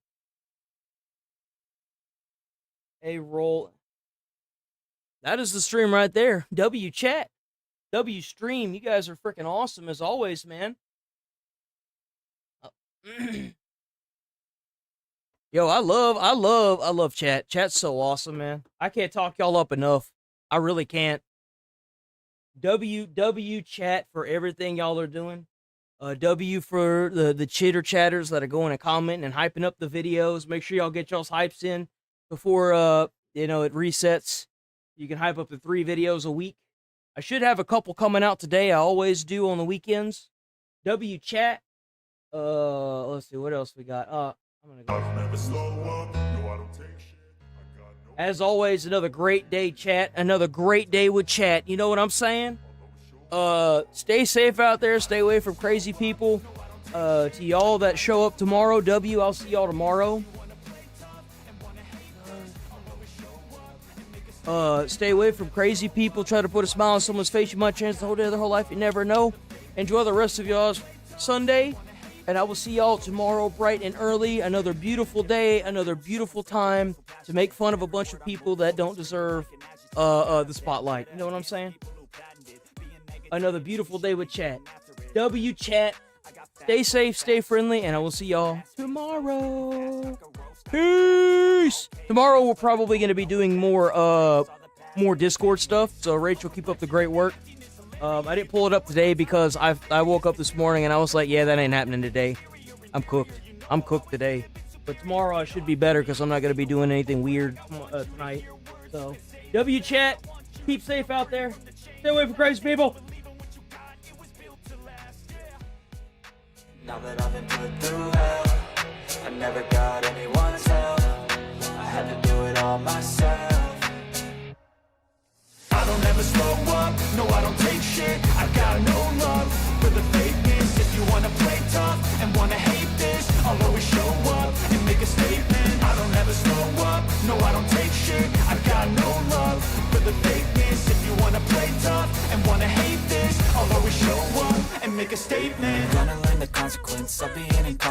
A roll. That is the stream right there. W chat. W stream. You guys are freaking awesome as always, man. Yo, I love chat. Chat's so awesome, man. I can't talk y'all up enough. I really can't. W chat for everything y'all are doing. W for the chitter chatters that are going and commenting and hyping up the videos. Make sure y'all get y'all's hypes in before it resets. You can hype up to 3 videos a week. I should have a couple coming out today. I always do on the weekends. W chat. Let's see what else we got. I'm gonna go. As always, another great day, chat. Another great day with chat. You know what I'm saying? Stay safe out there. Stay away from crazy people. To y'all that show up tomorrow, I'll see y'all tomorrow. Stay away from crazy people. Try to put a smile on someone's face. You might change the whole life. You never know. Enjoy the rest of y'all's Sunday. And I will see y'all tomorrow bright and early. Another beautiful day. Another beautiful time to make fun of a bunch of people that don't deserve the spotlight. You know what I'm saying? Another beautiful day with chat. Chat. Stay safe, stay friendly, and I will see y'all tomorrow. Peace. Tomorrow we're probably going to be doing more Discord stuff. So Rachel, keep up the great work. I didn't pull it up today because I woke up this morning and I was like, yeah, that ain't happening today. I'm cooked. I'm cooked today. But tomorrow I should be better because I'm not going to be doing anything weird tonight. So chat. Keep safe out there. Stay away from crazy people. Now that I've been put through hell, I never got anyone's help. I had to do it all myself. I don't ever slow up, no I don't take shit. I got no love for the fakeness. If you wanna play tough and wanna hate this, I'll always show up and make a statement. I don't ever slow up, no I don't take shit. I got no love for the fakeness. If you wanna play tough and wanna hate this, I'll always show up and make a statement. Gonna learn the consequence of being incompetent.